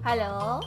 Hello?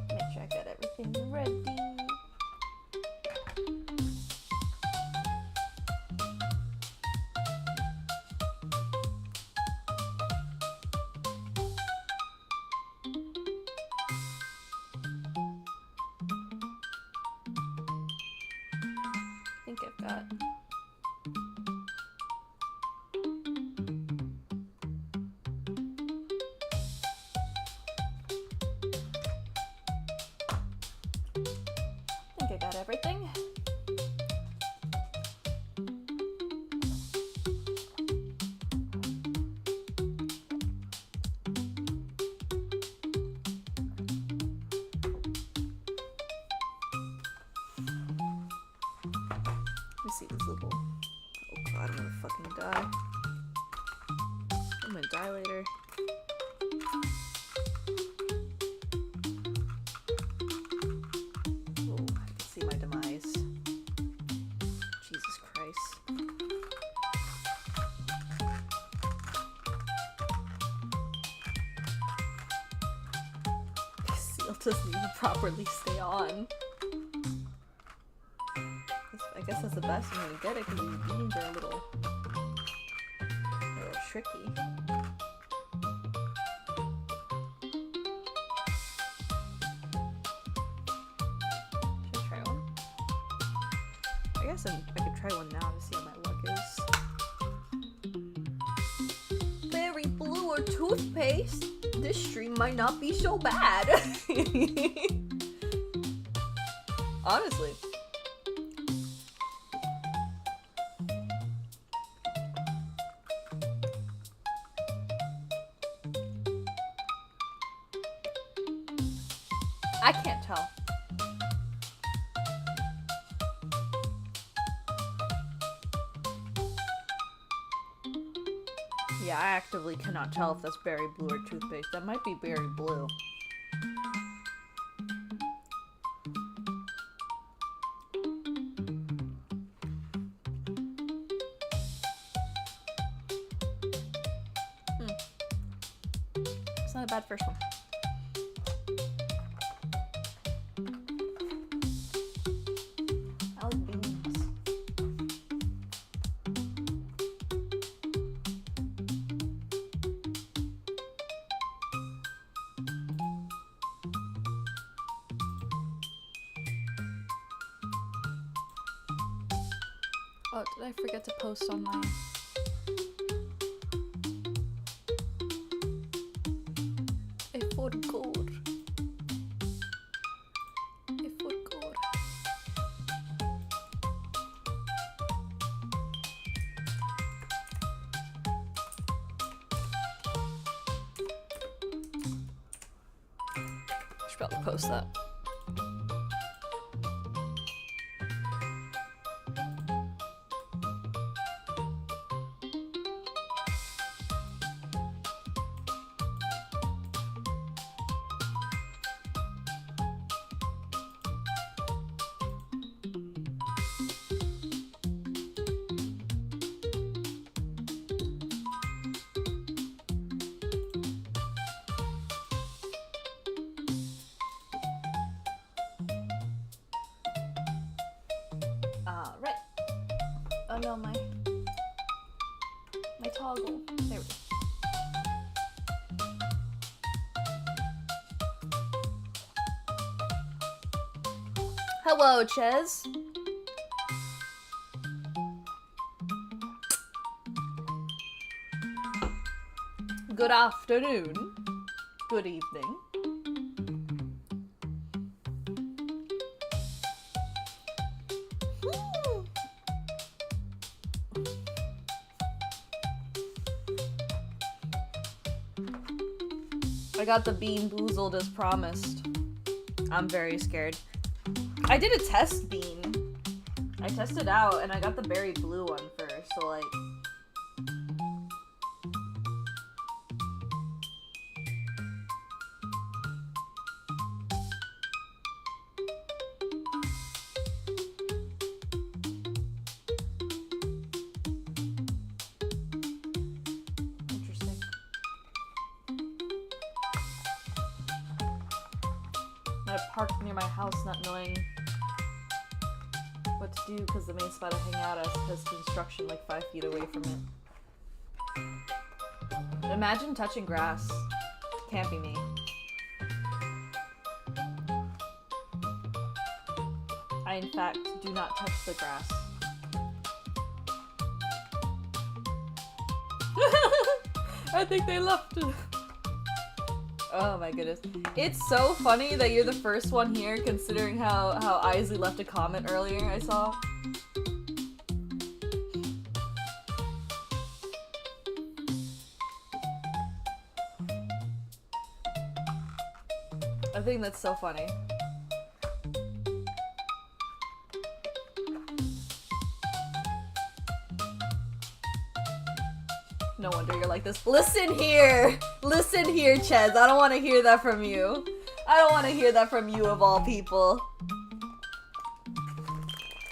Make sure I got everything ready. I think I've got everything. Let me see this little. Oh god, I'm gonna fucking die. I'm gonna die later. Oh, I can see my demise. Jesus Christ. This seal doesn't even properly stay on. I guess that's the best I'm gonna get it because these beans are a little tricky. Should I try one? I guess I could try one now to see how my luck is. Berry blue or toothpaste? This stream might not be so bad. Honestly. I can't tell. Yeah, I actively cannot tell if that's berry blue or toothpaste. That might be berry blue. It's not a bad first one. Oh, did I forget to post on my... I forgot. I should probably post that. Oh no, my toggle. There we go. Hello, Ches. Good afternoon. Good evening. I got the bean boozled as promised. I'm very scared. I did a test bean. I tested out and I got the berry blue one first, so like... Interesting. I'm gonna park near my house not knowing what to do because the main spot I hang out at has construction like 5 feet away from it. Imagine touching grass. Can't be me. I in fact do not touch the grass. I think they left. Oh my goodness. It's so funny that you're the first one here considering how Isley left a comment earlier I saw. I think that's so funny. No wonder you're like this. Listen here! Listen here, Chez. I don't want to hear that from you. I don't want to hear that from you of all people.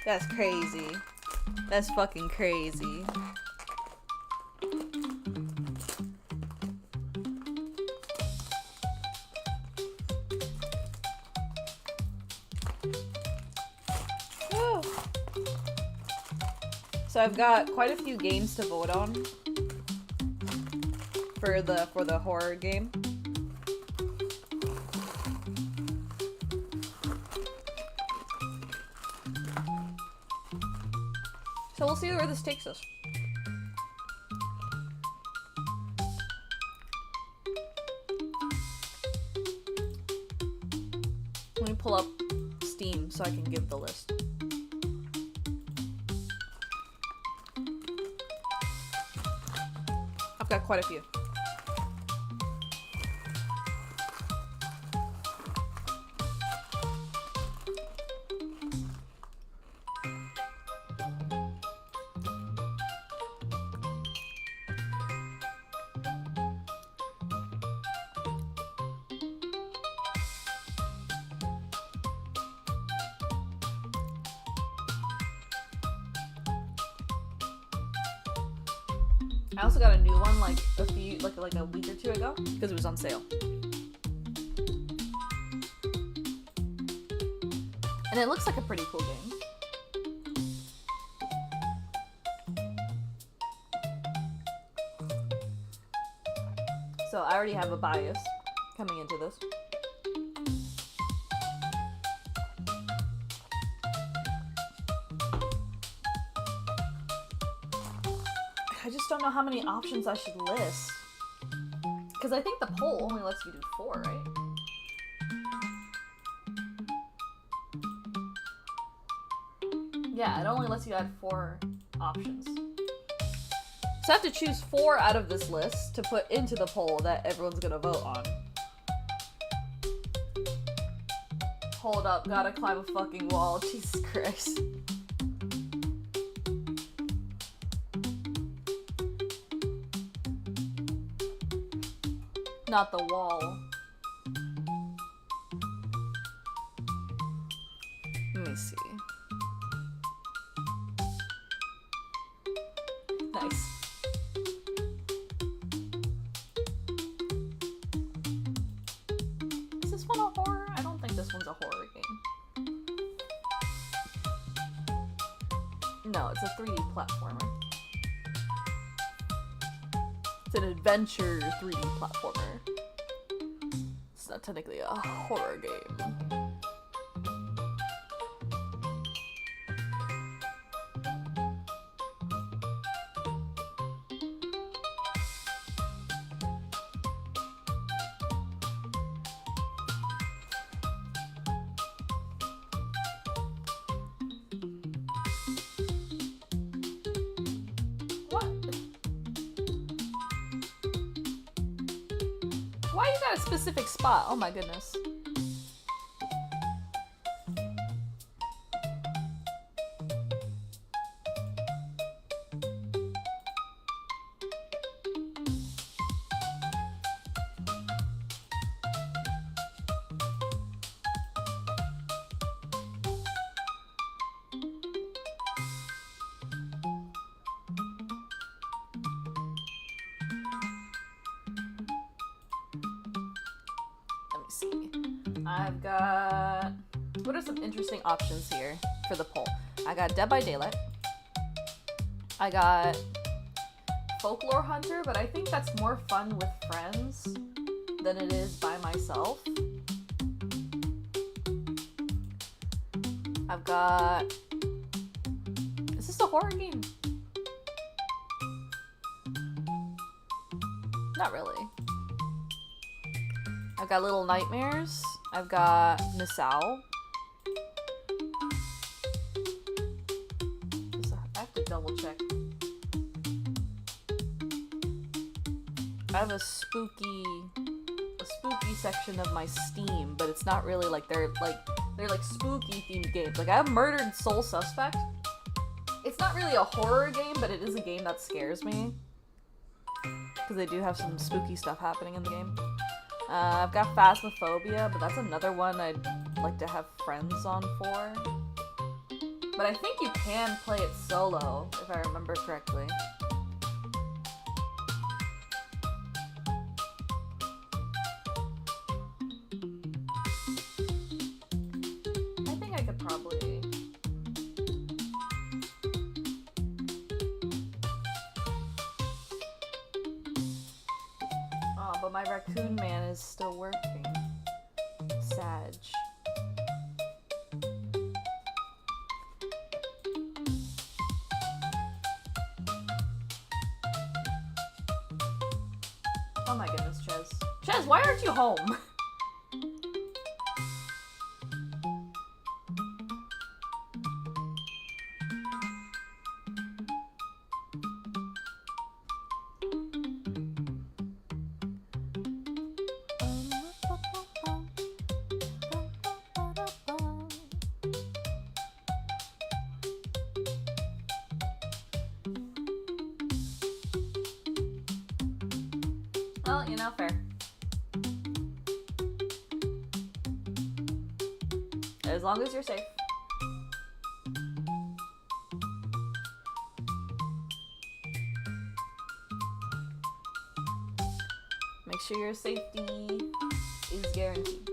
That's crazy. That's fucking crazy. Woo. So I've got quite a few games to vote on. For the horror game. So we'll see where this takes us. Let me pull up Steam so I can give the list. I've got quite a few. I also got a new one like a week or two ago because it was on sale. And it looks like a pretty cool game. So I already have a bias coming into this. I just don't know how many options I should list. Because I think the poll only lets you do 4, right? Yeah, it only lets you add 4 options. So I have to choose 4 out of this list to put into the poll that everyone's gonna vote on. Hold up, gotta climb a fucking wall, Jesus Christ. Not the wall. Let me see. Nice. Is this one a horror? I don't think this one's a horror game. No, it's a 3D platformer. It's an adventure 3D platformer. It's not technically a horror game. What? why you got a specific spot? Oh my goodness. I've got... What are some interesting options here for the poll? I got Dead by Daylight. I got Folklore Hunter, but I think that's more fun with friends than it is by myself. I've got... Is this a horror game? Not really. I've got Little Nightmares. I've got Misao. I have to double check. I have a spooky section of my Steam, but it's not really like they're like spooky themed games. Like I have Murdered Soul Suspect. It's not really a horror game, but it is a game that scares me because they do have some spooky stuff happening in the game. I've got Phasmophobia, but that's another one I'd like to have friends on for. But I think you can play it solo, if I remember correctly. I think I could probably... Oh, but my Raccoon Man is still working. Sag. Oh my goodness, Ches. Ches, why aren't you home? Well, you know, fair. As long as you're safe. Make sure your safety is guaranteed.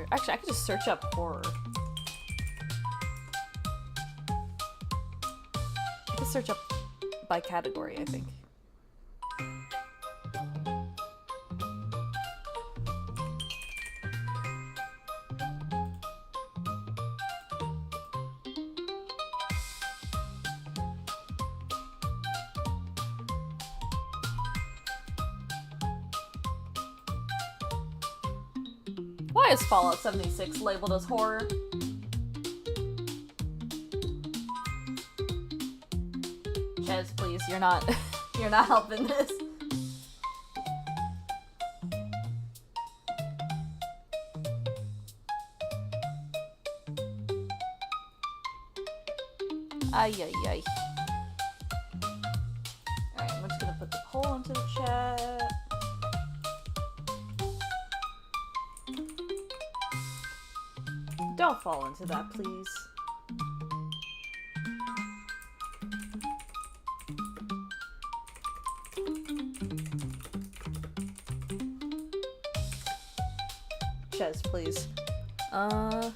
Actually, I could just search up horror. I could search up by category, I think. Why is Fallout 76 labeled as horror? Ches, please, you're not helping this. Ay, ay, ay. Alright, I'm just gonna put the poll into the chat. Don't fall into that, please. Ches, please. I'm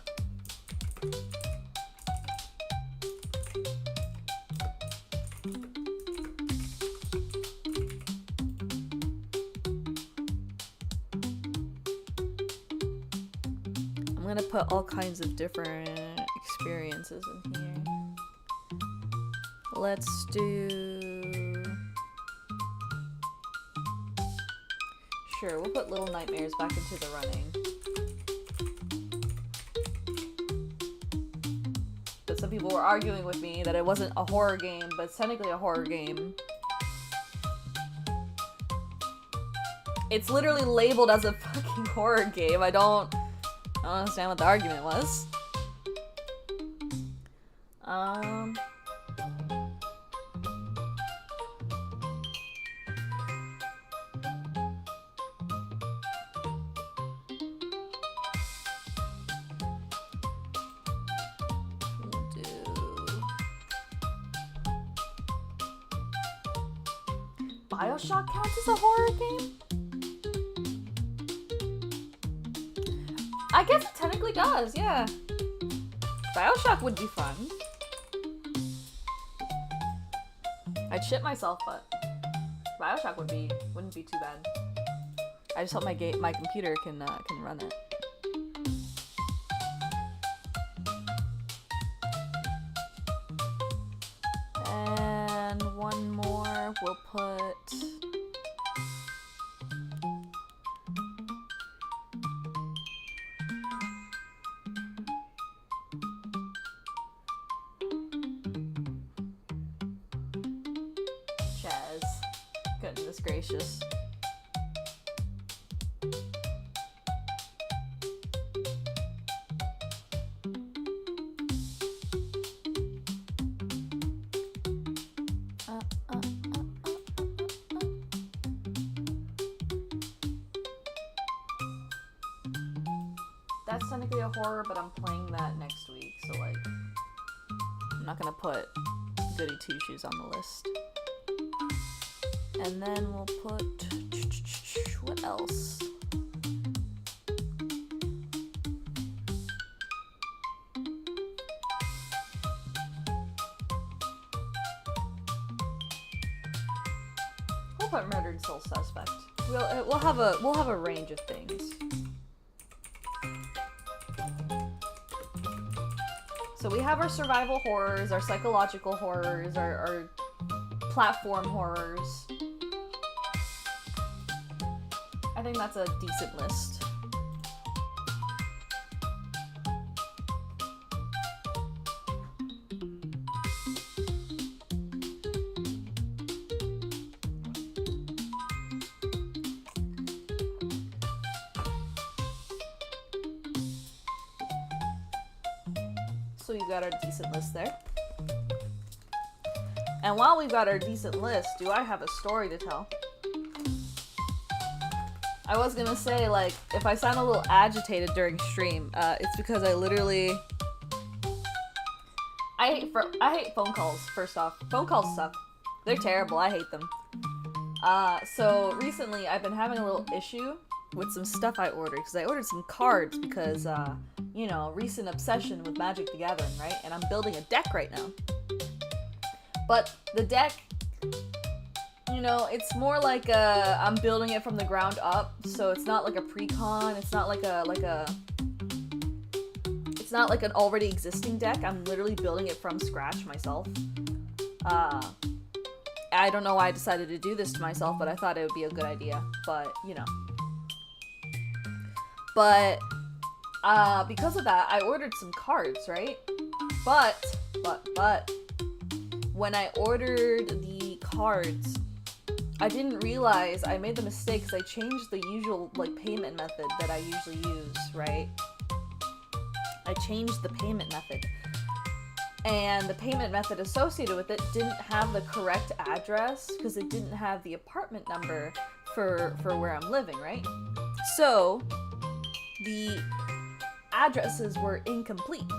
gonna put all kinds of different experiences in here. Let's do... Sure, we'll put Little Nightmares back into the running. people were arguing with me that it wasn't a horror game, but it's technically a horror game. It's literally labeled as a fucking horror game. I don't understand what the argument was. BioShock counts as a horror game? I guess it technically does, yeah. BioShock would be fun. I'd shit myself, but BioShock wouldn't be too bad. I just hope my computer can run it. And one more, we'll put Chaz. Goodness gracious. That's technically a horror, but I'm playing that next week, so like, I'm not gonna put Goody Two Shoes on the list. And then we'll put, what else? We'll put Murdered Soul Suspect. We'll have a range of things. So we have our survival horrors, our psychological horrors, our platform horrors. I think that's a decent list. So we've got our decent list there. And while we've got our decent list, do I have a story to tell? I was gonna say, like, if I sound a little agitated during stream, it's because I literally... I hate phone calls, first off. Phone calls suck. They're terrible, I hate them. So recently I've been having a little issue with some stuff I ordered, because I ordered some cards because, you know, recent obsession with Magic the Gathering, right? And I'm building a deck right now. But the deck, you know, it's more like I'm building it from the ground up, so it's not like a pre-con, it's not like it's not like an already existing deck. I'm literally building it from scratch myself. I don't know why I decided to do this to myself, but I thought it would be a good idea, but, you know. But, because of that, I ordered some cards, right? But, when I ordered the cards, I didn't realize I made the mistake because I changed the usual, like, payment method that I usually use, right? I changed the payment method. And the payment method associated with it didn't have the correct address because it didn't have the apartment number for where I'm living, right? So, the addresses were incomplete.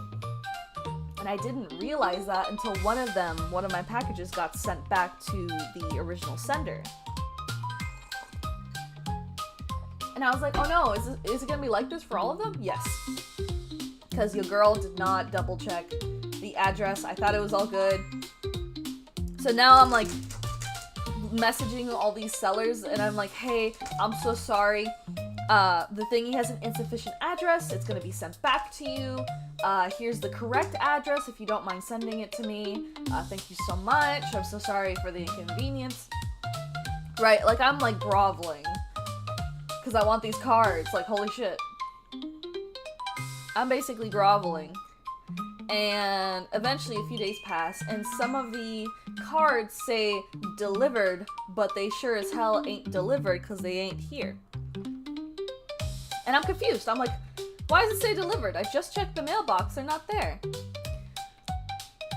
And I didn't realize that until one of my packages got sent back to the original sender. And I was like, oh no, is it gonna be like this for all of them? Yes. Because your girl did not double check the address. I thought it was all good. So now I'm like messaging all these sellers and I'm like, hey, I'm so sorry. The thingy has an insufficient address. It's gonna be sent back to you. Here's the correct address if you don't mind sending it to me. Thank you so much. I'm so sorry for the inconvenience. Right, like I'm like groveling. Because I want these cards, like holy shit. I'm basically groveling. And eventually a few days pass, and some of the cards say delivered, but they sure as hell ain't delivered because they ain't here. And I'm confused. I'm like, why does it say delivered? I just checked the mailbox. They're not there.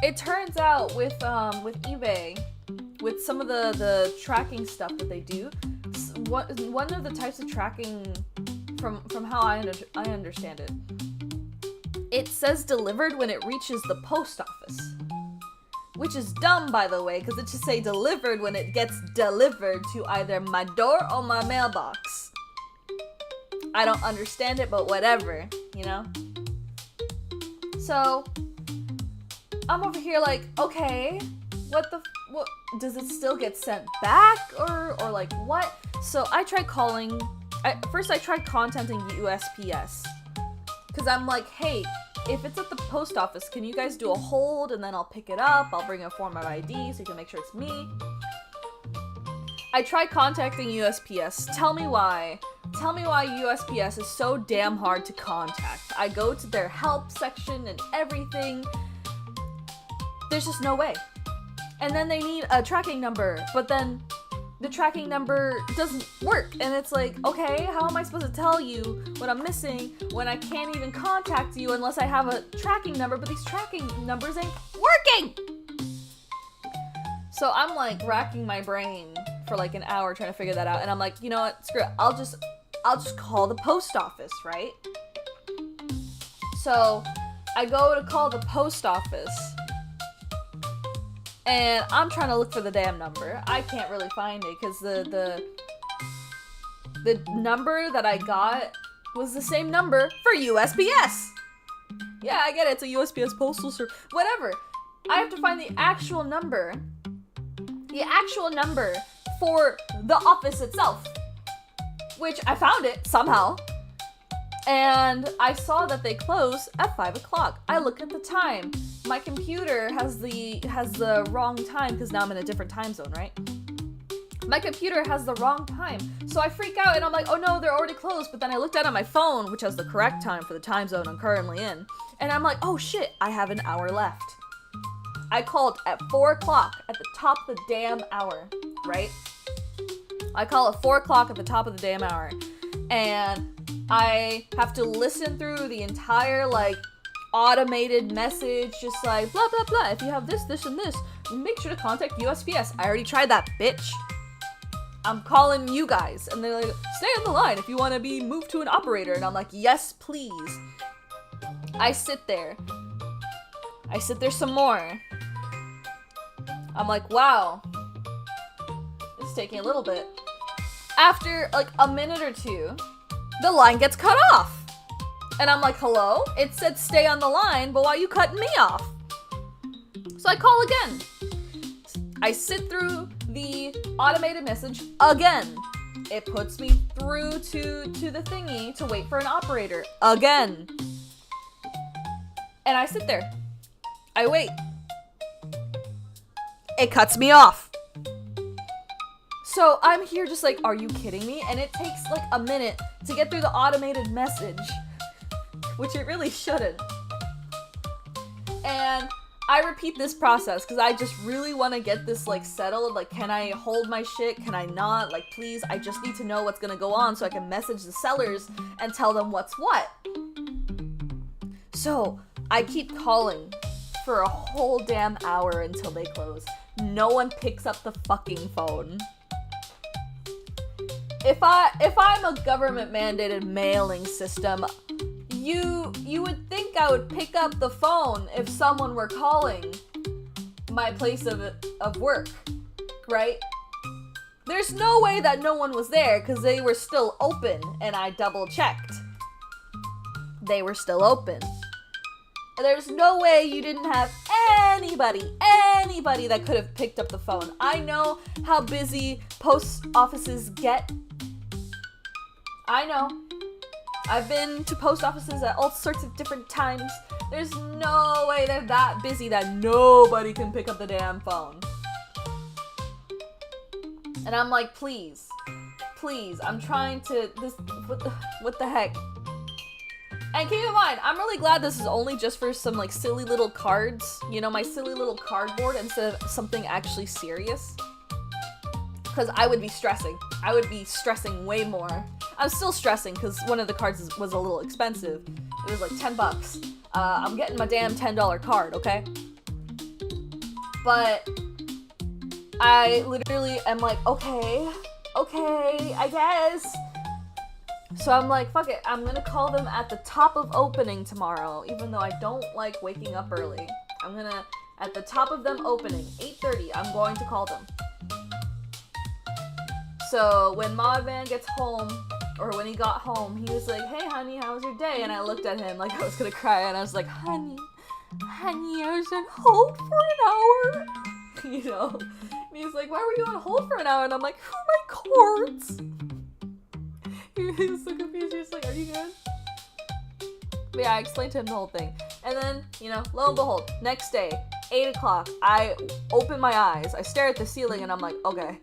It turns out with eBay, with some of the tracking stuff that they do, one of the types of tracking, from how I understand it, it says delivered when it reaches the post office. Which is dumb, by the way, because it should say delivered when it gets delivered to either my door or my mailbox. I don't understand it, but whatever, you know? So, I'm over here like, okay, what does it still get sent back, or like what? So I tried calling, first I tried contacting USPS, because I'm like, hey, if it's at the post office, can you guys do a hold, and then I'll pick it up, I'll bring a form of ID so you can make sure it's me. I tried contacting USPS. Tell me why USPS is so damn hard to contact. I go to their help section and everything. There's just no way. And then they need a tracking number, but then the tracking number doesn't work. And it's like, okay, how am I supposed to tell you what I'm missing when I can't even contact you unless I have a tracking number, but these tracking numbers ain't working! So I'm like racking my brain for like an hour trying to figure that out, and I'm like, you know what, screw it, I'll just call the post office, right? So I go to call the post office, and I'm trying to look for the damn number. I can't really find it because the number that I got was the same number for USPS. Yeah, I get it, it's a USPS postal service, whatever. I have to find the actual number for the office itself, which I found it somehow, and I saw that they close at 5 o'clock. I look at the time. My computer has the wrong time because now I'm in a different time zone, right? My computer has the wrong time, so I freak out and I'm like, oh no, they're already closed. But then I looked at it on my phone, which has the correct time for the time zone I'm currently in, and I'm like, oh shit, I have an hour left. I called at 4 o'clock at the top of the damn hour, right? I call at 4 o'clock at the top of the damn hour, and I have to listen through the entire, like, automated message, just like, blah, blah, blah. If you have this, this, and this, make sure to contact USPS. I already tried that, bitch. I'm calling you guys. And they're like, stay on the line if you want to be moved to an operator. And I'm like, yes, please. I sit there some more. I'm like, wow, this is taking a little bit. After like a minute or two, the line gets cut off. And I'm like, hello? It said stay on the line, but why are you cutting me off? So I call again. I sit through the automated message again. It puts me through to the thingy to wait for an operator again. And I sit there. I wait. It cuts me off. So I'm here just like, are you kidding me? And it takes like a minute to get through the automated message, which it really shouldn't. And I repeat this process because I just really want to get this like settled. Like, can I hold my shit? Can I not? Like, please, I just need to know what's gonna go on so I can message the sellers and tell them what's what. So I keep calling for a whole damn hour until they close. No one picks up the fucking phone. If I'm a government mandated mailing system, you would think I would pick up the phone if someone were calling my place of work, right? There's no way that no one was there because they were still open, and I double checked. They were still open. There's no way you didn't have anybody that could have picked up the phone. I know how busy post offices get. I know. I've been to post offices at all sorts of different times. There's no way they're that busy that nobody can pick up the damn phone. And I'm like, please, I'm trying to, what the heck? And keep in mind, I'm really glad this is only just for some like silly little cards, you know, my silly little cardboard instead of something actually serious. Because I would be stressing. I would be stressing way more. I'm still stressing because one of the cards was a little expensive. It was like 10 bucks. I'm getting my damn $10 card, okay? But I literally am like, okay, I guess. So I'm like, fuck it, I'm gonna call them at the top of opening tomorrow, even though I don't like waking up early. I'm gonna, at the top of them opening, 8:30, I'm going to call them. So when Modman gets home, or when he got home, he was like, hey honey, how was your day? And I looked at him like I was gonna cry, and I was like, honey, I was on hold for an hour. You know? And he's like, why were you on hold for an hour? And I'm like, who are my cards? He was so confused. He was like, are you good? But yeah, I explained to him the whole thing. And then, you know, lo and behold, next day, 8 o'clock, I open my eyes. I stare at the ceiling and I'm like, okay.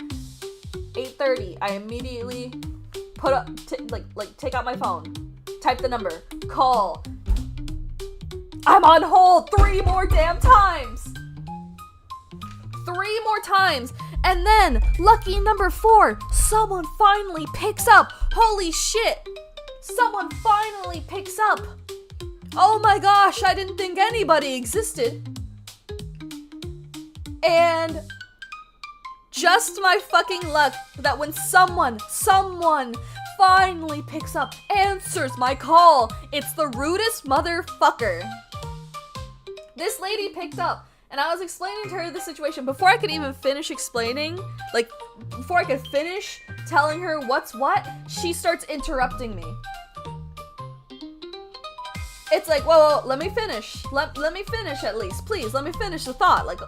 8:30, I immediately put up, take out my phone, type the number, call. I'm on hold 3 more damn times. 3 more times. And then, lucky number 4, someone finally picks up. Holy shit. Someone finally picks up. Oh my gosh, I didn't think anybody existed. And just my fucking luck that when someone finally picks up, answers my call, it's the rudest motherfucker. This lady picked up. And I was explaining to her the situation before I could even finish explaining, like, before I could finish telling her what's what, she starts interrupting me. It's like, whoa, let me finish. Let me finish at least. Please, let me finish the thought. Like,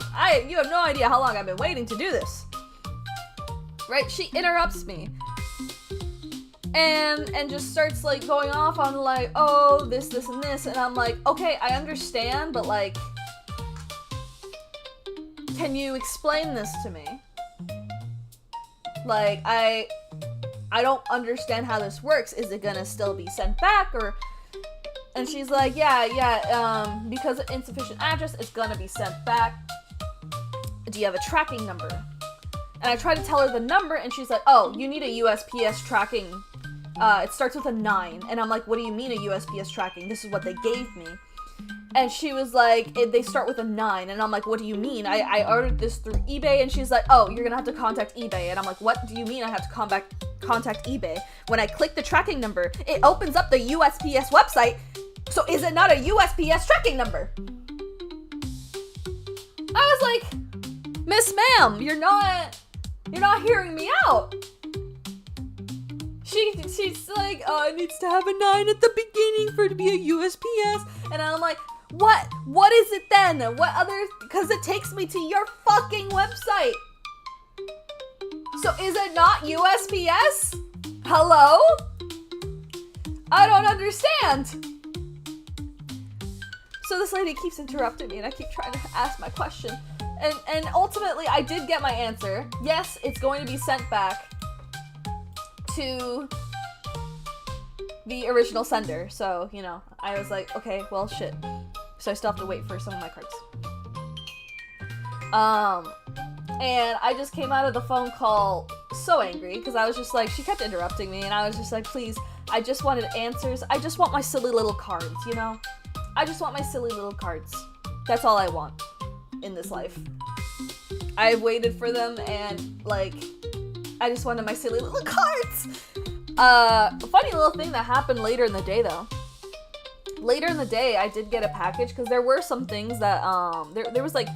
you have no idea how long I've been waiting to do this. Right? She interrupts me. And just starts, like, going off on, like, oh, this, and this. And I'm like, okay, I understand, but, like, can you explain this to me? Like, I don't understand how this works. Is it gonna still be sent back, or... And she's like, yeah, because of insufficient address, it's gonna be sent back. Do you have a tracking number? And I try to tell her the number, and she's like, oh, you need a USPS tracking. It starts with a 9. And I'm like, what do you mean a USPS tracking? This is what they gave me. And she was like, they start with a 9. And I'm like, what do you mean? I ordered this through eBay. And she's like, oh, you're gonna have to contact eBay. And I'm like, what do you mean I have to contact eBay? When I click the tracking number, it opens up the USPS website. So is it not a USPS tracking number? I was like, Miss Ma'am, you're not hearing me out. She's like, oh, it needs to have a 9 at the beginning for it to be a USPS. And I'm like, what is it then? What other, because it takes me to your fucking website. So is it not USPS? Hello? I don't understand. So this lady keeps interrupting me and I keep trying to ask my question. And ultimately I did get my answer. Yes, it's going to be sent back to the original sender. So, you know, I was like, okay, well, shit. So I still have to wait for some of my cards. And I just came out of the phone call so angry because I was just like, she kept interrupting me and I was just like, please, I just wanted answers. I just want my silly little cards, you know? I just want my silly little cards. That's all I want in this life. I've waited for them and, like, I just wanted my silly little cards. A funny little thing that happened later in the day, though. Later in the day, I did get a package because there were some things that, there was, like,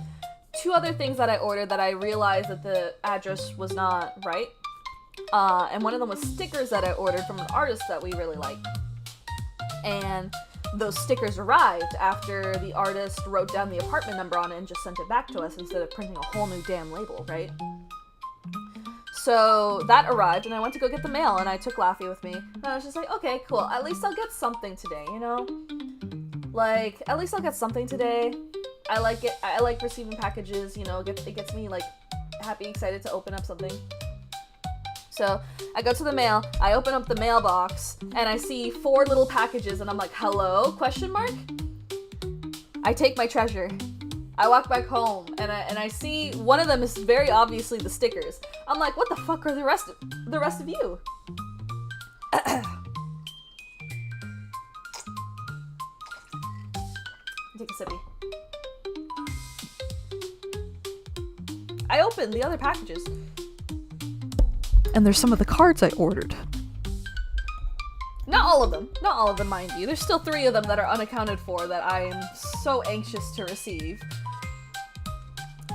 2 other things that I ordered that I realized that the address was not right. And one of them was stickers that I ordered from an artist that we really like. And those stickers arrived after the artist wrote down the apartment number on it and just sent it back to us instead of printing a whole new damn label, right? So that arrived and I went to go get the mail and I took Laffy with me. And I was just like, okay, cool. At least I'll get something today, you know? Like, at least I'll get something today. I like it. I like receiving packages, you know, it gets me, like, happy, excited to open up something. So I go to the mail, I open up the mailbox, and I see 4 little packages, and I'm like, hello, question mark? I take my treasure. I walk back home, and I see one of them is very obviously the stickers. I'm like, what the fuck are the rest of you? Take a sippy. I opened the other packages. And there's some of the cards I ordered. Not all of them, mind you. There's still 3 of them that are unaccounted for that I am so anxious to receive.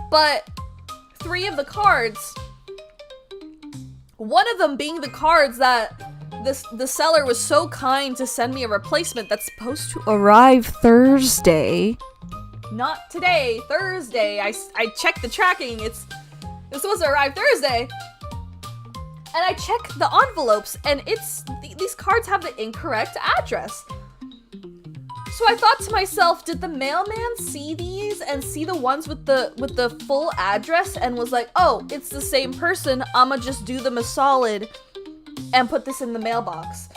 But 3 of the cards, one of them being the cards that the seller was so kind to send me a replacement that's supposed to arrive Thursday. Not today, Thursday. I checked the tracking. It's supposed to arrive Thursday. And I check the envelopes, and these cards have the incorrect address. So I thought to myself, did the mailman see these and see the ones with the full address and was like, oh, it's the same person, I'ma just do them a solid and put this in the mailbox.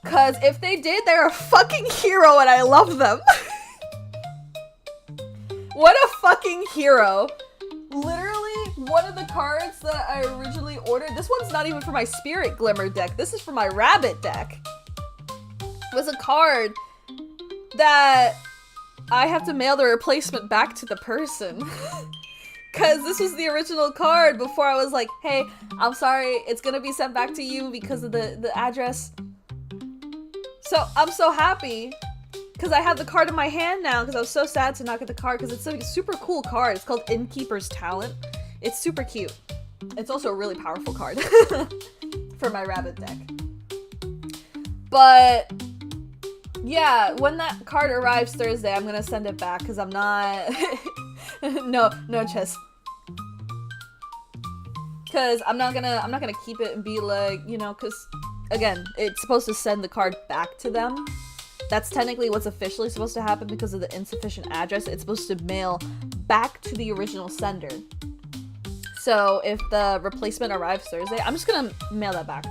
Cause if they did, they're a fucking hero and I love them. What a fucking hero. Literally, one of the cards that I originally ordered, this one's not even for my Spirit Glimmer deck, this is for my Rabbit deck, was a card that I have to mail the replacement back to the person. Cause this was the original card before I was like, hey, I'm sorry, it's gonna be sent back to you because of the address. So I'm so happy because I have the card in my hand now because I was so sad to not get the card because it's a super cool card. It's called Innkeeper's Talent. It's super cute. It's also a really powerful card for my Rabbit deck. But yeah, when that card arrives Thursday, I'm gonna send it back because I'm not no Chess. Cause I'm not gonna keep it and be like, you know, cause again, it's supposed to send the card back to them. That's technically what's officially supposed to happen because of the insufficient address. It's supposed to mail back to the original sender. So if the replacement arrives Thursday, I'm just gonna mail that back.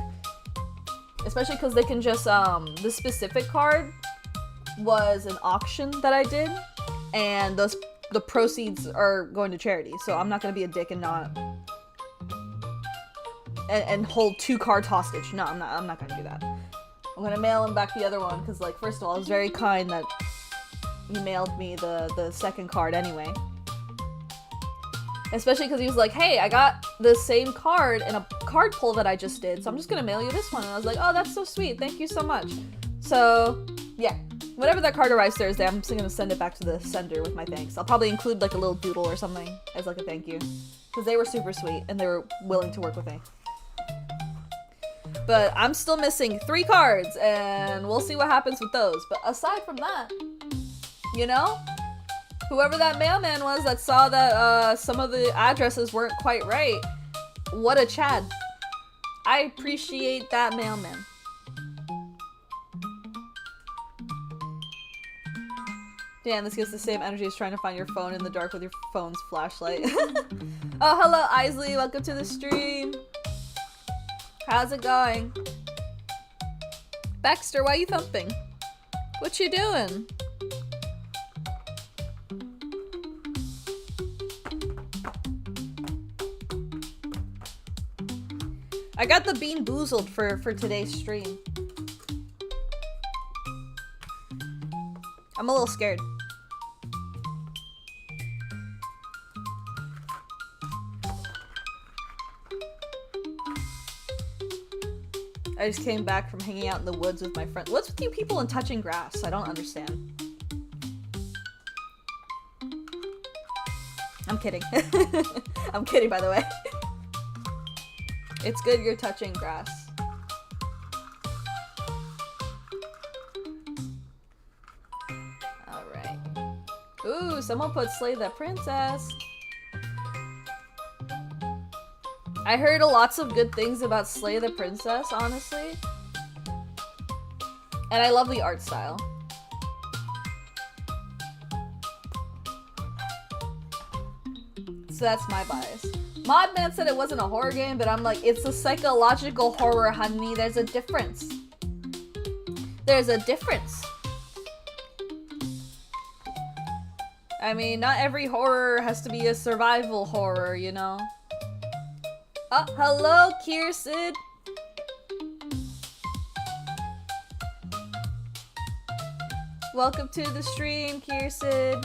Especially because they can just, the specific card was an auction that I did, and the proceeds are going to charity, so I'm not gonna be a dick and not, and hold 2 cards hostage. No, I'm not gonna do that. I'm gonna mail him back the other one, because, like, first of all, it was very kind that he mailed me the second card anyway. Especially because he was like, hey, I got the same card in a card pull that I just did, so I'm just gonna mail you this one. And I was like, oh, that's so sweet, thank you so much. So, yeah. Whenever that card arrives Thursday, I'm just gonna send it back to the sender with my thanks. I'll probably include, like, a little doodle or something as, like, a thank you. Because they were super sweet, and they were willing to work with me. But I'm still missing 3 cards, and we'll see what happens with those. But aside from that, you know? Whoever that mailman was that saw that some of the addresses weren't quite right, what a Chad. I appreciate that mailman. Damn, this gives the same energy as trying to find your phone in the dark with your phone's flashlight. Oh, hello, Isley. Welcome to the stream. How's it going? Baxter, why you thumping? What you doing? I got the Bean Boozled for today's stream. I'm a little scared. I just came back from hanging out in the woods with my friend. What's with you people and touching grass? I don't understand. I'm kidding. I'm kidding, by the way. It's good you're touching grass. Alright. Ooh, someone put Slay the Princess. I heard lots of good things about Slay the Princess, honestly. And I love the art style. So that's my bias. Modman said it wasn't a horror game, but I'm like, it's a psychological horror, honey. There's a difference. There's a difference. I mean, not every horror has to be a survival horror, you know? Oh, hello, Kirsten. Welcome to the stream, Kirsten.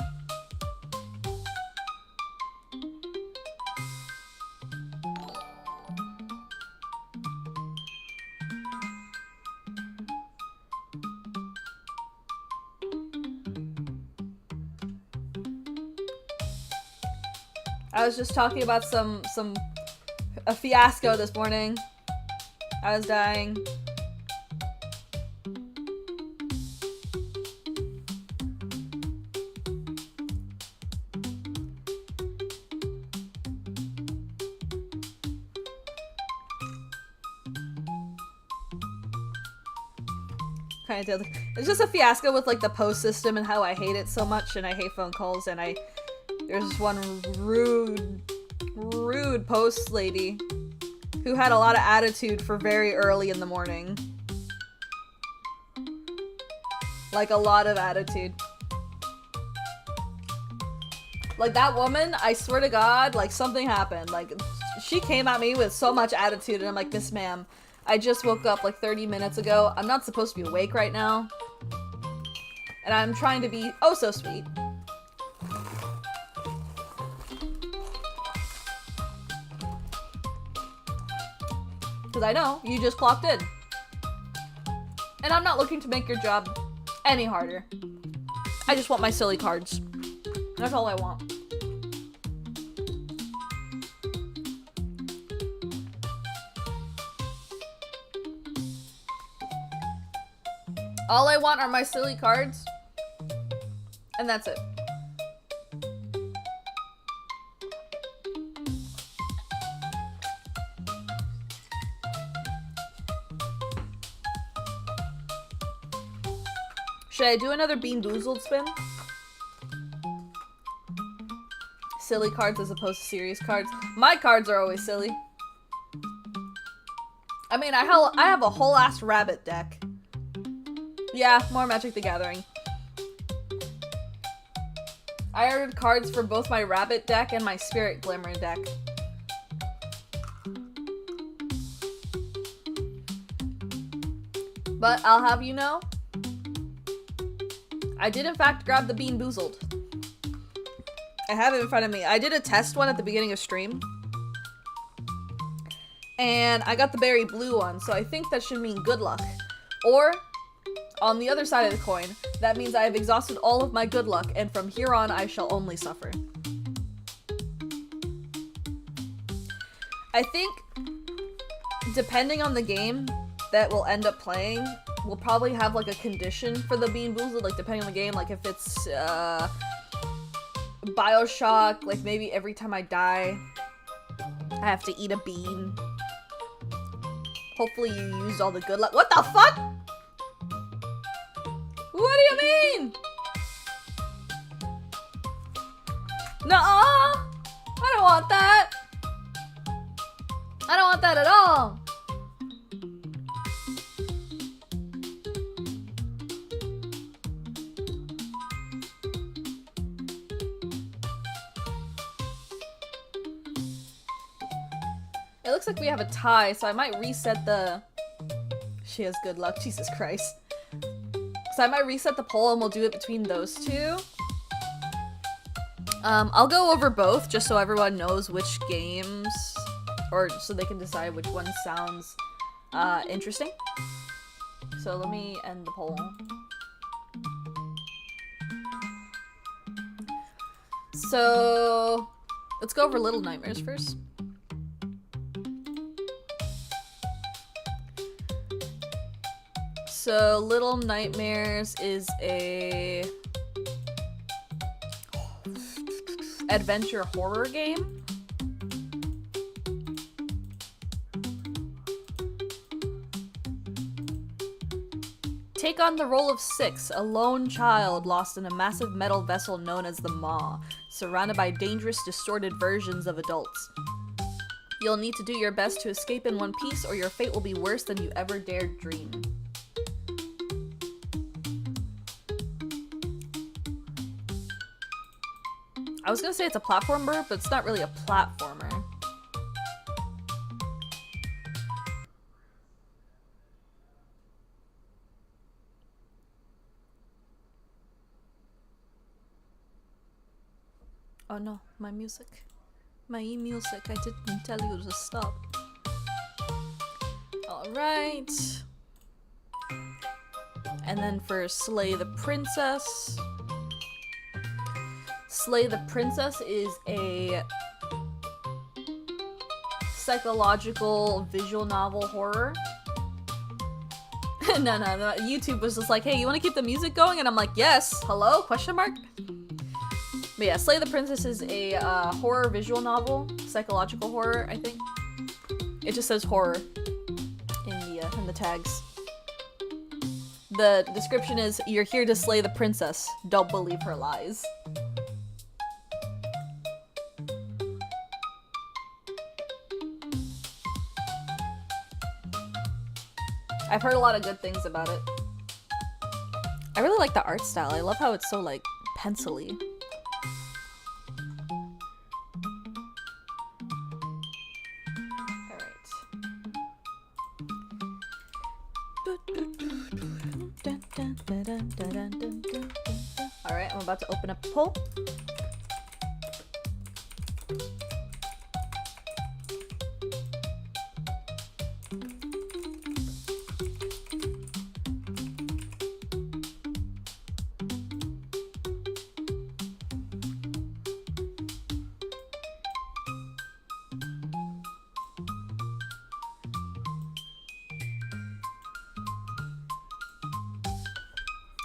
I was just talking about a fiasco this morning. I was dying. It's just a fiasco with like the post system and how I hate it so much, and I hate phone calls, and there's this one rude post lady who had a lot of attitude for very early in the morning. Like a lot of attitude. Like that woman, I swear to God, like something happened. Like she came at me with so much attitude, and I'm like, Miss Ma'am, I just woke up like 30 minutes ago. I'm not supposed to be awake right now. And I'm trying to be oh so sweet. Because I know you just clocked in. And I'm not looking to make your job any harder. I just want my silly cards. That's all I want. All I want are my silly cards. And that's it. Should I do another Bean Boozled spin? Silly cards as opposed to serious cards. My cards are always silly. I mean, I have a whole ass rabbit deck. Yeah, more Magic the Gathering. I ordered cards for both my rabbit deck and my Spirit Glimmer deck. But I'll have you know, I did in fact grab the Bean Boozled. I have it in front of me. I did a test one at the beginning of stream. And I got the berry blue one, so I think that should mean good luck. Or, on the other side of the coin, that means I have exhausted all of my good luck, and from here on I shall only suffer. I think, depending on the game that we'll end up playing, we'll probably have like a condition for the Bean Boozled, like depending on the game, like if it's Bioshock, like maybe every time I die, I have to eat a bean. Hopefully you used all the good luck. What the fuck? What do you mean? Nuh-uh! I don't want that! I don't want that at all! It looks like we have a tie, so I might reset the... She has good luck, Jesus Christ. So I might reset the poll and we'll do it between those two. I'll go over both just so everyone knows which games, or so they can decide which one sounds interesting. So let me end the poll. So let's go over Little Nightmares first. So Little Nightmares is a adventure horror game. Take on the role of Six, a lone child lost in a massive metal vessel known as the Maw, surrounded by dangerous, distorted versions of adults. You'll need to do your best to escape in one piece, or your fate will be worse than you ever dared dream. I was gonna say it's a platformer, but it's not really a platformer. Oh no, my music. My music, I didn't tell you to stop. Alright. And then for Slay the Princess. Slay the Princess is a psychological visual novel horror. No, YouTube was just like, hey, you want to keep the music going? And I'm like, yes. Hello? Question mark? But yeah, Slay the Princess is a horror visual novel. Psychological horror, I think. It just says horror in the tags. The description is, you're here to slay the princess. Don't believe her lies. I've heard a lot of good things about it. I really like the art style. I love how it's so, like, pencil-y. Alright, I'm about to open up a poll.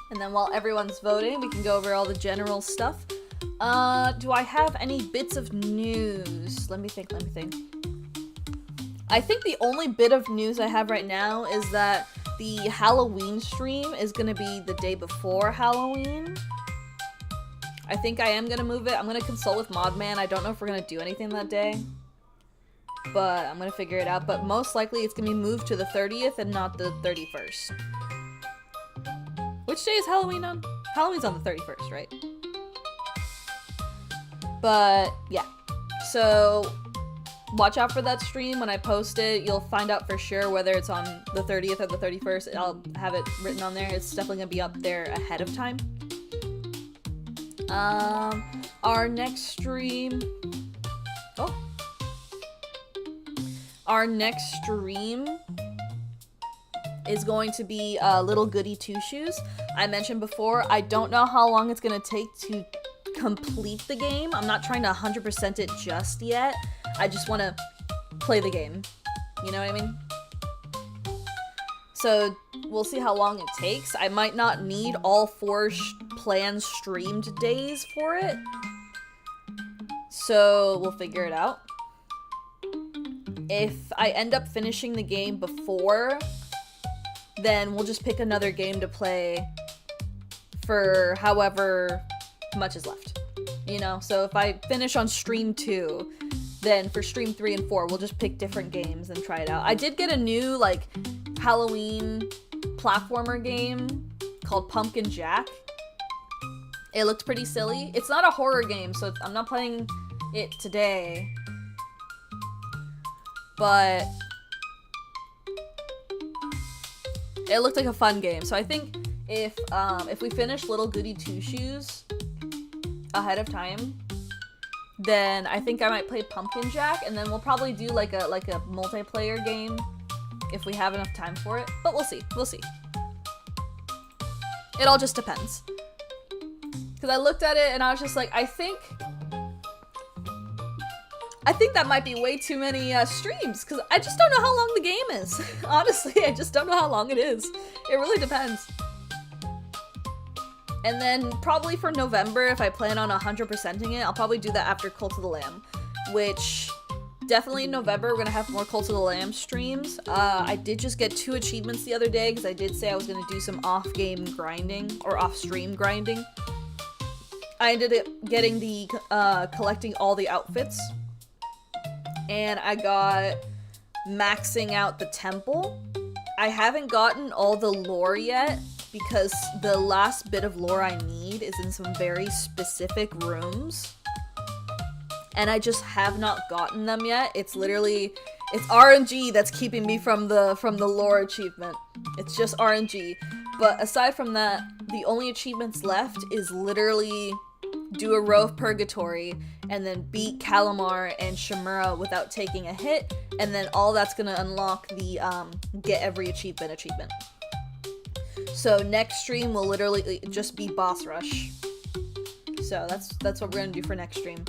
And then while everyone's voting, we can go over all the general stuff. Do I have any bits of news? Let me think. I think the only bit of news I have right now is that the Halloween stream is gonna be the day before Halloween. I think I am gonna move it. I'm gonna consult with Modman. I don't know if we're gonna do anything that day, but I'm gonna figure it out. But most likely it's gonna be moved to the 30th and not the 31st. Which day is Halloween on? Halloween's on the 31st, right? But, yeah. So, watch out for that stream. When I post it, you'll find out for sure whether it's on the 30th or the 31st. I'll have it written on there. It's definitely gonna be up there ahead of time. Our next stream... Oh. Our next stream is going to be Little Goody Two Shoes. I mentioned before, I don't know how long it's gonna take to complete the game. I'm not trying to 100% it just yet. I just want to play the game. You know what I mean? So we'll see how long it takes. I might not need all 4 planned streamed days for it. So we'll figure it out. If I end up finishing the game before, then we'll just pick another game to play for however much is left. You know, so if I finish on stream 2, then for stream 3 and 4, we'll just pick different games and try it out. I did get a new, like, Halloween platformer game called Pumpkin Jack. It looked pretty silly. It's not a horror game, so I'm not playing it today. But it looked like a fun game. So I think if we finish Little Goody Two Shoes ahead of time, then I think I might play Pumpkin Jack, and then we'll probably do like a multiplayer game if we have enough time for it. But we'll see. We'll see. It all just depends. Because I looked at it and I was just like, I think that might be way too many streams, because I just don't know how long the game is. Honestly, I just don't know how long it is. It really depends. And then probably for November, if I plan on 100%ing it, I'll probably do that after Cult of the Lamb, which definitely in November, we're going to have more Cult of the Lamb streams. I did just get 2 achievements the other day, because I did say I was going to do some off-game grinding, or off-stream grinding. I ended up getting the, collecting all the outfits and I got maxing out the temple. I haven't gotten all the lore yet because the last bit of lore I need is in some very specific rooms. And I just have not gotten them yet. It's literally, it's RNG that's keeping me from the lore achievement. It's just RNG. But aside from that, the only achievements left is literally do a row of purgatory and then beat Calamar and Shimura without taking a hit, and then all that's gonna unlock the get every achievement. So next stream will literally just be boss rush. So that's what we're gonna do for next stream.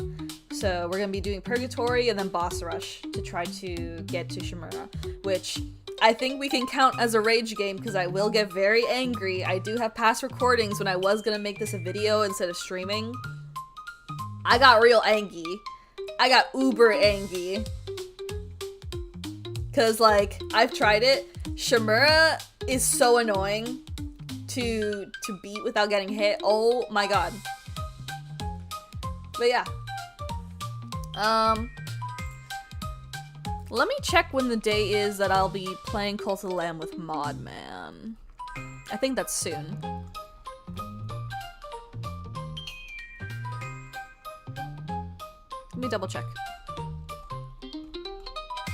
So we're gonna be doing purgatory and then boss rush to try to get to Shimura, which I think we can count as a rage game because I will get very angry. I do have past recordings when I was gonna make this a video instead of streaming. I got real angry. I got uber angry. Cause like, I've tried it. Shimura is so annoying to beat without getting hit. Oh my god. But yeah. Let me check when the day is that I'll be playing Cult of the Lamb with Modman. I think that's soon. Let me double check.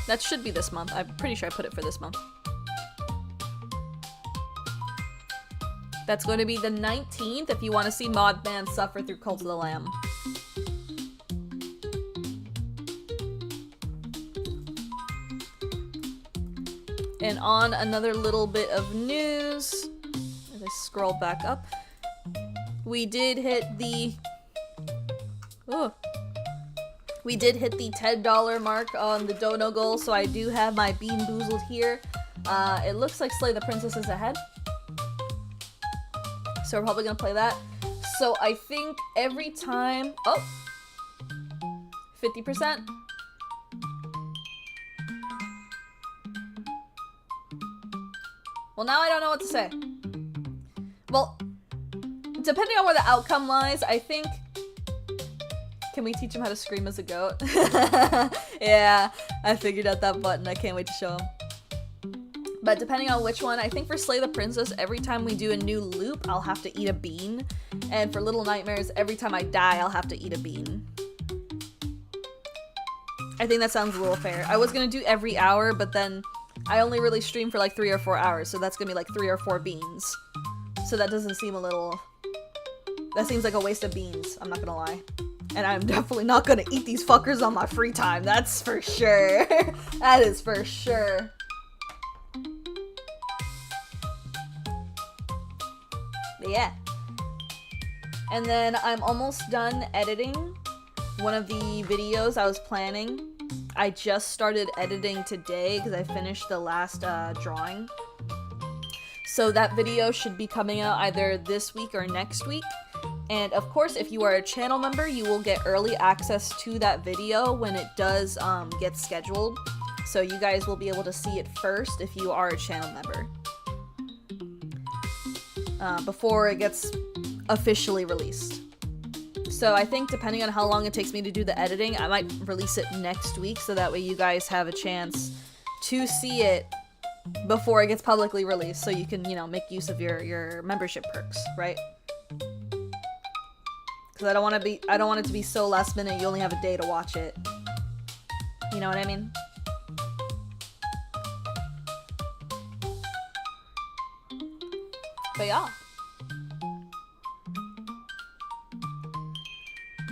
That should be this month. I'm pretty sure I put it for this month. That's going to be the 19th if you want to see Modman suffer through Cult of the Lamb. And on another little bit of news, as I scroll back up, we did hit the... We did hit the $10 mark on the dono goal, so I do have my Bean Boozled here. It looks like Slay the Princess is ahead. So we're probably gonna play that. So I think every time... Oh! 50%. Well, now I don't know what to say. Well, depending on where the outcome lies, I think... Can we teach him how to scream as a goat? Yeah, I figured out that button. I can't wait to show him. But depending on which one, I think for Slay the Princess, every time we do a new loop, I'll have to eat a bean. And for Little Nightmares, every time I die, I'll have to eat a bean. I think that sounds a little fair. I was gonna do every hour, but then I only really stream for like 3 or 4 hours, so that's gonna be like 3 or 4 beans. So that doesn't seem a little... That seems like a waste of beans, I'm not gonna lie. And I'm definitely not gonna eat these fuckers on my free time, that's for sure. That is for sure. But yeah. And then I'm almost done editing one of the videos I was planning. I just started editing today because I finished the last drawing. So that video should be coming out either this week or next week. And of course, if you are a channel member, you will get early access to that video when it does get scheduled. So you guys will be able to see it first if you are a channel member. Before it gets officially released. So I think depending on how long it takes me to do the editing, I might release it next week so that way you guys have a chance to see it before it gets publicly released, so you can, you know, make use of your membership perks, right? Because I don't want it to be so last minute you only have a day to watch it. You know what I mean? But yeah.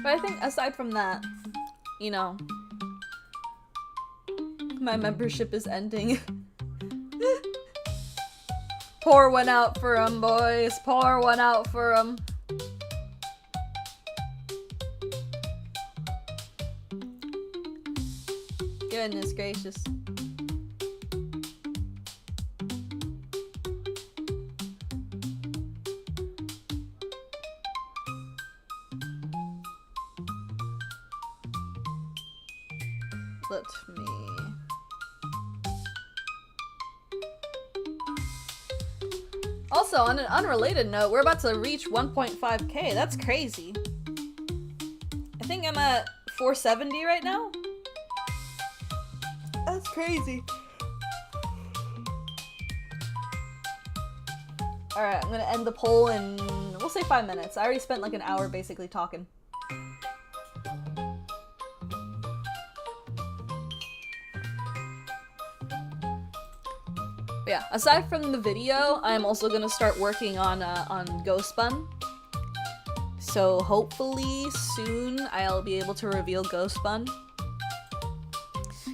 But I think aside from that, you know, my membership is ending. Pour one out for 'em, boys. Pour one out for 'em. Goodness gracious. Let me... Also, on an unrelated note, we're about to reach 1.5k. That's crazy. I think I'm at 470 right now. That's crazy. Alright, I'm gonna end the poll in, we'll say 5 minutes. I already spent like an hour basically talking. But yeah, aside from the video, I'm also gonna start working on Ghostbun. So hopefully soon I'll be able to reveal Ghostbun,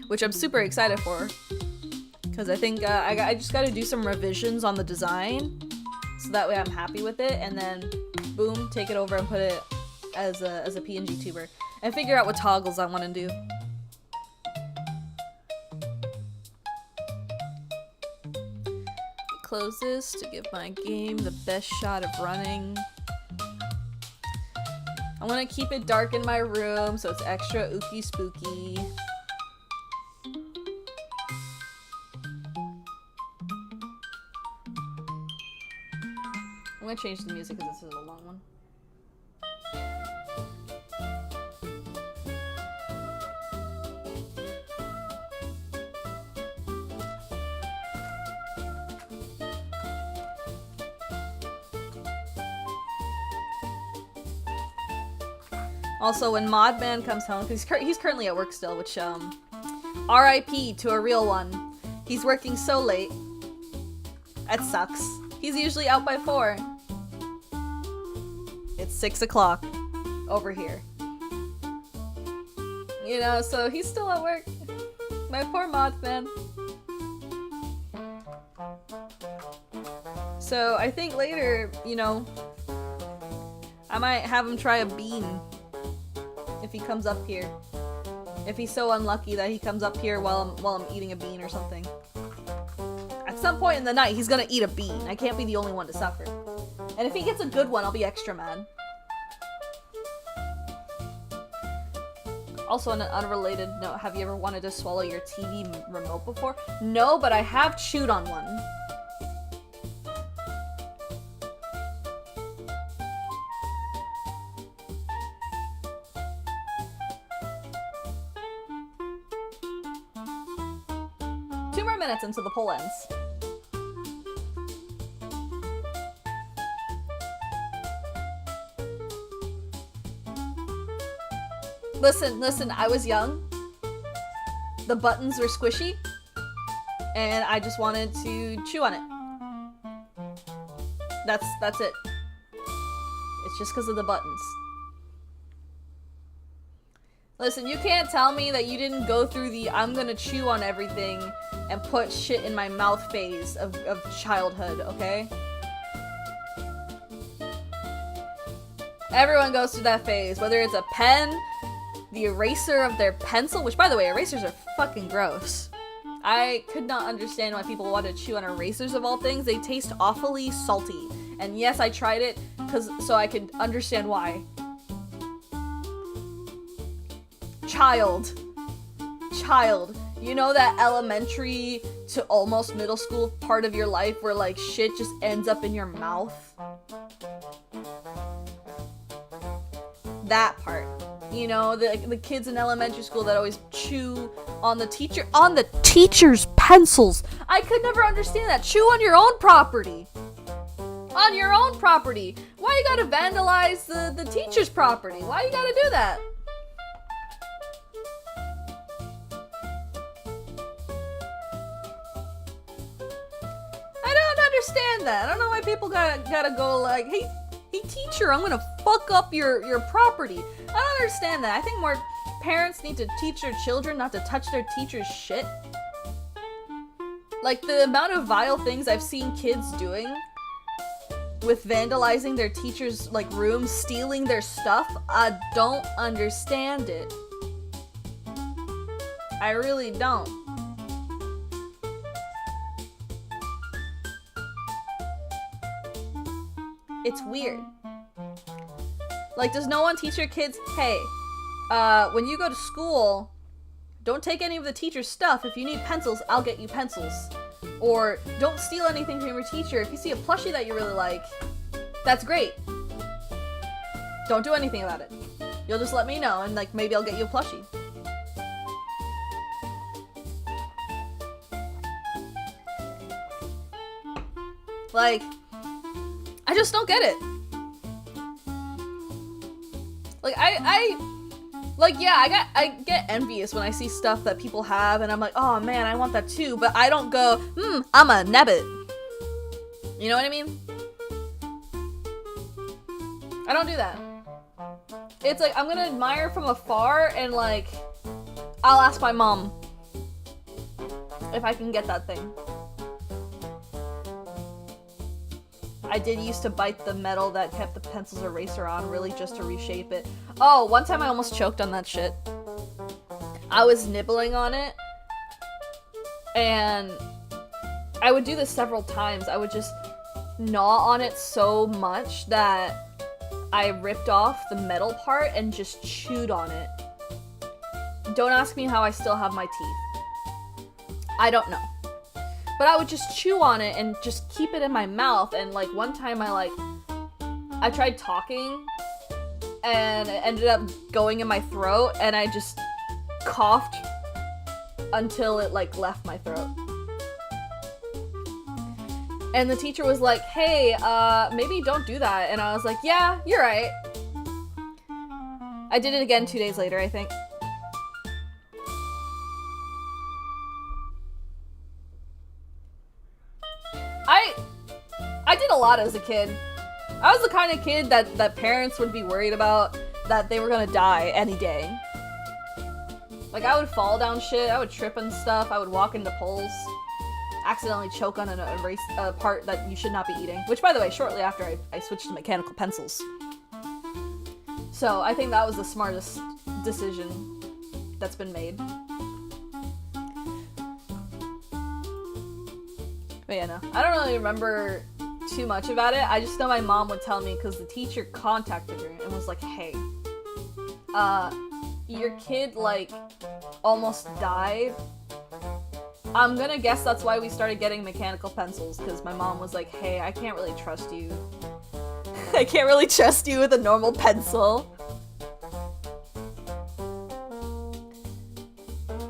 which I'm super excited for, because I think I just gotta do some revisions on the design, so that way I'm happy with it, and then boom, take it over and put it as a PNG tuber, and figure out what toggles I want to do. Close this to give my game the best shot of running. I want to keep it dark in my room so it's extra ooky spooky. I'm gonna change the music because this is a long one. Also, when Modman comes home, because he's currently at work still, which, RIP to a real one. He's working so late. That sucks. He's usually out by 4. It's 6 o'clock over here. You know, so he's still at work. My poor Mothman. So I think later, you know, I might have him try a bean if he comes up here. If he's so unlucky that he comes up here while I'm eating a bean or something. At some point in the night, he's gonna eat a bean. I can't be the only one to suffer. And if he gets a good one, I'll be extra mad. Also, on an unrelated note, have you ever wanted to swallow your TV remote before? No, but I have chewed on one. Minutes until the poll ends. Listen, I was young. The buttons were squishy. And I just wanted to chew on it. That's it. It's just because of the buttons. Listen, you can't tell me that you didn't go through the I'm gonna chew on everything and put shit in my mouth phase of childhood, okay? Everyone goes through that phase, whether it's a pen, the eraser of their pencil, which by the way, erasers are fucking gross. I could not understand why people want to chew on erasers of all things. They taste awfully salty. And yes, I tried it so I could understand why. Child. You know that elementary to almost middle school part of your life where like shit just ends up in your mouth? That part. You know, the kids in elementary school that always chew on the teacher's pencils. I could never understand that. Chew on your own property. On your own property. Why you gotta vandalize the teacher's property? Why you gotta do that? Understand that. I don't know why people gotta go like, hey teacher, I'm gonna fuck up your property. I don't understand that. I think more parents need to teach their children not to touch their teacher's shit. Like the amount of vile things I've seen kids doing with vandalizing their teacher's like rooms, stealing their stuff, I don't understand it. I really don't. It's weird. Like, does no one teach your kids, hey, when you go to school, don't take any of the teacher's stuff. If you need pencils, I'll get you pencils. Or, don't steal anything from your teacher. If you see a plushie that you really like, that's great. Don't do anything about it. You'll just let me know, and like, maybe I'll get you a plushie. Like, I just don't get it. Like, I get envious when I see stuff that people have, and I'm like, oh man, I want that too, but I don't go, I'm a nabbit. You know what I mean? I don't do that. It's like, I'm gonna admire from afar, and like, I'll ask my mom if I can get that thing. I did used to bite the metal that kept the pencil's eraser on, really just to reshape it. Oh, one time I almost choked on that shit. I was nibbling on it, and I would do this several times. I would just gnaw on it so much that I ripped off the metal part and just chewed on it. Don't ask me how I still have my teeth. I don't know. But I would just chew on it and just keep it in my mouth, and like one time I tried talking and it ended up going in my throat, and I just coughed until it like left my throat. And the teacher was like, hey, maybe don't do that. And I was like, yeah, you're right. I did it again 2 days later, I think. I did a lot as a kid. I was the kind of kid that parents would be worried about that they were gonna die any day. Like, I would fall down shit, I would trip and stuff, I would walk into poles, accidentally choke on a part that you should not be eating. Which, by the way, shortly after I switched to mechanical pencils. So, I think that was the smartest decision that's been made. But yeah, no. I don't really remember too much about it. I just know my mom would tell me because the teacher contacted her and was like, hey, your kid, like, almost died. I'm gonna guess that's why we started getting mechanical pencils, because my mom was like, hey, I can't really trust you. I can't really trust you with a normal pencil.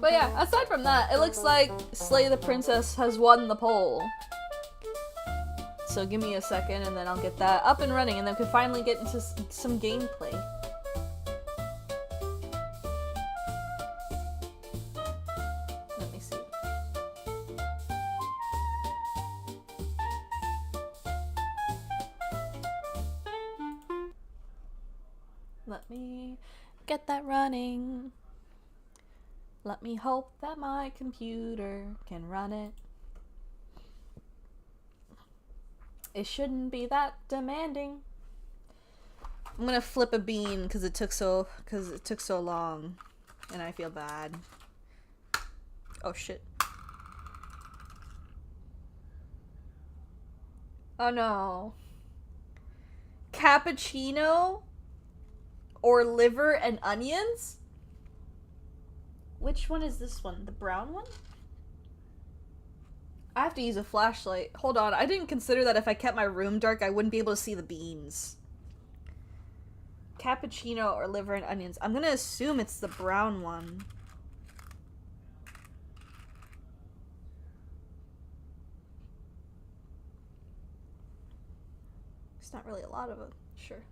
But yeah, aside from that, it looks like Slay the Princess has won the poll. So give me a second and then I'll get that up and running, and then we can finally get into some gameplay. Let me see. Let me get that running. Let me hope that my computer can run it. It shouldn't be that demanding. I'm gonna flip a bean because it took so long, and I feel bad. Oh shit. Oh no. Cappuccino or liver and onions? Which one is this one? The brown one? I have to use a flashlight. Hold on, I didn't consider that if I kept my room dark, I wouldn't be able to see the beans. Cappuccino or liver and onions. I'm gonna assume it's the brown one. It's not really a lot of it. Sure.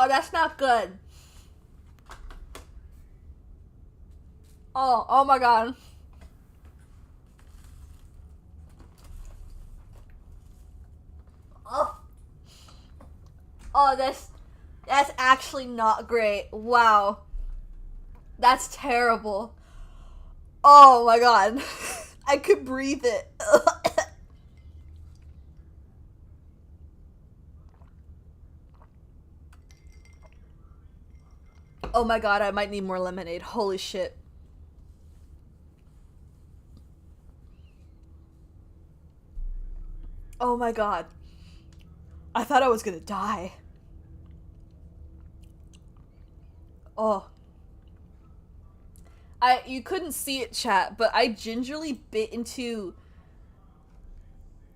Oh, that's not good. Oh my god. Oh, that's actually not great. Wow. That's terrible. Oh my god. I could breathe it. Oh my god, I might need more lemonade. Holy shit. Oh my god. I thought I was gonna die. Oh. You couldn't see it, chat, but I gingerly bit into,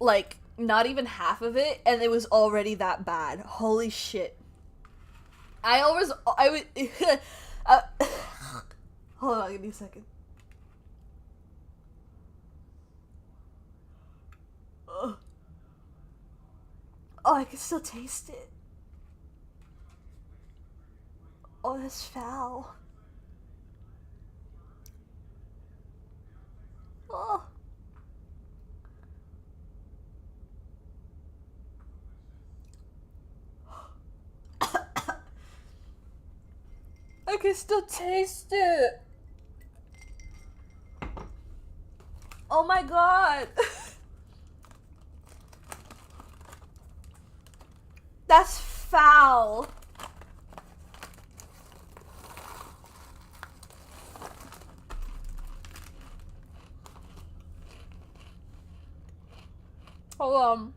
like, not even half of it, and it was already that bad. Holy shit. I would, hold on, give me a second. Ugh. Oh, I can still taste it. Oh, that's foul. Oh. I can still taste it. Oh my god. That's foul. Hold on.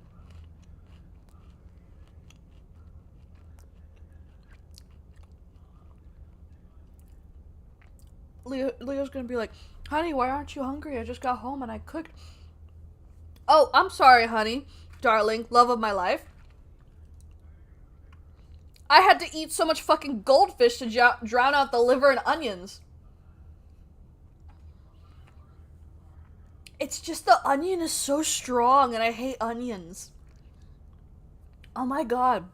Leo's gonna be like, honey, why aren't you hungry? I just got home and I cooked. Oh, I'm sorry, honey. Darling, love of my life. I had to eat so much fucking goldfish to drown out the liver and onions. It's just the onion is so strong and I hate onions. Oh my god.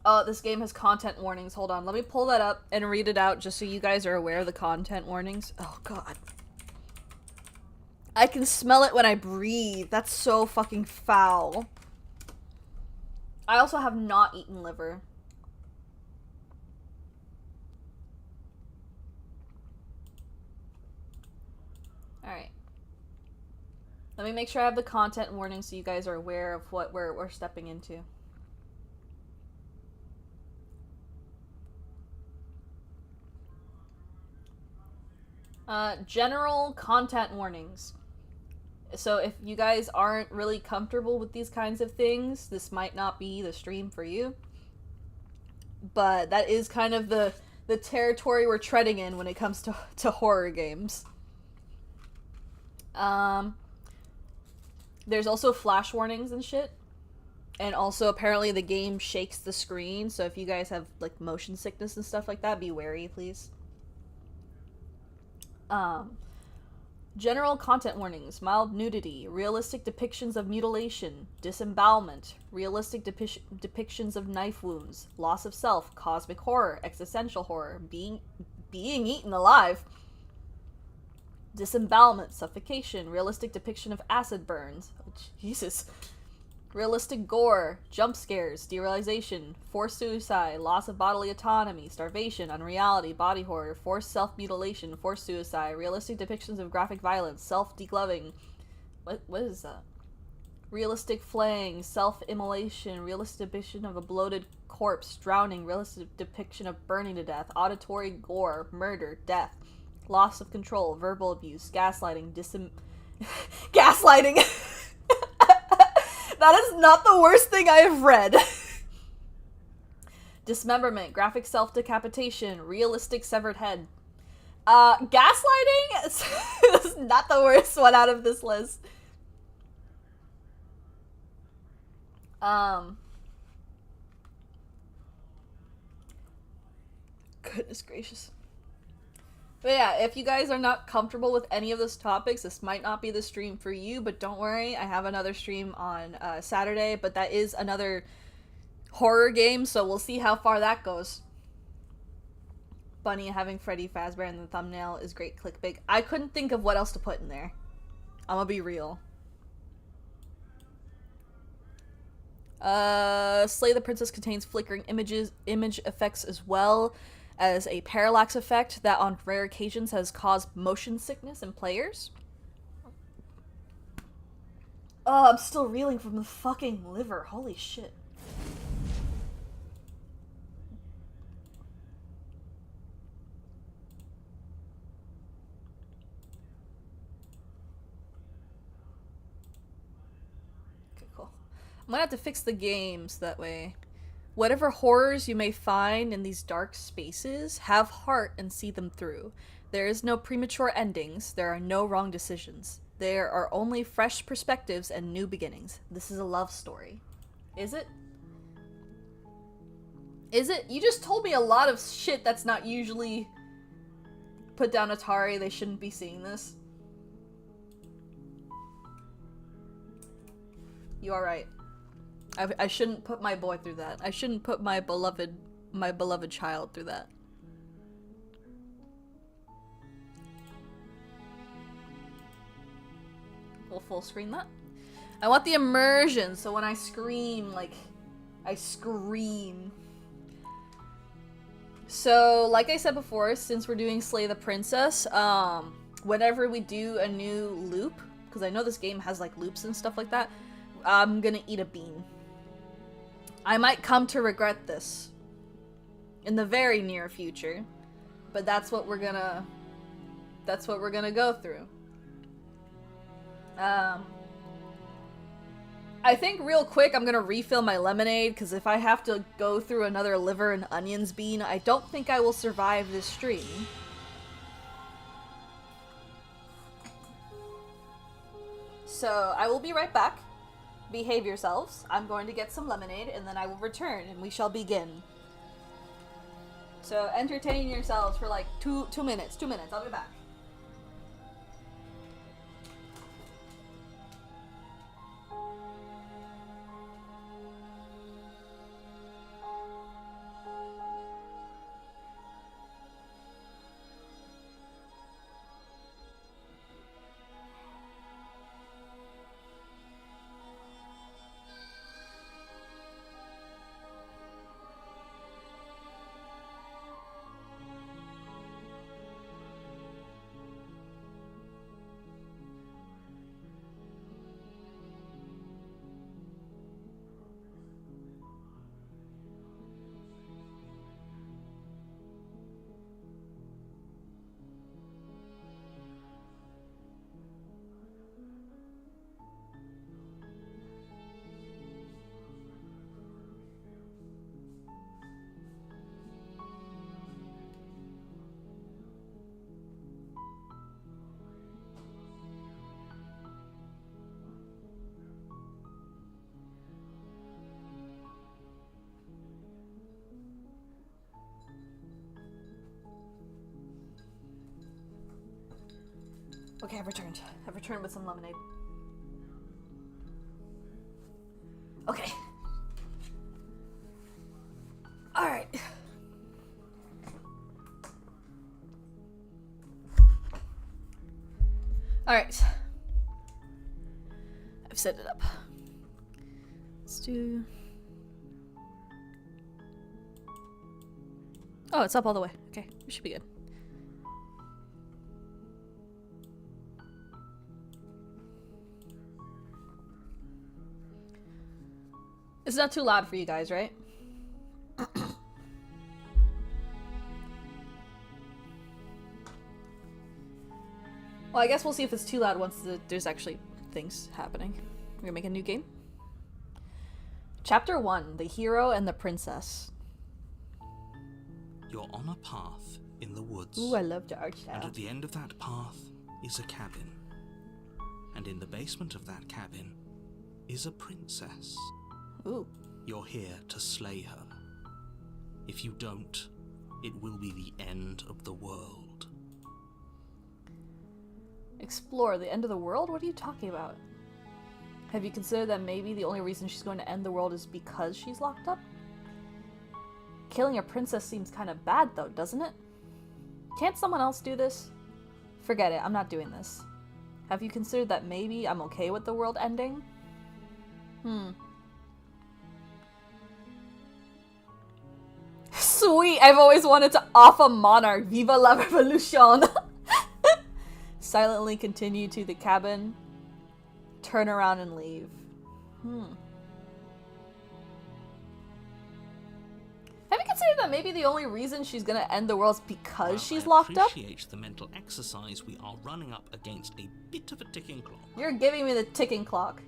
Oh, this game has content warnings. Hold on, let me pull that up and read it out just so you guys are aware of the content warnings. Oh god. I can smell it when I breathe. That's so fucking foul. I also have not eaten liver. Alright. Let me make sure I have the content warning so you guys are aware of what we're stepping into. General content warnings. So if you guys aren't really comfortable with these kinds of things, this might not be the stream for you. But that is kind of the territory we're treading in when it comes to horror games. There's also flash warnings and shit. And also apparently the game shakes the screen, so if you guys have like motion sickness and stuff like that, be wary, please. General content warnings: mild nudity, realistic depictions of mutilation, disembowelment, realistic depictions of knife wounds, loss of self, cosmic horror, existential horror, being eaten alive, disembowelment, suffocation, realistic depiction of acid burns, oh, Jesus, realistic gore, jump scares, derealization, forced suicide, loss of bodily autonomy, starvation, unreality, body horror, forced self-mutilation, forced suicide, realistic depictions of graphic violence, self-degloving, what is that? Realistic flaying, self-immolation, realistic depiction of a bloated corpse, drowning, realistic depiction of burning to death, auditory gore, murder, death, loss of control, verbal abuse, gaslighting, gaslighting. That is not the worst thing I have read. Dismemberment, graphic self-decapitation, realistic severed head. Gaslighting is not the worst one out of this list. Goodness gracious. But yeah, if you guys are not comfortable with any of those topics, this might not be the stream for you, but don't worry, I have another stream on Saturday, but that is another horror game, so we'll see how far that goes. Bunny having Freddy Fazbear in the thumbnail is great clickbait. I couldn't think of what else to put in there. I'm gonna be real. Slay the Princess contains flickering image effects as well as a parallax effect that on rare occasions has caused motion sickness in players. Oh, I'm still reeling from the fucking liver. Holy shit. Okay, cool. I'm gonna have to fix the games that way. Whatever horrors you may find in these dark spaces, have heart and see them through. There is no premature endings. There are no wrong decisions. There are only fresh perspectives and new beginnings. This is a love story. Is it? Is it? You just told me a lot of shit that's not usually... Put down Atari, they shouldn't be seeing this. You are right. I shouldn't put my boy through that. I shouldn't put my beloved child through that. We'll full screen that. I want the immersion, so when I scream, like, I scream. So, like I said before, since we're doing Slay the Princess, whenever we do a new loop, because I know this game has, like, loops and stuff like that, I'm gonna eat a bean. I might come to regret this in the very near future, but that's what we're gonna go through. I think real quick I'm gonna refill my lemonade, because if I have to go through another liver and onions bean, I don't think I will survive this stream. So I will be right back. Behave yourselves. I'm going to get some lemonade, and then I will return, and we shall begin. So entertain yourselves for like two minutes. 2 minutes. I'll be back. Okay, I've returned. I've returned with some lemonade. Okay. Alright. Alright. I've set it up. Let's do... Oh, it's up all the way. Okay, we should be good. It's not too loud for you guys, right? Well, I guess we'll see if it's too loud once there's actually things happening. We're gonna make a new game. Chapter 1, The Hero and the Princess. You're on a path in the woods. Ooh, I love the art style. And at the end of that path is a cabin. And in the basement of that cabin is a princess. Ooh. You're here to slay her. If you don't, it will be the end of the world. Explore the end of the world? What are you talking about? Have you considered that maybe the only reason she's going to end the world is because she's locked up? Killing a princess seems kind of bad though, doesn't it? Can't someone else do this? Forget it, I'm not doing this. Have you considered that maybe I'm okay with the world ending? Sweet! I've always wanted to off a monarch. Viva la revolution! Silently continue to the cabin. Turn around and leave. Have you considered that maybe the only reason she's gonna end the world is because she's locked up? I appreciate the mental exercise. We are running up against a bit of a ticking clock. You're giving me the ticking clock.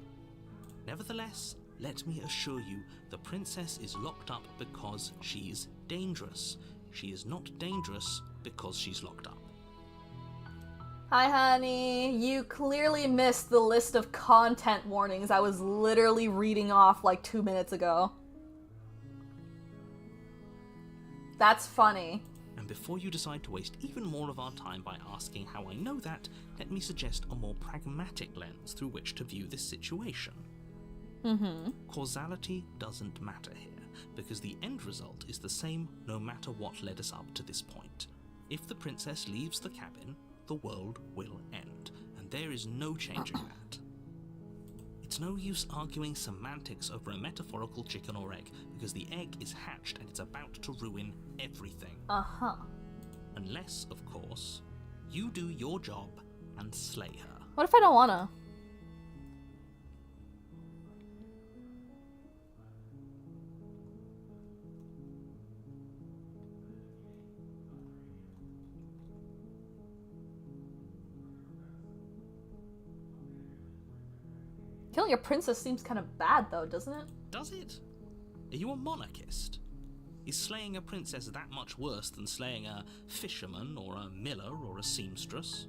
Nevertheless, let me assure you, the princess is locked up because she's dangerous. She is not dangerous because she's locked up. Hi, honey. You clearly missed the list of content warnings I was literally reading off like 2 minutes ago. That's funny. And before you decide to waste even more of our time by asking how I know that, let me suggest a more pragmatic lens through which to view this situation. Causality doesn't matter here, because the end result is the same no matter what led us up to this point. If the princess leaves the cabin, the world will end, and there is no changing that. It's no use arguing semantics over a metaphorical chicken or egg, because the egg is hatched and it's about to ruin everything. Unless, of course, you do your job and slay her. What if I don't wanna? Killing a princess seems kind of bad, though, doesn't it? Does it? Are you a monarchist? Is slaying a princess that much worse than slaying a fisherman or a miller or a seamstress?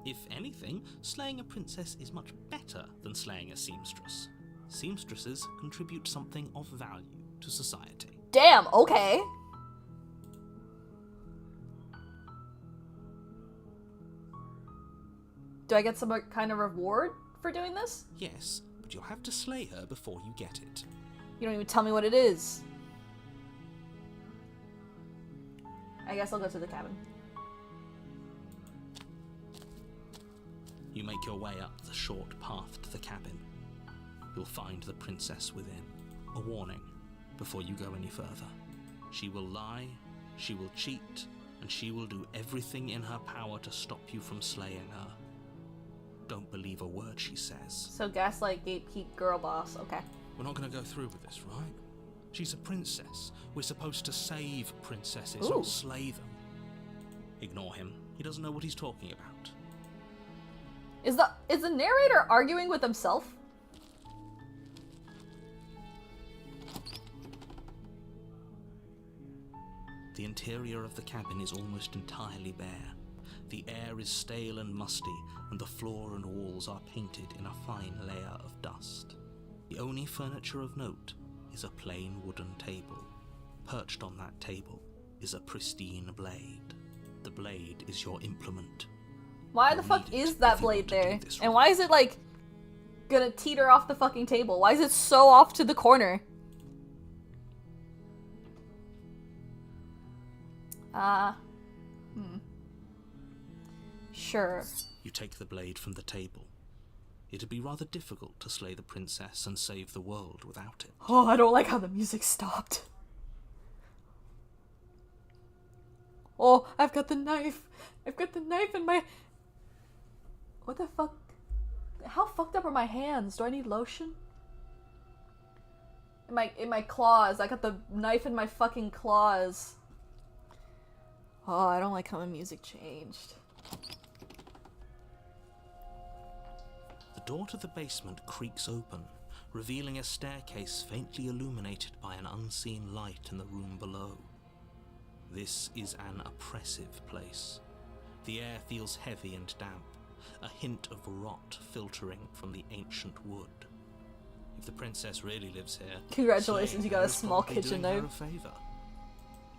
If anything, slaying a princess is much better than slaying a seamstress. Seamstresses contribute something of value to society. Damn, okay. Do I get some kind of reward for doing this? Yes, but you'll have to slay her before you get it. You don't even tell me what it is. I guess I'll go to the cabin. You make your way up the short path to the cabin. You'll find the princess within. A warning before you go any further. She will lie, she will cheat, and she will do everything in her power to stop you from slaying her. Don't believe a word she says. So gaslight, gatekeep, girl boss. Okay. We're not going to go through with this, right? She's a princess. We're supposed to save princesses, not slay them. Ignore him. He doesn't know what he's talking about. Is the narrator arguing with himself? The interior of the cabin is almost entirely bare. The air is stale and musty, and the floor and walls are painted in a fine layer of dust. The only furniture of note is a plain wooden table. Perched on that table is a pristine blade. The blade is your implement. Why the fuck is that blade there? And why is it, like, gonna teeter off the fucking table? Why is it so off to the corner? Sure. You take the blade from the table. It'd be rather difficult to slay the princess and save the world without it. Oh, I don't like how the music stopped. Oh, I've got the knife. I've got the knife in my... What the fuck? How fucked up are my hands? Do I need lotion? In my claws. I got the knife in my fucking claws. Oh, I don't like how the music changed. The door to the basement creaks open, revealing a staircase faintly illuminated by an unseen light in the room below. This is an oppressive place. The air feels heavy and damp, a hint of rot filtering from the ancient wood. If the princess really lives here, congratulations, you got a small kitchen knife. Her a favor.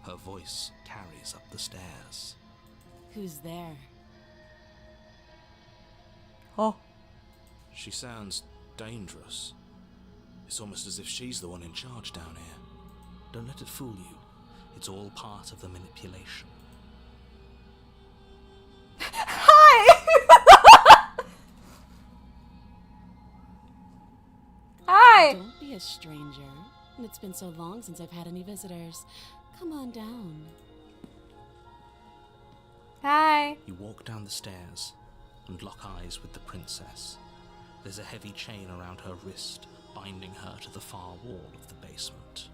Her voice carries up the stairs. Who's there? Oh. She sounds dangerous. It's almost as if she's the one in charge down here. Don't let it fool you. It's all part of the manipulation. Hi! Hi! Don't be a stranger. It's been so long since I've had any visitors. Come on down. Hi. You walk down the stairs and lock eyes with the princess. There's a heavy chain around her wrist, binding her to the far wall of the basement.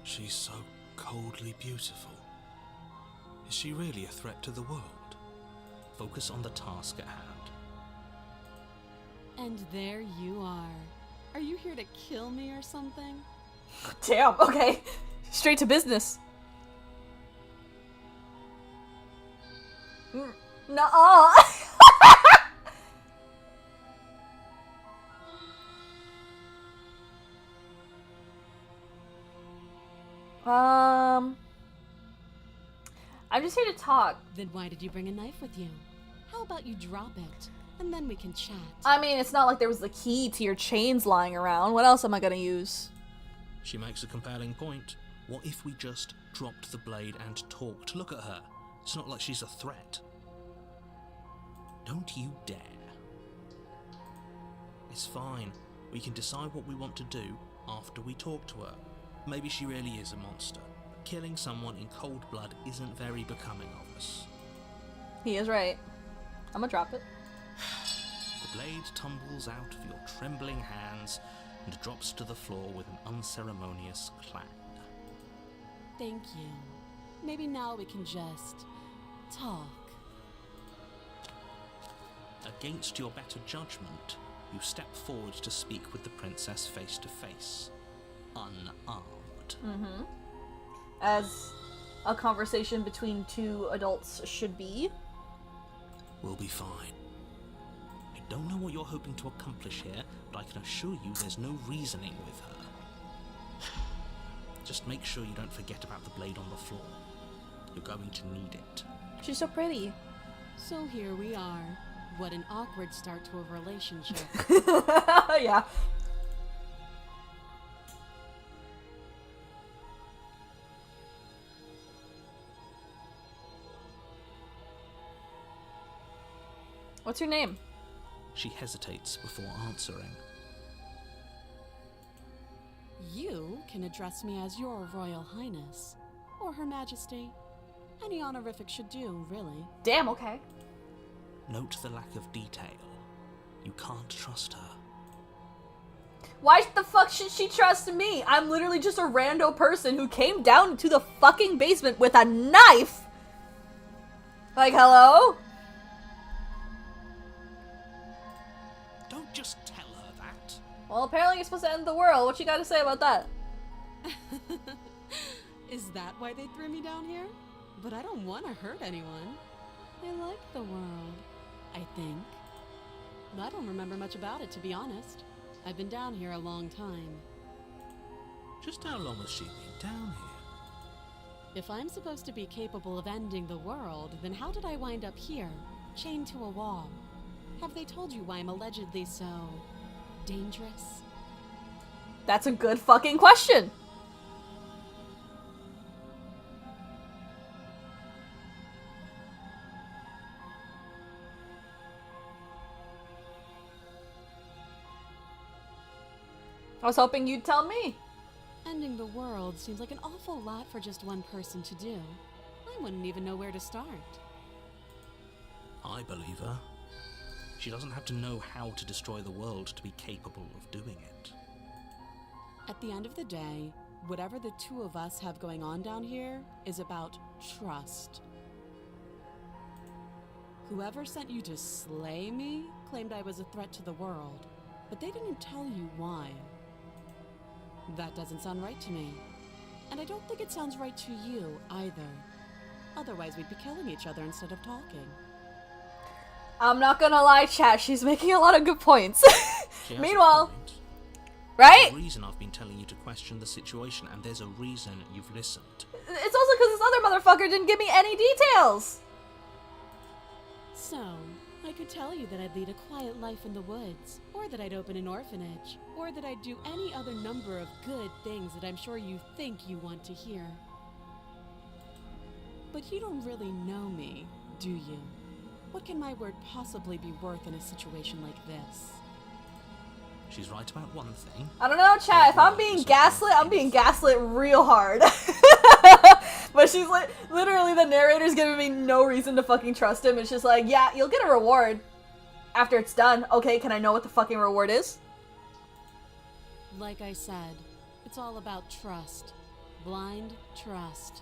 She's so coldly beautiful. Is she really a threat to the world? Focus on the task at hand. And there you are. Are you here to kill me or something? Damn, okay. Straight to business. Nuh-uh. I'm just here to talk. Then why did you bring a knife with you? How about you drop it, and then we can chat? I mean, it's not like there was the key to your chains lying around. What else am I gonna use? She makes a compelling point. What if we just dropped the blade and talked? Look at her. It's not like she's a threat. Don't you dare. It's fine. We can decide what we want to do after we talk to her. Maybe she really is a monster. But killing someone in cold blood isn't very becoming of us. He is right. I'm gonna drop it. The blade tumbles out of your trembling hands and drops to the floor with an unceremonious clang. Thank you. Maybe now we can just talk. Against your better judgment, you step forward to speak with the princess face to face, unarmed. As a conversation between two adults should be. We'll be fine. I don't know what you're hoping to accomplish here, but I can assure you there's no reasoning with her. Just make sure you don't forget about the blade on the floor. You're going to need it. She's so pretty. So here we are. What an awkward start to a relationship. Yeah. What's your name? She hesitates before answering. You can address me as Your Royal Highness, or Her Majesty. Any honorific should do, really. Damn, okay. Note the lack of detail. You can't trust her. Why the fuck should she trust me? I'm literally just a rando person who came down to the fucking basement with a knife! Like, hello? Don't just tell her that. Well, apparently you're supposed to end the world. What you gotta say about that? Is that why they threw me down here? But I don't want to hurt anyone. I like the world, I think. I don't remember much about it, to be honest. I've been down here a long time. Just how long has she been down here? If I'm supposed to be capable of ending the world, then how did I wind up here, chained to a wall? Have they told you why I'm allegedly so dangerous? That's a good fucking question. I was hoping you'd tell me. Ending the world seems like an awful lot for just one person to do. I wouldn't even know where to start. I believe her. She doesn't have to know how to destroy the world to be capable of doing it. At the end of the day, whatever the two of us have going on down here is about trust. Whoever sent you to slay me claimed I was a threat to the world, but they didn't tell you why. That doesn't sound right to me. And I don't think it sounds right to you, either. Otherwise, we'd be killing each other instead of talking. I'm not gonna lie, chat. She's making a lot of good points. She has a Meanwhile, point. right? There's a reason I've been telling you to question the situation, and there's a reason you've listened. It's also because this other motherfucker didn't give me any details. So, I could tell you that I'd lead a quiet life in the woods, or that I'd open an orphanage, or that I'd do any other number of good things that I'm sure you think you want to hear. But you don't really know me, do you? What can my word possibly be worth in a situation like this? She's right about one thing. I don't know, chat. If I'm being gaslit, I'm being gaslit real hard. But she's like, literally, the narrator's giving me no reason to fucking trust him. It's just like, yeah, you'll get a reward after it's done. Okay, can I know what the fucking reward is? Like I said, it's all about trust. Blind trust.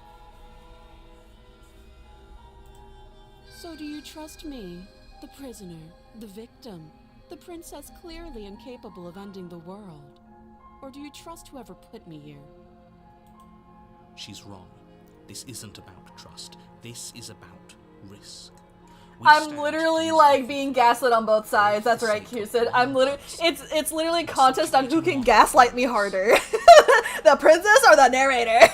So do you trust me, the prisoner, the victim, the princess clearly incapable of ending the world? Or do you trust whoever put me here? She's wrong. This isn't about trust. This is about risk. We I'm stand literally to like use being gaslit on both sides. That's right, Kirsten. I'm literally it's literally a contest on who can gaslight me harder. The princess or the narrator.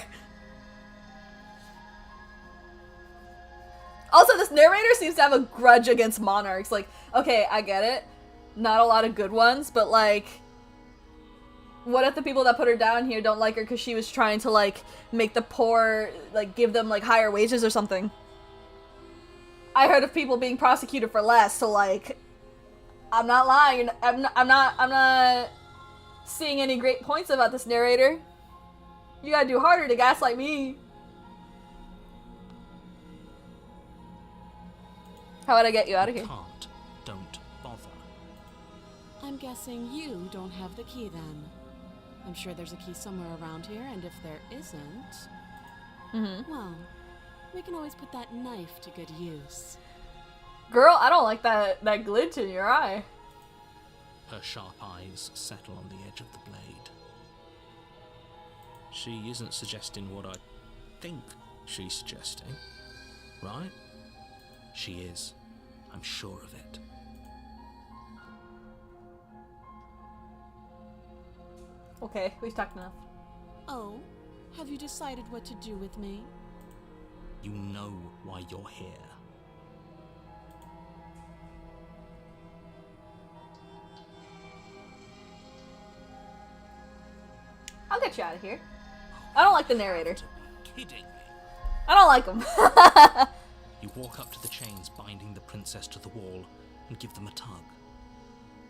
Also, this narrator seems to have a grudge against monarchs. Like, okay, I get it. Not a lot of good ones, but like, what if the people that put her down here don't like her because she was trying to like make the poor, like give them like higher wages or something? I heard of people being prosecuted for less, so like, I'm not lying. I'm not seeing any great points about this narrator. You gotta do harder to gaslight me. How would I get you out of here? Can't. Don't bother. I'm guessing you don't have the key then. I'm sure there's a key somewhere around here, and if there isn't, well, we can always put that knife to good use. Girl, I don't like that glitch in your eye. Her sharp eyes settle on the edge of the blade. She isn't suggesting what I think she's suggesting, right? She is. I'm sure of it. Okay, we've talked enough. Oh, have you decided what to do with me? You know why you're here. I'll get you out of here. I don't like the narrator. Kidding me. I don't like him. You walk up to the chains binding the princess to the wall and give them a tug.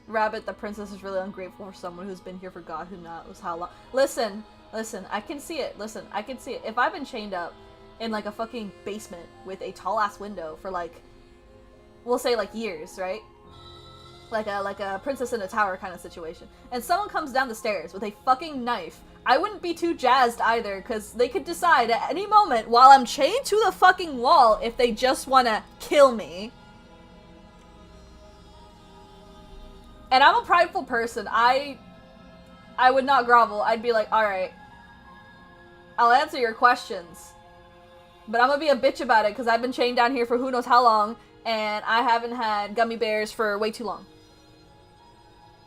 Rabbit, the princess is really ungrateful for someone who's been here for God who knows how long. Listen, I can see it. Listen, I can see it. If I've been chained up in like a fucking basement with a tall ass window for like, we'll say like years, right? Like a princess in a tower kind of situation. And someone comes down the stairs with a fucking knife. I wouldn't be too jazzed either, because they could decide at any moment while I'm chained to the fucking wall if they just want to kill me. And I'm a prideful person. I would not grovel. I'd be like, alright, I'll answer your questions. But I'm gonna be a bitch about it, because I've been chained down here for who knows how long, and I haven't had gummy bears for way too long.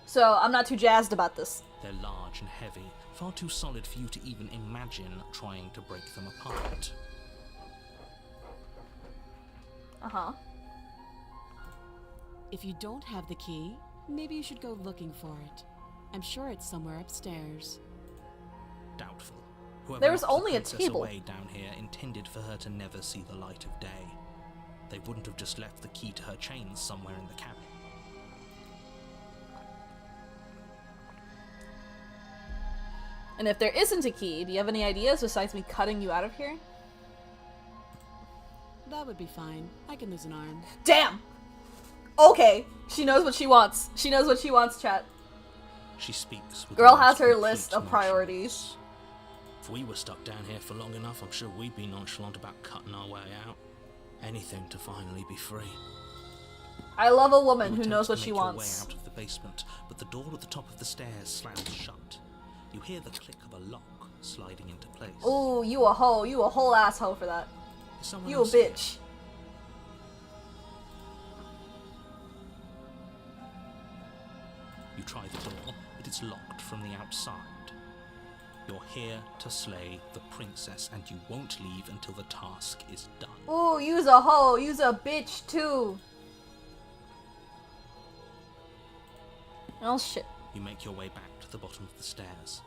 So I'm not too jazzed about this. They're large and heavy, far too solid for you to even imagine trying to break them apart. Uh-huh. If you don't have the key, maybe you should go looking for it. I'm sure it's somewhere upstairs. Doubtful. Whoever There was locked the only a princess table. away down here intended for her to never see the light of day. They wouldn't have just left the key to her chains somewhere in the cabin. And if there isn't a key, do you have any ideas besides me cutting you out of here? That would be fine. I can lose an arm. Damn! Okay, she knows what she wants. She knows what she wants, chat. She speaks with Girl the most has her complete list of priorities. nonchalance. If we were stuck down here for long enough, I'm sure we'd be nonchalant about cutting our way out. Anything to finally be free. I love a woman You who knows attempt what to she make your wants. way out of the basement, but the door at the top of the stairs slams shut. You hear the click of a lock sliding into place. Ooh, you a hoe. You a whole asshole for that. Is someone You a else here? bitch. You try the door, but it's locked from the outside. You're here to slay the princess, and you won't leave until the task is done. Ooh, you's a hoe. You's a bitch too. Oh shit. You make your way back to the bottom of the stairs.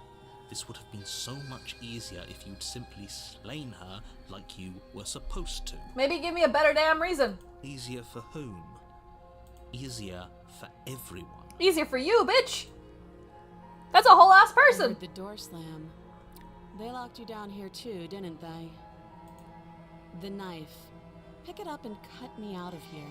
This would have been so much easier if you'd simply slain her like you were supposed to. Maybe give me a better damn reason. Easier for whom? Easier for everyone. Easier for you, bitch. That's a whole ass I person. heard the door slam. They locked you down here too, didn't they? The knife. Pick it up and cut me out of here.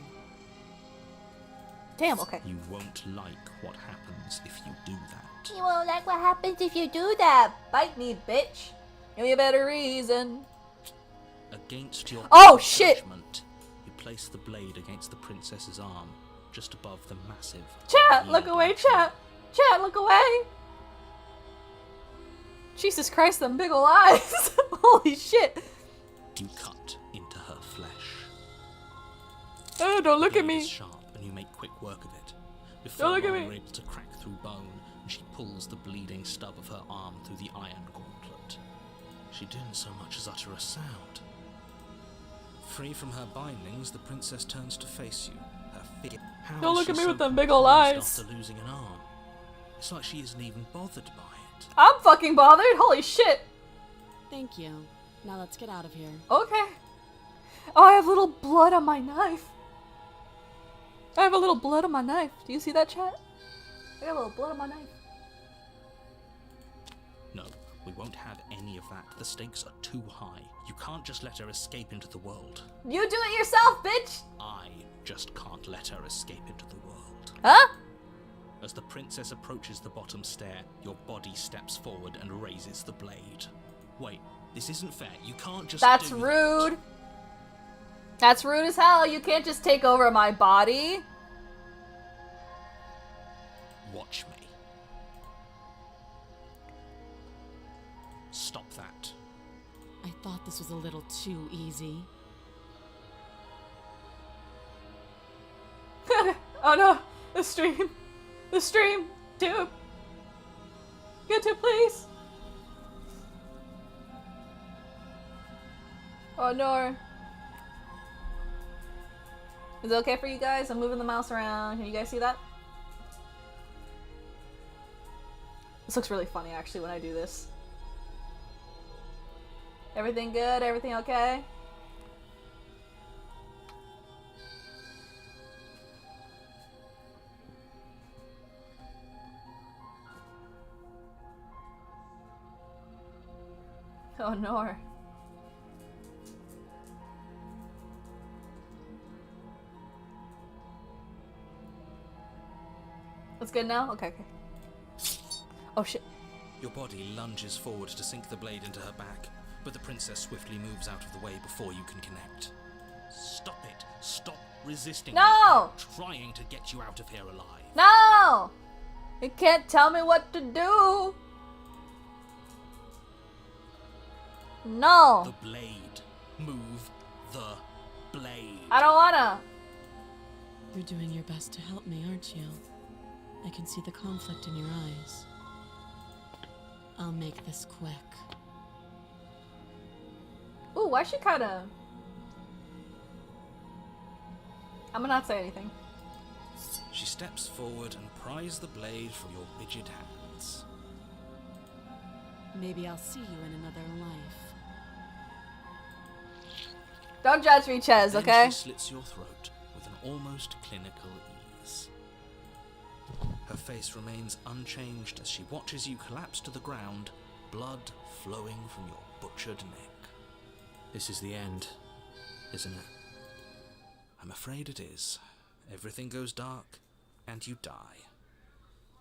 Damn, okay. You won't like what happens if you do that. You won't like what happens if you do that. Bite me, bitch. Give me a better reason. Against your Oh, shit. judgment, you place the blade against the princess's arm, just above the massive... Chat, look yielding away, jaw. chat. Chat, look away. Jesus Christ, them big ol' eyes. Holy shit. You cut into her flesh. Oh, don't look The at blade is me. sharp, and you make quick work of it. Before look at long, me. you're able to crack through bone, and she pulls the bleeding stub of her arm through the iron gauntlet. She didn't so much as utter a sound. Free from her bindings, the princess turns to face you. Her figure. How Don't is look she at me so with them big ol' composed eyes. after losing an arm? It's like she isn't even bothered by it. I'm fucking bothered. Holy shit. Thank you. Now let's get out of here. Okay. Oh, I have little blood on my knife. I have a little blood on my knife. Do you see that, chat? I got a little blood on my knife. No, we won't have any of that. The stakes are too high. You can't just let her escape into the world. You do it yourself, bitch! I just can't let her escape into the world. Huh? As the princess approaches the bottom stair, your body steps forward and raises the blade. Wait, this isn't fair. You can't just That's do rude. That. That's rude as hell. You can't just take over my body. Watch me. Stop that. I thought this was a little too easy. Oh no, the stream. The stream. Tube. YouTube, please. Oh no. Is it okay for you guys? I'm moving the mouse around. Can you guys see that? This looks really funny actually when I do this. Everything good? Everything okay? Oh no. That's good now? Okay, okay. Oh shit. Your body lunges forward to sink the blade into her back, but the princess swiftly moves out of the way before you can connect. Stop it. Stop resisting. No! Me. I'm trying to get you out of here alive. No! You can't tell me what to do. No. The blade. Move the blade. I don't wanna. You're doing your best to help me, aren't you? I can see the conflict in your eyes. I'll make this quick. Ooh, why she kinda... I'm gonna not say anything. She steps forward and pries the blade from your rigid hands. Maybe I'll see you in another life. Don't judge me, Ches, Then okay? she slits your throat with an almost clinical ease. Her face remains unchanged as she watches you collapse to the ground, blood flowing from your butchered neck. This is the end, isn't it? I'm afraid it is. Everything goes dark, and you die.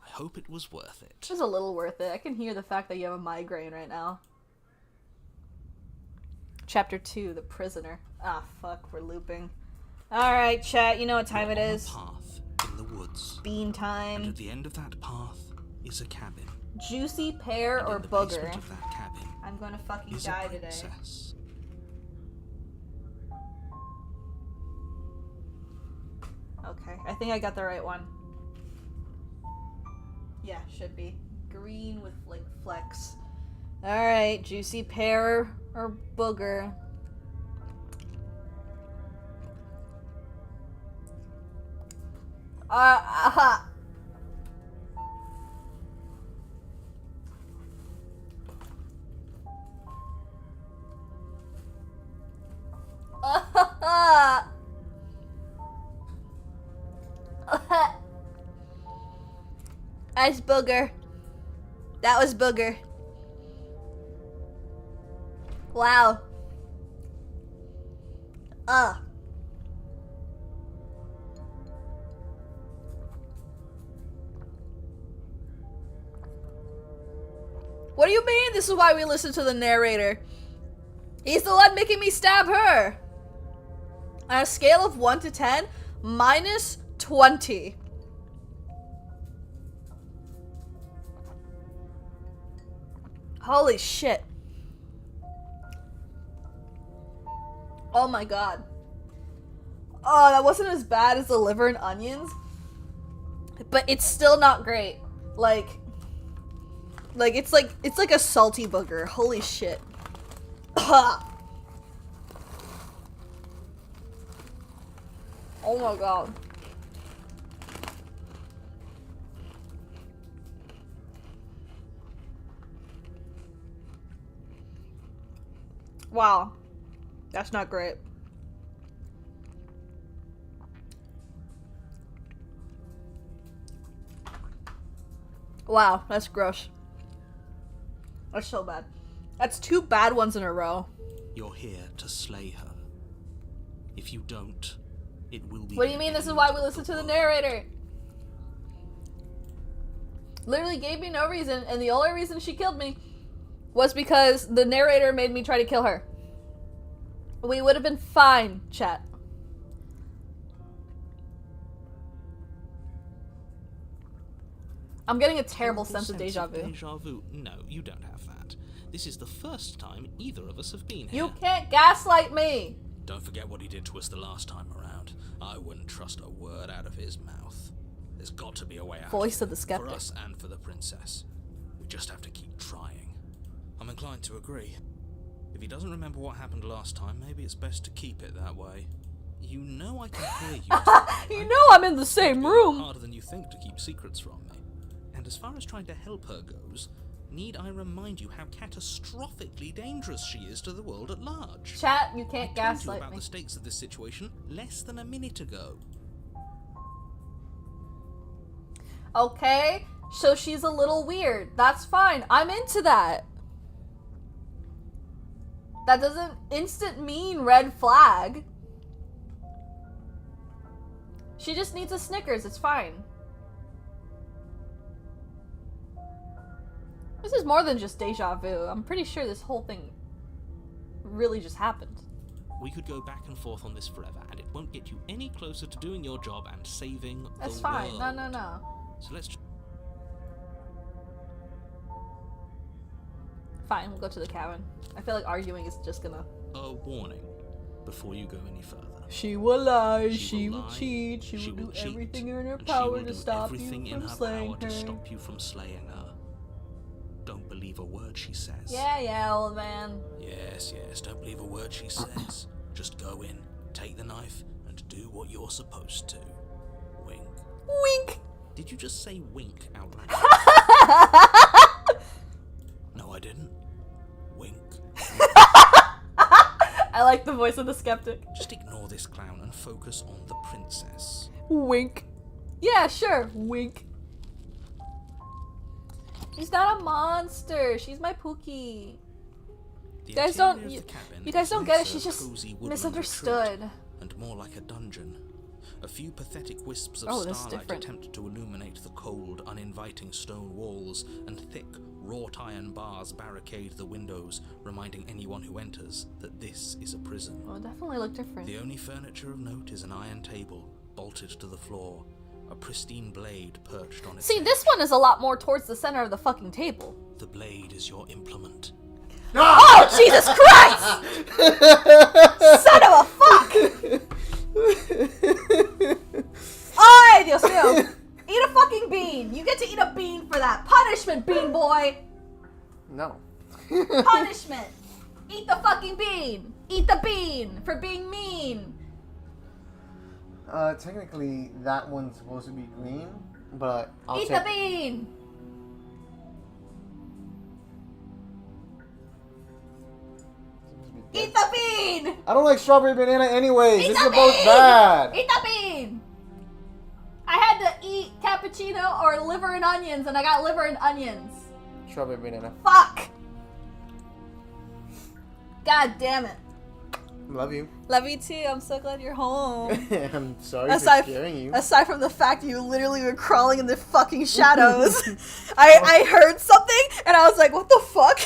I hope it was worth it. It was a little worth it. I can hear the fact that you have a migraine right now. Chapter 2, The Prisoner. Ah, fuck, we're looping. Alright, chat, you know what time it You're on is. a path in the woods. Bean And time. at the end of that path is a cabin. Juicy pear And or in the booger? basement of that cabin I'm gonna fucking is die a today. princess. Okay, I think I got the right one. Yeah, should be. Green with like flecks. Alright, juicy pear or booger. Aha! That's booger. That was booger. Wow. What do you mean? This is why we listen to the narrator. He's the one making me stab her. On a scale of 1 to 10, minus 20. Holy shit. Oh my god. Oh, that wasn't as bad as the liver and onions. But it's still not great. Like it's like a salty booger. Holy shit. Oh my god. Wow. That's not great. Wow, that's gross. That's so bad. That's 2 bad ones in a row. You're here to slay her. If you don't, it will be. What do you mean this is why we listen to the narrator? Literally gave me no reason, and the only reason she killed me was because the narrator made me try to kill her. We would have been fine, chat. I'm getting a terrible sense of deja vu. Deja vu? No, you don't have that. This is the first time either of us have been here. You can't gaslight me! Don't forget what he did to us the last time around. I wouldn't trust a word out of his mouth. There's got to be a way out. Voice of the skeptic. For us and for the princess. We just have to keep trying. I'm inclined to agree. If he doesn't remember what happened last time, maybe it's best to keep it that way. You know I can hear you. You know I'm in the same room. Harder than you think to keep secrets from me. And as far as trying to help her goes, need I remind you how catastrophically dangerous she is to the world at large? Chat, you can't I told you gaslight about me. the stakes of this situation less than a minute ago. Okay, so she's a little weird. That's fine. I'm into that. That doesn't instant mean red flag. She just needs a Snickers. It's fine. This is more than just deja vu. I'm pretty sure this whole thing really just happened. We could go back and forth on this forever, and it won't get you any closer to doing your job and saving That's the fine. world. No. So let's Fine, we'll go to the cabin. I feel like arguing is just gonna... a warning before you go any further. She will lie, She will will lie, cheat, she will do cheat, everything in her and she power will to do stop everything you in from her slaying power to her. stop you from slaying her. Don't believe a word she says. Yeah, old man. Yes, don't believe a word she says. Just go in, take the knife, and do what you're supposed to. Wink. Wink! Did you just say wink out loud? No, I didn't. Wink. I like the voice of the skeptic. Just ignore this clown and focus on the princess. Wink. Yeah, sure. Wink. She's not a monster. She's my Pookie. The You guys interior don't- of you- the cabin you guys is don't get it, less she's a just cozy woodland misunderstood. retreat and more like a dungeon. A few pathetic wisps of Oh, this is starlight different. attempt to illuminate the cold, uninviting stone walls, and thick, wrought iron bars barricade the windows, reminding anyone who enters that this is a prison. Oh, it definitely look different. The only furniture of note is an iron table, bolted to the floor, a pristine blade perched on its See, edge. this one is a lot more towards the center of the fucking table. The blade is your implement. Oh, Jesus Christ! Son of a fuck! Ay, Dios mío! Eat a fucking bean! You get to eat a bean for that! Punishment, bean boy! No. Punishment! Eat the fucking bean! Eat the bean for being mean! Technically, that one's supposed to be green, but I'll Eat take... the bean! Eat the bean! I don't like strawberry banana anyways. Eat This the is both bean! bad. Eat the bean! I had to eat cappuccino or liver and onions, and I got liver and onions. Strawberry banana. Fuck! God damn it. Love you. Love you too. I'm so glad you're home. I'm sorry for Aside, scaring you. aside from the fact you literally were crawling in the fucking shadows, I heard something and I was like, what the fuck?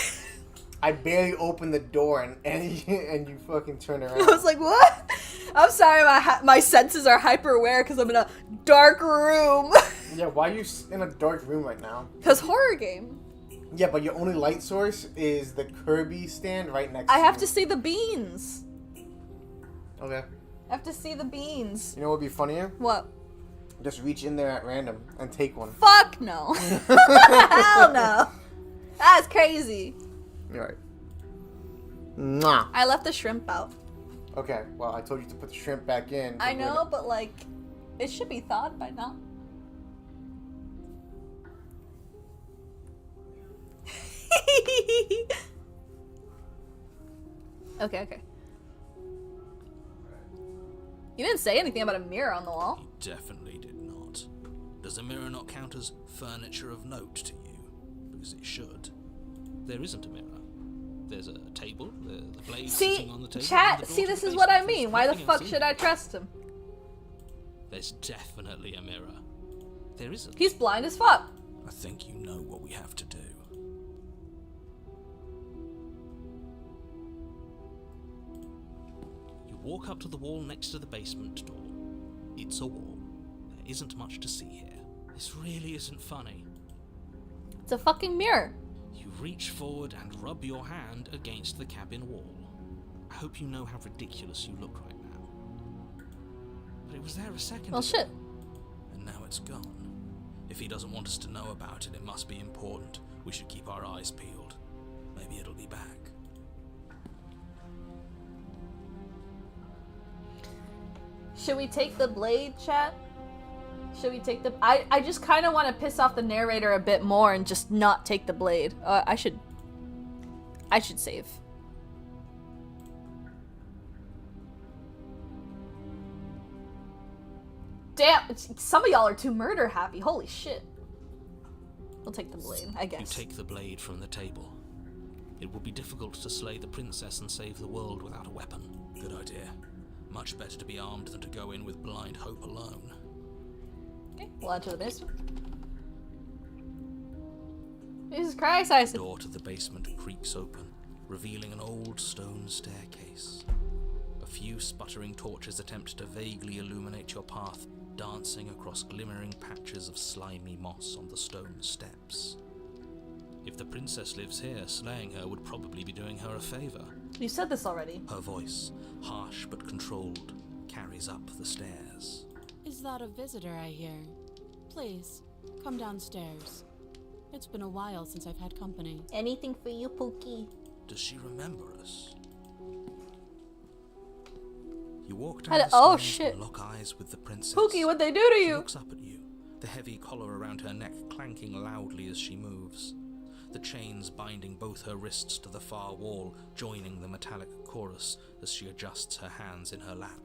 I barely opened the door and you fucking turned around. I was like, what? I'm sorry, my senses are hyper aware because I'm in a dark room. Yeah, why are you in a dark room right now? Because horror game. Yeah, but your only light source is the Kirby stand right next to I you. have to see the beans. Okay. I have to see the beans. You know what would be funnier? What? Just reach in there at random and take one. Fuck no. Hell no. That's crazy. You're right. Mwah. I left the shrimp out. Okay, well, I told you to put the shrimp back in. I know, but like, it should be thawed by now. Okay. You didn't say anything about a mirror on the wall. You definitely did not. Does a mirror not count as furniture of note to you? Because it should. There isn't a mirror. There's a table, the blade sitting on the table. Chat, see, this is what I mean. Why the fuck should I trust him? There's definitely a mirror. There isn't. He's blind as fuck. I think you know what we have to do. You walk up to the wall next to the basement door. It's a wall. There isn't much to see here. This really isn't funny. It's a fucking mirror. You reach forward and rub your hand against the cabin wall. I hope you know how ridiculous you look right now. But it was there a second Well, ago, shit. and now it's gone. If he doesn't want us to know about it, it must be important. We should keep our eyes peeled. Maybe it'll be back. Should we take the blade, chat? Should we take the... I just kind of want to piss off the narrator a bit more and just not take the blade. I should save. Damn, some of y'all are too murder happy. Holy shit. We'll take the blade, I guess. You take the blade from the table. It will be difficult to slay the princess and save the world without a weapon. Good idea. Much better to be armed than to go in with blind hope alone. Okay, we'll enter the basement. Jesus Christ, I The door to the basement creaks open, revealing an old stone staircase. A few sputtering torches attempt to vaguely illuminate your path, dancing across glimmering patches of slimy moss on the stone steps. If the princess lives here, slaying her would probably be doing her a favor. You said this already. Her voice, harsh but controlled, carries up the stairs. Is that a visitor I hear? Please, come downstairs. It's been a while since I've had company. Anything for you, Pookie. Does she remember us? You walk down the Oh, stairs shit. and lock eyes with the princess. Pookie, what'd they do to She you? looks up at you, the heavy collar around her neck clanking loudly as she moves. The chains binding both her wrists to the far wall, joining the metallic chorus as she adjusts her hands in her lap.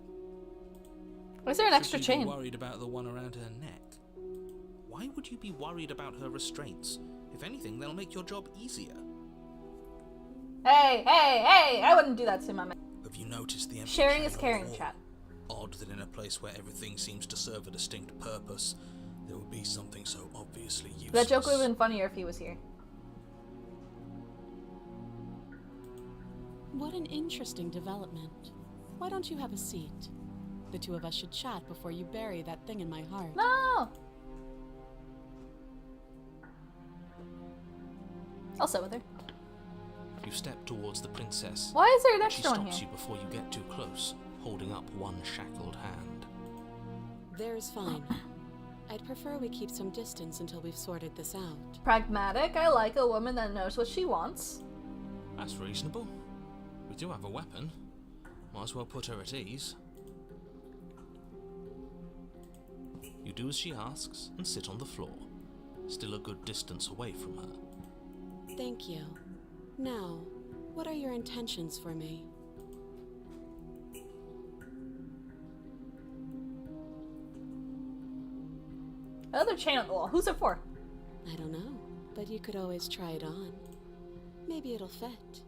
Why is there an extra Should you chain? be worried about the one around her neck? Why would you be worried about her restraints? If anything, they'll make your job easier. Hey! I wouldn't do that to my man. Have you noticed the empty Sharing chain is on the caring, wall? chat. Odd that in a place where everything seems to serve a distinct purpose, there would be something so obviously useless. That joke would have been funnier if he was here. What an interesting development. Why don't you have a seat? The two of us should chat before you bury that thing in my heart. No! I'll sit with her. You step towards the princess. Why is there an She extra one stops here? you before you get too close, holding up one shackled hand. There's fine. I'd prefer we keep some distance until we've sorted this out. Pragmatic. I like a woman that knows what she wants. That's reasonable. We do have a weapon. Might as well put her at ease. You do as she asks and sit on the floor, still a good distance away from her. Thank you. Now, what are your intentions for me? Another chain on the wall. Who's it for? I don't know, but you could always try it on. Maybe it'll fit.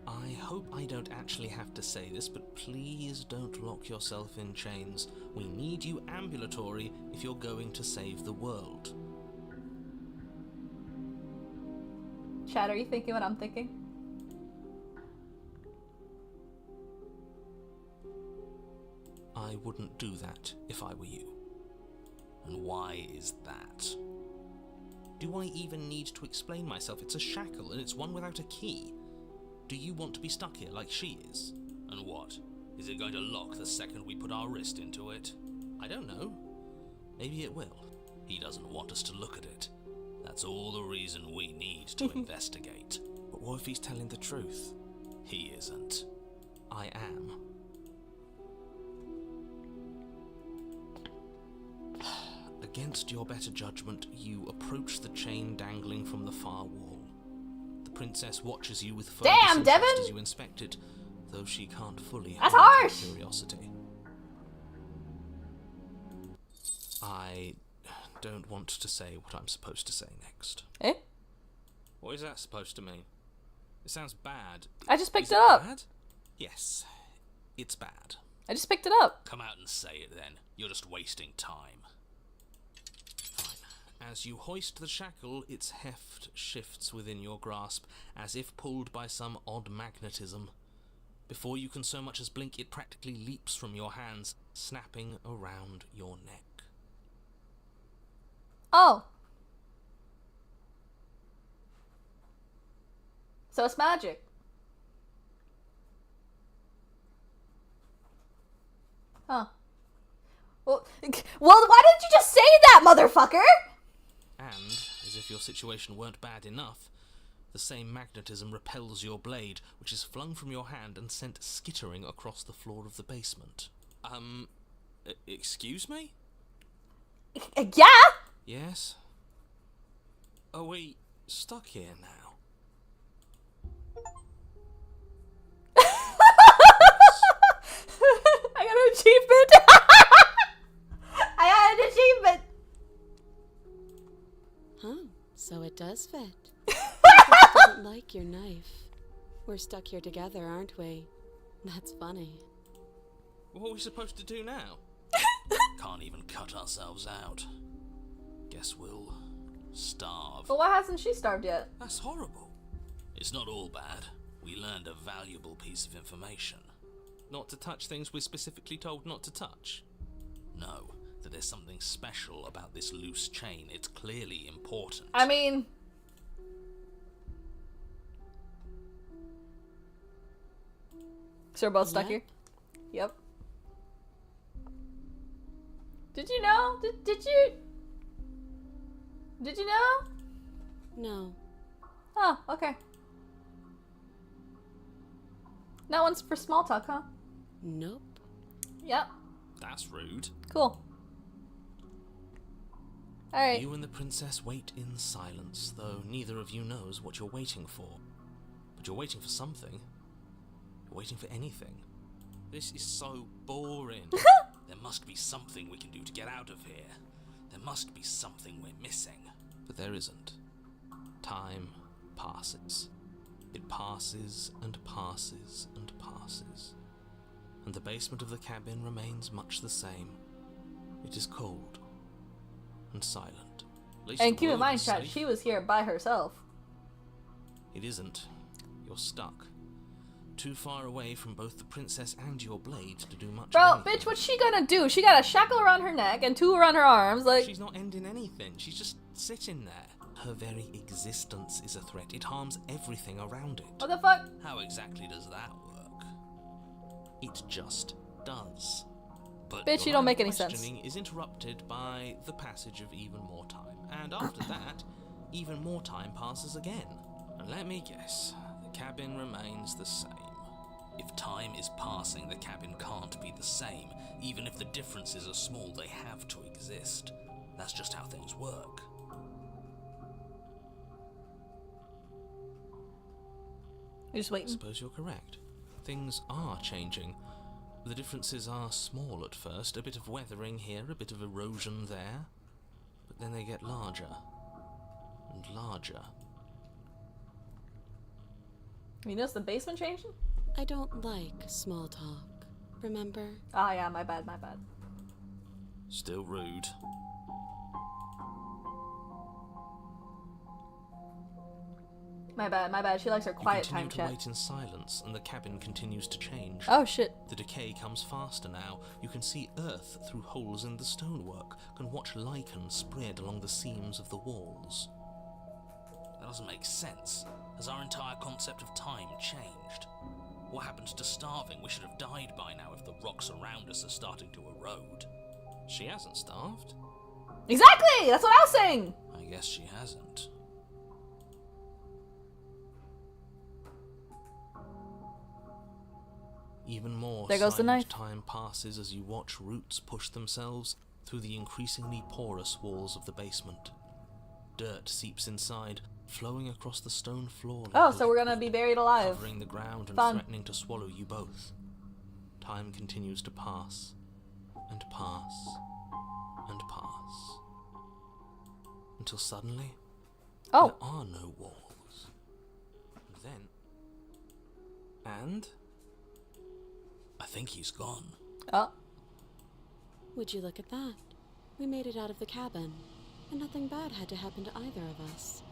I hope I don't actually have to say this, but please don't lock yourself in chains. We need you ambulatory if you're going to save the world. Chad, are you thinking what I'm thinking? I wouldn't do that if I were you. And why is that? Do I even need to explain myself? It's a shackle and it's one without a key. Do you want to be stuck here like she is? And what? Is it going to lock the second we put our wrist into it? I don't know. Maybe it will. He doesn't want us to look at it. That's all the reason we need to investigate. But what if he's telling the truth? He isn't. I am. Against your better judgment, you approach the chain dangling from the far wall. The princess watches you with further Damn, interest Devin! as you inspect it, though she can't fully That's hold her harsh! curiosity. I don't want to say what I'm supposed to say next. Eh? What is that supposed to mean? It sounds bad. I just picked Is it up. Bad? Yes, it's bad. I just picked it up. Come out and say it then. You're just wasting time. Fine. As you hoist the shackle, its heft shifts within your grasp, as if pulled by some odd magnetism. Before you can so much as blink, it practically leaps from your hands, snapping around your neck. Oh. So it's magic. Huh. Well, why didn't you just say that, motherfucker? And, as if your situation weren't bad enough, the same magnetism repels your blade, which is flung from your hand and sent skittering across the floor of the basement. Excuse me? Yeah? Yes? Are we stuck here now? I got an achievement. I got an achievement. Huh, so it does fit. I don't like your knife. We're stuck here together, aren't we? That's funny. What are we supposed to do now? Can't even cut ourselves out. Guess we'll starve. But why hasn't she starved yet? That's horrible. It's not all bad. We learned a valuable piece of information. Not to touch things we're specifically told not to touch? No, that there's something special about this loose chain. It's clearly important. I mean... So we're both stuck here? Yep. Did you know? Did you know? No. Oh, okay. That one's for small talk, huh? Nope. Yep. That's rude. Cool. Alright. You and the princess wait in silence, though neither of you knows what you're waiting for. But you're waiting for something. You're waiting for anything. This is so boring. There must be something we can do to get out of here. There must be something we're missing. But there isn't. Time passes. It passes and passes and passes. And the basement of the cabin remains much the same. It is cold and silent. At least And the keep in world mind, is chat, safe. she was here by herself. It isn't. You're stuck. Too far away from both the princess and your blade to do much Bro, of anything. bitch, what's she gonna do? She got a shackle around her neck and two around her arms, like... She's not ending anything. She's just sitting there. Her very existence is a threat. It harms everything around it. What the fuck? How exactly does that work? It just does. But Bitch, the you don't line make of any sense. questioning is interrupted by the passage of even more time. And after that, even more time passes again. And let me guess, the cabin remains the same. If time is passing, the cabin can't be the same. Even if the differences are small, they have to exist. That's just how things work. You're just I waiting. suppose you're correct. Things are changing. The differences are small at first, a bit of weathering here, a bit of erosion there, but then they get larger and larger. You notice the basement changing? I don't like small talk. Remember? Ah, yeah, my bad, my bad. Still rude. My bad, my bad. She likes her quiet You continue time to chat. wait in silence, and the cabin continues to change. Oh, shit. The decay comes faster now. You can see earth through holes in the stonework, can watch lichen spread along the seams of the walls. That doesn't make sense. Has our entire concept of time changed? What happened to starving? We should have died by now if the rocks around us are starting to erode. She hasn't starved. Exactly! That's what I was saying! I guess she hasn't. Even more There goes the silent knife. time passes as you watch roots push themselves through the increasingly porous walls of the basement. Dirt seeps inside, flowing across the stone floor like Oh, a so we're gonna liquid, be buried alive. covering the ground and Fun. threatening to swallow you both. Time continues to pass, and pass, and pass, until suddenly Oh, there are no walls. And I think he's gone. oh. Would you look at that? We made it out of the cabin, and nothing bad had to happen to either of us.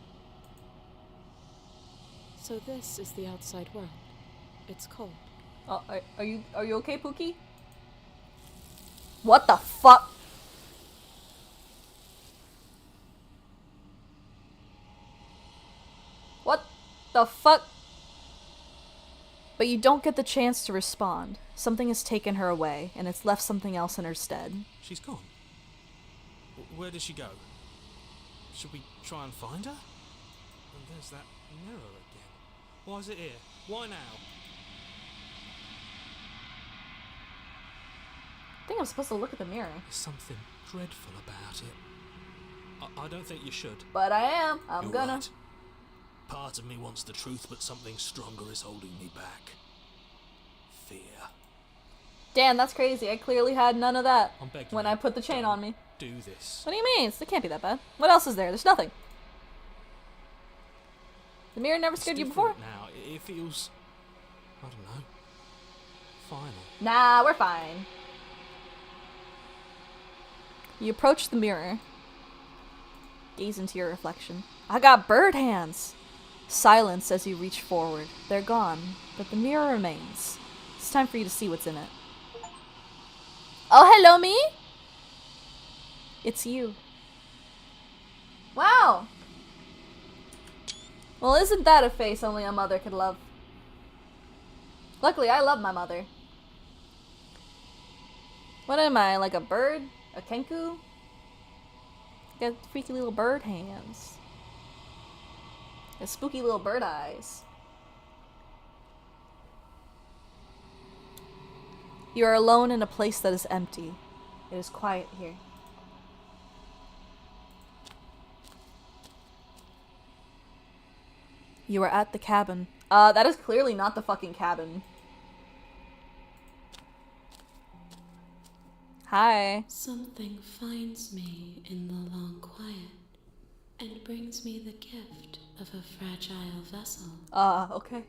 So this is the outside world. It's cold. Oh, are you okay, Pookie? What the fuck? What the fuck? But you don't get the chance to respond. Something has taken her away, and it's left something else in her stead. She's gone. Where did she go? Should we try and find her? And there's that mirror again. Why is it here? Why now? I think I'm supposed to look at the mirror. There's something dreadful about it. I don't think you should. But I am. I'm You're gonna. right. Part of me wants the truth, but something stronger is holding me back. Fear. Damn, that's crazy. I clearly had none of that I'm begging when you, I put the chain don't on me. do this. What do you mean? It can't be that bad. What else is there? There's nothing. The mirror never scared you before? Now, it feels, I don't know, final. Nah, we're fine. You approach the mirror. Gaze into your reflection. I got bird hands! Silence as you reach forward. They're gone, but the mirror remains. It's time for you to see what's in it. Oh, hello, me? It's you. Wow! Well, isn't that a face only a mother could love? Luckily, I love my mother. What am I, like a bird? A kenku? Got freaky little bird hands. Got spooky little bird eyes. You are alone in a place that is empty. It is quiet here. You are at the cabin. That is clearly not the fucking cabin. Hi. Something finds me in the long quiet and brings me the gift of a fragile vessel. Okay.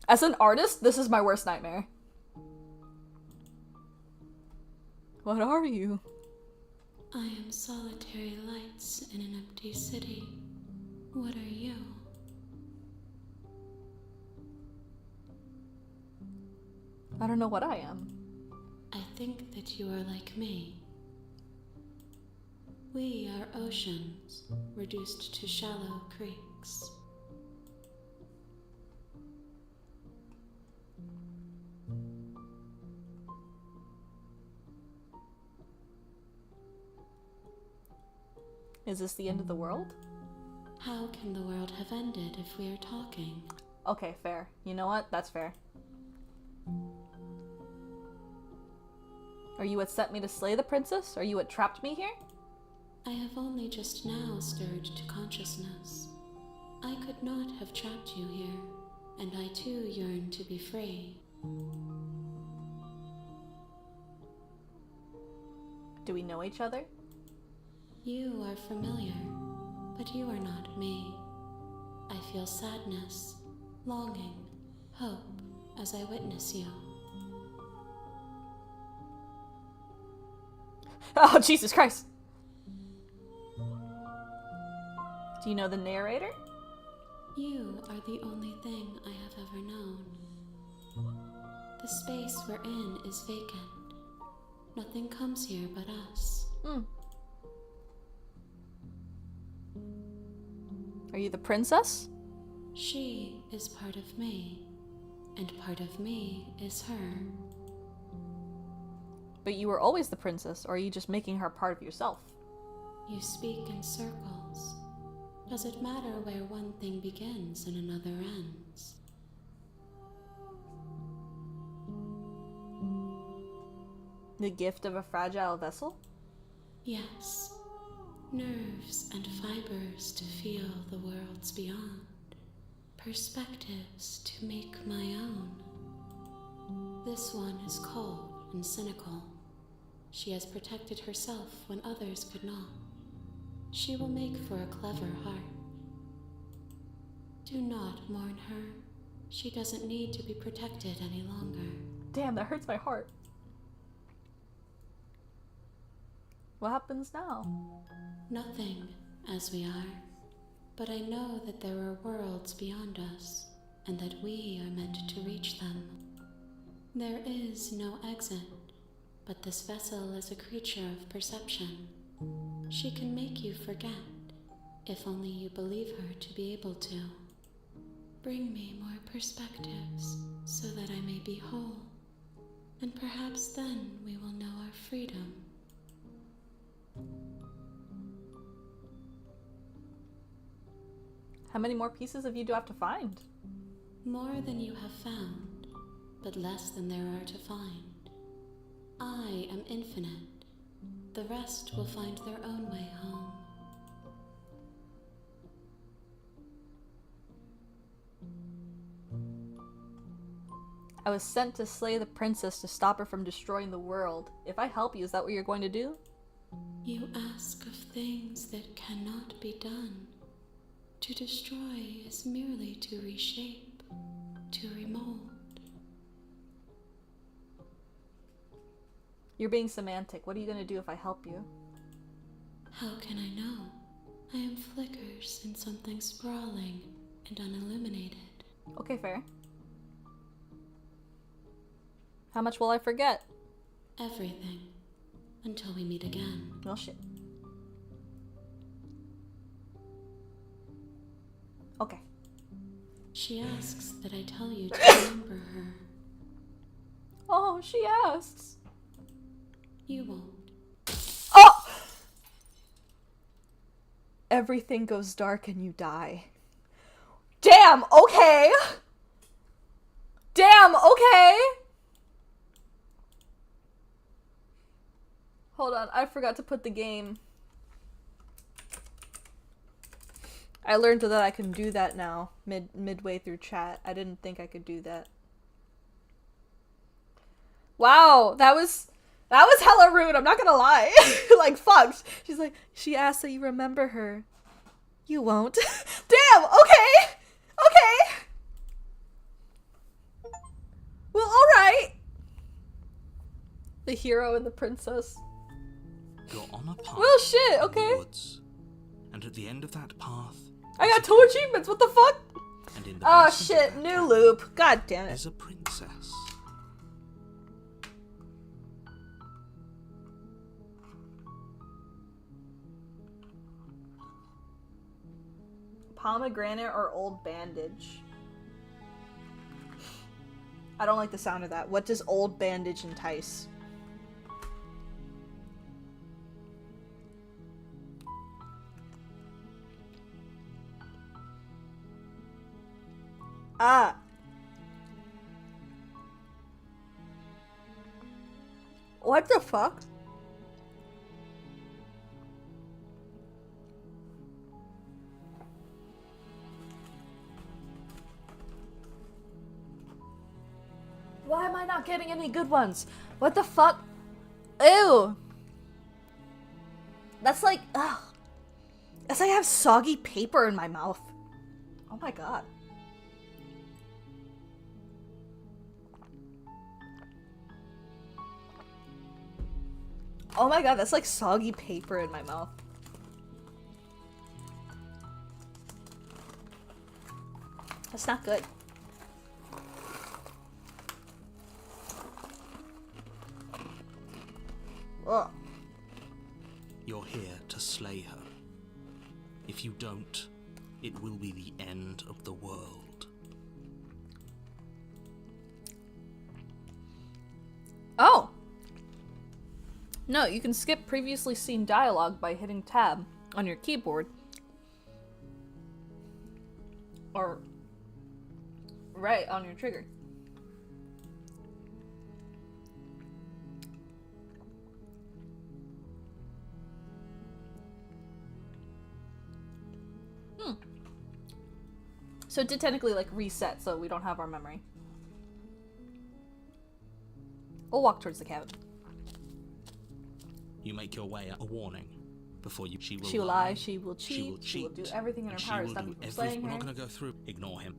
As an artist, this is my worst nightmare. What are you? I am solitary lights in an empty city. What are you? I don't know what I am. I think that you are like me. We are oceans, reduced to shallow creeks. Is this the end of the world? How can the world have ended if we are talking? Okay, fair. You know what? That's fair. Are you what sent me to slay the princess? Are you what trapped me here? I have only just now stirred to consciousness. I could not have trapped you here, and I too yearn to be free. Do we know each other? You are familiar, but you are not me. I feel sadness, longing, hope as I witness you. Oh, Jesus Christ! Do you know the narrator? You are the only thing I have ever known. The space we're in is vacant. Nothing comes here but us. Are you the princess? She is part of me, and part of me is her. But you were always the princess, or are you just making her part of yourself? You speak in circles. Does it matter where one thing begins and another ends? The gift of a fragile vessel? Yes. Nerves and fibers to feel the worlds beyond. Perspectives to make my own. This one is cold and cynical. She has protected herself when others could not. She will make for a clever heart. Do not mourn her. She doesn't need to be protected any longer. Damn, that hurts my heart. What happens now? Nothing, as we are. But I know that there are worlds beyond us, and that we are meant to reach them. There is no exit, but this vessel is a creature of perception. She can make you forget, if only you believe her to be able to. Bring me more perspectives, so that I may be whole, and perhaps then we will know our freedom. How many more pieces of you do I have to find? More than you have found, but less than there are to find. I am infinite. The rest will find their own way home. I was sent to slay the princess to stop her from destroying the world. If I help you, is that what you're going to do? You ask of things that cannot be done. To destroy is merely to reshape, to remold. You're being semantic. What are you going to do if I help you? How can I know? I am flickers in something sprawling and unilluminated. Okay, fair. How much will I forget? Everything. Until we meet again. Well, shit. Okay. She asks that I tell you to remember her. Oh, she asks. You won't. Oh! Everything goes dark and you die. Damn, okay. Damn, okay. Hold on, I forgot to put the game. I learned that I can do that now, midway through chat. I didn't think I could do that. Wow, that was hella rude, I'm not gonna lie. Like, fuck. She's like, she asked that you remember her. You won't. Damn, okay. Okay. Well, alright. The hero and the princess. You're on a path Well, shit, in the okay. woods, and at the end of that path, I got 2 achievements, what the fuck? and in the Oh base of shit, that new path loop. God damn it. is a princess. Pomegranate or old bandage? I don't like the sound of that. What does old bandage entice? Ah. What the fuck? Why am I not getting any good ones? What the fuck? Ew. That's like, ugh. That's like I have soggy paper in my mouth. Oh my god. Oh my god, that's like soggy paper in my mouth. That's not good. Ugh. You're here to slay her. If you don't, it will be the end of the world. Oh! No, you can skip previously seen dialogue by hitting tab on your keyboard. Or right on your trigger. So it did technically like reset, so we don't have our memory. We'll walk towards the cabin. You make your way up a warning before you. She will lie, she will cheat, she will she will cheat, do everything in her and power to she stop will you do from slaying We're her. not going to go through. Ignore him.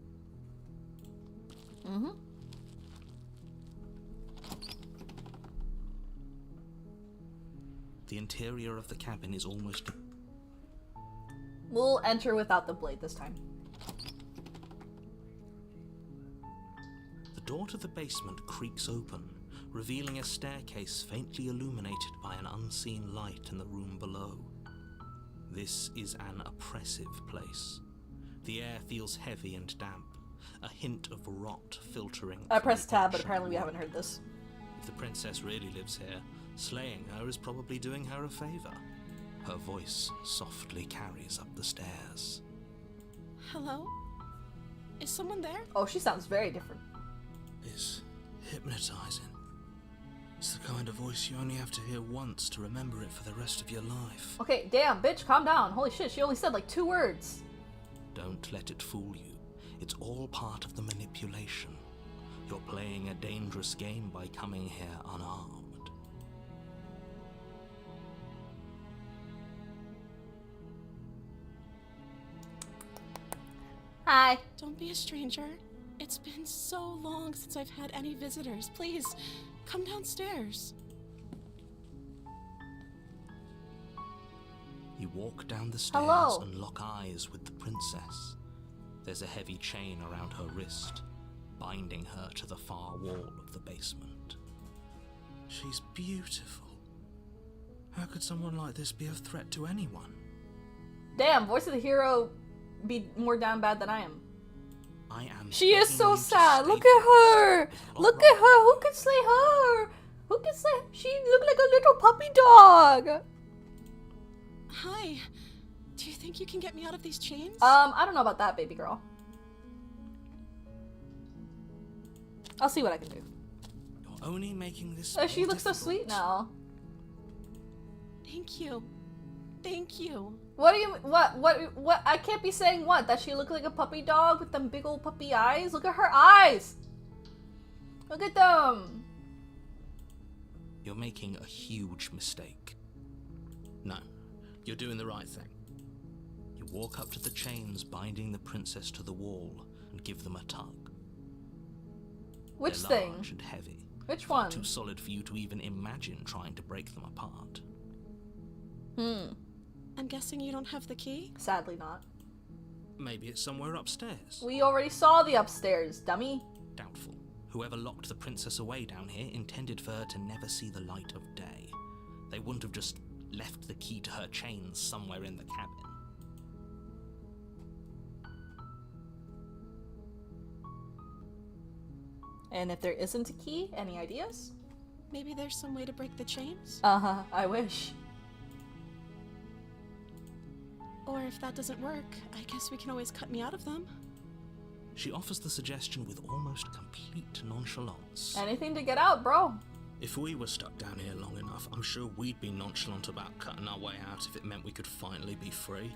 Mm-hmm. The interior of the cabin is almost. We'll enter without the blade this time. The door to the basement creaks open, revealing a staircase faintly illuminated by an unseen light in the room below. This is an oppressive place. The air feels heavy and damp, a hint of rot filtering. I through pressed the tab, but unshut apparently we wall. haven't heard this. If the princess really lives here, slaying her is probably doing her a favor. Her voice softly carries up the stairs. Hello? Is someone there? Oh, she sounds very different. It's hypnotizing. It's the kind of voice you only have to hear once to remember it for the rest of your life. Okay, damn, bitch, calm down. Holy shit, she only said like 2 words. Don't let it fool you. It's all part of the manipulation. You're playing a dangerous game by coming here unarmed. Hi. Don't be a stranger. It's been so long since I've had any visitors. Please, come downstairs. You walk down the stairs Hello. and lock eyes with the princess. There's a heavy chain around her wrist, binding her to the far wall of the basement. She's beautiful. How could someone like this be a threat to anyone? Damn, voice of the hero be more down bad than I am. I am. She is begging so you to sad. stay Look at her. It's not Look right. at her. Who can slay her? Who can slay? She looked like a little puppy dog. Hi. Do you think you can get me out of these chains? I don't know about that, baby girl. I'll see what I can do. You're only making this. Oh, she more looks so difficult. sweet now. Thank you. Thank you. What do you, what, I can't be saying what? That she looked like a puppy dog with them big old puppy eyes? Look at her eyes! Look at them! You're making a huge mistake. No, you're doing the right thing. You walk up to the chains binding the princess to the wall and give them a tug. Which They're thing? large and heavy. Which one? Too solid for you to even imagine trying to break them apart. I'm guessing you don't have the key? Sadly not. Maybe it's somewhere upstairs. We already saw the upstairs, dummy. Doubtful. Whoever locked the princess away down here intended for her to never see the light of day. They wouldn't have just left the key to her chains somewhere in the cabin. And if there isn't a key, any ideas? Maybe there's some way to break the chains? Uh-huh, I wish. Or if that doesn't work, I guess we can always cut me out of them. She offers the suggestion with almost complete nonchalance. Anything to get out, bro. If we were stuck down here long enough, I'm sure we'd be nonchalant about cutting our way out if it meant we could finally be free.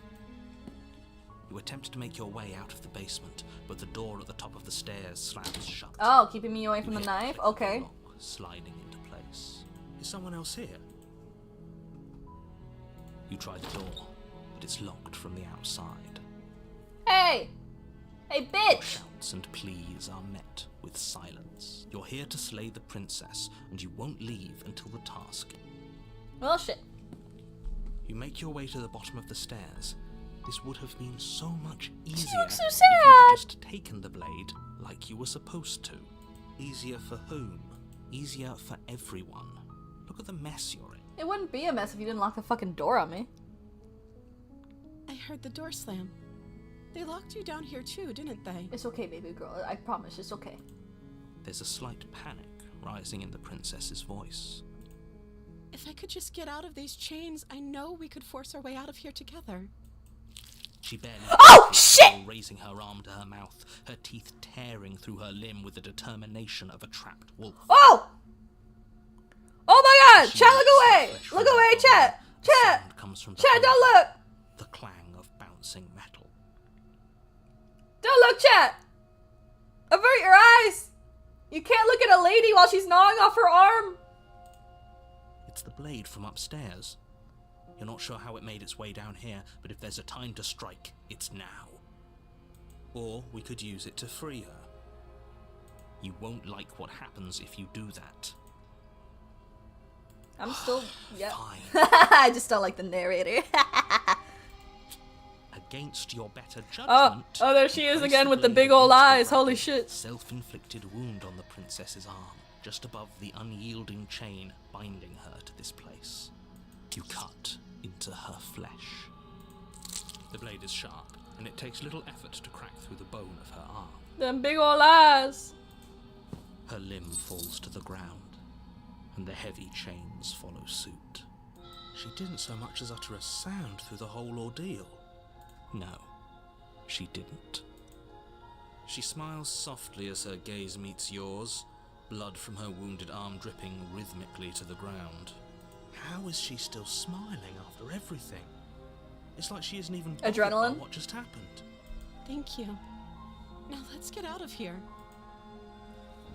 You attempt to make your way out of the basement, but the door at the top of the stairs slams shut. Oh, keeping me away from You the hear knife? click of the Okay. lock sliding into place. Is someone else here? You try the door, but it's locked from the outside. Hey! Hey, Your bitch! shouts and pleas are met with silence. You're here to slay the princess, and you won't leave until the task. Well, shit. You make your way to the bottom of the stairs. This would have been so much easier looks so if sad. you'd just taken the blade like you were supposed to. Easier for whom? Easier for everyone. Look at the mess you're in. It wouldn't be a mess if you didn't lock the fucking door on me. I heard the door slam. They locked you down here too, didn't they? It's okay, baby girl. I promise, it's okay. There's a slight panic rising in the princess's voice. If I could just get out of these chains, I know we could force our way out of here together. She barely Oh, speaks shit! before raising her arm to her mouth, her teeth tearing through her limb with the determination of a trapped wolf. Oh! Oh my god! She Chat, look lifts the away! flesh Look from her away, body. chat! The Chat! sound comes from Chat, behind don't her, look! the clang of bouncing metal. Don't look, chat! Avert your eyes! You can't look at a lady while she's gnawing off her arm! It's the blade from upstairs. You're not sure how it made its way down here, but if there's a time to strike, it's now. Or we could use it to free her. You won't like what happens if you do that. I'm still... Yep. Fine. I just don't like the narrator. Against your better judgment... Oh, there she is place again the with the blade big old against the eyes. Holy rapid, shit. Self-inflicted wound on the princess's arm, just above the unyielding chain binding her to this place. You cut into her flesh. The blade is sharp, and it takes little effort to crack through the bone of her arm. Them big old eyes. Her limb falls to the ground, and the heavy chains follow suit. She didn't so much as utter a sound through the whole ordeal. No, she didn't. She smiles softly as her gaze meets yours, blood from her wounded arm dripping rhythmically to the ground. How is she still smiling after everything? It's like she isn't even bothered by Adrenaline? what just happened. Thank you. Now let's get out of here.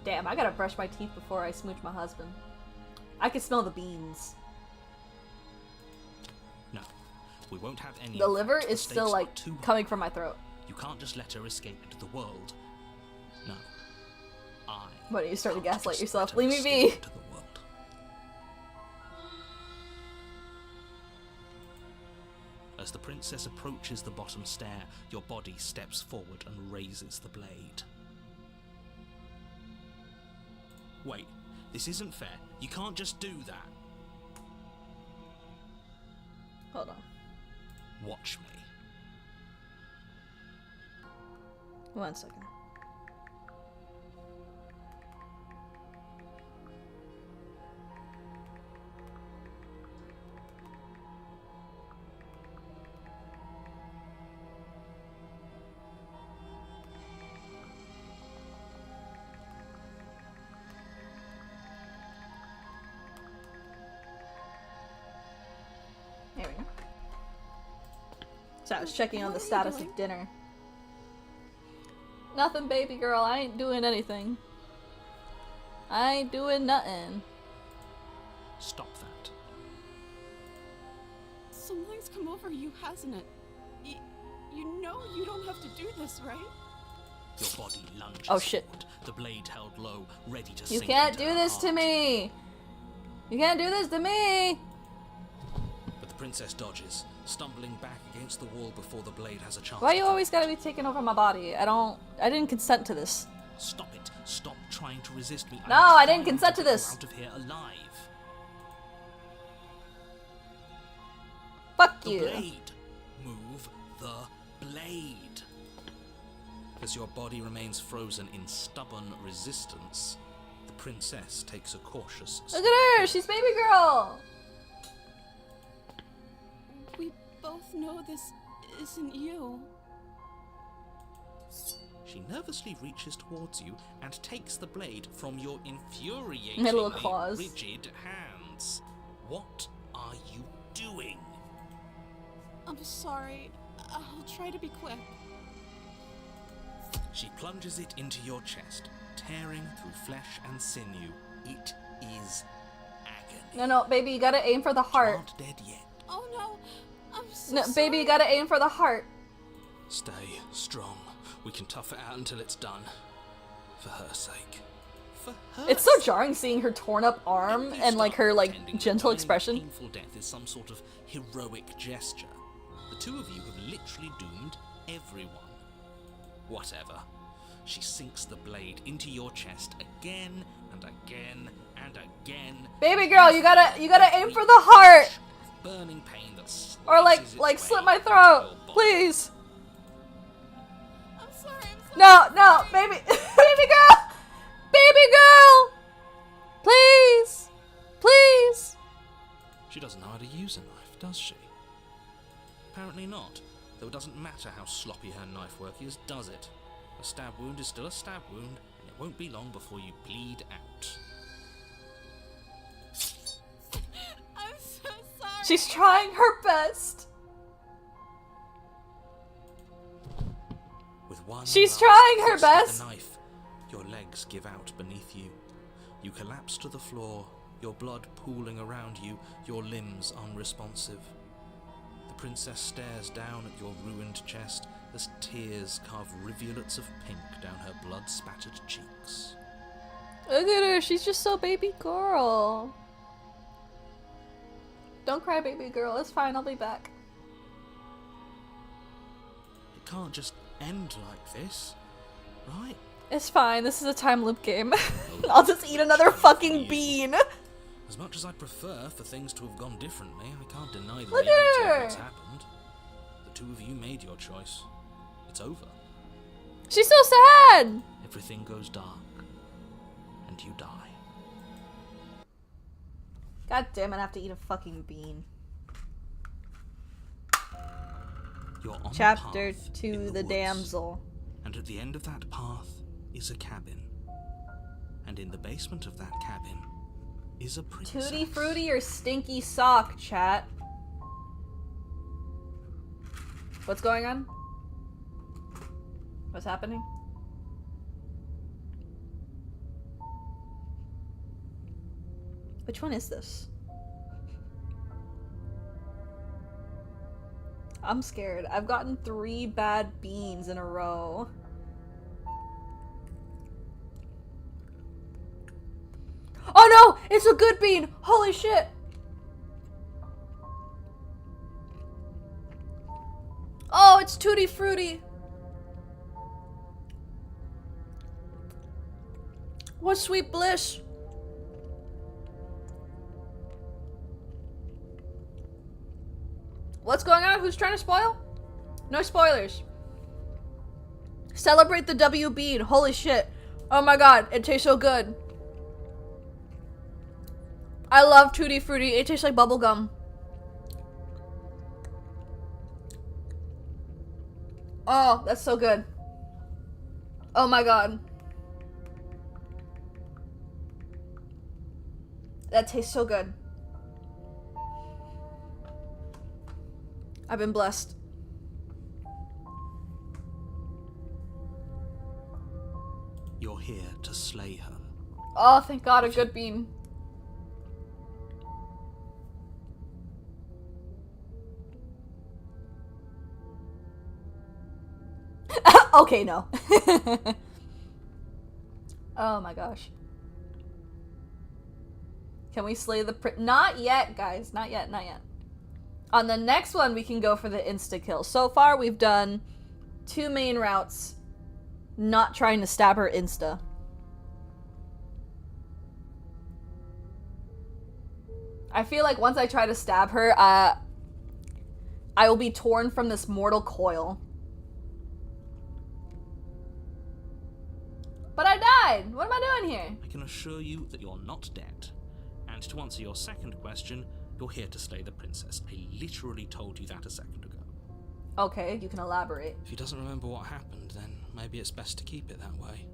Damn, I gotta brush my teeth before I smooch my husband. I can smell the beans. No, we won't have any The of liver that. is The still, stakes are like, too high. coming from my throat. You can't just let her escape into the world. No. What, are you starting to can't gaslight just yourself? let her Leave me escape be. into the world. As the princess approaches the bottom stair, your body steps forward and raises the blade. Wait, this isn't fair. You can't just do that. Hold on. Watch me. 1 second. There we go. So I was checking on the What are you status doing? of dinner. Nothing, baby girl. I ain't doing anything. I ain't doing nothing. Stop that. Something's come over you, hasn't it? You know you don't have to do this, right? Your body lunges Oh, shit. forward, the blade held low, ready to You sink can't into do her this to heart. me! You can't do this to me! But the princess dodges, stumbling back against the wall before the blade has a chance. Why to you fall. always gotta be taking over my body? I didn't consent to this. Stop it. Stop trying to resist me. No, I'm I didn't trying consent to get you this. out of here alive. Fuck The you. blade. Move the blade. As your body remains frozen in stubborn resistance, the princess takes a cautious Look at her! She's baby girl! We both know this isn't you. She nervously reaches towards you and takes the blade from your Her infuriatingly little claws. rigid hands. What are you doing? I'm sorry. I'll try to be quick. She plunges it into your chest, tearing through flesh and sinew. It is agony. No, baby, you gotta aim for the You heart. aren't dead yet. Oh no, I'm so No, sorry. baby, you gotta aim for the heart. Stay strong. We can tough it out until it's done. For her sake. For her It's so sake. jarring seeing her torn up arm You and like start her like pretending that gentle tiny, expression. Painful death is some sort of heroic gesture. The two of you have literally doomed everyone. Whatever. She sinks the blade into your chest again and again and again. Baby girl, you gotta aim for the heart! Burning pain that Or like slices its slit way my through throat. your body. Please. I'm sorry. No, baby baby girl! Baby girl! Please! Please! She doesn't know how to use a knife, does she? Apparently not, though it doesn't matter how sloppy her knife work is, does it? A stab wound is still a stab wound, and it won't be long before you bleed out. I'm so sorry. She's trying her best. With one She's last trying her thrust of best. the knife, your legs give out beneath you. You collapse to the floor, your blood pooling around you, your limbs unresponsive. The princess stares down at your ruined chest as tears carve rivulets of pink down her blood-spattered cheeks. Look at her, she's just so baby girl. Don't cry, baby girl. It's fine, I'll be back. It can't just end like this, right? It's fine, this is a time loop game. Oh, I'll just eat another shame fucking for you. bean. As much as I prefer for things to have gone differently, I can't deny the Look at reality her. of what's happened. The two of you made your choice. It's over. She's so sad. Everything goes dark, and you die. God damn it, I have to eat a fucking bean. You're on Chapter a path 2, in the woods, damsel. and at the end of that path is a cabin. And in the basement of that cabin is a princess. Tutti frutti or stinky sock, chat? What's going on? What's happening? Which one is this? I'm scared. I've gotten 3 bad beans in a row. Oh no! It's a good bean! Holy shit! Oh, it's Tutti Frutti! What sweet bliss! What's going on? Who's trying to spoil? No spoilers. Celebrate the W bean. Holy shit. Oh my god, it tastes so good. I love Tutti Frutti. It tastes like bubblegum. Oh, that's so good. Oh my god. That tastes so good. I've been blessed. You're here to slay her. Oh, thank god, a good bean. Okay, no. Oh my gosh. Can we slay the Not yet, guys. Not yet, not yet. On the next one, we can go for the insta-kill. So far, we've done 2 main routes. Not trying to stab her insta. I feel like once I try to stab her, I will be torn from this mortal coil. But I died! What am I doing here? I can assure you that you're not dead. And to answer your second question, you're here to slay the princess. I literally told you that a second ago. Okay, you can elaborate. If he doesn't remember what happened, then maybe it's best to keep it that way.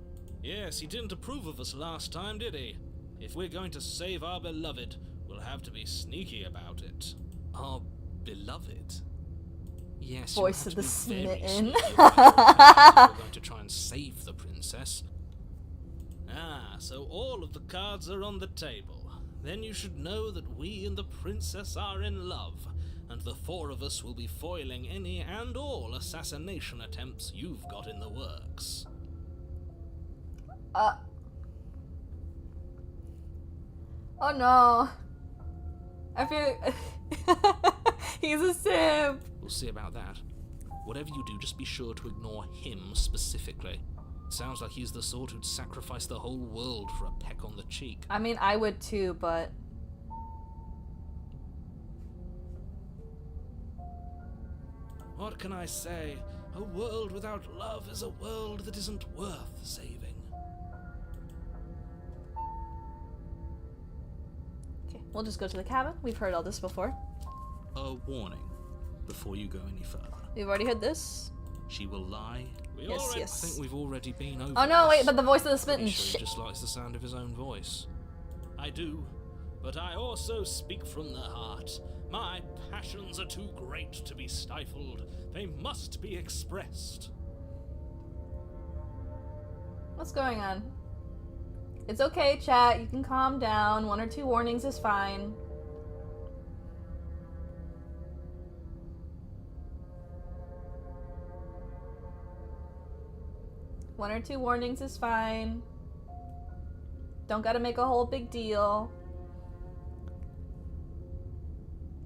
Yes, he didn't approve of us last time, did he? If we're going to save our beloved, we'll have to be sneaky about it. Our beloved? Yes, Voice you'll of have the to be very smitten. sneaky about it if we're going to try and save the princess. Ah, so all of the cards are on the table. Then you should know that we and the princess are in love, and the 4 of us will be foiling any and all assassination attempts you've got in the works. Oh no. I feel... He's a simp. We'll see about that. Whatever you do, just be sure to ignore him specifically. Sounds like he's the sort who'd sacrifice the whole world for a peck on the cheek. I mean, I would too, but... What can I say? A world without love is a world that isn't worth saving. Okay, we'll just go to the cabin. We've heard all this before. A warning before you go any further. We've already heard this. She will lie. Yes, yes. I think we've already been over Oh no, this. wait, but the voice of the smitten. Pretty sure Shit. he just likes the sound of his own voice. I do, but I also speak from the heart. My passions are too great to be stifled. They must be expressed. What's going on? It's okay, chat. You can calm down. 1 or 2 warnings is fine. One or two warnings is fine. Don't gotta make a whole big deal.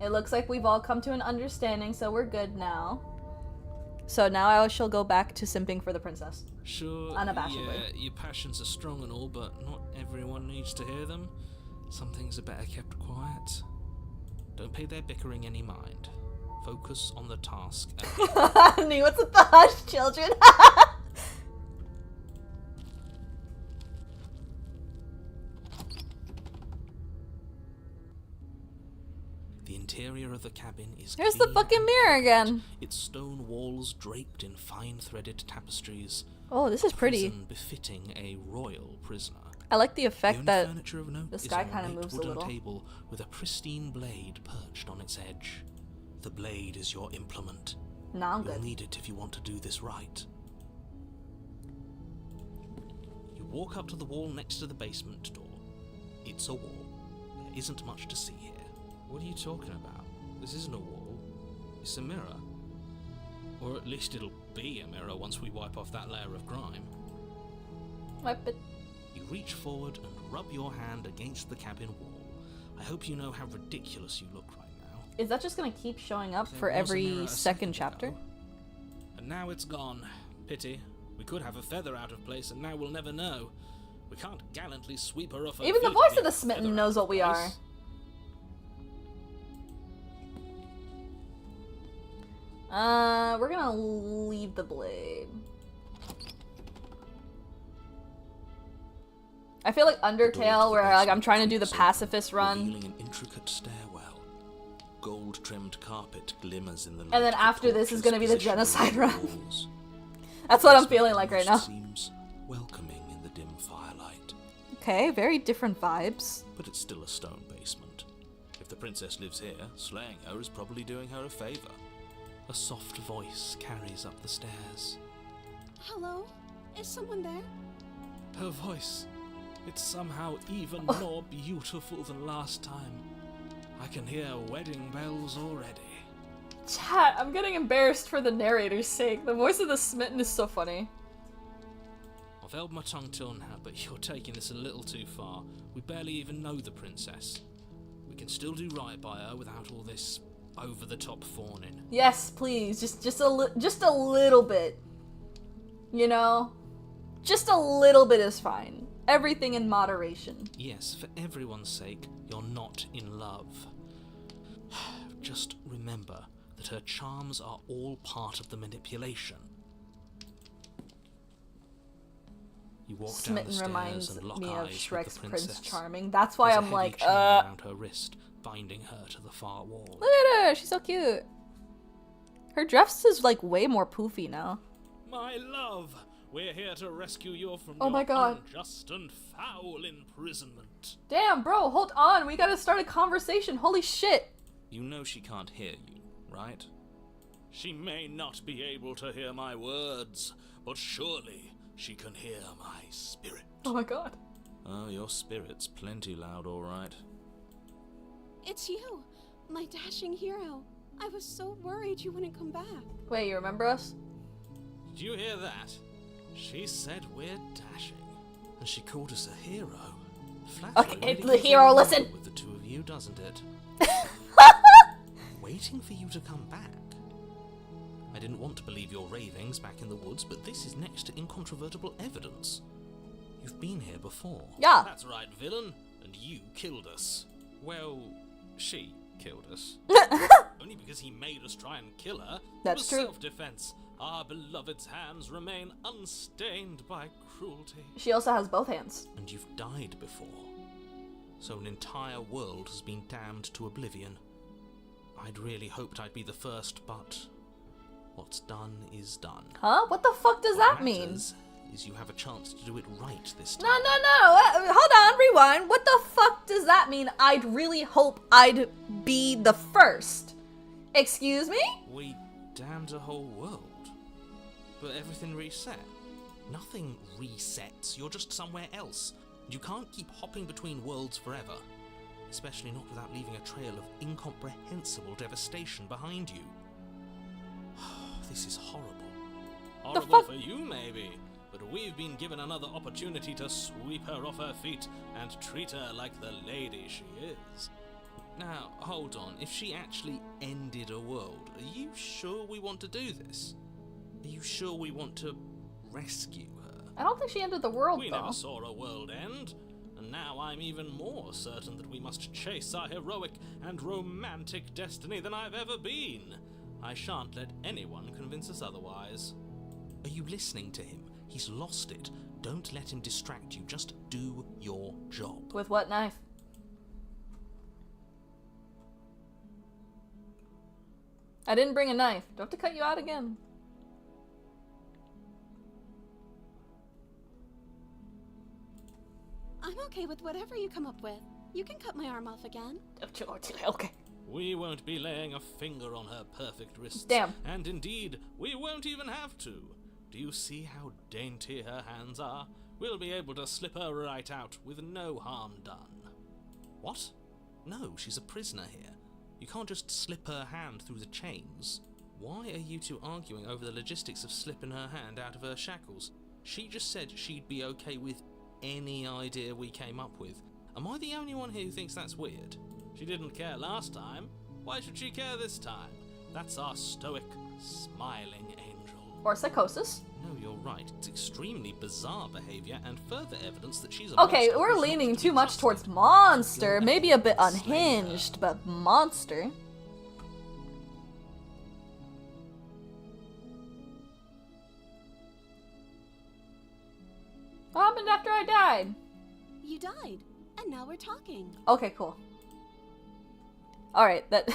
It looks like we've all come to an understanding, so we're good now. So now I shall go back to simping for the princess. Sure, Unabashedly. yeah, your passions are strong and all, but not everyone needs to hear them. Some things are better kept quiet. Don't pay their bickering any mind. Focus on the task at hand. What's with the hush, children? The interior of the cabin is Here's the clean fucking and mirror perfect. again. Its stone walls draped in fine-threaded tapestries. Oh, this is pretty. Prison befitting a royal prisoner. I like the The effect only that furniture of note the is sky an kinda ornate moves a wooden little. table with a pristine blade perched on its edge. The blade is your implement. Nah, I'm You'll good. need it if you want to do this right. You walk up to the wall next to the basement door. It's a wall. There isn't much to see here. What are you talking about? This isn't a wall. It's a mirror. Or at least it'll be a mirror once we wipe off that layer of grime. Wipe it. You reach forward and rub your hand against the cabin wall. I hope you know how ridiculous you look right now. Is that just gonna keep showing up There for was a every mirror a second ago, chapter? And now it's gone. Pity. We could have a feather out of place and now we'll never know. We can't gallantly sweep her off her Even the feet voice and of the get a smitten feather knows out what of we are. place. We're gonna leave the blade. I feel like The door to Undertale, the where like I'm basement trying to do the creaks open, pacifist run, revealing an intricate stairwell. Gold-trimmed carpet glimmers in the light. and then of after this is torches gonna be the positioned genocide along the run. walls. That's what I'm This feeling like right now. seems welcoming in the dim firelight, Okay, very different vibes. but it's still a stone basement. If the princess lives here, slaying her is probably doing her a favor. A soft voice carries up the stairs. Hello? Is someone there? Her voice, it's somehow even Oh. more beautiful than last time. I can hear wedding bells already. Chat, I'm getting embarrassed for the narrator's sake. The voice of the smitten is so funny. I've held my tongue till now, but you're taking this a little too far. We barely even know the princess. We can still do right by her without all this over-the-top fawning. Yes, please, just a little bit. You know, just a little bit is fine. Everything in moderation. Yes, for everyone's sake, you're not in love. Just remember that her charms are all part of the manipulation. You walk down the Smitten stairs reminds and lock me of eyes with Shrek's the Prince princess. Charming. That's why There's a I'm heavy like, chain around her wrist, binding her to the far wall. look at her, she's so cute. Her dress is like way more poofy now. My love, we're here to rescue you from Oh your my God. unjust and foul imprisonment. Damn, bro, hold on, we gotta start a conversation, holy shit. You know she can't hear you, right? She may not be able to hear my words, but surely she can hear my spirit. Oh my god. Oh, your spirit's plenty loud, all right. It's you, my dashing hero. I was so worried you wouldn't come back. Wait, you remember us? Did you hear that? She said we're dashing, and she called us a hero. Flattery Okay, really the goes hero, along listen. with the two of you, doesn't it? Waiting for you to come back. I didn't want to believe your ravings back in the woods, but this is next to incontrovertible evidence. You've been here before. Yeah. That's right, villain. And you killed us. Well, she killed us. Only because he made us try and kill her. That's It was true. self-defense. Our beloved's hands remain unstained by cruelty. She also has both hands. And you've died before. So an entire world has been damned to oblivion. I'd really hoped I'd be the first, but what's done is done. Huh? What the fuck does What that mean? matters is you have a chance to do it right this No, time. hold on, rewind. What the fuck does that mean? I'd really hope I'd be the first. Excuse me? We damned a whole world, but everything reset. Nothing resets, you're just somewhere else. You can't keep hopping between worlds forever. Especially not without leaving a trail of incomprehensible devastation behind you. This is horrible. Horrible for you, maybe. But we've been given another opportunity to sweep her off her feet and treat her like the lady she is. Now, hold on. If she actually ended a world, are you sure we want to do this? Are you sure we want to rescue her? I don't think she ended the world, We though. never saw a world end. And now I'm even more certain that we must chase our heroic and romantic destiny than I've ever been. I shan't let anyone convince us otherwise. Are you listening to him? He's lost it. Don't let him distract you. Just do your job. With what knife? I didn't bring a knife. Do I have to cut you out again? I'm okay with whatever you come up with. You can cut my arm off again. Okay. We won't be laying a finger on her perfect wrists. Damn. And indeed, we won't even have to. Do you see how dainty her hands are? We'll be able to slip her right out with no harm done. What? No, she's a prisoner here. You can't just slip her hand through the chains. Why are you two arguing over the logistics of slipping her hand out of her shackles? She just said she'd be okay with any idea we came up with. Am I the only one here who thinks that's weird? She didn't care last time. Why should she care this time? That's our stoic, smiling angel. Or psychosis. No, you're right. It's extremely bizarre behavior and further evidence that she's a Okay, monster we're who's leaning not to too be much trusted. towards monster. Go Maybe a bit ahead and slay her. unhinged, but monster. What happened after I died? You died, and now we're talking. Okay, cool. Alright, that...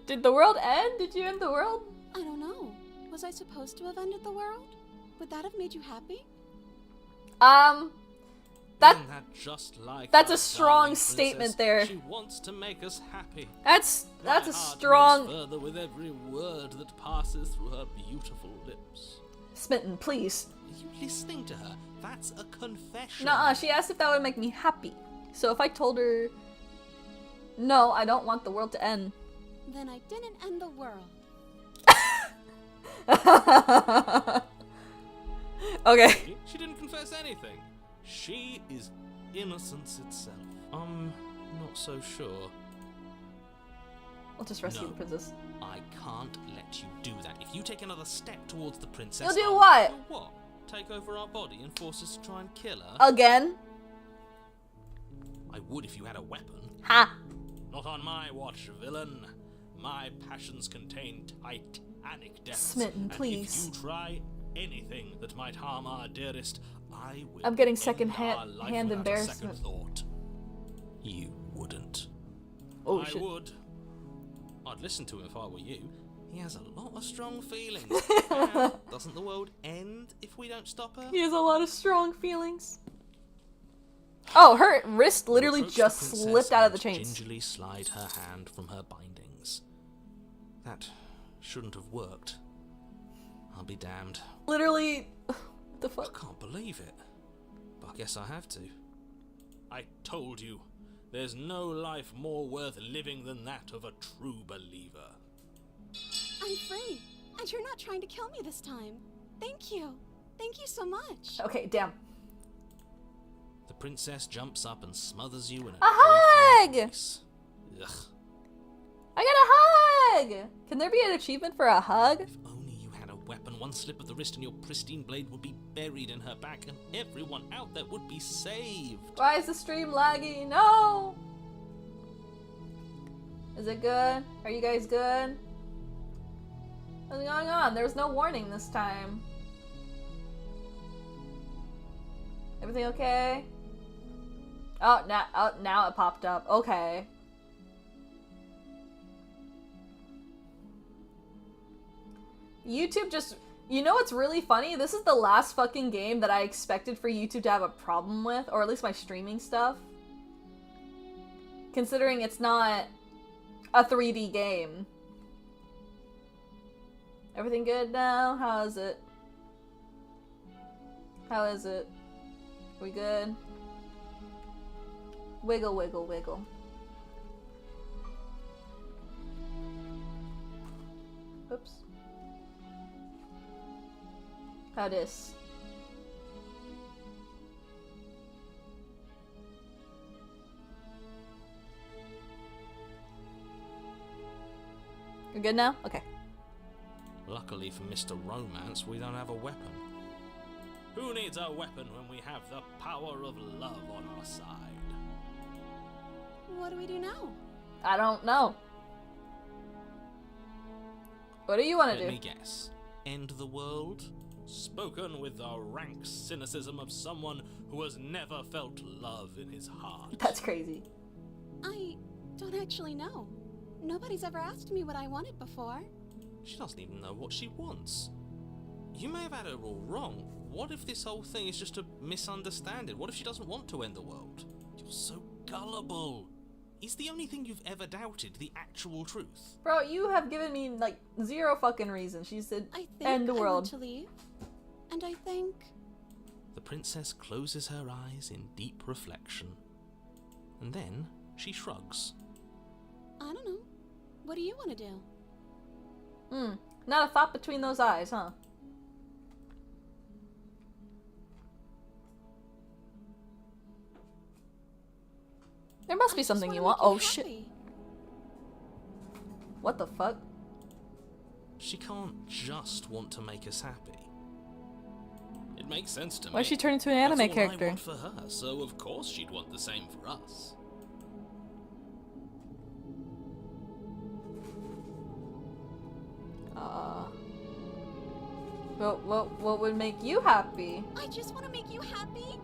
Did the world end? Did you end the world? I don't know. Was I supposed to have ended the world? Would that have made you happy? That... Isn't that just like That's our a strong darling statement princess? there. She wants to make us happy. That's a My heart strong... beats further with every word that passes through her beautiful lips. Smitten, please. Are you listening to her? That's a confession. Nuh-uh, she asked if that would make me happy. So if I told her... No, I don't want the world to end. Then I didn't end the world. Okay. She didn't confess anything. She is innocence itself. Not so sure. I'll just rescue No. the princess. I can't let you do that. If you take another step towards the princess... You'll do I'll- what? Do what? Take over our body and force us to try and kill her? Again? I would if you had a weapon. Ha! Not on my watch, villain. My passions contain titanic depths. Smitten, and please. if you try anything that might harm our dearest, I will I'm getting end second-hand our life hand without a second embarrassment. thought. You wouldn't. Oh, I shit. would. I'd listen to him if I were you. He has a lot of strong feelings. And Doesn't the world end if we don't stop her? He has a lot of strong feelings. Oh, her wrist You literally approach just the princess slipped out of the and chains. Gingerly slide her hand from her bindings. That shouldn't have worked. I'll be damned. Literally... What the I fuck? can't believe it. But I guess I have to. I told you, there's no life more worth living than that of a true believer. I'm free, and you're not trying to kill me this time. Thank you. Thank you so much. Okay, damn. The princess jumps up and smothers you in a hug! kiss. Ugh. I got a hug! Can there be an achievement for a hug? If only you had a weapon, one slip of the wrist and your pristine blade would be buried in her back and everyone out there would be saved. Why is the stream laggy? No! Is it good? Are you guys good? What's going on? There was no warning this time. Everything okay? Oh, now it popped up. Okay. YouTube just... You know what's really funny? This is the last fucking game that I expected for YouTube to have a problem with, or at least my streaming stuff. Considering it's not a 3D game. Everything good now? How is it? How is it? We good? Wiggle, wiggle, wiggle. Oops. How this? You're good now? Okay. Luckily for Mr. Romance, we don't have a weapon. Who needs a weapon when we have the power of love on our side? What do we do now? I don't know. What do you want to Let do? me guess. End the world? Spoken with the rank cynicism of someone who has never felt love in his heart. That's crazy. I don't actually know. Nobody's ever asked me what I wanted before. She doesn't even know what she wants. You may have had her all wrong. What if this whole thing is just a misunderstanding? What if she doesn't want to end the world? You're so gullible. Is the only thing you've ever doubted the actual truth? Bro, you have given me like zero fucking reason. She said I think end the I world. want to leave. And I think... The princess closes her eyes in deep reflection. And then she shrugs. I don't know. What do you want to do? Not a thought between those eyes, huh? There must be I just something you wanna want. make Oh shit. happy. What the fuck? She can't just want to make us happy. It makes sense to me. Why'd she turn into an That's anime all character? I want for her, so of course she'd want the same for us. What would make you happy? I just want to make you happy.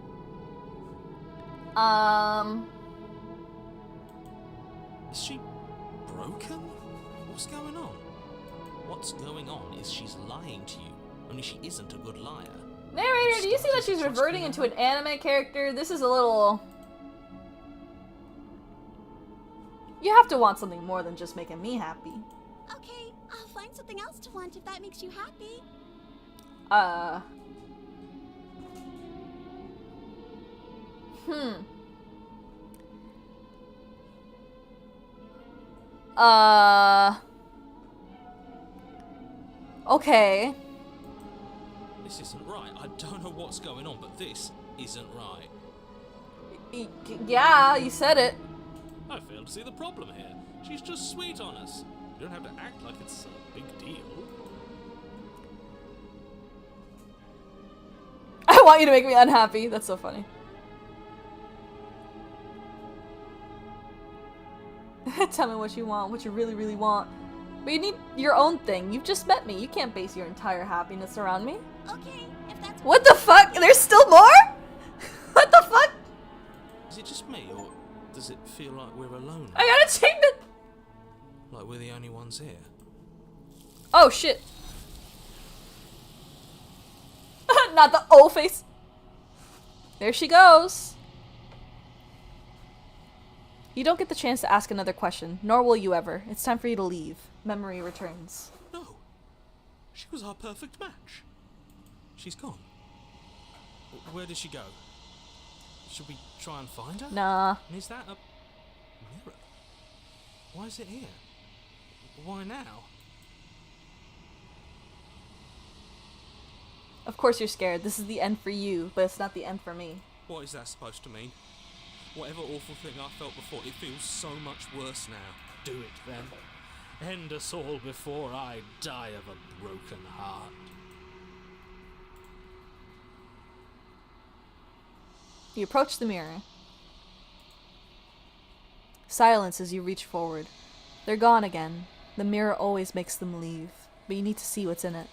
Is she broken? What's going on? What's going on is she's lying to you, only she isn't a good liar. Narrator, do you see that she's reverting into an anime character? This is a little... You have to want something more than just making me happy. Okay, I'll find something else to want if that makes you happy. Okay. This isn't right. I don't know what's going on, but this isn't right. Yeah, you said it. I fail to see the problem here. She's just sweet on us. You don't have to act like it's a big deal. I want you to make me unhappy. That's so funny. Tell me what you want, what you really, really want. But you need your own thing. You've just met me. You can't base your entire happiness around me. Okay, if that's What the fuck? There's still more? What the fuck? Is it just me, or does it feel like we're alone? I got achievement! Like we're the only ones here? Oh shit. Not the O face. There she goes. You don't get the chance to ask another question, nor will you ever. It's time for you to leave. Memory returns. No. She was our perfect match. She's gone. Where did she go? Should we try and find her? Nah. And is that a mirror? Why is it here? Why now? Of course you're scared. This is the end for you, but it's not the end for me. What is that supposed to mean? Whatever awful thing I felt before, it feels so much worse now. Do it then. End us all before I die of a broken heart. You approach the mirror. Silence as you reach forward. They're gone again. The mirror always makes them leave, but you need to see what's in it.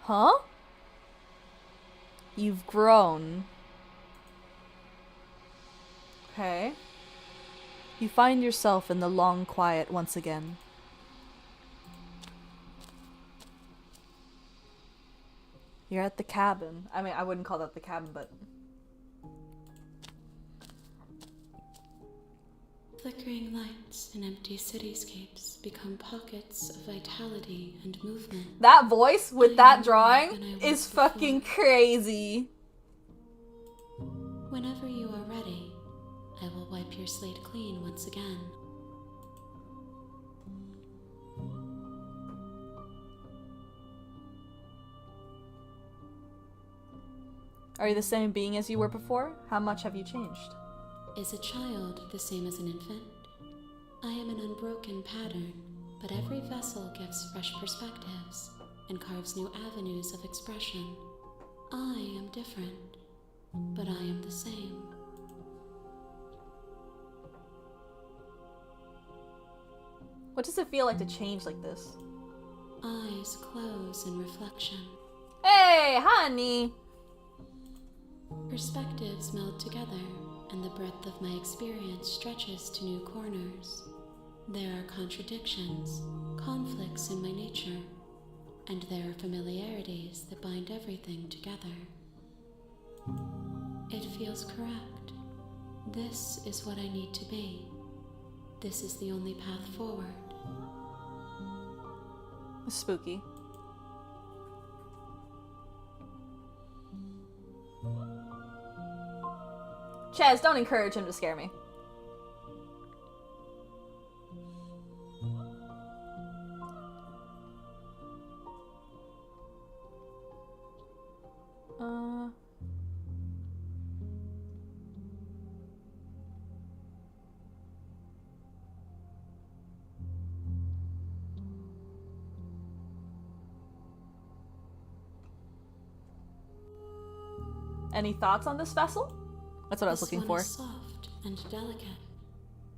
Huh? You've grown. Okay. You find yourself in the long quiet once again. You're at the cabin. I mean, I wouldn't call that the cabin, but... Flickering lights in empty cityscapes become pockets of vitality and movement. That voice with that than drawing I is was before. fucking crazy. Whenever you are ready, I will wipe your slate clean once again. Are you the same being as you were before? How much have you changed? Is a child the same as an infant? I am an unbroken pattern, but every vessel gives fresh perspectives and carves new avenues of expression. I am different, but I am the same. What does it feel like to change like this? Eyes close in reflection. Hey, honey! Perspectives meld together, and the breadth of my experience stretches to new corners. There are contradictions, conflicts in my nature, and there are familiarities that bind everything together. It feels correct. This is what I need to be. This is the only path forward. Spooky. Chaz, don't encourage him to scare me. Any thoughts on this vessel? That's what I was looking for. This one is soft and delicate.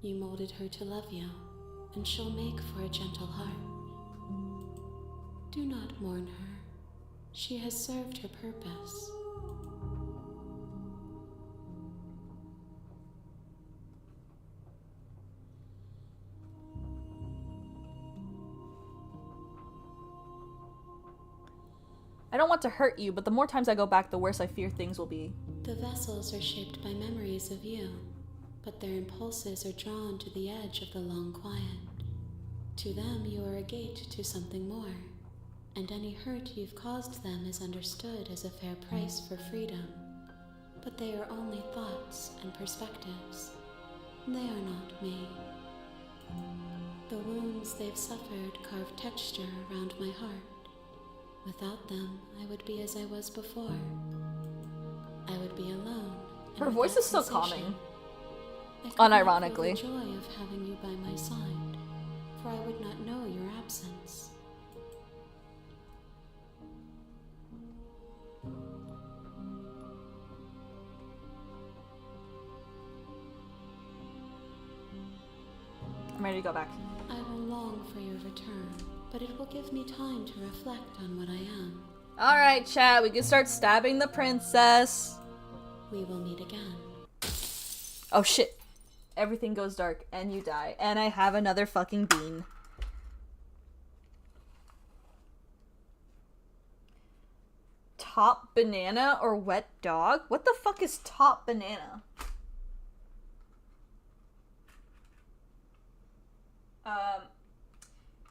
You molded her to love you, and she'll make for a gentle heart. Do not mourn her. She has served her purpose. I don't want to hurt you, but the more times I go back, the worse I fear things will be. The vessels are shaped by memories of you, but their impulses are drawn to the edge of the long quiet. To them, you are a gate to something more, and any hurt you've caused them is understood as a fair price for freedom. But they are only thoughts and perspectives. They are not me. The wounds they've suffered carve texture around my heart. Without them, I would be as I was before. I would be alone. Her voice is so sensation. calming. I could not Unironically. feel the joy of having you by my side, for I would not know your absence. I'm ready to go back. I will long for your return, but it will give me time to reflect on what I am. Alright, chat, we can start stabbing the princess. We will meet again. Oh shit. Everything goes dark and you die. And I have another fucking bean. Top banana or wet dog? What the fuck is top banana?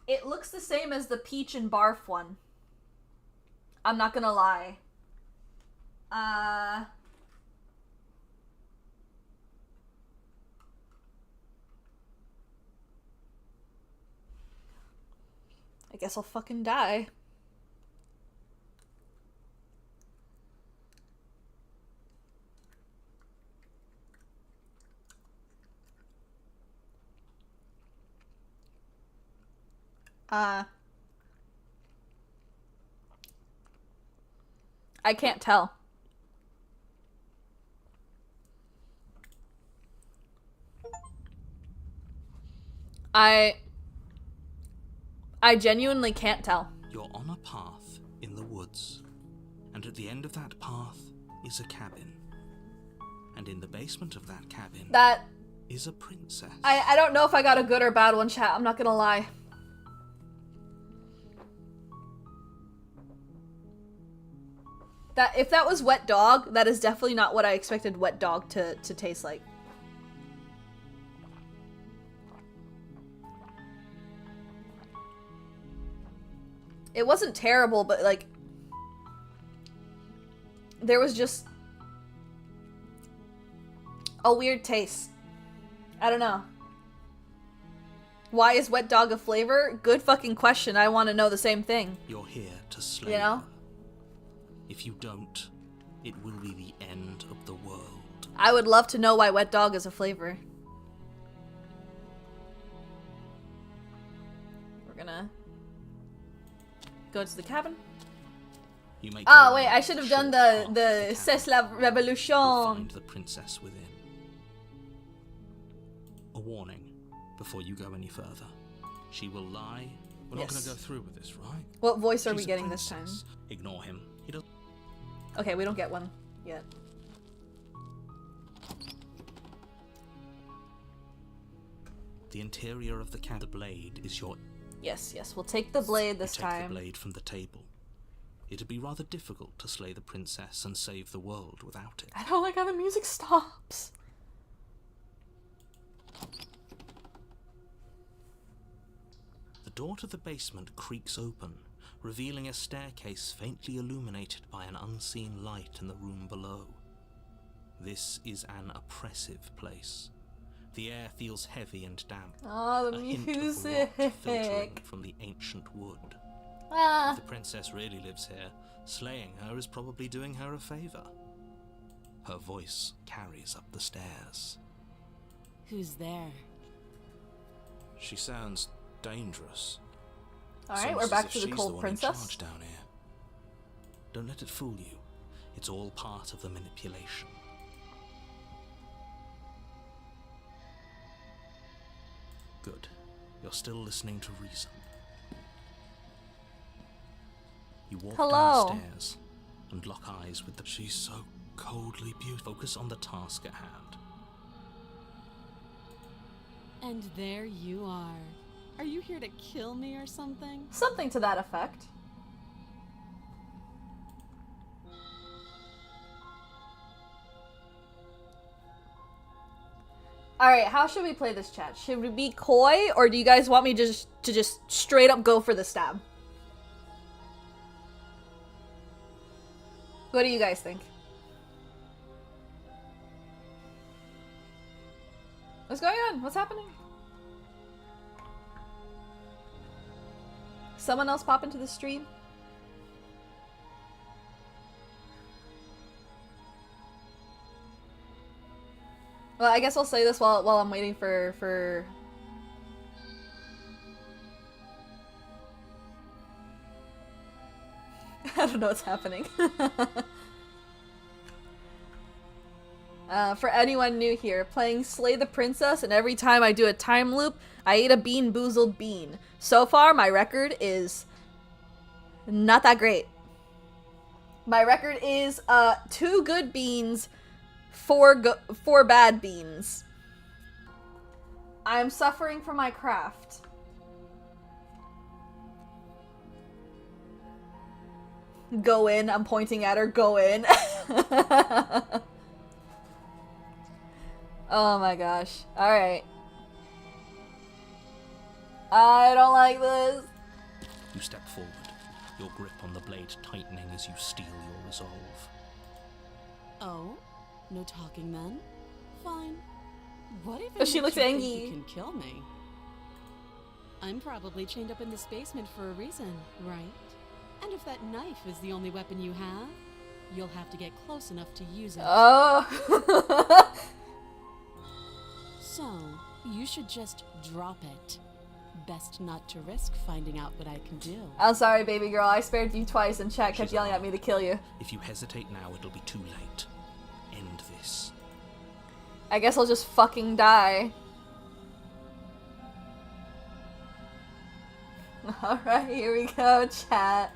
It looks the same as the peach and barf one. I'm not gonna lie. I guess I'll fucking die. I can't tell. I genuinely can't tell. You're on a path in the woods, and at the end of that path is a cabin. And in the basement of that cabin That is a princess. I don't know if I got a good or bad one, chat. I'm not gonna lie. That if that was wet dog, that is definitely not what I expected wet dog to taste like. It wasn't terrible, but like there was just a weird taste. I don't know. Why is wet dog a flavor? Good fucking question. I want to know the same thing. You're here to slay You know? her. If you don't, it will be the end of the world. I would love to know why wet dog is a flavor. We're gonna go to the cabin. You make Oh your wait, way I should have short done path to the cabin. C'est la You'll Revolution. find the princess within. A warning before you go any further. She will lie. We're not Yes. going to go through with this, right? What voice are we She's a getting this time? princess. Ignore him. He does. Okay, we don't get one yet. The interior of the cabin. The blade is your. Yes, yes, we'll take the blade this You take time. the blade from the table. It'd be rather difficult to slay the princess and save the world without it. I don't like how the music stops. The door to the basement creaks open, revealing a staircase faintly illuminated by an unseen light in the room below. This is an oppressive place. The air feels heavy and damp. Oh, the A hint of music. rot filtering from the ancient wood. Ah. If the princess really lives here, slaying her is probably doing her a favor. Her voice carries up the stairs. Who's there? She sounds dangerous. Alright, It's we're almost back as to if the she's cold one in princess. charge down here. Don't let it fool you. It's all part of the manipulation. Good. You're still listening to reason. You walk Hello. downstairs and lock eyes with the. She's so coldly beautiful. Focus on the task at hand. And there you are. Are you here to kill me or something? Something to that effect. Alright, how should we play this chat? Should we be coy, or do you guys want me to just straight up go for the stab? What do you guys think? What's going on? What's happening? Someone else pop into the stream? Well, I guess I'll say this while I'm waiting for I don't know what's happening. For anyone new here, playing Slay the Princess, and every time I do a time loop, I eat a bean boozled bean. So far, my record is not that great. My record is 2 good beans, 4 bad beans. I'm suffering for my craft. Go in. I'm pointing at her. Go in. Oh my gosh. Alright. I don't like this. You step forward, your grip on the blade tightening as you steel your resolve. Oh? No talking then? Fine. What if Oh, she it looks makes you think angry. you can kill me? I'm probably chained up in this basement for a reason, right? And if that knife is the only weapon you have, you'll have to get close enough to use it. Oh. So, you should just drop it. Best not to risk finding out what I can do. I'm sorry, baby girl. I spared you twice and chat kept She's yelling at me to kill you. If you hesitate now, it'll be too late. End this. I guess I'll just fucking die. Alright, here we go, chat.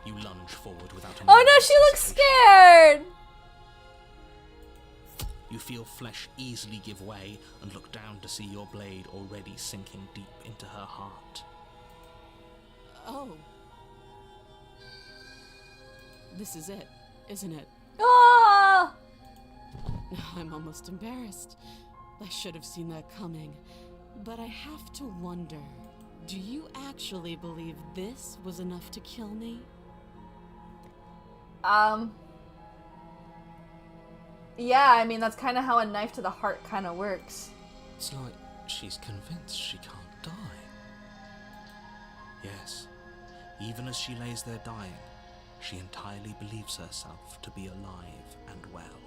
You lunge forward without a Oh no, moment's she looks hesitation. scared! You feel flesh easily give way and look down to see your blade already sinking deep into her heart. Oh. This is it, isn't it? Ah! I'm almost embarrassed. I should have seen that coming. But I have to wonder, Do you actually believe this was enough to kill me? Yeah, I mean, that's kind of how a knife to the heart kind of works. It's like she's convinced she can't die. Yes, even as she lays there dying, she entirely believes herself to be alive and well.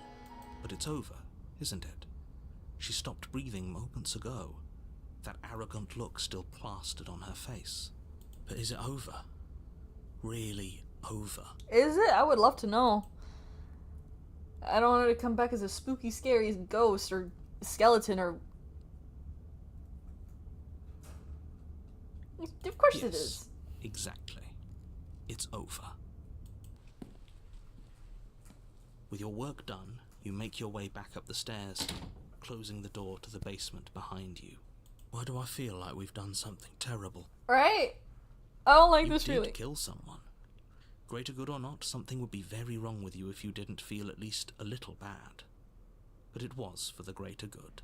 But it's over, isn't it? She stopped breathing moments ago, that arrogant look still plastered on her face. But is it over? Really over? Is it? I would love to know. I don't want her to come back as a spooky, scary ghost or skeleton or... Of course it is. Exactly. It's over. With your work done, you make your way back up the stairs, closing the door to the basement behind you. Why do I feel like we've done something terrible? Right? I don't like You this did feeling. kill someone. Greater good or not, something would be very wrong with you if you didn't feel at least a little bad. But it was for the greater good.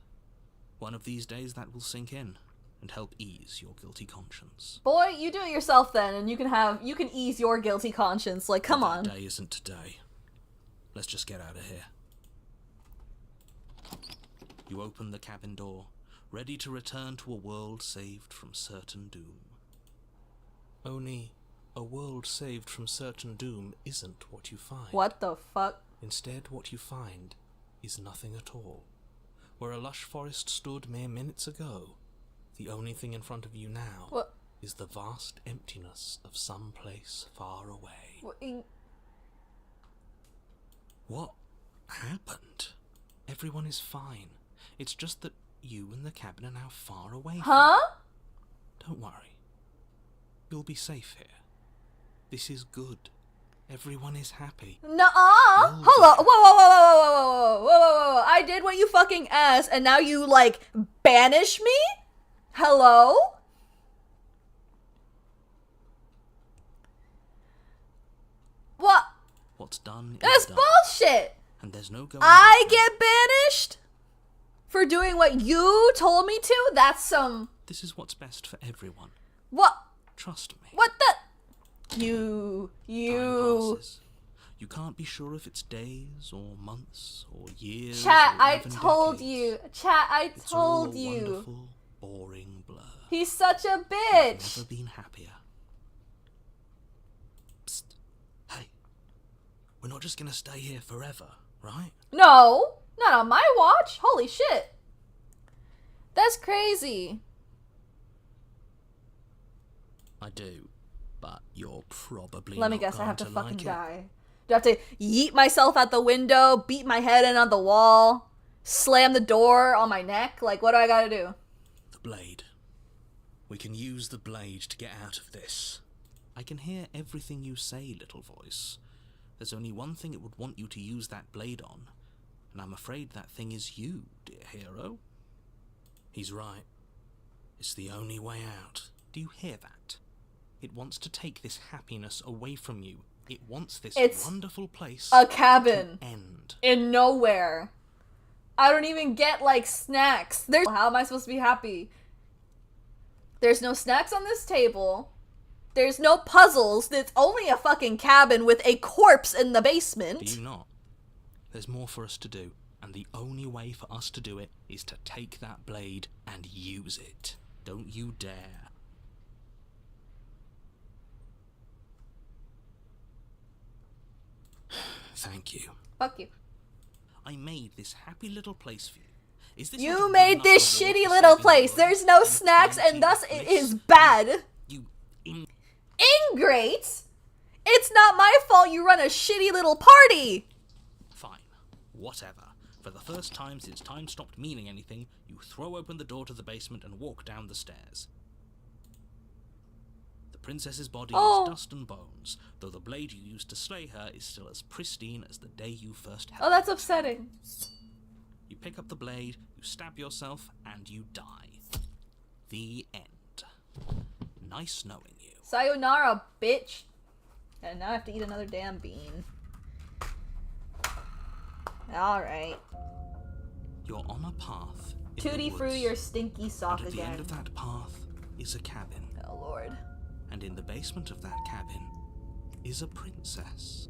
One of these days that will sink in and help ease your guilty conscience. Boy, you do it yourself then, and you can ease your guilty conscience. Like, come on. That day isn't today. Let's just get out of here. You open the cabin door, ready to return to a world saved from certain doom. Only, a world saved from certain doom isn't what you find. What the fuck? Instead, what you find is nothing at all. Where a lush forest stood mere minutes ago, the only thing in front of you now What? is the vast emptiness of some place far away. What happened? Everyone is fine. It's just that you and the cabin are now far away Huh? Don't worry. You'll be safe here. This is good. Everyone is happy. Nuh-uh! You'll Hold on. be- Whoa, whoa, whoa, whoa, whoa, whoa, whoa, whoa, whoa. I did what you fucking asked, and now you, like, banish me? Hello? What? What's done is That's done. bullshit! And there's no going I back. get banished? For doing what you told me to? That's some... This is what's best for everyone. What? Trust me. What the... Time You... passes. You can't be sure if it's days or months or years. Chat, or I even told decades. you. Chat, I It's all told a you. wonderful, boring blur. He's such a I've bitch. never been happier. Psst. Hey. We're not just gonna stay here forever, right? No, not on my watch. Holy shit. That's crazy. I do, but you're probably Let me not guess, I going have to fucking like it. die. Do I have to yeet myself out the window, beat my head in on the wall, slam the door on my neck? Like, what do I gotta do? The blade. We can use the blade to get out of this. I can hear everything you say, little voice. There's only one thing it would want you to use that blade on, and I'm afraid that thing is you, dear hero. He's right. It's the only way out. Do you hear that? It wants to take this happiness away from you. It wants this It's wonderful place A cabin to end. in nowhere. I don't even get, like, snacks. How am I supposed to be happy? There's no snacks on this table. There's no puzzles. It's only a fucking cabin with a corpse in the basement. Do you not? There's more for us to do, and the only way for us to do it is to take that blade and use it. Don't you dare. Thank you. Fuck you. I made this happy little place for you. Is this not a You good made enough this reward shitty for little saving the place. world? There's no An snacks, eternity and thus of it bliss? is bad. You Ingrate? It's not my fault you run a shitty little party. Fine. Whatever. For the first time since time stopped meaning anything, you throw open the door to the basement and walk down the stairs. The princess's body Oh. is dust and bones, though the blade you used to slay her is still as pristine as the day you first held Oh, that's it. upsetting. You pick up the blade, you stab yourself, and you die. The end. Nice knowing you. Sayonara, bitch. And now I have to eat another damn bean. Alright. You're on a path in the Tootie froo woods, your stinky and sock at the again. end of that path is a cabin. Oh lord. And in the basement of that cabin is a princess.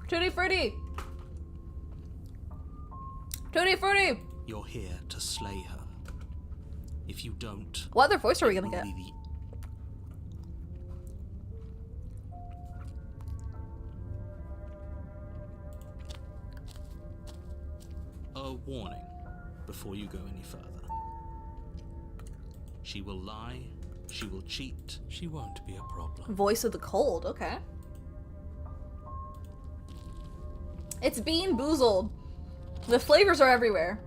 Tutti frutti! Tutti frutti! You're here to slay her. If you don't, What other voice are we it gonna will get? be a warning before you go any further. She will lie, she will cheat, she won't be a problem. Voice of the cold, okay. It's Bean Boozled. The flavors are everywhere.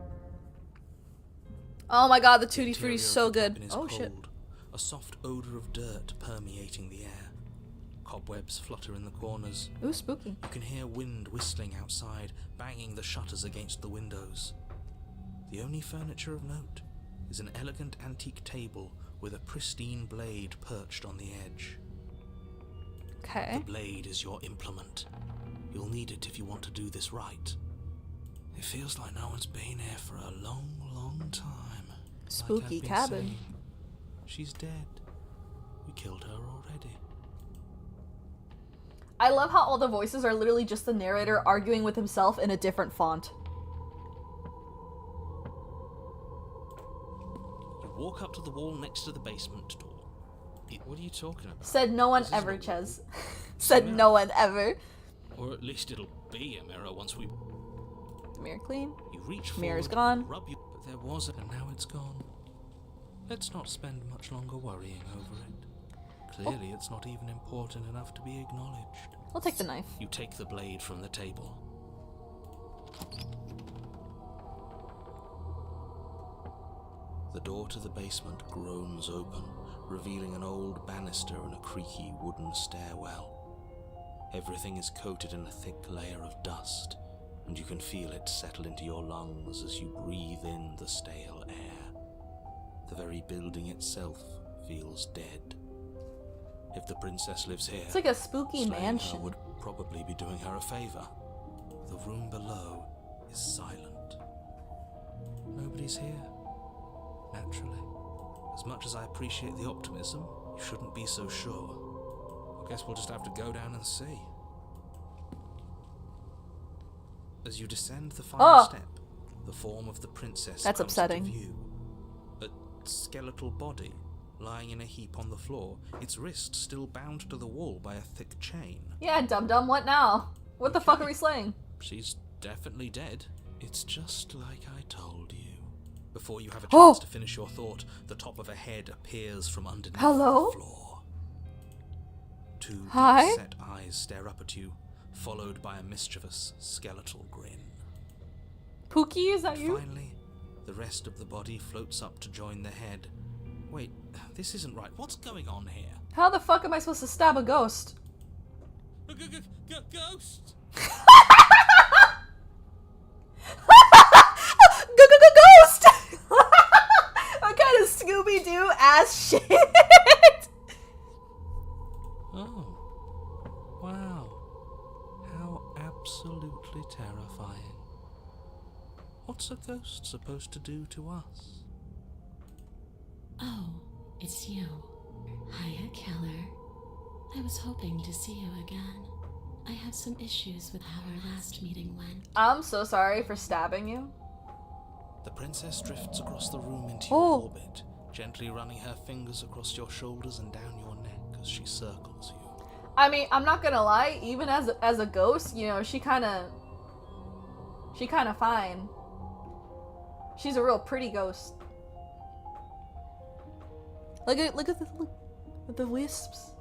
Oh my god, the Tutti Frutti is so good. Oh shit. A soft odor of dirt permeating the air. Cobwebs flutter in the corners. Ooh, spooky. You can hear wind whistling outside, banging the shutters against the windows. The only furniture of note is an elegant antique table with a pristine blade perched on the edge. Okay. The blade is your implement. You'll need it if you want to do this right. It feels like no one's been here for a long, long time. Spooky Like I've been cabin. saying, she's dead. We killed her already. I love how all the voices are literally just the narrator arguing with himself in a different font. You walk up to the wall next to the basement door. What are you talking about? Said no one This isn't ever, a wall. Ches. Said mirror. no one ever. Or at least it'll be a mirror once we... Mirror clean. You reach Mirror's forward, gone. rub you... But there was it, and now it's gone. Let's not spend much longer worrying over it. Clearly it's not even important enough to be acknowledged. I'll take the knife. You take the blade from the table. The door to the basement groans open, revealing an old banister and a creaky wooden stairwell. Everything is coated in a thick layer of dust, and you can feel it settle into your lungs as you breathe in the stale air. The very building itself feels dead. If the princess lives here, It's like a spooky slaying her mansion. would probably be doing her a favor. The room below is silent. Nobody's here. Naturally. As much as I appreciate the optimism, you shouldn't be so sure. I guess we'll just have to go down and see. As you descend the final step, the form of the princess That's comes upsetting. into view. A skeletal body lying in a heap on the floor, its wrist still bound to the wall by a thick chain. Yeah, dum-dum, what now? What the fuck are we slaying? She's definitely dead. It's just like I told you. Before you have a chance to finish your thought, the top of a head appears from underneath Hello? the floor. Two Hi? deep-set eyes stare up at you, followed by a mischievous skeletal grin. Pookie, is that you? Finally, the rest of the body floats up to join the head. Wait, this isn't right. What's going on here? How the fuck am I supposed to stab a ghost? Ghost! Ghost! What kind of Scooby-Doo ass shit? Oh. Wow. How absolutely terrifying. What's a ghost supposed to do to us? Oh, it's you. Hiya, Keller. I was hoping to see you again. I have some issues with how our last meeting went. I'm so sorry for stabbing you. The princess drifts across the room into Oh. your orbit, gently running her fingers across your shoulders and down your neck as she circles you. I mean, I'm not gonna lie, even as a ghost, you know, she kinda fine. She's a real pretty ghost. Look at the wisps.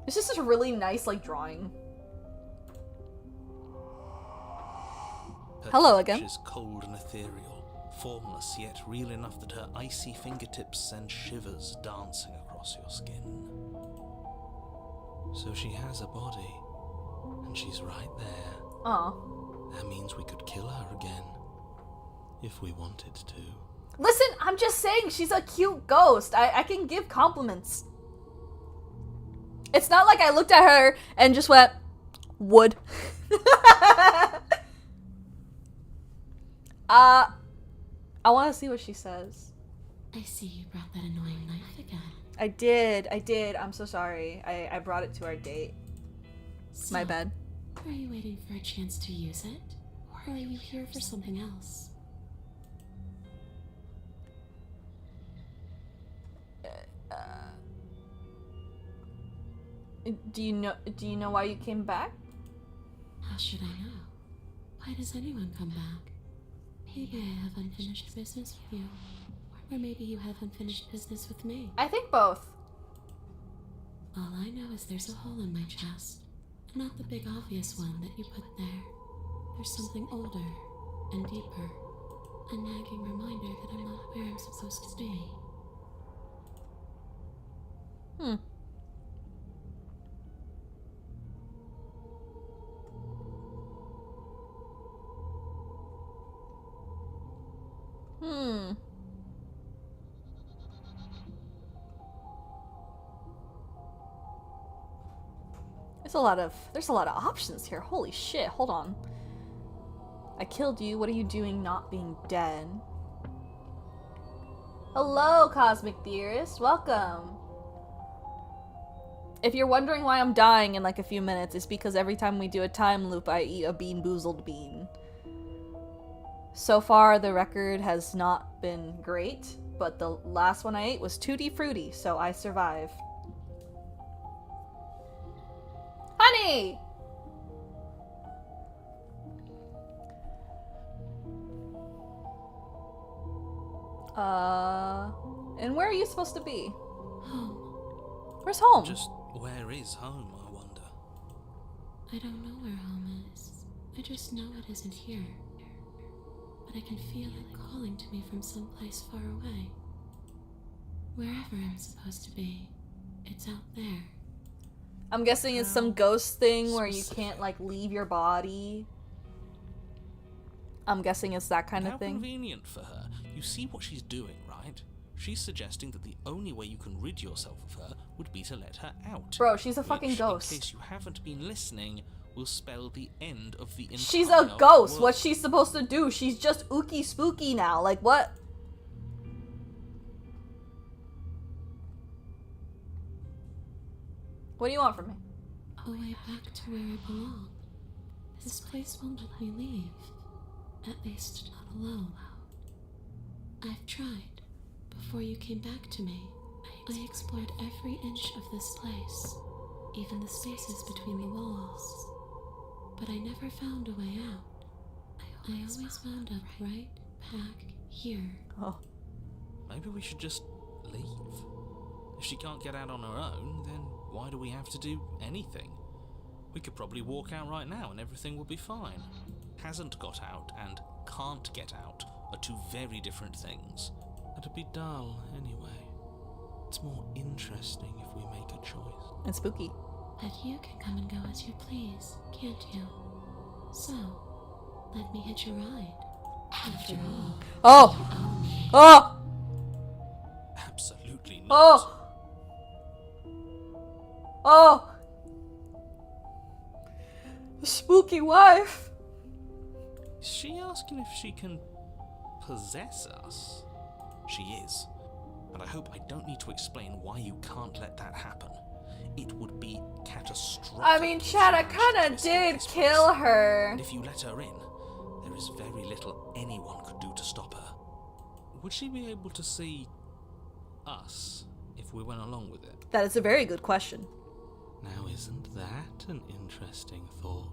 It's just a really nice, like, drawing. Her Hello touch again. is cold and ethereal, formless yet real enough that her icy fingertips send shivers dancing across your skin. So she has a body, and she's right there. Aw. That means we could kill her again, if we wanted to. Listen, I'm just saying she's a cute ghost. I can give compliments. It's not like I looked at her and just went, wood. I want to see what she says. I see you brought that annoying knife again. I did. I'm so sorry. I brought it to our date. So, My bad. Are you waiting for a chance to use it? Or are you here for something else? Do you know why you came back? How should I know? Why does anyone come back? Maybe I have unfinished business with you. Or maybe you have unfinished business with me. I think both. All I know is there's a hole in my chest. Not the big obvious one that you put there. There's something older and deeper. A nagging reminder that I'm not where I'm supposed to be. There's a lot of options here. Holy shit, hold on. I killed you. What are you doing not being dead? Hello, Cosmic Theorist. Welcome. If you're wondering why I'm dying in like a few minutes, it's because every time we do a time loop, I eat a bean-boozled bean. So far, the record has not been great, but the last one I ate was Tutti Frutti, so I survived. Honey! And where are you supposed to be? Home. Where's home? Just where is home, I wonder? I don't know where home is. I just know it isn't here. But I can feel it calling to me from someplace far away. Wherever I'm supposed to be, it's out there. I'm guessing it's some ghost thing where you can't, like, leave your body. I'm guessing it's that kind of How thing. convenient for her. You see what she's doing, right? She's suggesting that the only way you can rid yourself of her would be to let her out. Bro, she's a fucking which, ghost. in case you haven't been listening, will spell the end of the entire She's a ghost. world. What's she supposed to do? She's just ooky spooky now. Like, what? What do you want from me? A way back to where I belong. This place won't let me leave. At least not alone. I've tried. Before you came back to me, I explored every inch of this place, even the spaces between the walls. But I never found a way out. I always wound up right back here. Oh. Maybe we should just leave. If she can't get out on her own, then why do we have to do anything? We could probably walk out right now and everything will be fine. Hasn't got out and can't get out are two very different things. It'd be dull anyway. It's more interesting if we make a choice. And spooky. But you can come and go as you please, can't you? So, let me hitch a ride. After all, Oh! Oh! Absolutely not. Oh! Oh! Spooky wife! Is she asking if she can possess us? She is. And I hope I don't need to explain why you can't let that happen. It would be catastrophic. I mean, Chad, I kinda did kill her. And if you let her in, there is very little anyone could do to stop her. Would she be able to see us if we went along with it? That is a very good question. Now, isn't that an interesting thought?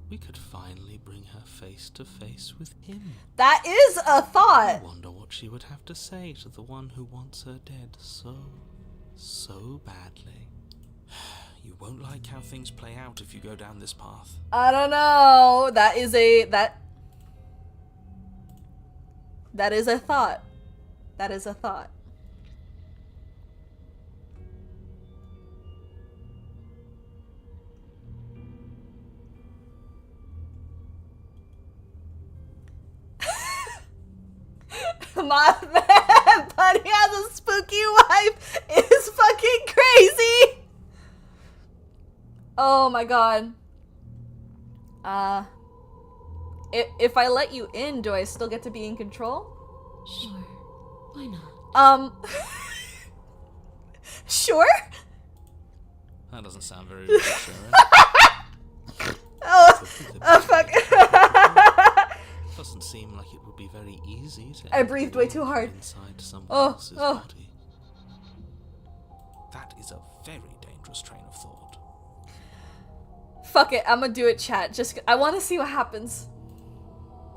We could finally bring her face to face with him. That is a I thought. wonder what she would have to say to the one who wants her dead so badly. You won't like how things play out if you go down this path. I don't know. That is a thought. That is a thought. My man, but he has a spooky wife is fucking crazy. Oh my god. if I let you in, do I still get to be in control? Sure. Why not? Sure? That doesn't sound very reassuring. Oh, fuck. Doesn't seem like it would be very easy to I breathed way too hard. inside someone Oh, else's oh. body. That is a very dangerous train of thought. Fuck it, I'm gonna do it, chat. I want to see what happens.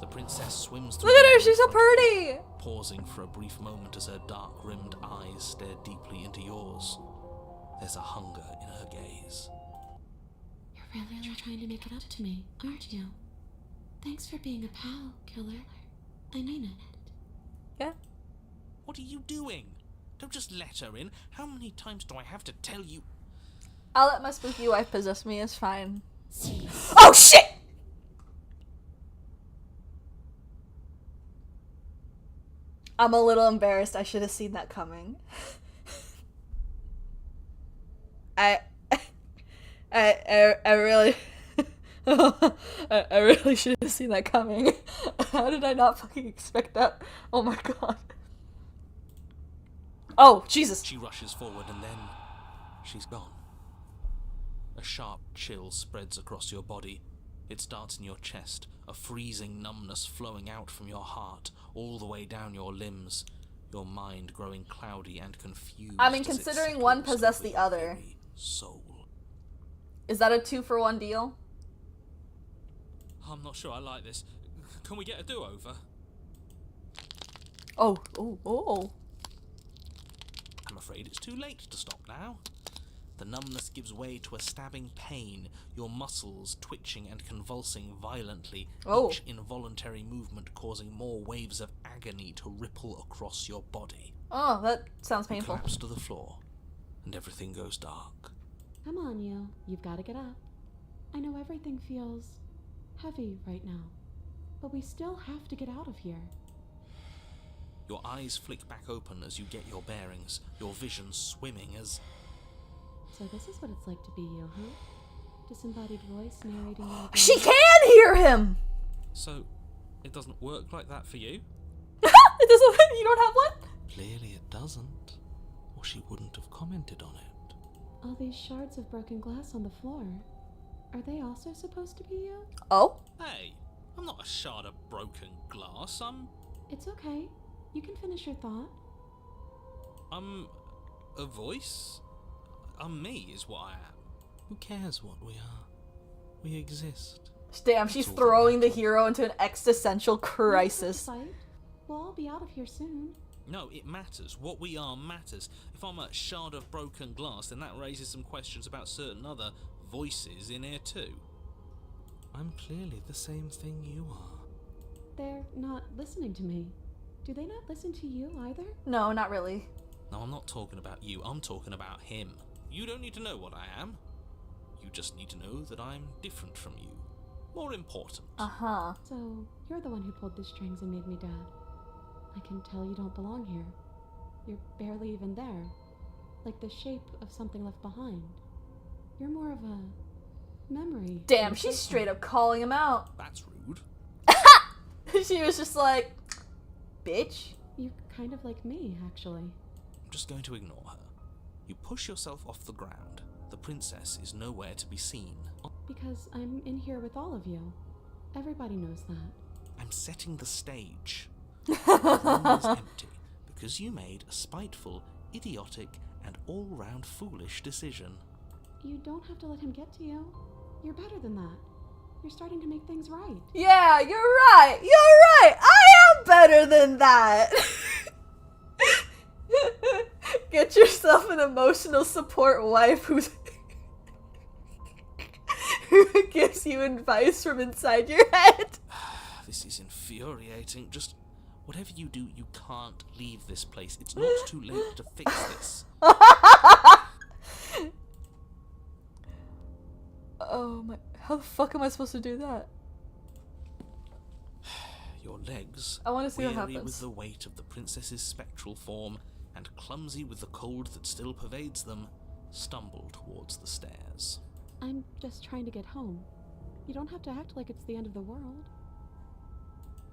The princess swims through Look at the her, air she's so in front of you, pretty. pausing for a brief moment as her dark-rimmed eyes stare deeply into yours. There's a hunger in her gaze. You're really trying to make it up to me, aren't you? Thanks for being a pal, killer. I mean it. Yeah. What are you doing? Don't just let her in. How many times do I have to tell you? I'll let my spooky wife possess me, it's fine. Oh shit! I'm a little embarrassed. I should have seen that coming. I really I really should have seen that coming. How did I not fucking expect that? Oh my god. Oh, Jesus. She rushes forward and then she's gone. A sharp chill spreads across your body. It starts in your chest, a freezing numbness flowing out from your heart, all the way down your limbs, your mind growing cloudy and confused. I mean, as it considering one settles possessed over the your other. very soul. Is that a 2-for-1 deal? I'm not sure I like this. Can we get a do-over? Oh, oh, oh. I'm afraid it's too late to stop now. The numbness gives way to a stabbing pain, your muscles twitching and convulsing violently, Oh. each involuntary movement causing more waves of agony to ripple across your body. Oh, that sounds You painful. collapse to the floor, and everything goes dark. Come on, you. You've got to get up. I know everything feels heavy right now, but we still have to get out of here. Your eyes flick back open as you get your bearings, your vision swimming as... So this is what it's like to be you, huh? Disembodied voice narrating your She day. can hear him! So, it doesn't work like that for you? It doesn't. You don't have one? Clearly it doesn't, or she wouldn't have commented on it. All these shards of broken glass on the floor. Are they also supposed to be you? Oh? Hey, I'm not a shard of broken glass, I'm It's okay. You can finish your thought. a voice? I'm me is what I am. Who cares what we are? We exist. Damn, she's That's all throwing the that hero into an existential crisis. Fight. We'll all be out of here soon. No, it matters. What we are matters. If I'm a shard of broken glass, then that raises some questions about certain other voices in here too. I'm clearly the same thing you are. They're not listening to me. Do they not listen to you either? No, not really. No, I'm not talking about you. I'm talking about him. You don't need to know what I am. You just need to know that I'm different from you. More important. Uh-huh. So, you're the one who pulled the strings and made me dead. I can tell you don't belong here. You're barely even there. Like the shape of something left behind. You're more of a memory. Damn, than a she's person. straight up calling him out. That's rude. She was just like, bitch. You're kind of like me, actually. I'm just going to ignore her. You push yourself off the ground. The princess is nowhere to be seen. Because I'm in here with all of you. Everybody knows that. I'm setting the stage. The room is empty because you made a spiteful, idiotic, and all-round foolish decision. You don't have to let him get to you. You're better than that. You're starting to make things right. Yeah, you're right. You're right. I am better than that. Get yourself an emotional support wife who gives you advice from inside your head. This is infuriating. Just whatever you do, you can't leave this place. It's not too late to fix this. Oh my, how the fuck am I supposed to do that? Your legs, I wanna see what weary happens. with the weight of the princess's spectral form and clumsy with the cold that still pervades them, stumble towards the stairs. I'm just trying to get home. You don't have to act like it's the end of the world.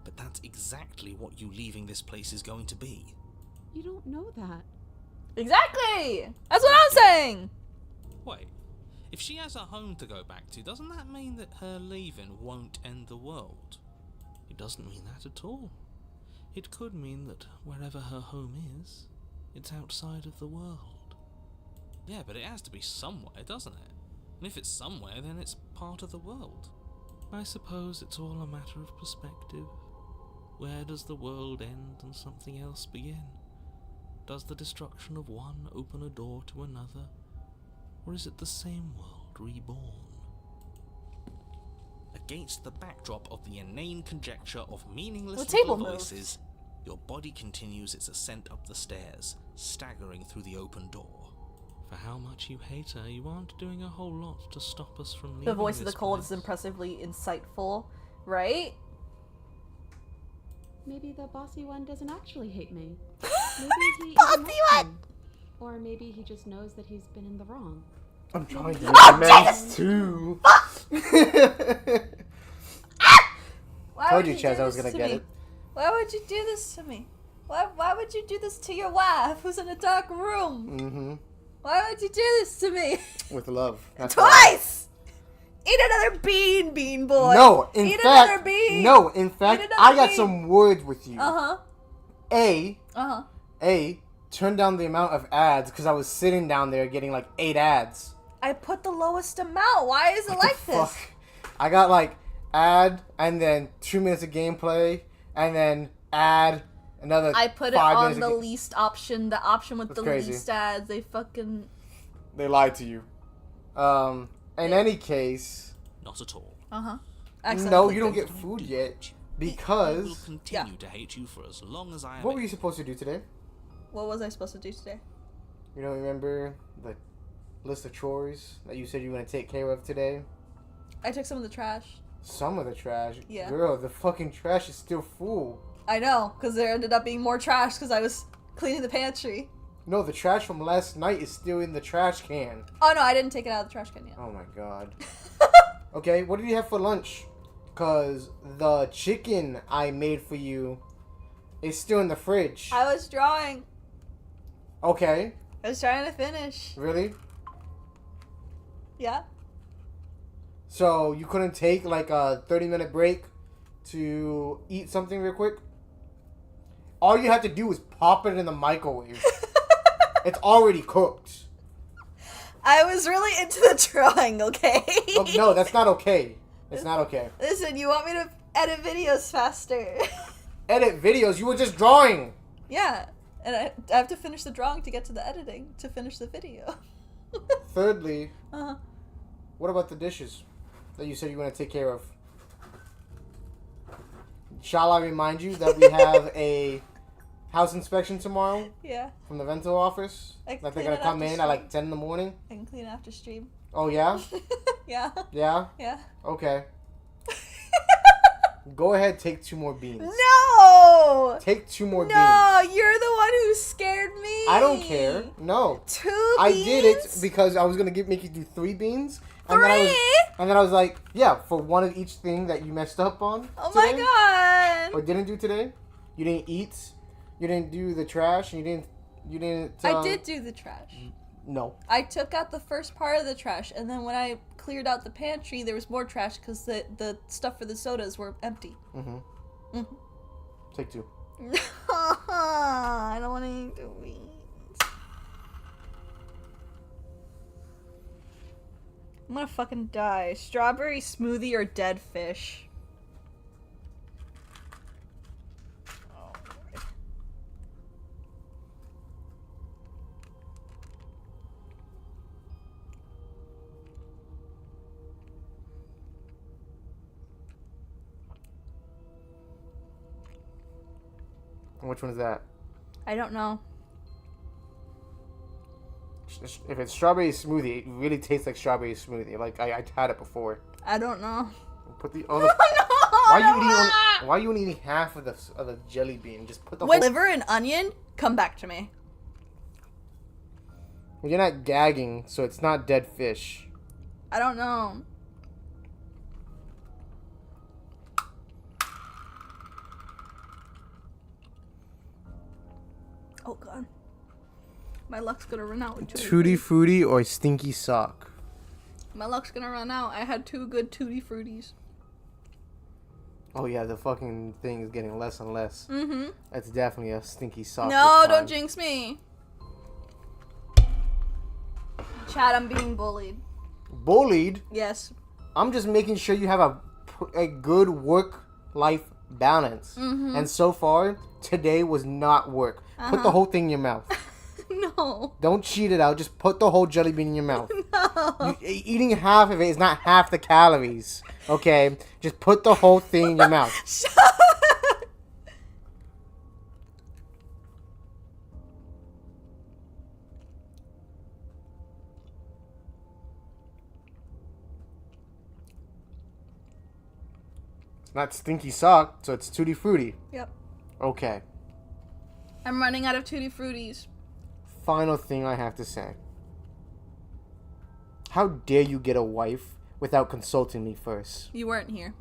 But that's exactly what you leaving this place is going to be. You don't know that. Exactly! That's what I'm saying! Wait, if she has a home to go back to, doesn't that mean that her leaving won't end the world? It doesn't mean that at all. It could mean that wherever her home is, it's outside of the world. Yeah, but it has to be somewhere, doesn't it? And if it's somewhere, then it's part of the world. I suppose it's all a matter of perspective. Where does the world end and something else begin? Does the destruction of one open a door to another? Or is it the same world reborn? Against the backdrop of the inane conjecture of meaningless The table little moves. voices, your body continues its ascent up the stairs, staggering through the open door. For how much you hate her, you aren't doing a whole lot to stop us from leaving The voice of the this cold is place. impressively insightful, right? Maybe the bossy one doesn't actually hate me. Maybe he Bossy even likes one! me. Or maybe he just knows that he's been in the wrong. I'm trying to Oh, make amends too. Why Told would you, do Chaz, I was this gonna to get me? it. Why would you do this to me? Why would you do this to your wife who's in a dark room? Mm-hmm. Why would you do this to me? With love. That's why. Twice! Eat another bean, bean boy. No, in Eat fact, another bean. no, in fact, another I got bean. some words with you. Uh-huh. A, Uh-huh. turn down the amount of ads because I was sitting down there getting like 8 ads. I put the lowest amount. Why is it What the like this? fuck? I got like ad and then 2 minutes of gameplay and then ad another I put it 5 on minutes the of least option, the option with That's the crazy. least ads. They fucking... They lied to you. In any case, Not at all. Uh-huh. no, you don't get Don't food do yet much. I will because continue to hate you for as long as I am. what were you supposed to do today? What was I supposed to do today? You don't remember the list of chores that you said you were going to take care of today? I took some of the trash. Some of the trash. Yeah. Girl, the fucking trash is still full. I know, because there ended up being more trash because I was cleaning the pantry. No, the trash from last night is still in the trash can. Oh no, I didn't take it out of the trash can yet. Oh my god. Okay, what did you have for lunch? Because the chicken I made for you is still in the fridge. I was drawing. Okay, I was trying to finish. really? Yeah. So you couldn't take like a 30-minute break to eat something real quick? All you have to do is pop it in the microwave. It's already cooked. I was really into the drawing, okay? Oh, no, that's not okay. It's not okay. Listen, you want me to edit videos faster? Edit videos, you were just drawing. Yeah. And I have to finish the drawing to get to the editing to finish the video. Thirdly, Uh-huh. what about the dishes that you said you want to take care of? Shall I remind you that we have a house inspection tomorrow Yeah. from the rental office? I can That they're clean going it to come after in stream. at like 10 in the morning? I can clean after stream. Oh, yeah? Yeah. Yeah? Yeah. Okay. Go ahead, take 2 more beans. No! Take 2 more beans. No, you're the one who scared me. I don't care. No. 2 I beans? did it because I was going to make you do 3 beans. And then I was like, yeah, for one of each thing that you messed up on. Oh today, my god. Or didn't do today. You didn't eat. You didn't do the trash. You didn't. I did do the trash. No. I took out the first part of the trash, and then when I cleared out the pantry, there was more trash because the stuff for the sodas were empty. Mm-hmm. Take 2. I don't want to eat the beans. I'm gonna fucking die. Strawberry smoothie or dead fish? Oh, Lord. Which one is that? I don't know. If it's strawberry smoothie, it really tastes like strawberry smoothie. Like I had it before. I don't know. Put the other. Why are you eating half of the jelly bean? Just put the When whole. liver and onion, come back to me. You're not gagging, so it's not dead fish. I don't know. Oh god. My luck's gonna run out. with Tutti Frutti or Stinky Sock? My luck's gonna run out. I had 2 good Tutti Fruities. Oh yeah, the fucking thing is getting less and less. Mm-hmm. That's definitely a Stinky Sock. No, this time. don't jinx me. Chad, I'm being bullied. Bullied? Yes. I'm just making sure you have a good work-life balance. Mm-hmm. And so far, today was not work. Put the whole thing in your mouth. No. Don't cheat it out. Just put the whole jelly bean in your mouth. No. Eating half of it is not half the calories. Okay? Just put the whole thing in your mouth. It's not Stinky Sock, so it's Tutti Frutti. Yep. Okay. I'm running out of Tutti Fruities. Final thing I have to say. How dare you get a wife without consulting me first? You weren't here.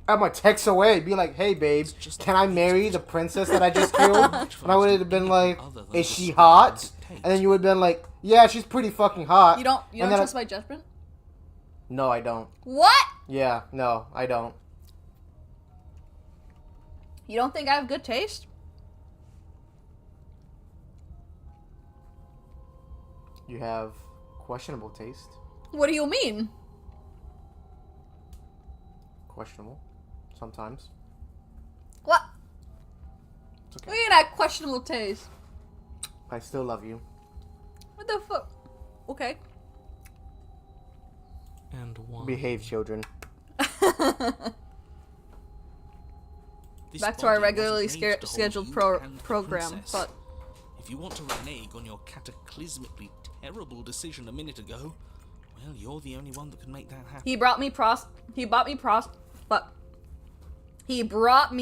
I'm gonna text away, be like, hey babe, can I marry the princess that I just killed? And I would have been like, is she hot? And then you would have been like, yeah, she's pretty fucking hot. You don't And then trust my judgment? No, I don't. What? Yeah, no, I don't. You don't think I have good taste? You have questionable taste. What do you mean? Questionable. Sometimes. What? It's Look okay. at that questionable taste. I still love you. What the fuck? Okay. And why? Behave, children. This Back to our body regularly wasn't made to hold scheduled you and the program, princess. but If you want to renege on your cataclysmically terrible decision a minute ago, well, you're the only one that can make that happen. he brought me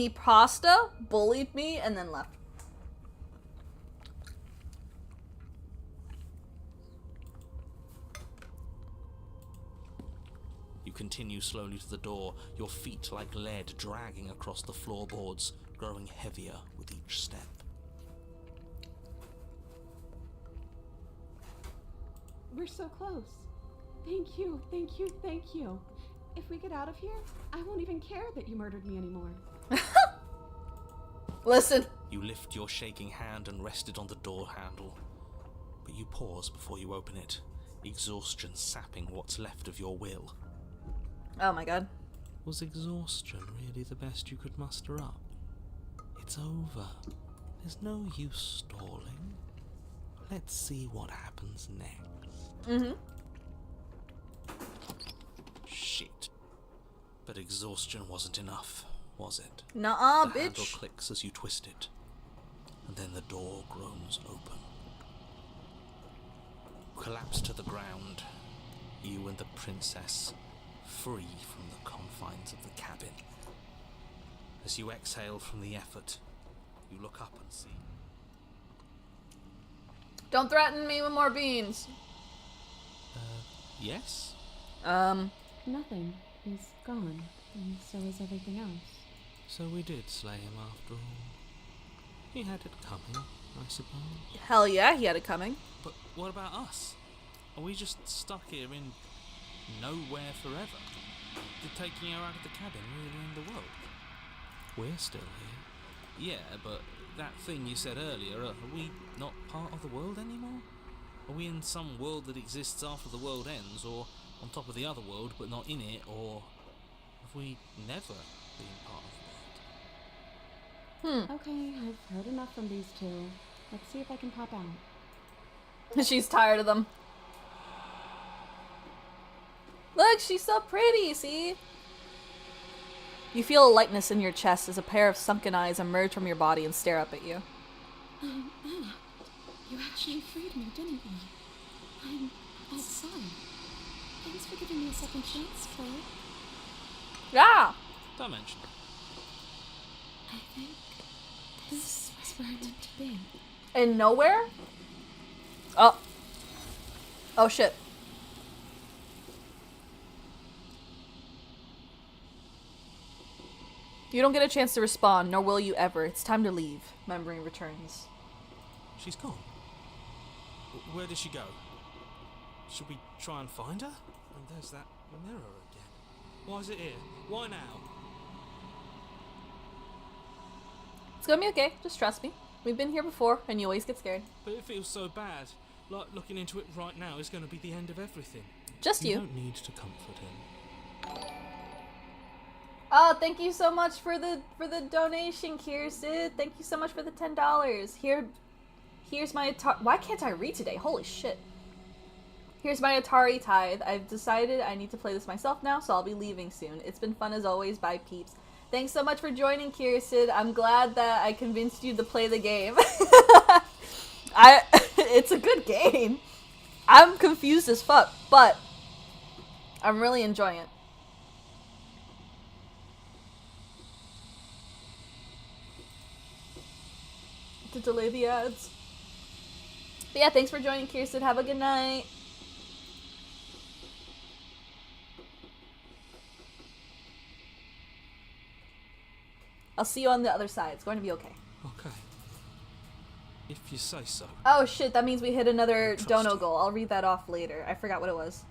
pasta, bullied me, and then left. You continue slowly to the door, your feet like lead dragging across the floorboards, growing heavier with each step. We're so close. Thank you, thank you, thank you. If we get out of here, I won't even care that you murdered me anymore. Listen. You lift your shaking hand and rest it on the door handle, but you pause before you open it, exhaustion sapping what's left of your will. Oh my god. Was exhaustion really the best you could muster up? It's over. There's no use stalling. Let's see what happens next. Mm-hmm. Shit. But exhaustion wasn't enough, was it? Nuh-uh, The handle bitch. clicks as you twist it, and then the door groans open. Collapse to the ground, you and the princess, free from the confines of the cabin. As you exhale from the effort, you look up and see. Don't threaten me with more beans. Yes? Nothing. He's gone, and so is everything else. So we did slay him after all. He had it coming, I suppose. Hell yeah, he had it coming. But what about us? Are we just stuck here in nowhere forever? Did taking her out of the cabin really end the world? We're still here. Yeah, but that thing you said earlier, are we not part of the world anymore? Are we in some world that exists after the world ends, or on top of the other world but not in it, or have we never been part of the world? Okay, I've heard enough from these two. Let's see if I can pop out. She's tired of them. Look, she's so pretty, see? You feel a lightness in your chest as a pair of sunken eyes emerge from your body and stare up at you. Anna, you actually freed me, didn't you? I'm sorry. Thanks for giving me a second chance, Claire. Yeah! Don't mention it. I think this is where I'm meant to be. In nowhere? Oh. Oh shit. You don't get a chance to respond, nor will you ever. It's time to leave. Memory returns. She's gone. Where did she go? Should we try and find her? And there's that mirror again. Why is it here? Why now? It's gonna be okay. Just trust me. We've been here before, and you always get scared. But it feels so bad. Like looking into it right now is going to be the end of everything. Just You you. don't need to comfort him. Oh, thank you so much for the donation, Kirsten. Thank you so much for the $10. Here's my Atari. Why can't I read today? Holy shit. Here's my Atari tithe. I've decided I need to play this myself now, so I'll be leaving soon. It's been fun as always. Bye, peeps. Thanks so much for joining, Kirsten. I'm glad that I convinced you to play the game. It's a good game. I'm confused as fuck, but I'm really enjoying it. To delay the ads. But yeah, thanks for joining, Kirsten. Have a good night. I'll see you on the other side. It's going to be okay. Okay. If you say so. Oh shit, that means we hit another Trust dono you. goal. I'll read that off later. I forgot what it was.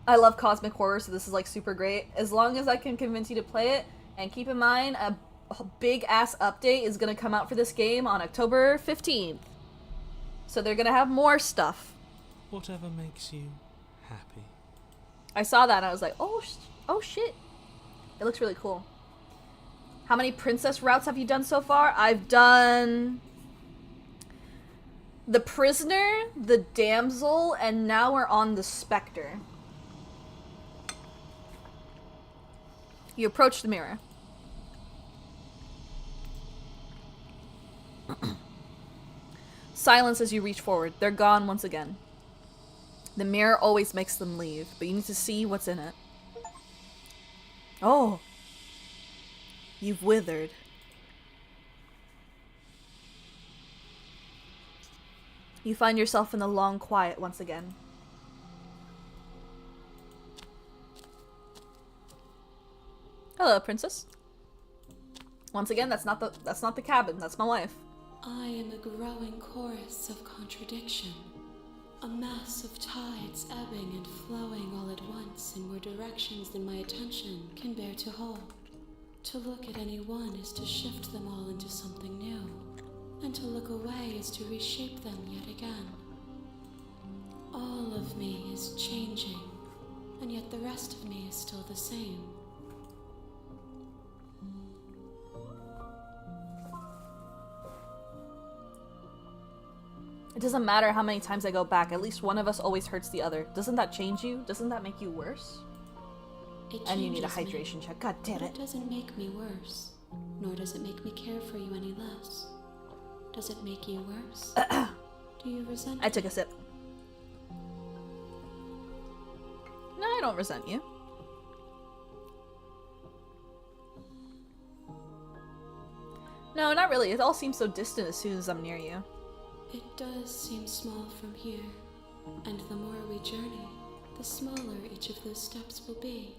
I love cosmic horror, so this is like super great. As long as I can convince you to play it, and keep in mind, a big ass update is gonna come out for this game on October 15th. So they're gonna have more stuff. Whatever makes you happy. I saw that and I was like, oh shit. It looks really cool. How many princess routes have you done so far? I've done the prisoner, the damsel, and now we're on the specter. You approach the mirror. Silence as you reach forward. They're gone once again. The mirror always makes them leave, but you need to see what's in it. Oh. You've withered. You find yourself in the long quiet once again. Hello, princess. Once again, that's not the cabin. That's my wife. I am a growing chorus of contradiction. A mass of tides ebbing and flowing all at once in more directions than my attention can bear to hold. To look at any one is to shift them all into something new, and to look away is to reshape them yet again. All of me is changing, and yet the rest of me is still the same. It doesn't matter how many times I go back, at least one of us always hurts the other. Doesn't that change you? Doesn't that make you worse? It And you need a changes me, hydration check. God damn but it. it doesn't make me worse, nor does it make me care for you any less. Does it make you worse? Do you resent I took me? a sip. No, I don't resent you. No, not really. It all seems so distant as soon as I'm near you. It does seem small from here, and the more we journey, the smaller each of those steps will be.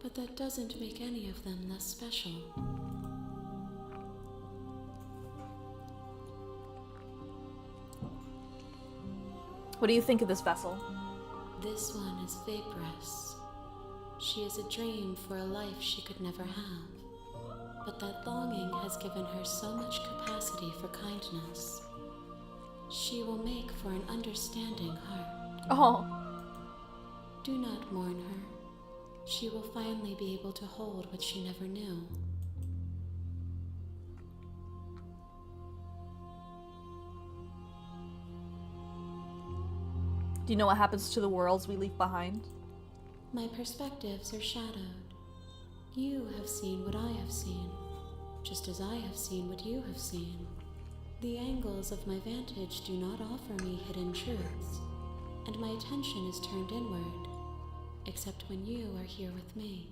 But that doesn't make any of them less special. What do you think of this vessel? This one is vaporous. She is a dream for a life she could never have. But that longing has given her so much capacity for kindness. She will make for an understanding heart. Oh, Do not mourn her. She will finally be able to hold what she never knew. do you know what happens to the worlds we leave behind? My perspectives are shadowed. You have seen what I have seen, just as I have seen what you have seen. The angles of my vantage do not offer me hidden truths, and my attention is turned inward, except when you are here with me.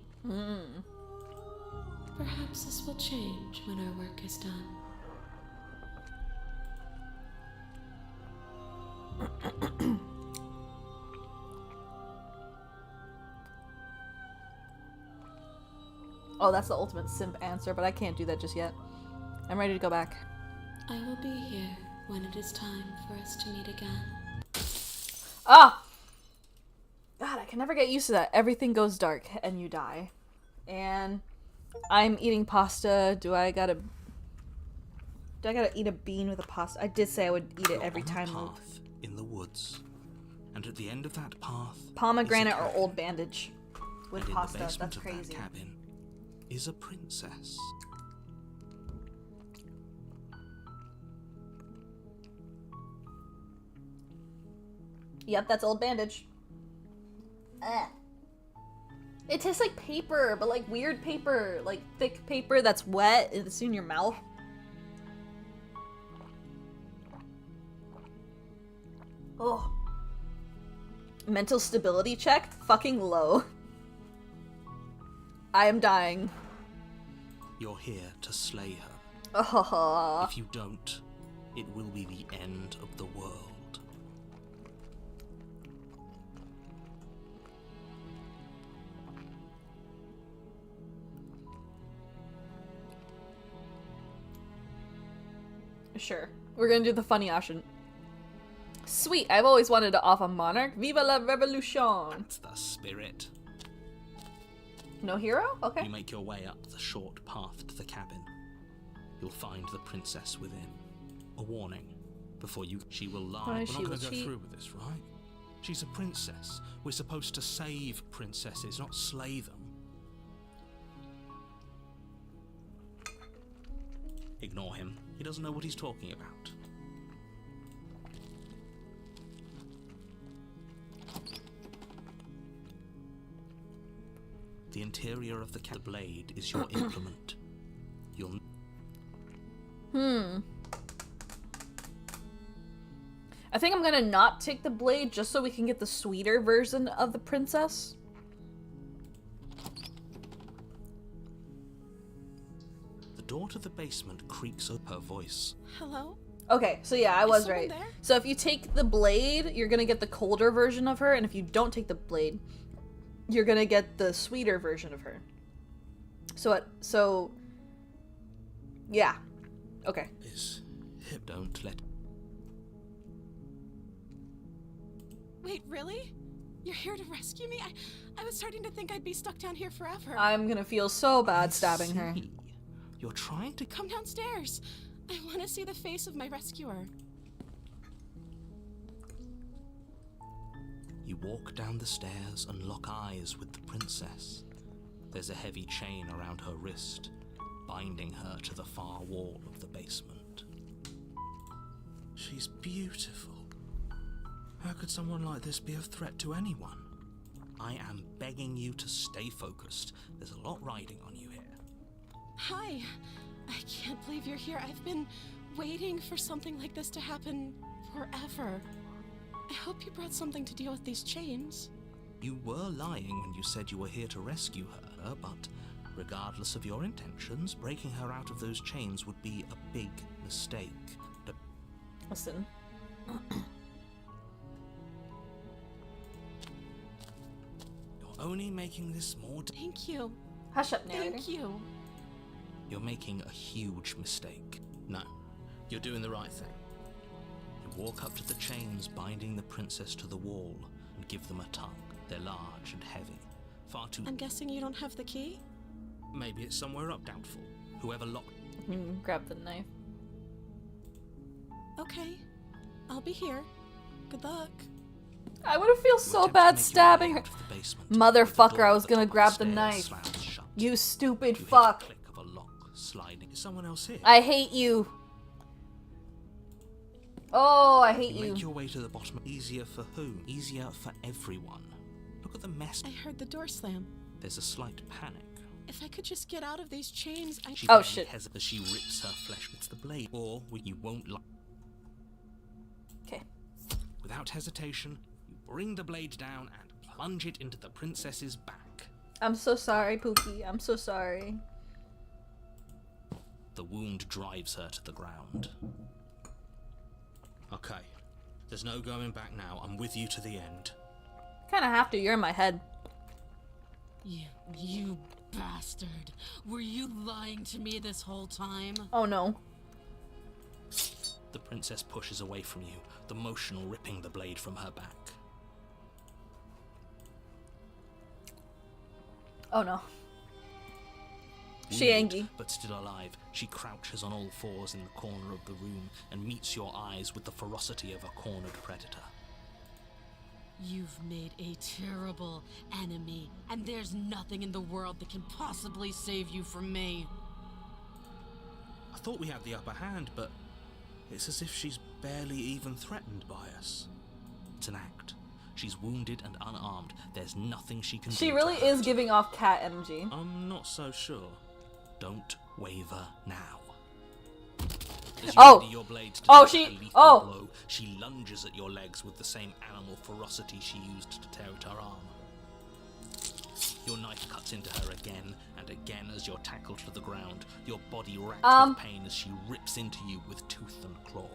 Perhaps this will change when our work is done. Oh, that's the ultimate simp answer, but I can't do that just yet. I'm ready to go back. I will be here when it is time for us to meet again. Ah! God, I can never get used to that. Everything goes dark and you die. And I'm eating pasta. Do I gotta eat a bean with a pasta? I did say I would eat it You're every on a time. path in the woods, and at the end of that path, Pomegranate is a or cabin. old bandage with And pasta. in the basement That's of crazy. that cabin is a princess. Yep, that's old bandage. It tastes like paper, but like weird paper, like thick paper that's wet and it's in your mouth. Oh. Mental stability check? Fucking low. I am dying. You're here to slay her. Oh. If you don't, it will be the end of the world. Sure. We're gonna do the funny option. Sweet, I've always wanted to off a monarch. Viva la revolution! That's the spirit. No hero? Okay. You make your way up the short path to the cabin. You'll find the princess within. A warning. Before you, she will lie. Why We're is not she going to will go cheat? through with this, right? She's a princess. We're supposed to save princesses, not slay them. Ignore him. He doesn't know what he's talking about. The interior of the blade is your implement. You'll... I think I'm gonna not take the blade just so we can get the sweeter version of the princess. The door to the basement creaks up her voice. Hello? Okay, so yeah, I was someone right. there? So if you take the blade, you're gonna get the colder version of her, and if you don't take the blade, you're gonna get the sweeter version of her. So yeah. Okay. Is hip. Don't let... Wait, really? You're here to rescue me? I was starting to think I'd be stuck down here forever. I'm gonna feel so bad stabbing her. See. You're trying to... Come downstairs. I want to see the face of my rescuer. You walk down the stairs and lock eyes with the princess. There's a heavy chain around her wrist, binding her to the far wall of the basement. She's beautiful. How could someone like this be a threat to anyone? I am begging you to stay focused. There's a lot riding on you here. Hi. I can't believe you're here. I've been waiting for something like this to happen forever. I hope you brought something to deal with these chains. You were lying when you said you were here to rescue her, but regardless of your intentions, breaking her out of those chains would be a big mistake. Listen. You're only making this more... Thank you. Hush up, narrator. Thank you. You're making a huge mistake. No, you're doing the right thing. You walk up to the chains binding the princess to the wall and give them a tug. They're large and heavy. Far too... I'm guessing you don't have the key? Maybe it's somewhere up, doubtful. Whoever locked... Grab the knife. Okay. I'll be here. Good luck. I would have feel You so attempt to bad make your stabbing way her. out of the basement, Motherfucker, but the door I was at the gonna top of grab the stairs knife. slams shut. You stupid You hear the fuck. click of a lock sliding. Is someone else here? I hate you. Oh, I hate You make you. your way to the bottom. Easier for who? Easier for everyone. Look at the mess. I heard the door slam. There's a slight panic. If I could just get out of these chains, I... She Oh, barely shit. hesitates as she rips her flesh with the blade, or you won't like. Okay. Without hesitation, you bring the blade down and plunge it into the princess's back. I'm so sorry, Pookie. I'm so sorry. The wound drives her to the ground. Okay, there's no going back now. I'm with you to the end. Kinda have to. You're in my head. You bastard. Were you lying to me this whole time? Oh no. The princess pushes away from you, the motion ripping the blade from her back. Oh no. She Wounded, angry. but still alive, she crouches on all fours in the corner of the room and meets your eyes with the ferocity of a cornered predator. You've made a terrible enemy, and there's nothing in the world that can possibly save you from me. I thought we had the upper hand, but it's as if she's barely even threatened by us. It's an act. She's wounded and unarmed. There's nothing she can do. She to really is hurt. giving off cat energy. I'm not so sure. Don't waver now. As you Oh. ready your blade to Oh, deliver she- a lethal oh. blow, she lunges at your legs with the same animal ferocity she used to tear at her arm. Your knife cuts into her again and again as you're tackled to the ground, your body racked with pain as she rips into you with tooth and claw.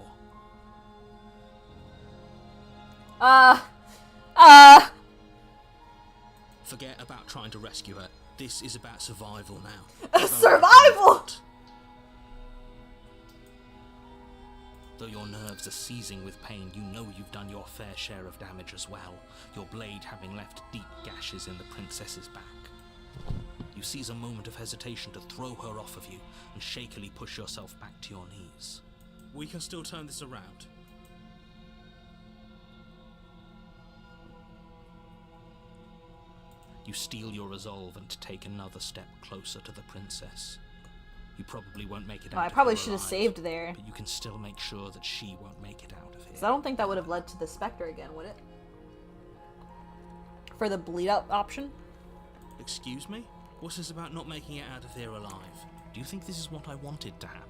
Forget about trying to rescue her. This is about survival now. Survival! Though your nerves are seizing with pain, you know you've done your fair share of damage as well, your blade having left deep gashes in the princess's back. You seize a moment of hesitation to throw her off of you and shakily push yourself back to your knees. We can still turn this around. You steel your resolve and take another step closer to the princess. You probably won't make it out I of probably here should have alive, saved there. but you can still make sure that she won't make it out of here. Because I don't think that would have led to the Spectre again, would it? For the bleed out option? Excuse me? What's this about not making it out of here alive? Do you think this is what I wanted to happen?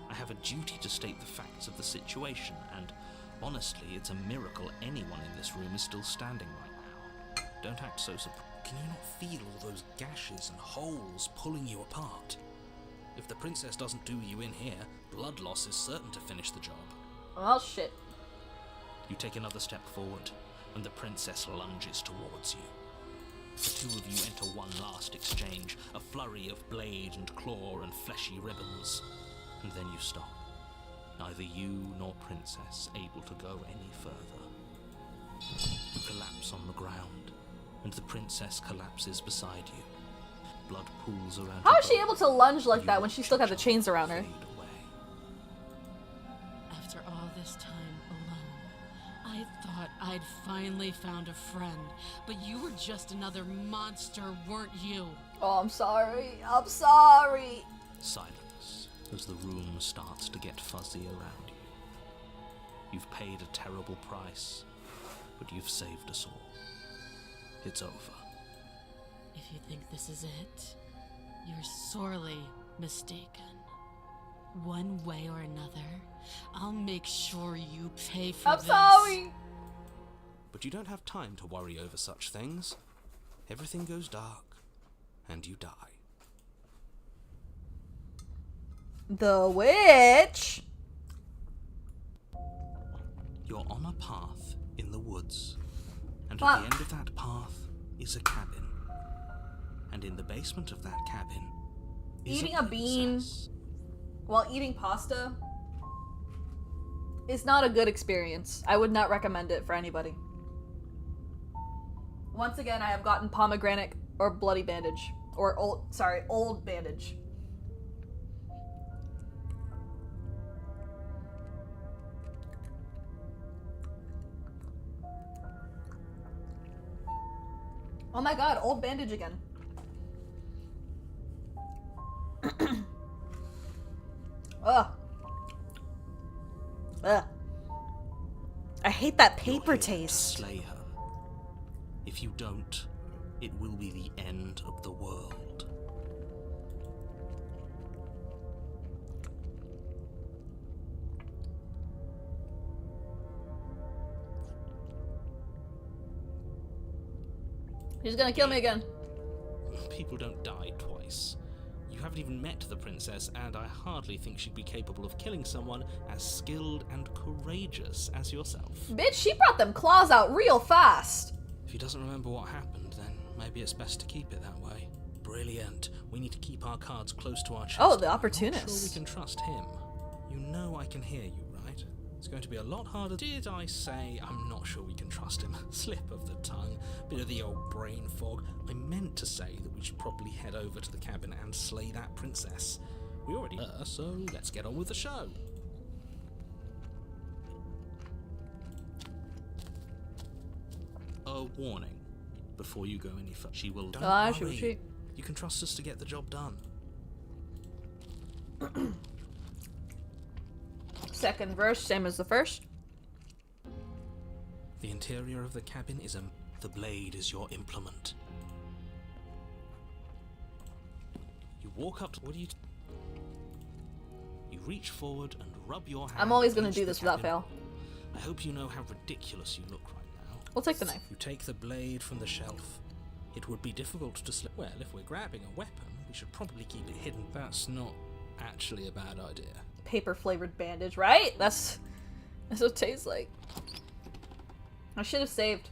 I have a duty to state the facts of the situation, and honestly, it's a miracle anyone in this room is still standing right now. Don't act so surprised. Can you not feel all those gashes and holes pulling you apart? If the princess doesn't do you in here, blood loss is certain to finish the job. Well, shit. You take another step forward, and the princess lunges towards you. The two of you enter one last exchange, a flurry of blade and claw and fleshy ribbons. And then you stop. Neither you nor princess able to go any further. You collapse on the ground, and the princess collapses beside you. Blood pools around How her is she bones. able to lunge like You that when she watch still got each the chains other around her? fade away. After all this time alone, I thought I'd finally found a friend, but you were just another monster, weren't you? Oh, I'm sorry. I'm sorry. Silence as the room starts to get fuzzy around you. You've paid a terrible price, but you've saved us all. It's over. If you think this is it, you're sorely mistaken. One way or another, I'll make sure you pay for I'm this. sorry. But you don't have time to worry over such things. Everything goes dark, and you die. The witch. You're on a path in the woods, and Fuck. at the end of that path is a cabin. And in the basement of that cabin is Eating a bean princess. while eating pasta is not a good experience. I would not recommend it for anybody. Once again, I have gotten pomegranate or bloody bandage. Or old bandage. Oh my god, old bandage again. Ugh. Ugh. I hate that You're paper here to taste. slay her. If you don't, it will be the end of the world. He's gonna kill me again. People don't die twice. You haven't even met the princess, and I hardly think she'd be capable of killing someone as skilled and courageous as yourself. Bitch, she brought them claws out real fast. If he doesn't remember what happened, then maybe it's best to keep it that way. Brilliant. We need to keep our cards close to our chest. Oh, the I'm opportunist. not sure we can trust him. You know I can hear you, right? It's going to be a lot harder. Did I say I'm not sure we can trust him? Slip of the tongue, bit of the old brain fog. I meant to say that we should probably head over to the cabin and slay that princess. We already are, so let's get on with the show. A warning before you go any further. She will. Don't worry. She. You can trust us to get the job done. Second verse, same as the first. The interior of the cabin is the blade is your implement. You walk up to what do you You reach forward and rub your hand. I'm always gonna against do the this without cabin. fail. I hope you know how ridiculous you look right now. We'll take the knife. You take the blade from the shelf. It would be difficult to slip. Well, if we're grabbing a weapon, we should probably keep it hidden. That's not actually a bad idea. Paper flavored bandage, right? That's what it tastes like. I should have saved.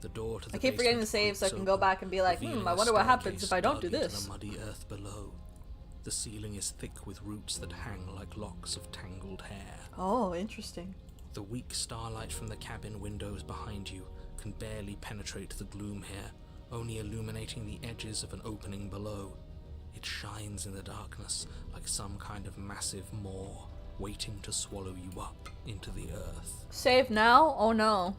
The door to the I keep forgetting to basement save so I creaks can go open, back and be like, revealing I a wonder what happens staircase if I don't do dug into this. the muddy earth below. The ceiling is thick with roots that hang like locks of tangled hair. Oh, interesting. The weak starlight from the cabin windows behind you can barely penetrate the gloom here, only illuminating the edges of an opening below. It shines in the darkness like some kind of massive maw, waiting to swallow you up into the earth. Save now? Oh no.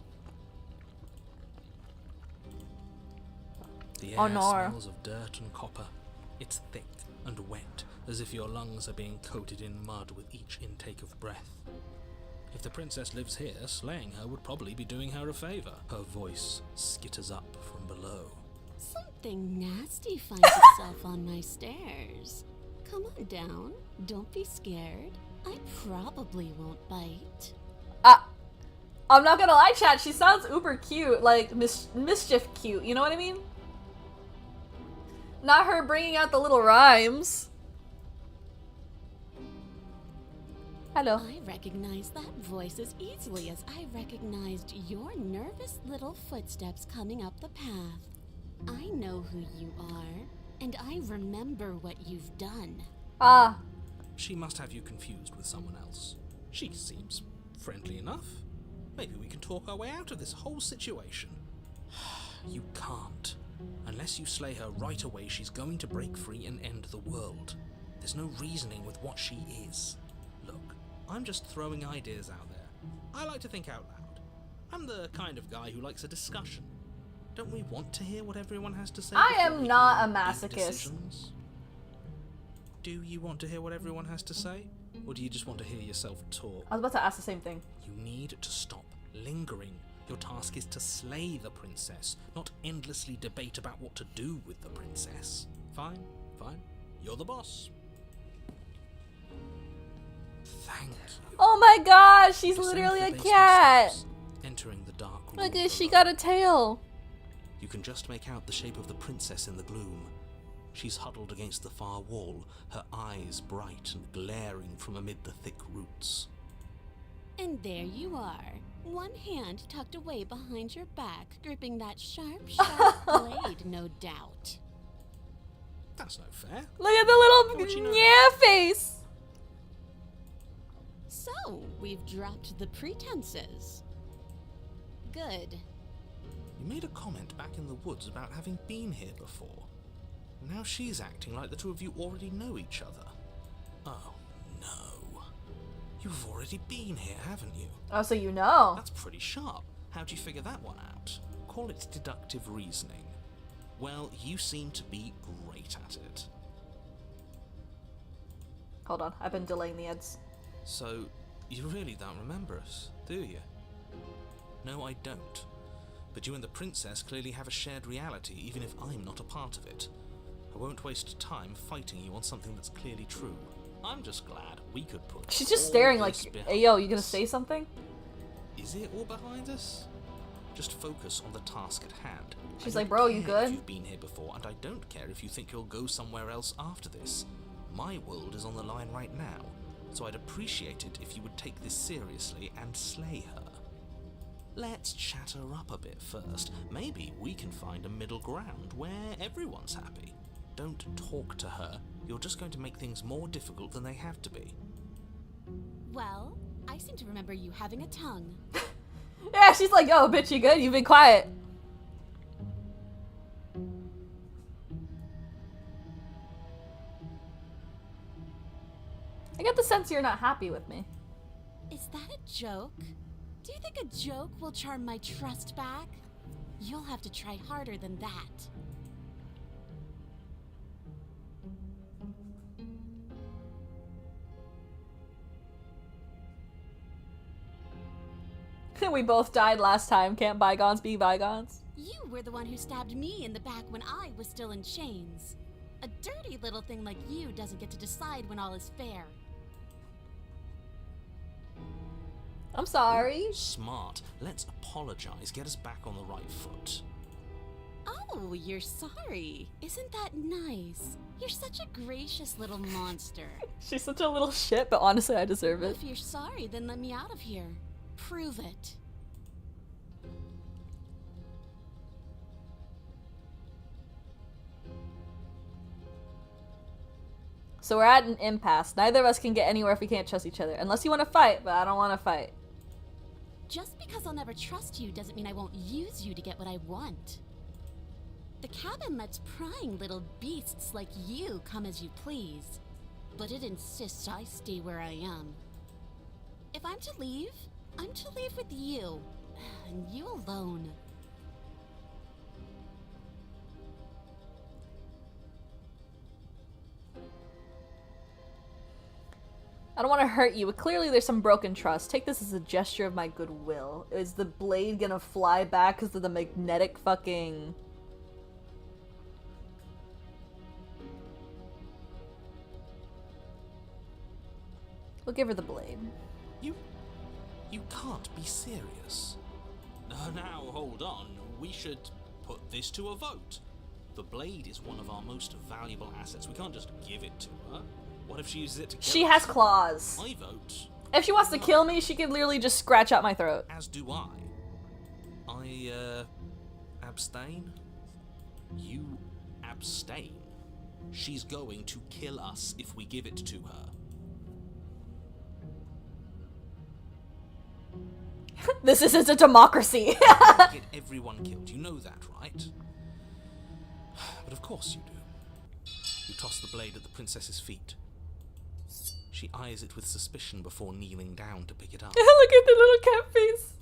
The air Oh, no. smells of dirt and copper. It's thick and wet, as if your lungs are being coated in mud with each intake of breath. If the princess lives here, slaying her would probably be doing her a favor. Her voice skitters up from below. Something nasty finds itself on my stairs. Come on down. Don't be scared. I probably won't bite. I'm not gonna lie, chat. She sounds uber cute, like mischief cute. You know what I mean? Not her bringing out the little rhymes. Hello. I recognize that voice as easily as I recognized your nervous little footsteps coming up the path. I know who you are, and I remember what you've done. Ah. She must have you confused with someone else. She seems friendly enough. Maybe we can talk our way out of this whole situation. You can't. Unless you slay her right away, she's going to break free and end the world. There's no reasoning with what she is. Look, I'm just throwing ideas out there. I like to think out loud. I'm the kind of guy who likes a discussion. Don't we want to hear what everyone has to say? I before am we not can a make masochist. decisions? Do you want to hear what everyone has to say? Or do you just want to hear yourself talk? I was about to ask the same thing. You need to stop lingering. Your task is to slay the princess, not endlessly debate about what to do with the princess. Fine, fine. You're the boss. Thank you. Oh my gosh, she's Descend literally the a basement cat. steps, entering the dark room Look at she below. got a tail. You can just make out the shape of the princess in the gloom. She's huddled against the far wall, her eyes bright and glaring from amid the thick roots. And there you are. One hand tucked away behind your back, gripping that sharp, sharp blade, no doubt. That's no fair. Look at the How'd you know little yeah face. So, we've dropped the pretenses. Good. You made a comment back in the woods about having been here before. Now she's acting like the two of you already know each other. Oh, no. You've already been here, haven't you? Oh, so you know. That's pretty sharp. How'd you figure that one out? Call it deductive reasoning. Well, you seem to be great at it. Hold on, I've been delaying the ads. So, you really don't remember us, do you? No, I don't. But you and the princess clearly have a shared reality, even if I'm not a part of it. I won't waste time fighting you on something that's clearly true. I'm just glad we could put. She's just all staring like, this hey yo, behind you gonna us. say something? Is it all behind us? Just focus on the task at hand. She's I like, don't bro, you care good? If you've been here before, and I don't care if you think you'll go somewhere else after this. My world is on the line right now, so I'd appreciate it if you would take this seriously and slay her. let's chat her up a bit first. Maybe we can find a middle ground where everyone's happy. Don't talk to her. You're just going to make things more difficult than they have to be. Well, I seem to remember you having a tongue. Yeah, she's like, yo, bitch, you good? You've been quiet. I get the sense you're not happy with me. Is that a joke? Do you think a joke will charm my trust back? You'll have to try harder than that. We both died last time. Can't bygones be bygones? You were the one who stabbed me in the back when I was still in chains. A dirty little thing like you doesn't get to decide when all is fair. I'm sorry. Smart. Let's apologize. Get us back on the right foot. Oh, you're sorry. Isn't that nice? You're such a gracious little monster. She's such a little shit, but honestly, I deserve it. If you're sorry, then let me out of here. Prove it. So we're at an impasse. Neither of us can get anywhere if we can't trust each other. Unless you want to fight, but I don't want to fight. Just because I'll never trust you doesn't mean I won't use you to get what I want. The cabin lets prying little beasts like you come as you please, but it insists I stay where I am. If I'm to leave, I'm to leave with you, and you alone. I don't want to hurt you, but clearly there's some broken trust. Take this as a gesture of my goodwill. Is the blade gonna fly back because of the magnetic fucking... We'll give her the blade. You can't be serious. Now, hold on. We should put this to a vote. The blade is one of our most valuable assets. We can't just give it to her. What if she uses it to kill She us? has claws. I vote. If she wants to kill me, she could literally just scratch out my throat. As do I. Abstain? You abstain. She's going to kill us if we give it to her. This isn't a democracy. Get everyone killed. You know that, right? But of course you do. You toss the blade at the princess's feet. She eyes it with suspicion before kneeling down to pick it up. Look at the little cat face.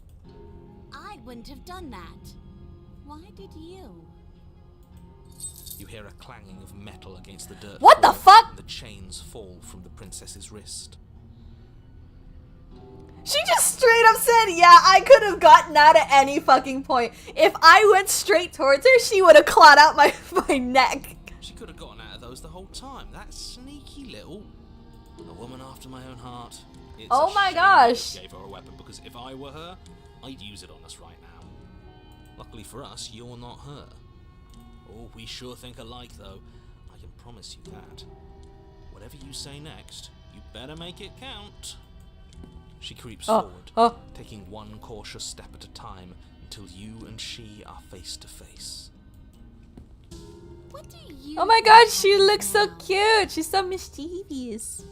I wouldn't have done that. Why did you? You hear a clanging of metal against the dirt. What the floor, fuck? and the chains fall from the princess's wrist. She just straight up said, yeah, I could have gotten out at any fucking point. If I went straight towards her, she would have clawed out my neck. She could have gotten out of those the whole time. That sneaky little... A woman after my own heart. It's Oh a my shame gosh. they gave her a weapon, because if I were her, I'd use it on us right now. Luckily for us, you're not her. Oh, we sure think alike, though. I can promise you that. Whatever you say next, you better make it count. She creeps forward, taking one cautious step at a time until you and she are face to face. What do you Oh my god, she think looks so now? cute. She's so mischievous.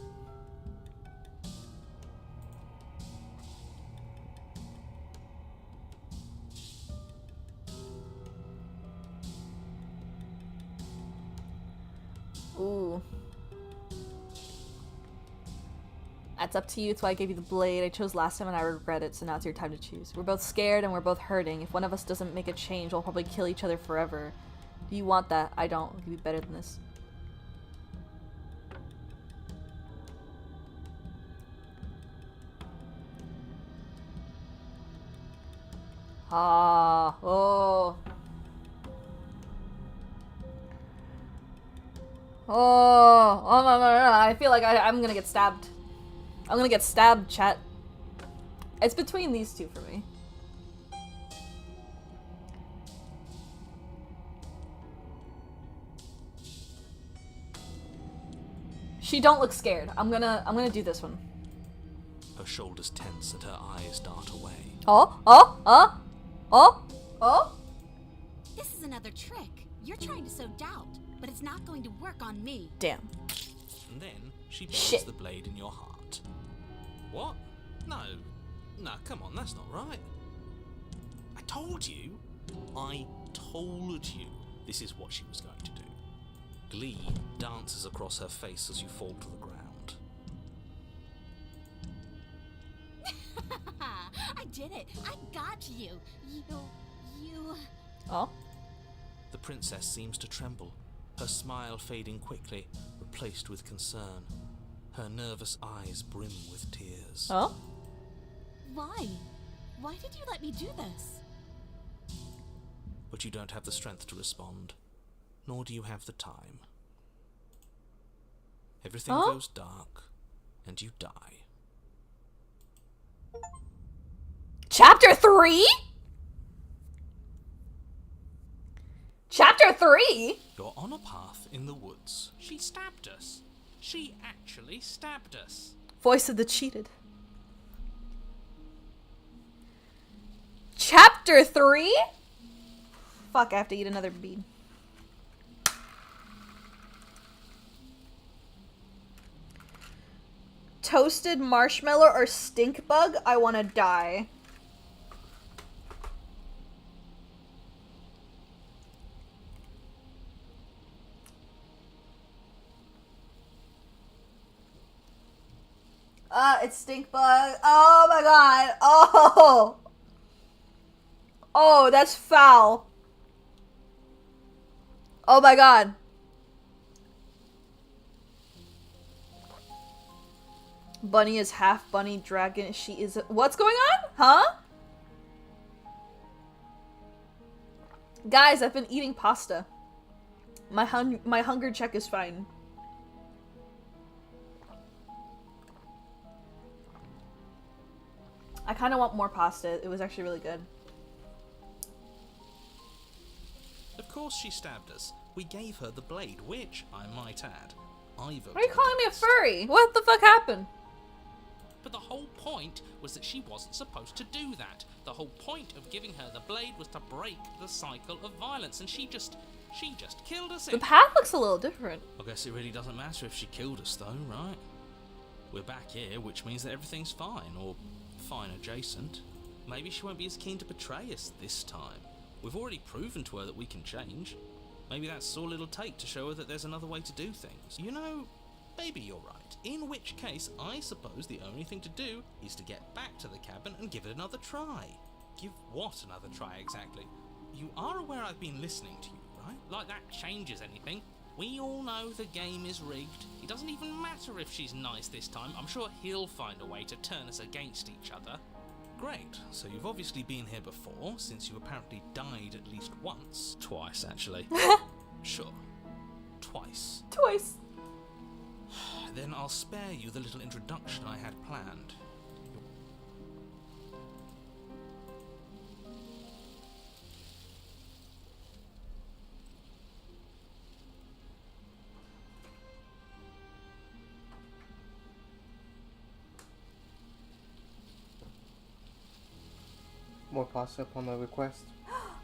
Ooh. That's up to you, that's why I gave you the blade. I chose last time and I regret it, so now it's your time to choose. We're both scared and we're both hurting. If one of us doesn't make a change, we'll probably kill each other forever. Do you want that? I don't. I'll give you better than this. Ah, oh. Oh, no, I feel like I'm gonna get stabbed. I'm gonna get stabbed, chat. It's between these two for me. She don't look scared. I'm gonna do this one. Her Her shoulders tense and her eyes dart away. Oh. This is another trick. You're trying to sow doubt, but it's not going to work on me. Damn. And then she buries Shit. the blade in your heart. What? No, come on, that's not right. I told you this is what she was going to do. Glee dances across her face as you fall to the ground. I did it. I got you. You... Oh. The princess seems to tremble, her smile fading quickly, replaced with concern. Her nervous eyes brim with tears. Oh. Why? Why did you let me do this? But you don't have the strength to respond, nor do you have the time. Everything Huh? goes dark, and you die. Chapter 3? Chapter 3? You're on a path in the woods. She stabbed us. She actually stabbed us. Voice of the cheated. Chapter 3? Fuck, I have to eat another bean. Toasted marshmallow or stink bug? I want to die. It's stink bug. Oh my god. Oh. Oh, that's foul. Oh my god. Bunny is half bunny dragon. She is. What's going on? Huh? Guys, I've been eating pasta. My hunger check is fine. I kind of want more pasta. It was actually really good. Of course she stabbed us. We gave her the blade, which, I might add, I voted Why are you calling me a against. furry? What the fuck happened? But the whole point was that she wasn't supposed to do that. The whole point of giving her the blade was to break the cycle of violence, and she just killed us. The path looks a little different. I guess it really doesn't matter if she killed us, though, right? We're back here, which means that everything's fine, or fine adjacent. Maybe she won't be as keen to betray us this time. We've already proven to her that we can change. Maybe that's all it'll take to show her that there's another way to do things. You know, maybe you're right. In which case, I suppose the only thing to do is to get back to the cabin and give it another try. Give what another try, exactly? You are aware I've been listening to you, right? Like that changes anything. We all know the game is rigged. It doesn't even matter if she's nice this time. I'm sure he'll find a way to turn us against each other. Great, so you've obviously been here before, since you apparently died at least once. Twice, actually. Sure. Twice. Twice. Then I'll spare you the little introduction I had planned. More pasta upon my request.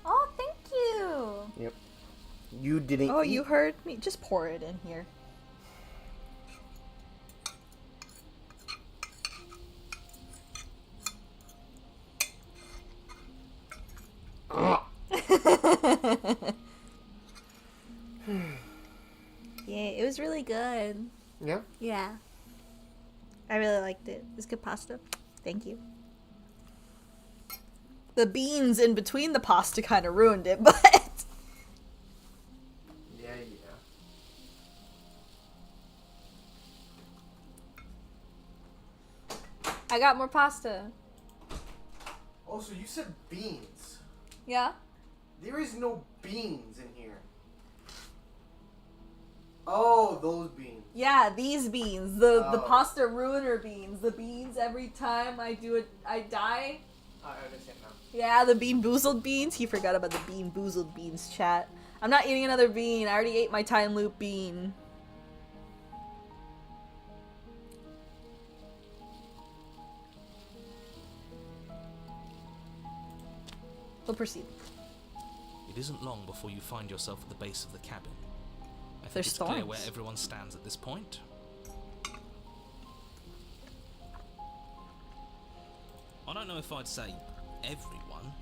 Oh, thank you. Yep. You didn't Oh, eat. you heard me. Just pour it in here. Yeah, it was really good. Yeah? Yeah. I really liked it. It was good pasta. Thank you. The beans in between the pasta kind of ruined it, but... Yeah. I got more pasta. Oh, so you said beans. Yeah? There is no beans in here. Oh, those beans. Yeah, these beans. The Oh. pasta ruiner beans. The beans every time I do it, I die. I understand now. Yeah, the bean boozled beans. He forgot about the bean boozled beans, chat. I'm not eating another bean. I already ate my time loop bean. We'll proceed. It isn't long before you find yourself at the base of the cabin. I think There's it's clear thorns. where everyone stands at this point. I don't know if I'd say everyone.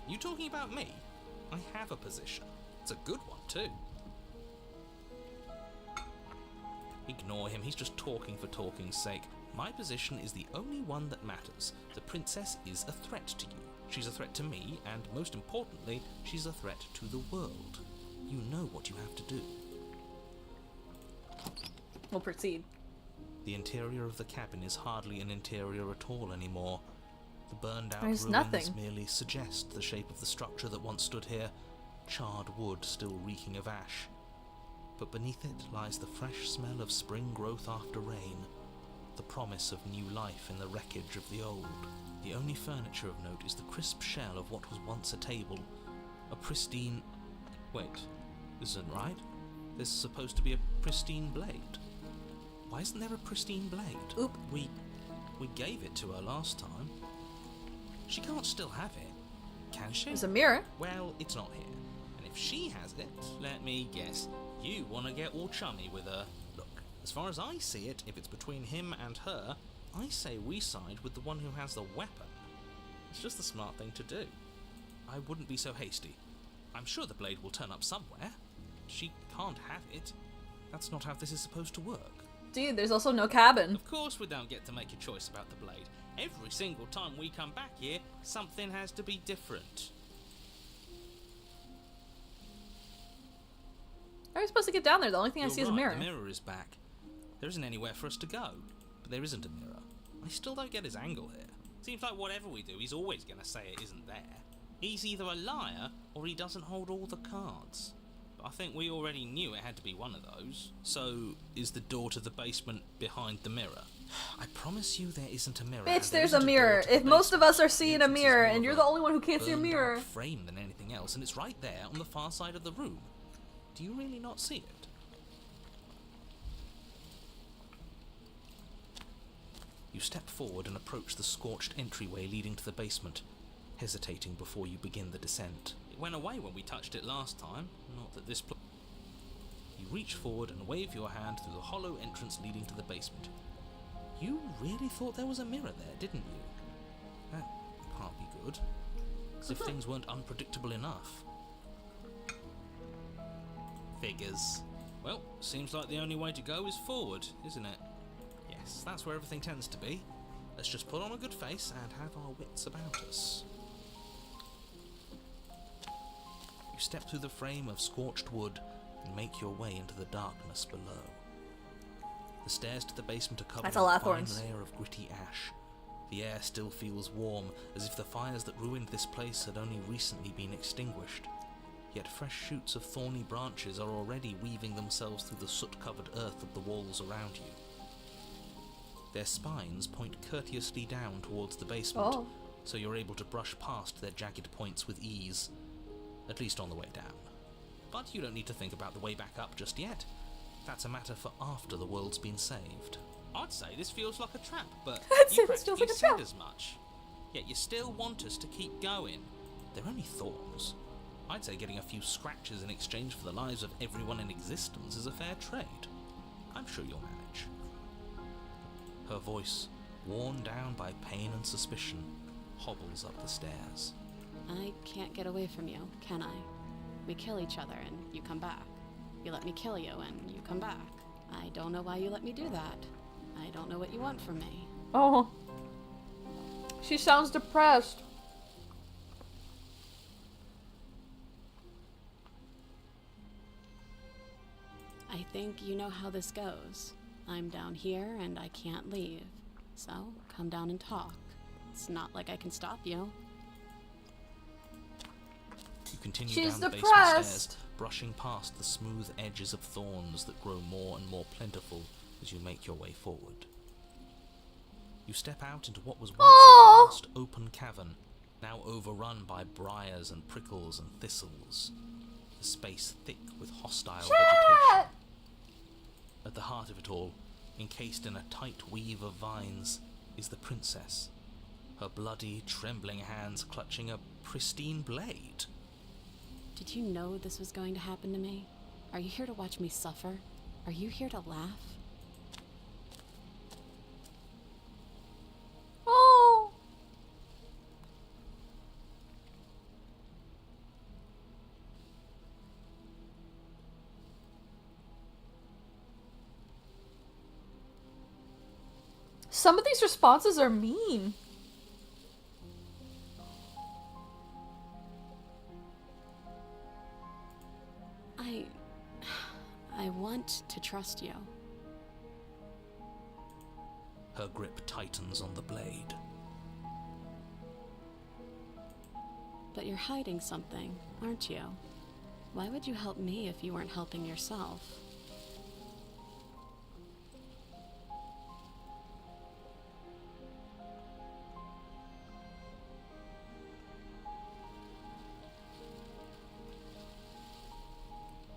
You talking about me? I have a position. It's a good one too. Ignore him, he's just talking for talking's sake. My position is the only one that matters. The princess is a threat to you. She's a threat to me, and most importantly, she's a threat to the world. You know what you have to do. We'll proceed. The interior of the cabin is hardly an interior at all anymore. The burned out There's ruins nothing. merely suggest the shape of the structure that once stood here, charred wood still reeking of ash. But beneath it lies the fresh smell of spring growth after rain, the promise of new life in the wreckage of the old. The only furniture of note is the crisp shell of what was once a table, a pristine... Wait, this isn't right. There's supposed to be a pristine blade. Why isn't there a pristine blade? Oop. We gave it to her last time. She can't still have it, can she? There's a mirror. Well, it's not here. And if she has it, let me guess, you want to get all chummy with her. Look, as far as I see it, if it's between him and her, I say we side with the one who has the weapon. It's just the smart thing to do. I wouldn't be so hasty. I'm sure the blade will turn up somewhere. She can't have it. That's not how this is supposed to work. Dude, there's also no cabin. Of course we don't get to make a choice about the blade. Every single time we come back here, something has to be different. How are we supposed to get down there? The only thing I You're see is a right, mirror. The mirror is back. There isn't anywhere for us to go. But there isn't a mirror. I still don't get his angle here. Seems like whatever we do, he's always going to say it isn't there. He's either a liar or he doesn't hold all the cards. But I think we already knew it had to be one of those. So, is the door to the basement behind the mirror? I promise you there isn't a mirror. and Bitch, there there's a isn't mirror. door to the If most of basement. us are seeing The a entrance is mirror more and of you're a the only one who can't see a burned mirror. out frame than anything else, and it's right there on the far side of the room. Do you really not see it? You step forward and approach the scorched entryway leading to the basement, hesitating before you begin the descent. It went away when we touched it last time. Not that this... You reach forward and wave your hand through the hollow entrance leading to the basement. You really thought there was a mirror there, didn't you? That can't be good. As if things weren't unpredictable enough. Figures. Well, seems like the only way to go is forward, isn't it? Yes, that's where everything tends to be. Let's just put on a good face and have our wits about us. You step through the frame of scorched wood and make your way into the darkness below. The stairs to the basement are covered That's in a lot a of fine thorns. layer of gritty ash. The air still feels warm, as if the fires that ruined this place had only recently been extinguished. Yet fresh shoots of thorny branches are already weaving themselves through the soot-covered earth of the walls around you. Their spines point courteously down towards the basement, Oh. so you're able to brush past their jagged points with ease, at least on the way down. But you don't need to think about the way back up just yet. That's a matter for after the world's been saved. I'd say this feels like a trap, but I'd say you this feels practically like a said trap. as much. Yet you still want us to keep going. They're only thorns. I'd say getting a few scratches in exchange for the lives of everyone in existence is a fair trade. I'm sure you'll manage. Her voice, worn down by pain and suspicion, hobbles up the stairs. I can't get away from you, can I? We kill each other and you come back. You let me kill you and you come back. I don't know why you let me do that. I don't know what you want from me. Oh. She sounds depressed. I think you know how this goes. I'm down here and I can't leave. So, come down and talk. It's not like I can stop you. You continue She's down the basement depressed. stairs, brushing past the smooth edges of thorns that grow more and more plentiful as you make your way forward. You step out into what was once Aww. a vast open cavern, now overrun by briars and prickles and thistles. A space thick with hostile vegetation. At the heart of it all, encased in a tight weave of vines, is the princess. her bloody, trembling hands clutching a pristine blade. Did you know this was going to happen to me? Are you here to watch me suffer? Are you here to laugh? Oh! Some of these responses are mean. I want to trust you. Her grip tightens on the blade. But you're hiding something, aren't you? Why would you help me if you weren't helping yourself?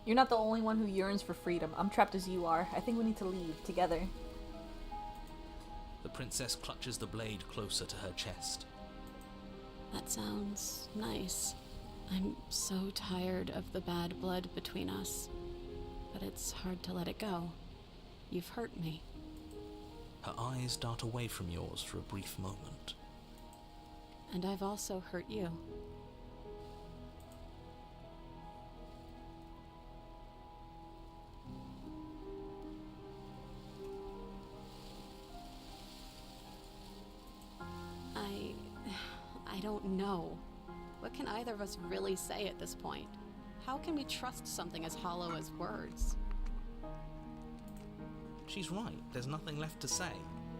You're not the only one who yearns for freedom. I'm trapped as you are. I think we need to leave together. The princess clutches the blade closer to her chest. That sounds nice. I'm so tired of the bad blood between us. But it's hard to let it go. You've hurt me. Her eyes dart away from yours for a brief moment. And I've also hurt you. I don't know. What can either of us really say at this point? How can we trust something as hollow as words? She's right, there's nothing left to say.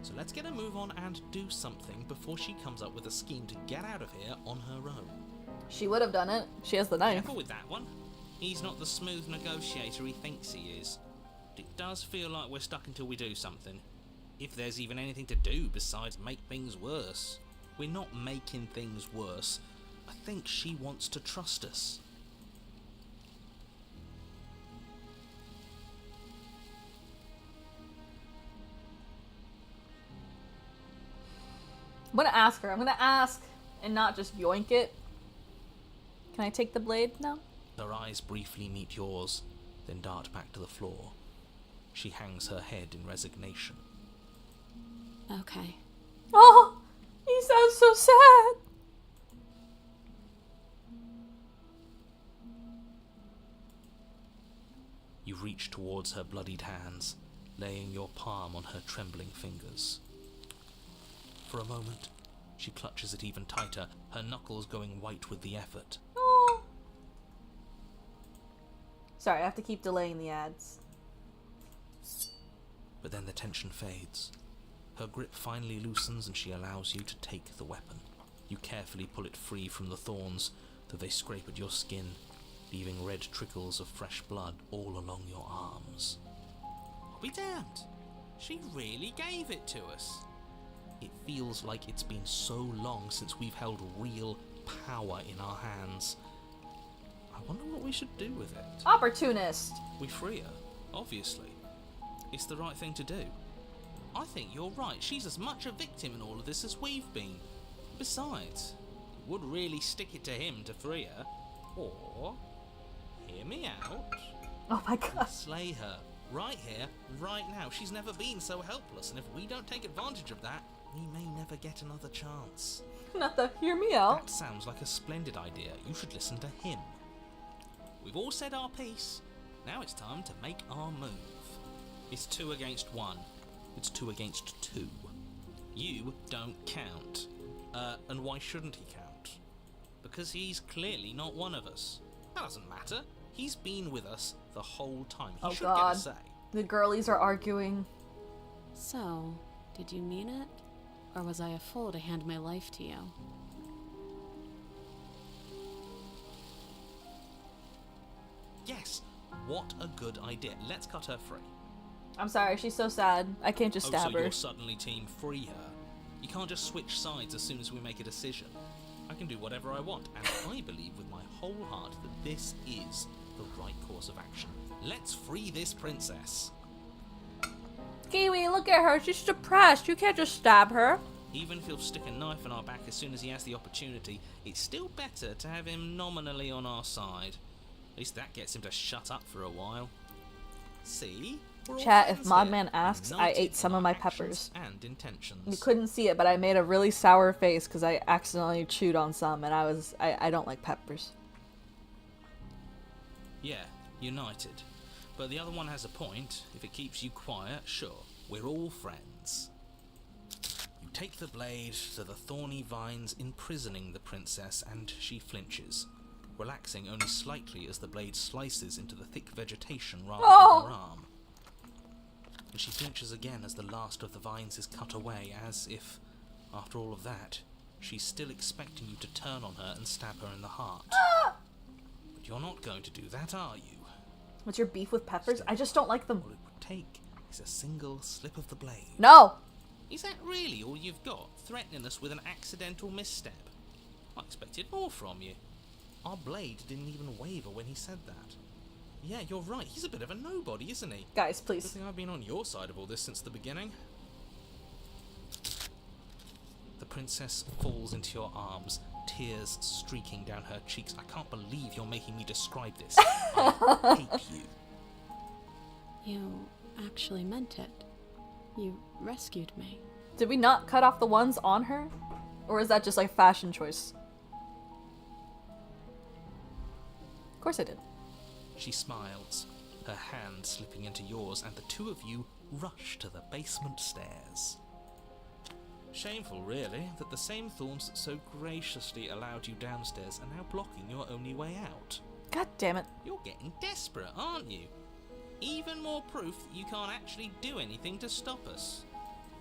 So let's get a move on and do something before she comes up with a scheme to get out of here on her own. She would have done it. She has the knife. Careful with that one. He's not the smooth negotiator he thinks he is. It does feel like we're stuck until we do something. If there's even anything to do besides make things worse. We're not making things worse. I think she wants to trust us. I'm gonna ask her. I'm gonna ask and not just yoink it. Can I take the blade now? Her eyes briefly meet yours, then dart back to the floor. She hangs her head in resignation. Okay. Oh! He sounds so sad! You reach towards her bloodied hands, laying your palm on her trembling fingers. For a moment, she clutches it even tighter, her knuckles going white with the effort. Oh. Sorry, I have to keep delaying the ads. But then the tension fades. Her grip finally loosens and she allows you to take the weapon. You carefully pull it free from the thorns, though they scrape at your skin, leaving red trickles of fresh blood all along your arms. I'll be damned. She really gave it to us. It feels like it's been so long since we've held real power in our hands. I wonder what we should do with it. Opportunist! We free her, obviously. It's the right thing to do. I think you're right. She's as much a victim in all of this as we've been. Besides, it would really stick it to him to free her. Or, hear me out, Oh my god. slay her. Right here, right now. She's never been so helpless, and if we don't take advantage of that, We may never get another chance. Not the hear me out. That sounds like a splendid idea. You should listen to him. we've all said our piece. Now it's time to make our move. It's 2 against 1. It's 2 against 2. You don't count. And why shouldn't he count? Because he's clearly not one of us. That doesn't matter. He's been with us the whole time. He Oh should god. get a say. The girlies are arguing. So, did you mean it? Or was I a fool to hand my life to you? Yes, what a good idea. Let's cut her free. I'm sorry, she's so sad. I can't just stab so her. you're suddenly team free her. You can't just switch sides as soon as we make a decision. I can do whatever I want, and I believe with my whole heart that this is the right course of action. Let's free this princess. Kiwi, look at her. She's depressed. You can't just stab her. Even if he'll stick a knife in our back as soon as he has the opportunity, it's still better to have him nominally on our side. At least that gets him to shut up for a while. See? We're all Chat, if friends Modman here, asks, I united ate some in of my our actions peppers. and intentions. You couldn't see it, but I made a really sour face because I accidentally chewed on some, and I don't like peppers. Yeah, united. But the other one has a point. If it keeps you quiet, sure, we're all friends. You take the blade to the thorny vines imprisoning the princess, and she flinches, relaxing only slightly as the blade slices into the thick vegetation rather than her arm. And she flinches again as the last of the vines is cut away, as if, after all of that, she's still expecting you to turn on her and stab her in the heart. But you're not going to do that, are you? What's your beef with peppers? I just don't like them. All it would take is a single slip of the blade. No! Is that really all you've got, threatening us with an accidental misstep? I expected more from you. Our blade didn't even waver when he said that. Yeah, you're right, he's a bit of a nobody, isn't he? Guys, Good please. thing I've been on your side of all this since the beginning. The princess falls into your arms, tears streaking down her cheeks. I can't believe you're making me describe this. I hate you. You actually meant it. You rescued me. Did we not cut off the ones on her? Or is that just like fashion choice? Of course I did. She smiles, her hand slipping into yours, and the two of you rush to the basement stairs. Shameful, really, that the same thorns that so graciously allowed you downstairs are now blocking your only way out. God damn it. You're getting desperate, aren't you? Even more proof that you can't actually do anything to stop us.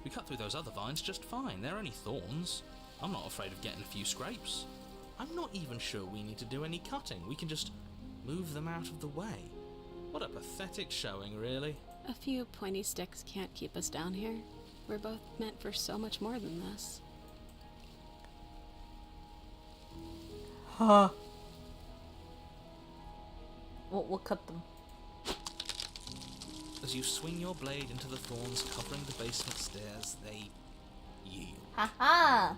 We cut through those other vines just fine, they're only thorns. I'm not afraid of getting a few scrapes. I'm not even sure we need to do any cutting, we can just move them out of the way. What a pathetic showing, really. A few pointy sticks can't keep us down here. We're both meant for so much more than this. Huh. We'll cut them. As you swing your blade into the thorns covering the basement stairs, they yield. Haha!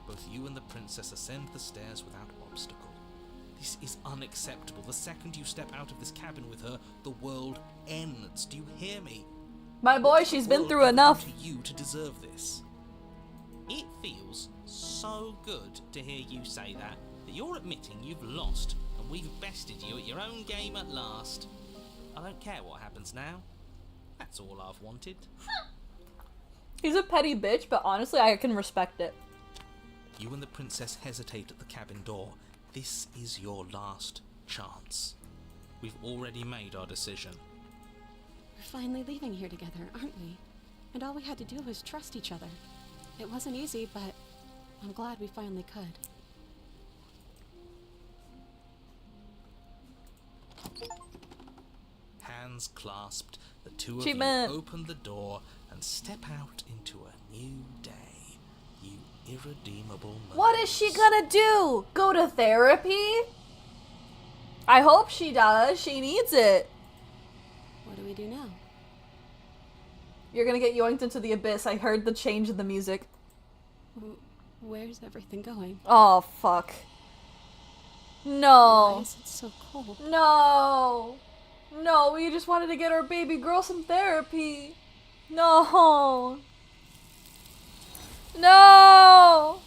Both you and the princess ascend the stairs without obstacle. This is unacceptable. The second you step out of this cabin with her, the world ends. Do you hear me? My boy, she's been World through has enough. come to you to deserve this. It feels so good to hear you say that you're admitting you've lost and we've bested you at your own game at last. I don't care what happens now. That's all I've wanted. He's a petty bitch, but honestly, I can respect it. You and the princess hesitate at the cabin door. This is your last chance. We've already made our decision. We're finally leaving here together, aren't we? And all we had to do was trust each other. It wasn't easy, but I'm glad we finally could. Hands clasped, the two of Achievement. you open the door and step out into a new day. You irredeemable murderers. What is she gonna do? Go to therapy? I hope she does. She needs it. What do we do now? You're gonna get yoinked into the abyss. I heard the change in the music. Where's everything going? Oh, fuck. Why No. is it so cold? No. No, we just wanted to get our baby girl some therapy. No. No.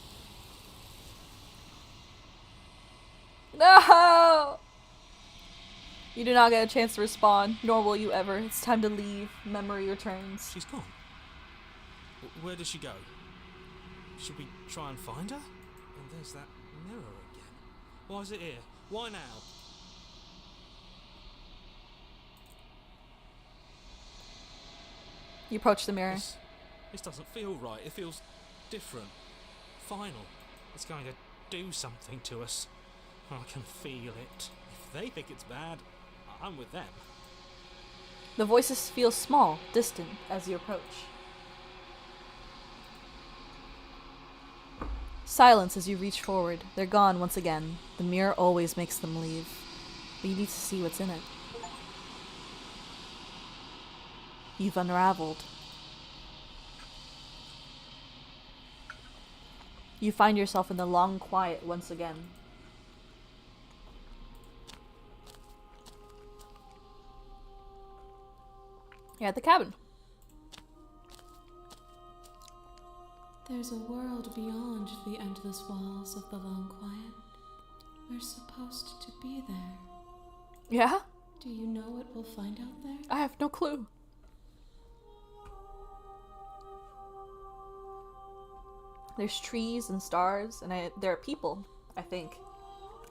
No. You do not get a chance to respond, nor will you ever. It's time to leave. Memory returns. She's gone. Where did she go? Should we try and find her? And there's that mirror again. Why is it here? Why now? You approach the mirror. This doesn't feel right. It feels different. Final. It's going to do something to us. I can feel it. If they think it's bad, I'm with them. The voices feel small, distant, as you approach. Silence as you reach forward. They're gone once again. The mirror always makes them leave. But you need to see what's in it. You've unraveled. You find yourself in the long quiet once again. You're at the cabin. There's a world beyond the endless walls of the long quiet. We're supposed to be there. Yeah? Do you know what we'll find out there? I have no clue. There's trees and stars, and there are people, I think.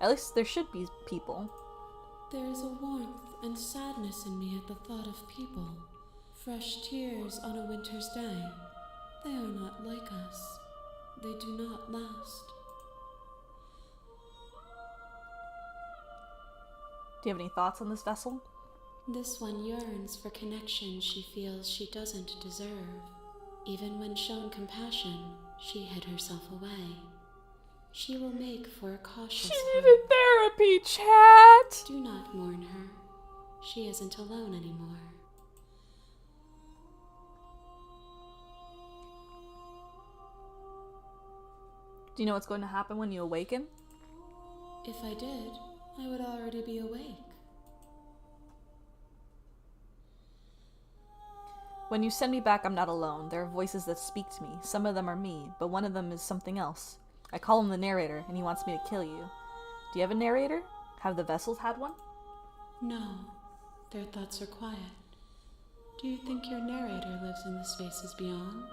At least there should be people. There is a warmth and sadness in me at the thought of people. Fresh tears on a winter's day. They are not like us. They do not last. Do you have any thoughts on this vessel? This one yearns for connection she feels she doesn't deserve. Even when shown compassion, she hid herself away. She will make for a cautious heart. therapy, chat! Do not mourn her. She isn't alone anymore. Do you know what's going to happen when you awaken? If I did, I would already be awake. When you send me back, I'm not alone. There are voices that speak to me. Some of them are me, but one of them is something else. I call him the narrator, and he wants me to kill you. Do you have a narrator? Have the vessels had one? No, their thoughts are quiet. Do you think your narrator lives in the spaces beyond?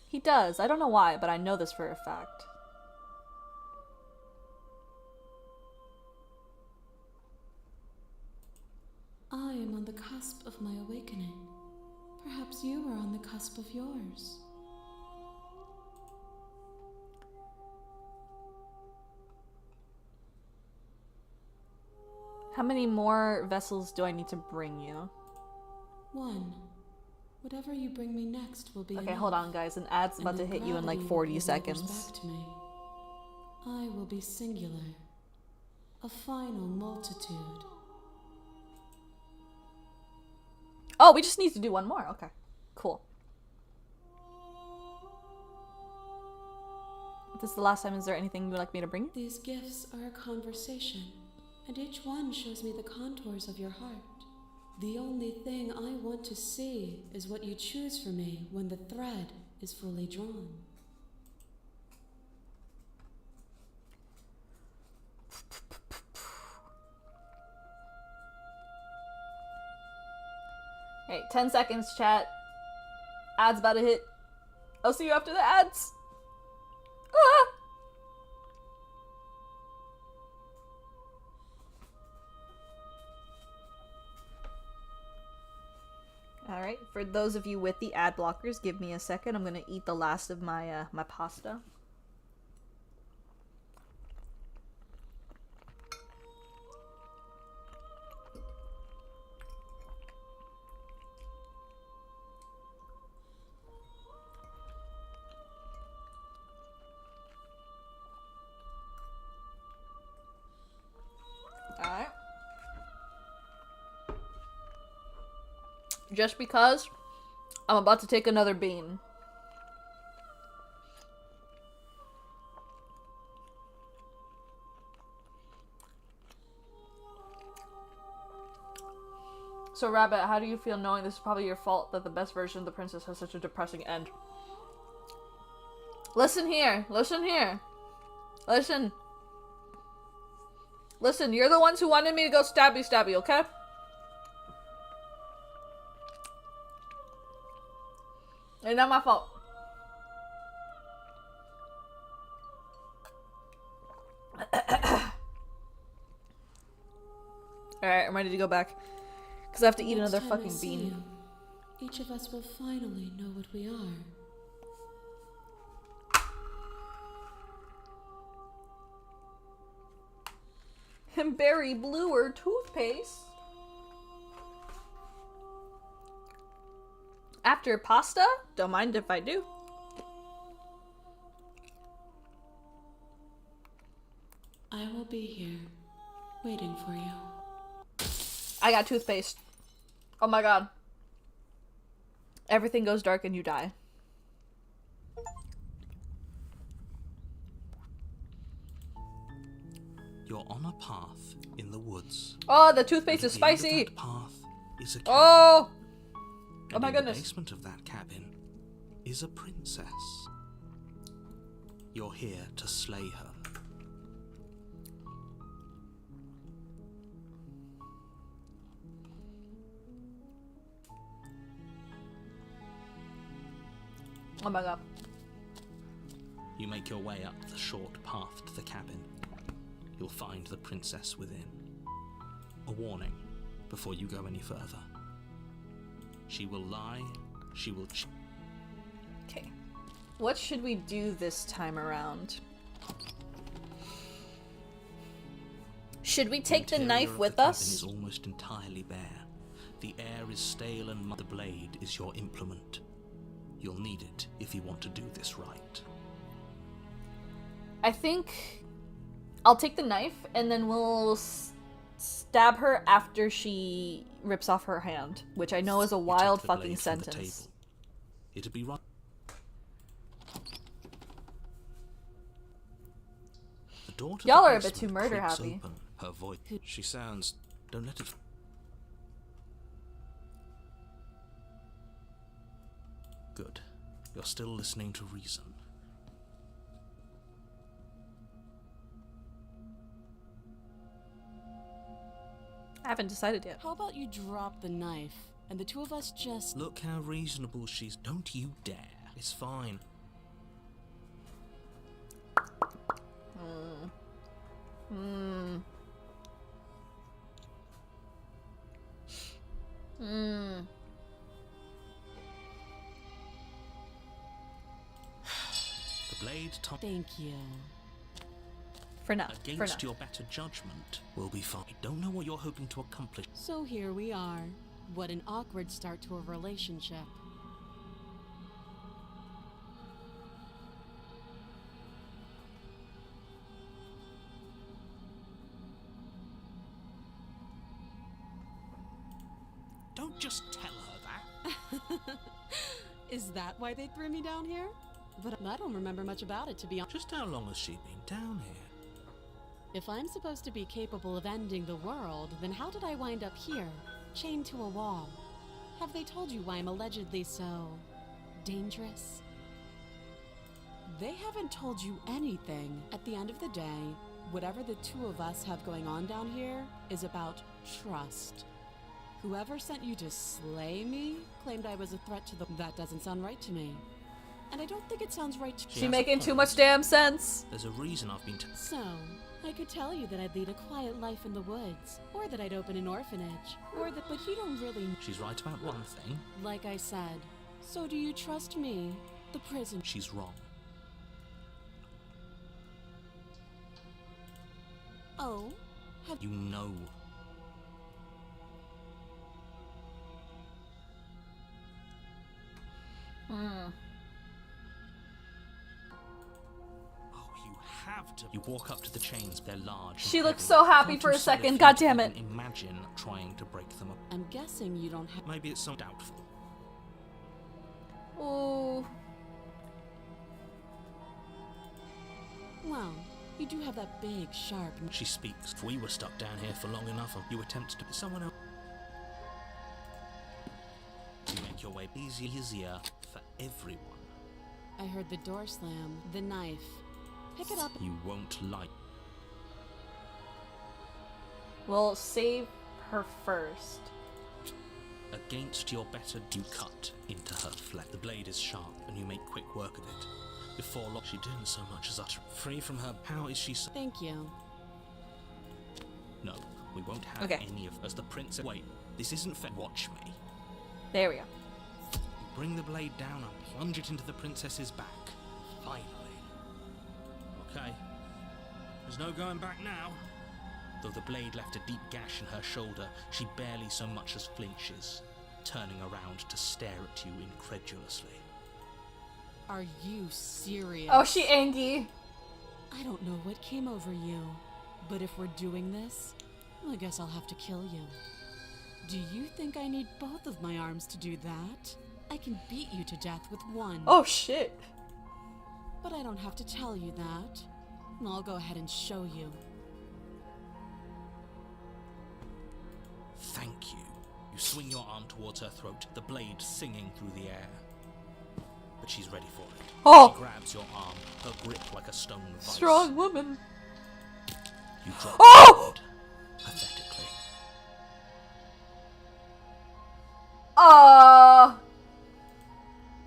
He does. I don't know why, but I know this for a fact. I am on the cusp of my awakening. Perhaps you are on the cusp of yours. How many more vessels do I need to bring you? One. Whatever you bring me next will be Okay, enough. hold on, guys. An ad's And about to then hit you in like gravity 40 will pull seconds. others back to me. I will be singular. A final multitude. Oh, we just need to do one more. Okay, cool. If this is the last time, is there anything you'd like me to bring? These gifts are a conversation, and each one shows me the contours of your heart. The only thing I want to see is what you choose for me when the thread is fully drawn. Hey, 10 seconds, chat. Ads about to hit. I'll see you after the ads. Ah! Alright, for those of you with the ad blockers, give me a second. I'm gonna eat the last of my my pasta. Alright. Just because I'm about to take another bean. So, Rabbit, how do you feel knowing this is probably your fault that the best version of the princess has such a depressing end? Listen here. Listen here. Listen. Listen, you're the ones who wanted me to go stabby stabby, okay? It's not my fault. Alright, I'm ready to go back. Because I have to eat Next another time I fucking see bean. you, each of us will finally know what we are. And berry bluer toothpaste. After pasta? Don't mind if I do. I will be here, waiting for you. I got toothpaste. Oh my god. Everything goes dark and you die. path in the woods. Oh, the toothpaste And is at the end of spicy. that path is a cabin. Oh! And Oh my in goodness. the basement of that cabin is a princess. You're here to slay her. Oh my god. You make your way up the short path to the cabin. You'll find the princess within. A warning before you go any further. She will lie, she will Okay. What should we do this time around? Should we take the interior knife of with the us? cabin is almost entirely bare. The air is stale and the blade is your implement. You'll need it if you want to do this right. I think I'll take the knife and then we'll stab her after she rips off her hand, which I know is a You take wild the fucking blade from the sentence. table. It'd be right. The door to Y'all the are a bit basement too murder creaks happy. Open. Her voice. She sounds. Don't let it. Good. You're still listening to reason. I haven't decided yet. How about you drop the knife and the two of us just. Look how reasonable she's. Don't you dare. It's fine. The blade top Thank you. For now. For now. against your better judgment will be fine. I don't know what you're hoping to accomplish. So here we are. What an awkward start to a relationship. Don't just tell her that. Is that why they threw me down here? But I don't remember much about it, to be honest. Just how long has she been down here? If I'm supposed to be capable of ending the world, then how did I wind up here, chained to a wall? Have they told you why I'm allegedly so dangerous? They haven't told you anything. At the end of the day, whatever the two of us have going on down here is about trust. Whoever sent you to slay me claimed I was a threat to the— That doesn't sound right to me. And I don't think it sounds right to— She She has a making too point. much damn sense. There's a reason I've been. So, I could tell you that I'd lead a quiet life in the woods, or that I'd open an orphanage, or that— But you don't really— She's right about one thing. Like I said, so do you trust me, the prison— She's wrong. Oh? Have— You know. Oh, you have to. You walk up to the chains. They're large. and She looks heavy. so happy Far for too a solid second, for you god to damn it. even Imagine trying to break them up. I'm guessing you don't have— Maybe it's so doubtful. Ooh. Well, you do have that big, sharp— She speaks. If we were stuck down here for long enough, you attempt to be someone else. You make your way easier for everyone. I heard the door slam, the knife. Pick it up. You won't like. We'll save her first. Against your better, you cut into her flesh. The blade is sharp, and you make quick work of it. Before long, she didn't so much as utter. Free from her. How is she so? Thank you. No, we won't have Okay. any of. As the princess. Wait, this isn't fair. Watch me. There we go. You bring the blade down and plunge it into the princess's back. Finally. Okay. There's no going back now. Though the blade left a deep gash in her shoulder, she barely so much as flinches, turning around to stare at you incredulously. Are you serious? Oh, she angry. I don't know what came over you, but if we're doing this, I guess I'll have to kill you. Do you think I need both of my arms to do that? I can beat you to death with one. Oh shit. But I don't have to tell you that. I'll go ahead and show you. You swing your arm towards her throat, the blade singing through the air. But she's ready for it. Oh! She grabs your arm, her grip like a stone vice. Strong woman. You drop Oh! the blade, pathetically.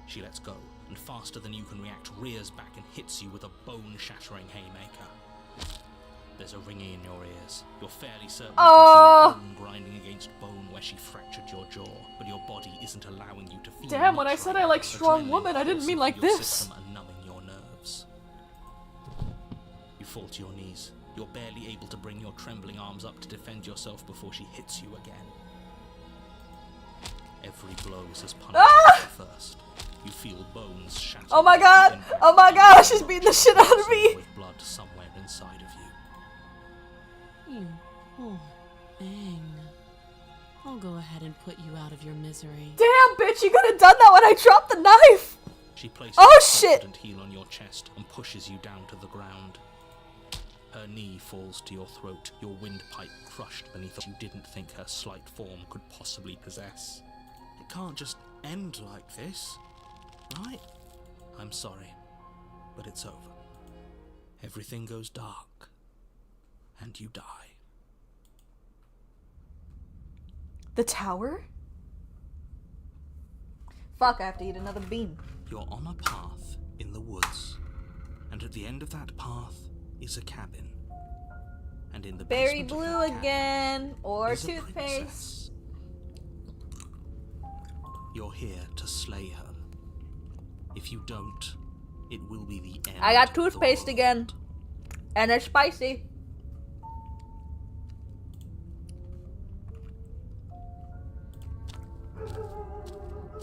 She lets go, and faster than you can react, rears back and hits you with a bone-shattering haymaker. There's a ringing in your ears. You're fairly certain you can feel bone grinding against bone where she fractured your jaw, but your body isn't allowing you to feel. Damn, when I much said right I like now. strong Adrenaline woman, I didn't mean coursing like through your this. system and numbing your nerves. You fall to your knees. You're barely able to bring your trembling arms up to defend yourself before she hits you again. Every blow is as punishing as the first. You feel bones shatter. Oh my god! Oh my god, she's beating the shit out of me! With blood somewhere inside of you. You poor thing. I'll go ahead and put you out of your misery. Damn, bitch, you could have done that when I dropped the knife! She places Oh, her shit! confident heel on your chest and pushes you down to the ground. Her knee falls to your throat, your windpipe crushed beneath what you didn't think her slight form could possibly possess. It can't just end like this, right? I'm sorry, but it's over. Everything goes dark, and you die. The tower? Fuck, I have to eat another bean. You're on a path in the woods, and at the end of that path is a cabin. And in the Berry basement of blue that cabin again, or is a toothpaste. princess. You're here to slay her. If you don't, it will be the end. I got of the toothpaste world. again. And it's spicy.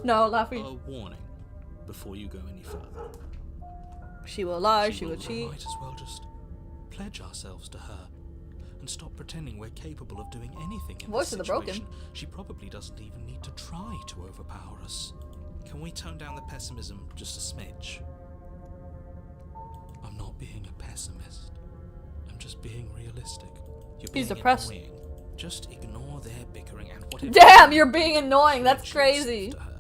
No, Laffy. A warning before you go any further. She will lie, she will We cheat. might as well just pledge ourselves to her and stop pretending we're capable of doing anything in Voice this of the broken. situation. She probably doesn't even need to try to overpower us. Can we tone down the pessimism just a smidge? I'm not being a pessimist. I'm just being realistic. You're being He's depressed. annoying. Just ignore their bickering and whatever. Damn, you're being annoying. That's She crazy. says to her.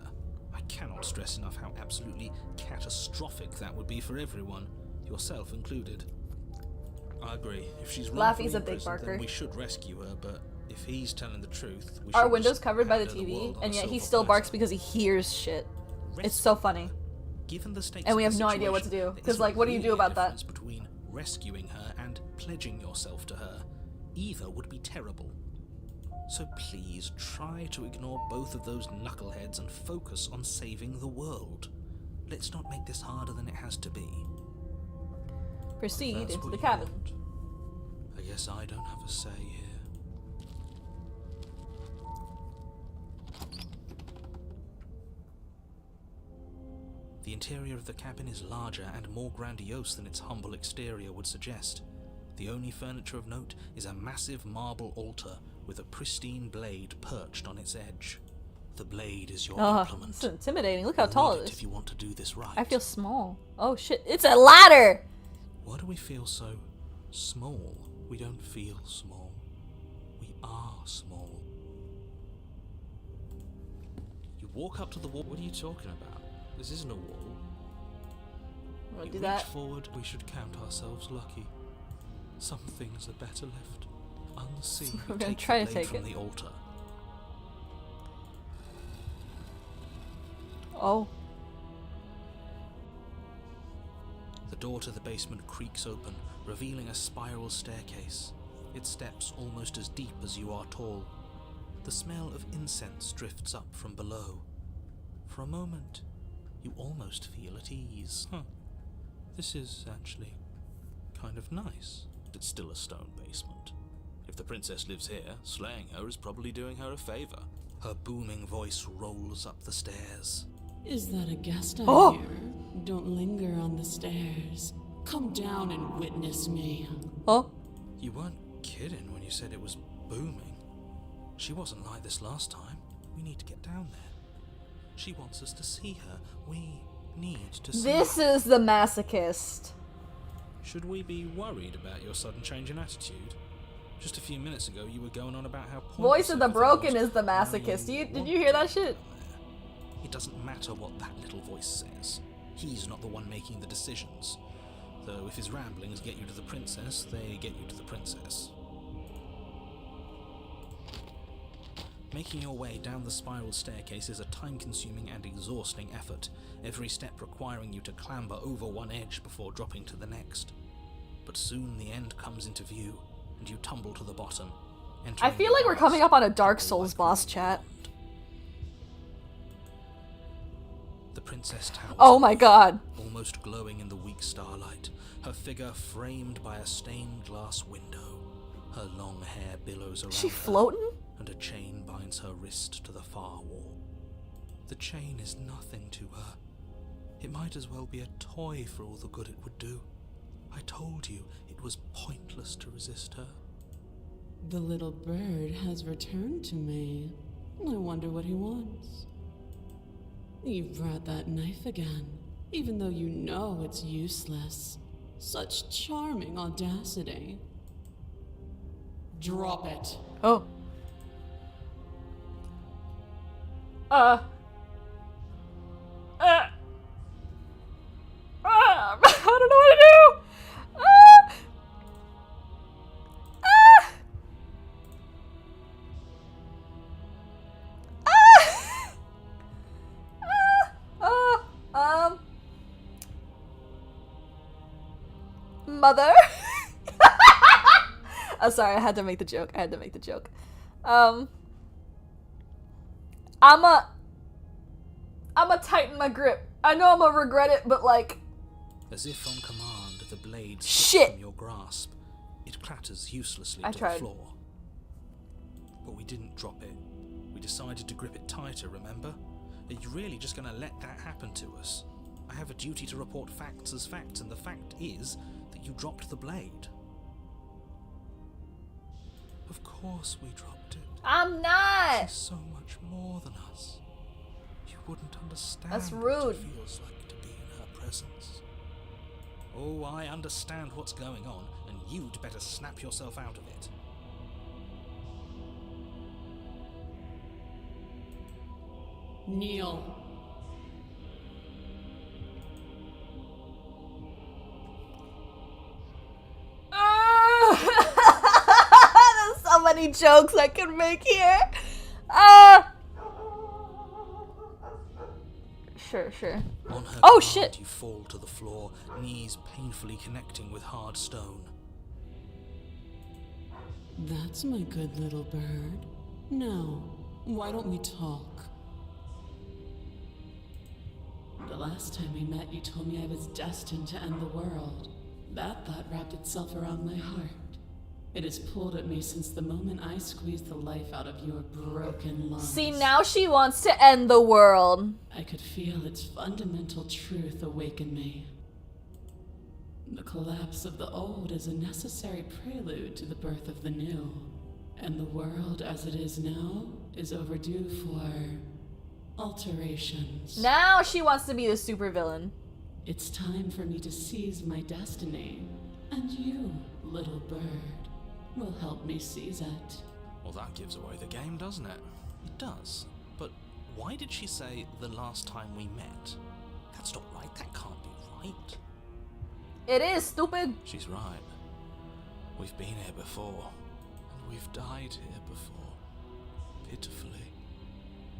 I cannot stress enough how absolutely catastrophic that would be for everyone, yourself included. I agree. If she's Laffy's wrongfully a big imprisoned, barker. then we should rescue her. But if he's telling the truth, we Our should window's just covered by the hand her TV, world on and a yet he silver still barks platter. because he hears shit. It's Rescue so funny. her. Given the stakes And we of have the no idea what to situation, do, there 'cause, isn't like, what do you do really a about that? difference between rescuing her and pledging yourself to her. Either would be terrible. So please try to ignore both of those knuckleheads and focus on saving the world. Let's not make this harder than it has to be. Proceed That's into what the you cabin. want. I guess I don't have a say here. The interior of the cabin is larger and more grandiose than its humble exterior would suggest. The only furniture of note is a massive marble altar with a pristine blade perched on its edge. The blade is your Oh, implement. it's intimidating. Look how You'll tall need it if is. you want to do this right. I feel small. Oh shit, it's a ladder! Why do we feel so small? We don't feel small. We are small. You walk up to the wall. What are you talking about? This isn't a wall. We'll You do reach that. forward. We should count ourselves lucky. Some things are better left unseen. We're You gonna take try the to blade take from it. the altar. Oh. The door to the basement creaks open, revealing a spiral staircase. Its steps almost as deep as you are tall. The smell of incense drifts up from below. For a moment, you almost feel at ease. This is actually kind of nice. It's still a stone basement. If the princess lives here, slaying her is probably doing her a favor. Her booming voice rolls up the stairs. Is that a guest I Oh! hear? Don't linger on the stairs. Come down and witness me. Oh. You weren't kidding when you said it was booming. She wasn't like this last time. We need to get down there. She wants us to see her. We need to see This her. is the masochist. Should we be worried about your sudden change in attitude? Just a few minutes ago, you were going on about how Voice pointless of the everything broken was. is the Now masochist. Did want you hear that to shit? down there. It doesn't matter what that little voice says. He's not the one making the decisions. Though if his ramblings get you to the princess, they get you to the princess. Making your way down the spiral staircase is a time-consuming and exhausting effort, every step requiring you to clamber over one edge before dropping to the next. But soon the end comes into view, and you tumble to the bottom. I feel like we're coming up on a Dark Souls boss chat. The princess towers. Oh my god. Almost glowing in the weak starlight, her figure framed by a stained glass window. Her long hair billows around Is she her, floating? and a chain binds her wrist to the far wall. The chain is nothing to her. It might as well be a toy for all the good it would do. I told you it was pointless to resist her. The little bird has returned to me. I wonder what he wants. You brought that knife again, even though you know it's useless. Such charming audacity. Drop it. Oh. I don't know what to do. Mother. I'm sorry, I had to make the joke. I'ma tighten my grip. I know I'ma regret it, but like, As if on command, the blade Shit. slips from your grasp. It clatters uselessly I to tried. the floor. But we didn't drop it. We decided to grip it tighter, remember? Are you really just gonna let that happen to us? I have a duty to report facts as facts, and the fact is that you dropped the blade. Of course we dropped it. I'm not. She's so much more than us. You wouldn't understand That's what rude. it feels like to be in her presence. Oh, I understand what's going on, and you'd better snap yourself out of it. Kneel. There's so many jokes I can make here. Sure. On her Oh, command, shit. You fall to the floor, knees painfully connecting with hard stone. That's my good little bird. Now, why don't we talk? The last time we met, you told me I was destined to end the world. That thought wrapped itself around my heart. It has pulled at me since the moment I squeezed the life out of your broken lungs. See, now she wants to end the world. I could feel its fundamental truth awaken me. The collapse of the old is a necessary prelude to the birth of the new. And the world as it is now is overdue for alterations. Now she wants to be the supervillain. It's time for me to seize my destiny. And you, little bird, will help me seize it. Well, that gives away the game, doesn't it? It does. But why did she say the last time we met? That's not right. That can't be right. It is stupid. She's right. We've been here before. And we've died here before. Pitifully.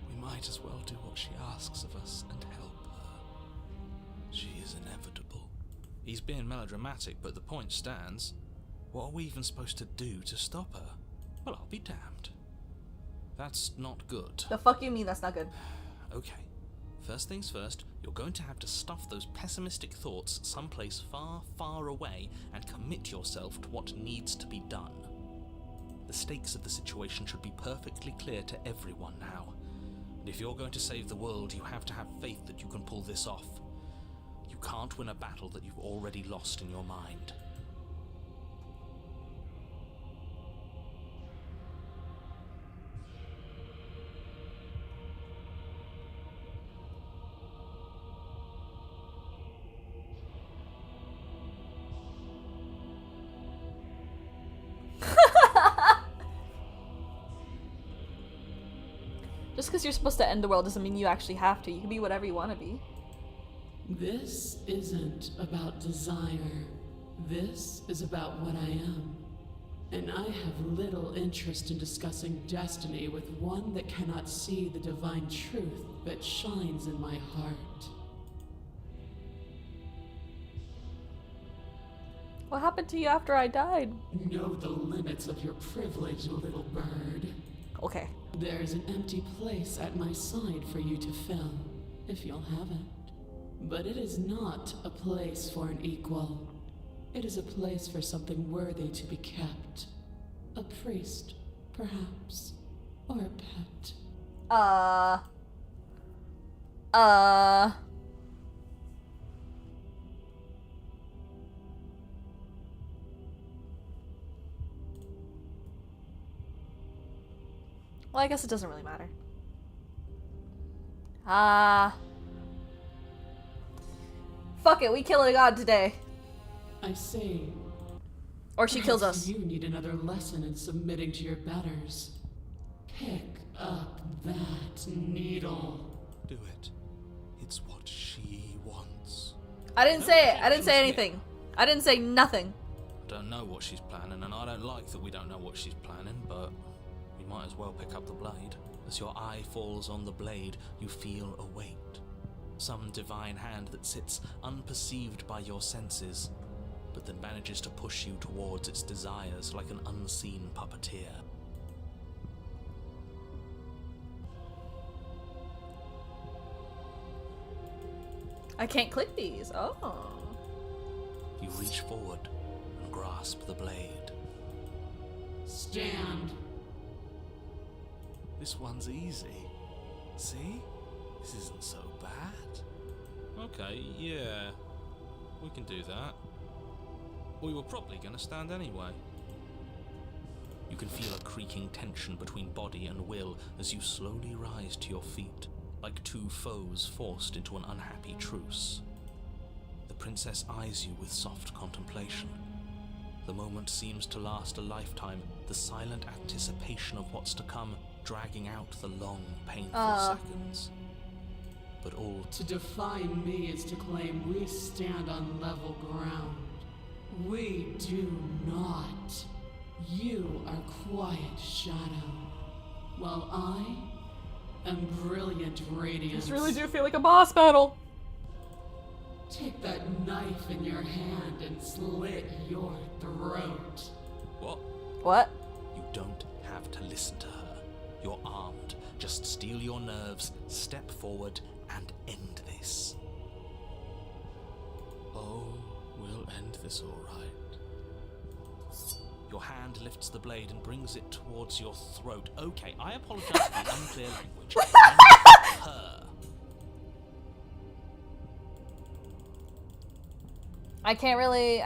We might as well do what she asks of us and help her. She is inevitable. He's being melodramatic, but the point stands. What are we even supposed to do to stop her? Well, I'll be damned. That's not good. The fuck you mean that's not good? Okay. First things first, you're going to have to stuff those pessimistic thoughts someplace far, far away and commit yourself to what needs to be done. The stakes of the situation should be perfectly clear to everyone now. And if you're going to save the world, you have to have faith that you can pull this off. You can't win a battle that you've already lost in your mind. Just because you're supposed to end the world doesn't mean you actually have to. You can be whatever you want to be. This isn't about desire. This is about what I am. And I have little interest in discussing destiny with one that cannot see the divine truth that shines in my heart. What happened to you after I died? Know the limits of your privilege, little bird. Okay. There's an empty place at my side for you to fill, if you'll have it. But it is not a place for an equal. It is a place for something worthy to be kept. A priest, perhaps. Or a pet. Well, I guess it doesn't really matter. Fuck it, we kill a god today. I say. Or she kills perhaps us. You need another lesson in submitting to your betters. Pick up that needle. Do it. It's what she wants. I didn't say it. I didn't say anything. I didn't say nothing. I don't know what she's planning, and I don't like that we don't know what she's planning, but we might as well pick up the blade. As your eye falls on the blade, you feel a weight. Some divine hand that sits unperceived by your senses, but that manages to push you towards its desires like an unseen puppeteer. I can't click these. Oh. You reach forward and grasp the blade. Stand. This one's easy. See? This isn't so bad. Okay, yeah. We can do that. We were probably gonna stand anyway. You can feel a creaking tension between body and will as you slowly rise to your feet, like two foes forced into an unhappy truce. The princess eyes you with soft contemplation. The moment seems to last a lifetime, the silent anticipation of what's to come dragging out the long, painful seconds. But all To define me is to claim we stand on level ground. We do not. You are quiet shadow, while I am brilliant radiance. This really do feel like a boss battle. Take that knife in your hand and slit your throat. What? What? You don't have to listen to her. You're armed. Just steel your nerves, step forward, and end this. Oh, we'll end this all right. Your hand lifts the blade and brings it towards your throat. Okay, I apologize for the unclear language. Her. I can't really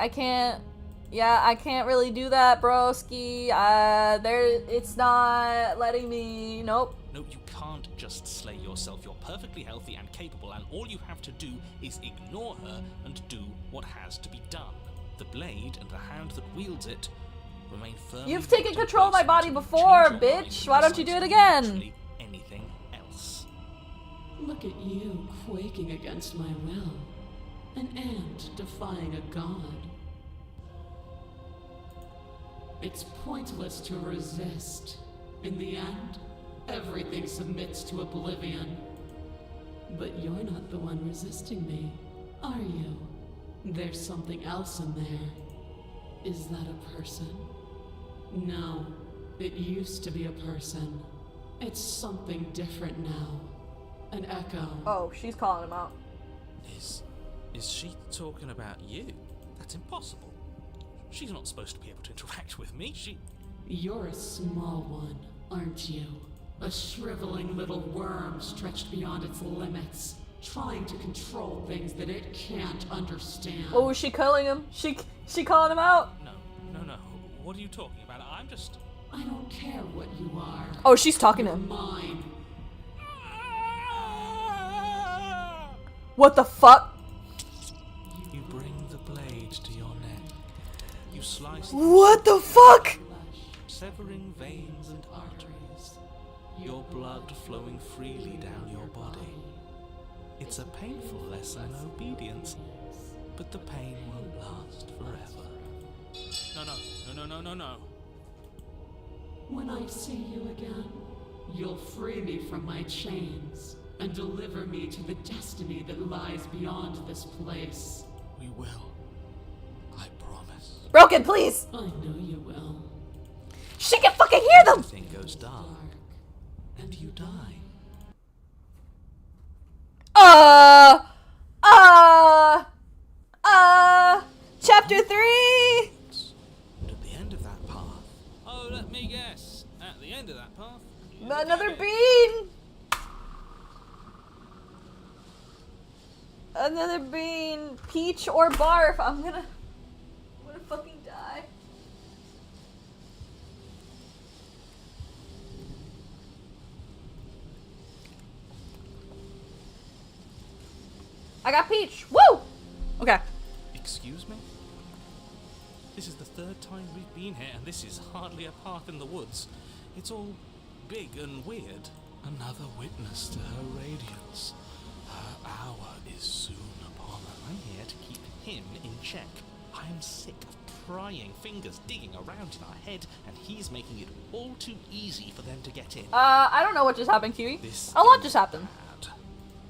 do that, broski. It's not letting me, nope. No, you can't just slay yourself. You're perfectly healthy and capable, and all you have to do is ignore her and do what has to be done. The blade and the hand that wields it remain firmly. You've taken locked in control of place my body until you before, change your mind bitch. and Why don't you decide do it to again? literally anything else. Look at you quaking against my will. An ant defying a god. It's pointless to resist. In the end, everything submits to oblivion. But you're not the one resisting me, are you? There's something else in there. Is that a person? No, it used to be a person. It's something different now. An echo. Oh, she's calling him out. Is she talking about you? That's impossible. She's not supposed to be able to interact with me. You're a small one, aren't you? A shriveling little worm stretched beyond its limits, trying to control things that it can't understand. Oh, is she calling him? She calling him out? No. What are you talking about? I'm just... I don't care what you are. Oh, she's talking to You're him. mine. What the fuck? You bring the blade to your neck. You slice What the fuck? Flesh, severing veins and arteries. your blood flowing freely down your body. It's a painful lesson in obedience, but the pain won't last forever. No. When I see you again, you'll free me from my chains and deliver me to the destiny that lies beyond this place. We will. I promise. Broken, please! I know you will. She can fucking hear them! Everything goes dark, and you die. Chapter 3! And at the end of that path, Oh, let me guess. At the end of that path. Another bean! Another bean. Peach or barf. I'm gonna fucking die. I got peach. Woo! Okay. excuse me? This is the third time we've been here, and this is hardly a path in the woods. It's all big and weird. Another witness to her radiance. Her hour is soon upon her. I'm here to keep him in check. I am sick of prying fingers digging around in our head, and he's making it all too easy for them to get in. I don't know what just happened, Kiwi. This A lot is just happened. bad.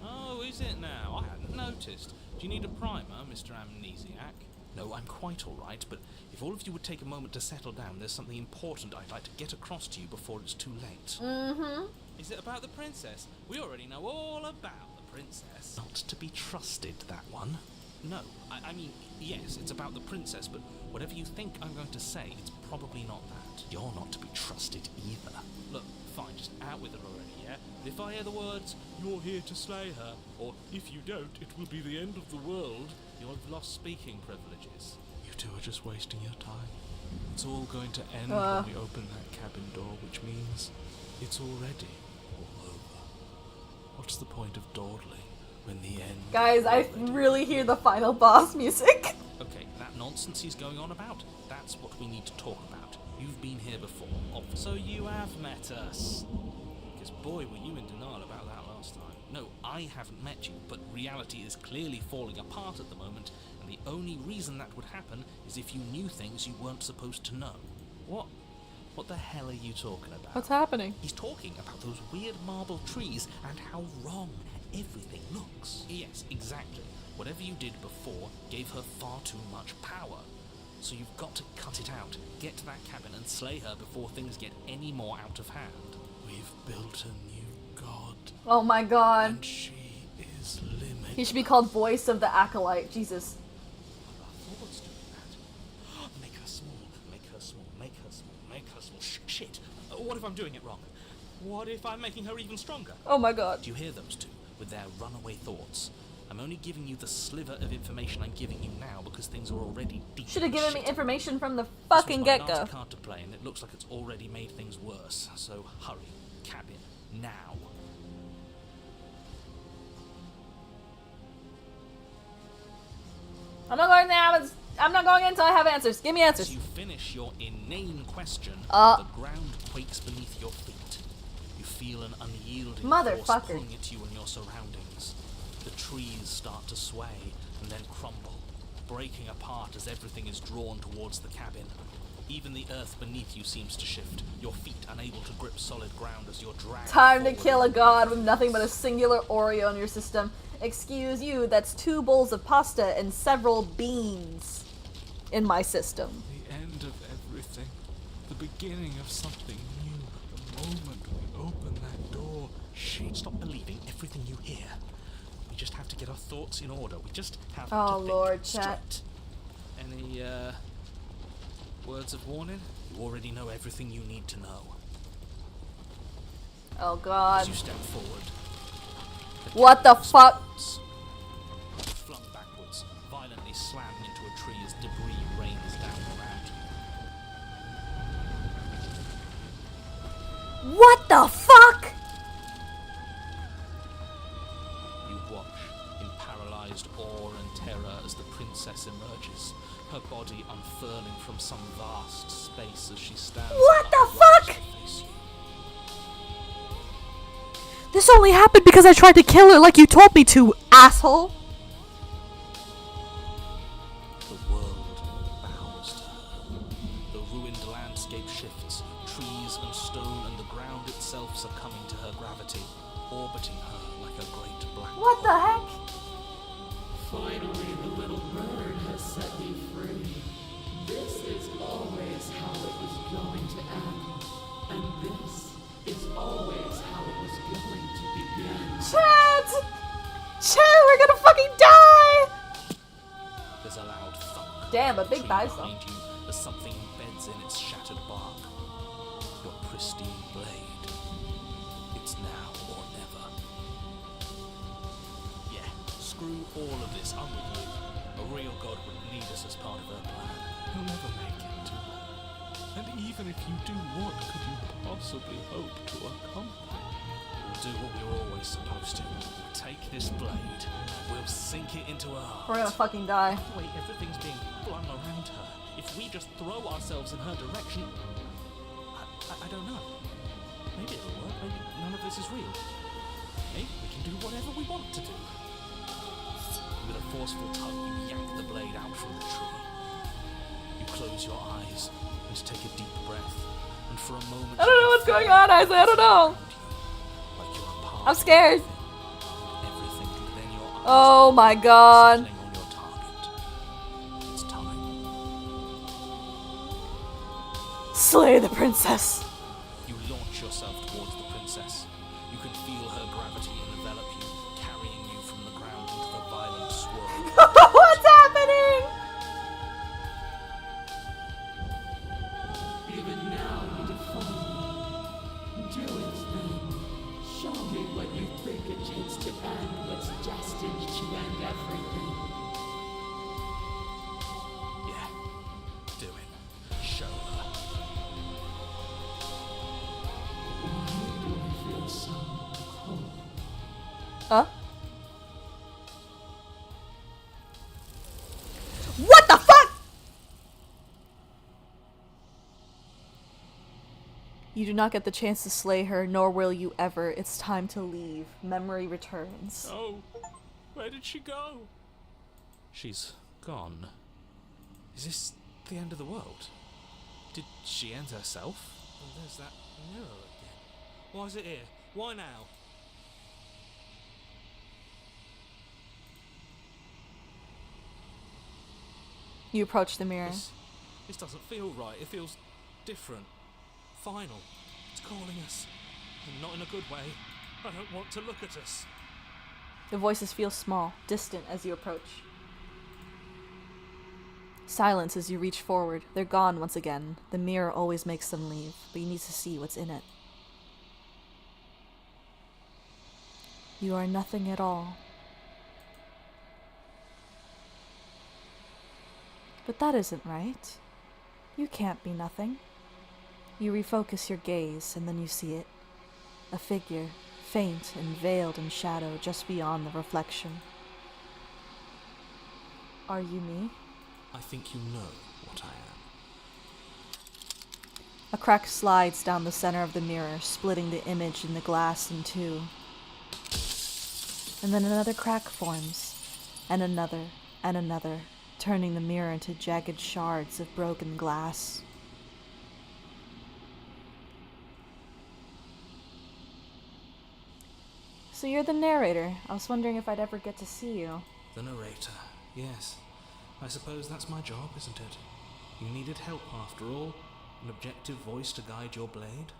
Oh, is it now? I hadn't noticed. Do you need a primer, Mr. Amnesiac? No, I'm quite all right, but if all of you would take a moment to settle down, there's something important I'd like to get across to you before it's too late. Mm-hmm. Is it about the princess? We already know all about the princess. Not to be trusted, that one. No, I mean, yes, it's about the princess, but whatever you think I'm going to say, it's probably not that. You're not to be trusted either. Look, fine, just out with it already, yeah? But if I hear the words, "You're here to slay her," or "If you don't, it will be the end of the world," you'll have lost speaking privileges. You two are just wasting your time. It's all going to end when we open that cabin door, which means it's already all over. What's the point of dawdling when the end... Guys, I really hear the final boss music. Okay, that nonsense he's going on about, that's what we need to talk about. You've been here before, So you have met us. Because boy, were you in denial about that last time. No, I haven't met you, but reality is clearly falling apart at the moment, and the only reason that would happen is if you knew things you weren't supposed to know. What the hell are you talking about? What's happening? He's talking about those weird marble trees and how wrong everything looks. Yes, exactly. Whatever you did before gave her far too much power. So you've got to cut it out, get to that cabin and slay her before things get any more out of hand. We've built a new god. Oh my god. And she is limited. He should be called Voice of the Acolyte. Jesus. What's doing that? Make her small, make her small, make her small, make her small. Shit. What if I'm doing it wrong? What if I'm making her even stronger? Oh my god. Do you hear those two with their runaway thoughts? I'm only giving you the sliver of information I'm giving you now because things are already deep. Should have in given me shit. information from the This fucking was my get-go. last card to play, and it looks like it's already made things worse. So hurry, cabin, now. I'm not going there. I'm not going in until I have answers. Give me As answers. you finish your inane question, Uh. the ground quakes beneath your feet. You feel an unyielding Motherfucker. force pulling at you and your surroundings. The trees start to sway and then crumble, breaking apart as everything is drawn towards the cabin. Even the earth beneath you seems to shift, your feet unable to grip solid ground as you're dragged Time to forward. kill a god with nothing but a singular Oreo in your system. Excuse you, that's 2 bowls of pasta and several beans in my system. The end of everything. The beginning of something new. The moment we open that door. Shit, stop believing everything you hear. We just have to get our thoughts in order. We just have Oh, to think Lord, chat. straight. Any, words of warning? You already know everything you need to know. Oh As god. you step forward. What the fuck? Flung backwards, violently slammed into a tree as debris rains down around you. What the fuck? You watch in paralyzed awe and terror as the princess emerges, her body unfurling from some vast space as she stands. What the upright fuck? to face you. This only happened because I tried to kill her like you told me to, asshole! The world bows to her. The ruined landscape shifts, trees and stone and the ground itself succumbing to her gravity, orbiting her like a great black What the heck? Finally, the little bird has set me free. This is always how it was going to end. And this is always how it was going to begin. Chat! Chat, we're gonna fucking die! There's a loud thunk. Damn, a big Tree dice though. behind you as something beds in its shattered bark. Your pristine blade. It's now or never. Yeah, screw all of this. I'm with you. A real god wouldn't need us as part of her plan. You'll never make it, do you? And even if you do, what could you possibly hope to accomplish? We'll do what we were always supposed to. Take this blade. We'll sink it into her heart. We're gonna fucking die. The way everything's being flung around her. If we just throw ourselves in her direction, I don't know. Maybe it'll work. Maybe none of this is real. Maybe we can do whatever we want to do. With a forceful tug, you yank the blade out from the tree. You close your eyes and take a deep breath. And for a moment, I don't know what's going on, Isaac. I don't know. like you're a part I'm scared. of everything. And then your eyes Oh my god. settling on your target. It's time. Slay the princess. You launch yourself towards the princess. You can feel her gravity envelop you, carrying you from the ground into the violent swirl. What's happening? Even now you defy me. Do it then. Show me what you think it takes to end what's destined to end everything. Yeah, do it. Show her. Why do I feel so cold? Huh? What the fuck? You do not get the chance to slay her, nor will you ever. It's time to leave. Memory returns. Oh, where did she go? She's gone. Is this the end of the world? Did she end herself? Oh, there's that mirror again. Why is it here? Why now? You approach the mirror. This doesn't feel right. It feels different. Final. It's calling us. And not in a good way. I don't want to look at us. The voices feel small, distant as you approach. Silence as you reach forward. They're gone once again. The mirror always makes them leave, but you need to see what's in it. You are nothing at all. But that isn't right. You can't be nothing. You refocus your gaze, and then you see it. A figure, faint and veiled in shadow just beyond the reflection. Are you me? I think you know what I am. A crack slides down the center of the mirror, splitting the image in the glass in two. And then another crack forms, and another, turning the mirror into jagged shards of broken glass. So you're the narrator. I was wondering if I'd ever get to see you. The narrator, yes. I suppose that's my job, isn't it? You needed help after all, an objective voice to guide your blade.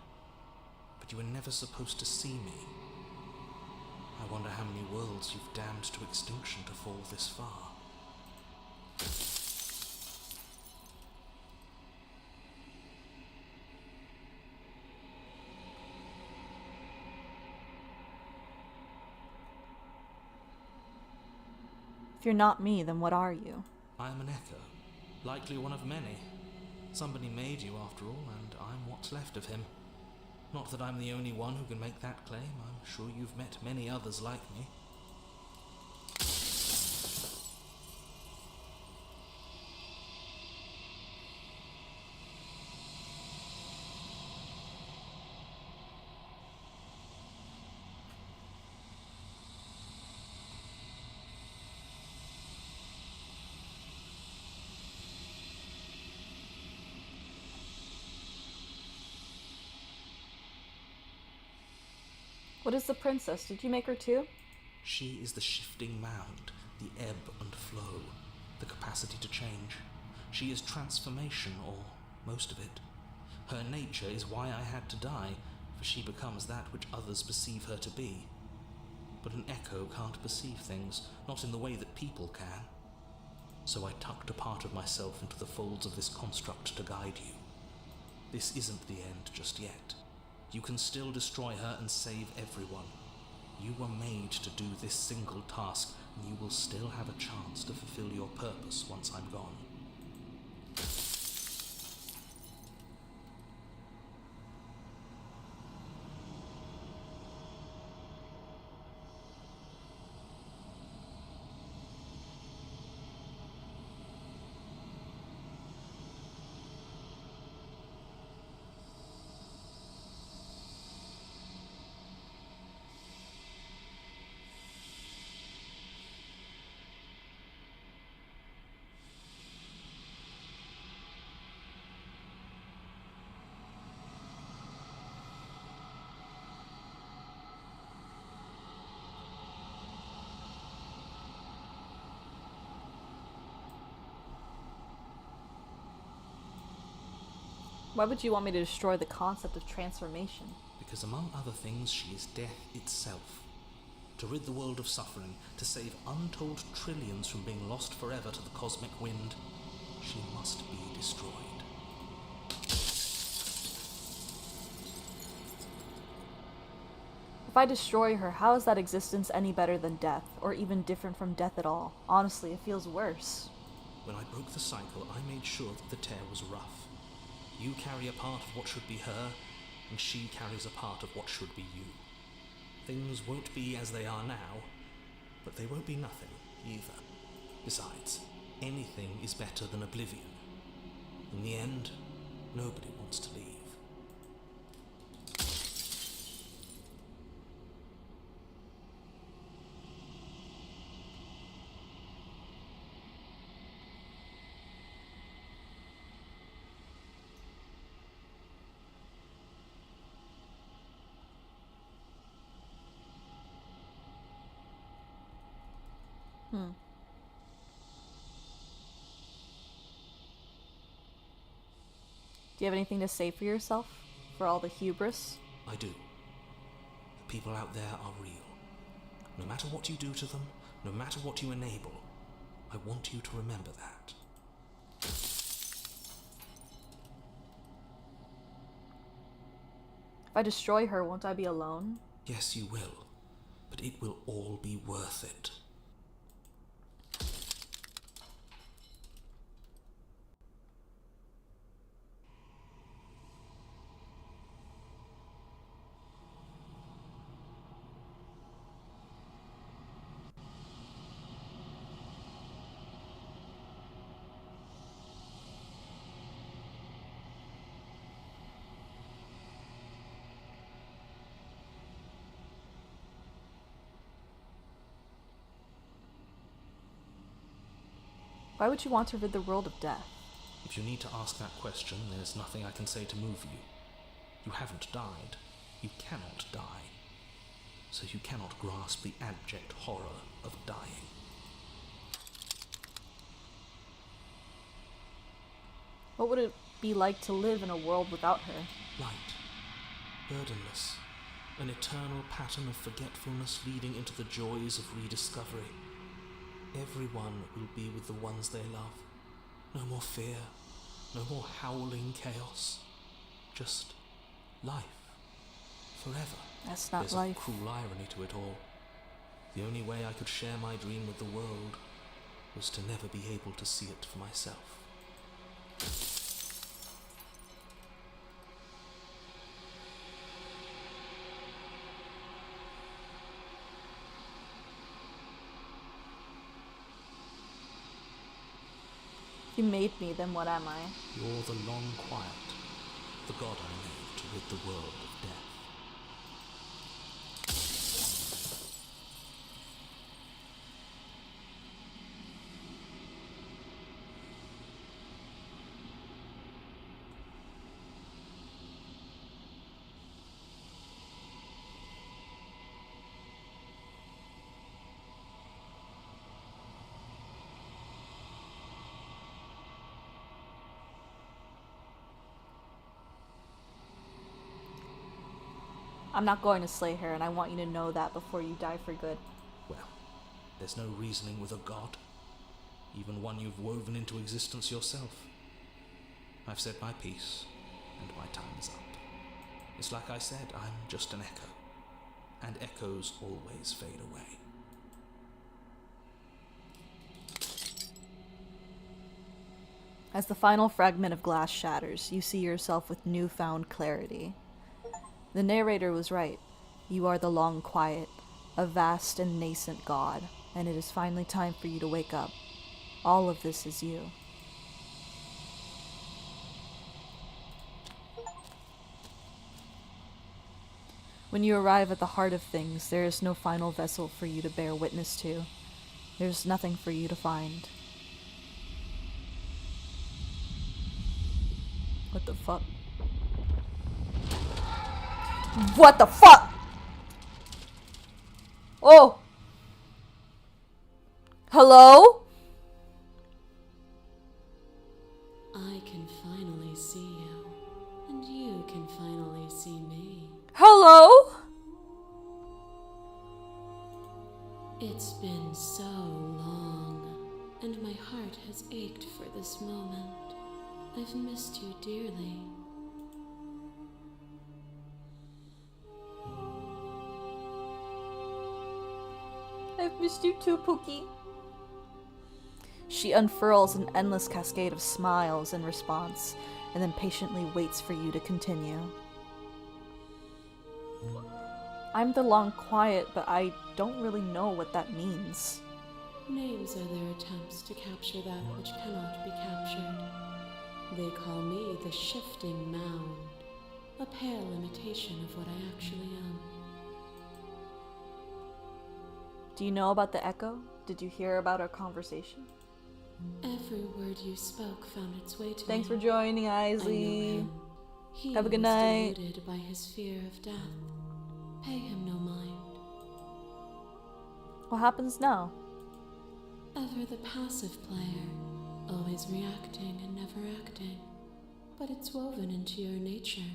But you were never supposed to see me. I wonder how many worlds you've damned to extinction to fall this far. If you're not me, then what are you? I am an echo, likely one of many. Somebody made you after all, and I'm what's left of him. Not that I'm the only one who can make that claim. I'm sure you've met many others like me. What is the princess? Did you make her too? She is the shifting mound, the ebb and flow, the capacity to change. She is transformation, or most of it. Her nature is why I had to die, for she becomes that which others perceive her to be. But an echo can't perceive things, not in the way that people can. So I tucked a part of myself into the folds of this construct to guide you. This isn't the end just yet. You can still destroy her and save everyone. You were made to do this single task, and you will still have a chance to fulfill your purpose once I'm gone. Why would you want me to destroy the concept of transformation? Because among other things, she is death itself. To rid the world of suffering, to save untold trillions from being lost forever to the cosmic wind, she must be destroyed. If I destroy her, how is that existence any better than death, or even different from death at all? Honestly, it feels worse. When I broke the cycle, I made sure that the tear was rough. You carry a part of what should be her, and she carries a part of what should be you. Things won't be as they are now, but they won't be nothing either. Besides, anything is better than oblivion. In the end, nobody wants to leave. Do you have anything to say for yourself? For all the hubris? I do. The people out there are real. No matter what you do to them, no matter what you enable, I want you to remember that. If I destroy her, won't I be alone? Yes, you will, but it will all be worth it. Why would you want to rid the world of death? If you need to ask that question, there's nothing I can say to move you. You haven't died. You cannot die. So you cannot grasp the abject horror of dying. What would it be like to live in a world without her? Light, burdenless, an eternal pattern of forgetfulness leading into the joys of rediscovery. Everyone will be with the ones they love. No more fear, no more howling chaos. Just life. Forever. That's not There's life. a cruel irony to it all. The only way I could share my dream with the world was to never be able to see it for myself. If you made me, then what am I? You're the long quiet, the god I made to rid the world of death. I'm not going to slay her, and I want you to know that before you die for good. Well, there's no reasoning with a god, even one you've woven into existence yourself. I've said my piece, and my time is up. It's like I said, I'm just an echo, and echoes always fade away. As the final fragment of glass shatters, you see yourself with newfound clarity. The narrator was right. You are the long quiet, a vast and nascent god, and it is finally time for you to wake up. All of this is you. When you arrive at the heart of things, there is no final vessel for you to bear witness to. There's nothing for you to find. What the fuck? What the fuck? Oh! Hello? I can finally see you, and you can finally see me. Hello? It's been so long, and my heart has ached for this moment. I've missed you dearly. I've missed you too, Pookie. She unfurls an endless cascade of smiles in response, and then patiently waits for you to continue. I'm the long quiet, but I don't really know what that means. Names are their attempts to capture that which cannot be captured. They call me the shifting mound, a pale imitation of what I actually am. Do you know about the echo? Did you hear about our conversation? Every word you spoke found its way to Thanks me. for joining, I know Isley. him. He Have a good was night. deluded by his fear of death. Pay him no mind. What happens now? Ever the passive player, always reacting and never acting. But it's woven into your nature,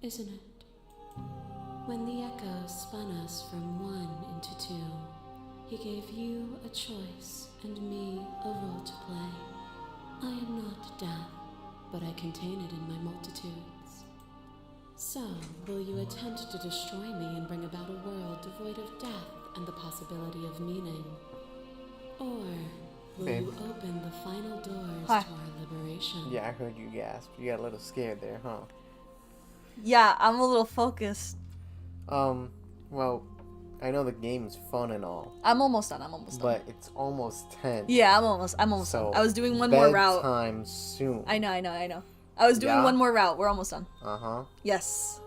isn't it? When the echo spun us from one into two, he gave you a choice and me a role to play. I am not death, but I contain it in my multitudes. So, will you attempt to destroy me and bring about a world devoid of death and the possibility of meaning? Or will you open the final doors Hi. to our liberation? Yeah, I heard you gasp. You got a little scared there, huh? Yeah, I'm a little focused. Well, I know the game's fun and all, I'm almost done. but it's almost 10. Yeah, I'm almost So, done. I was doing one more route. bedtime soon. I know. I was doing Yeah? one more route. We're almost done. Uh-huh. Yes.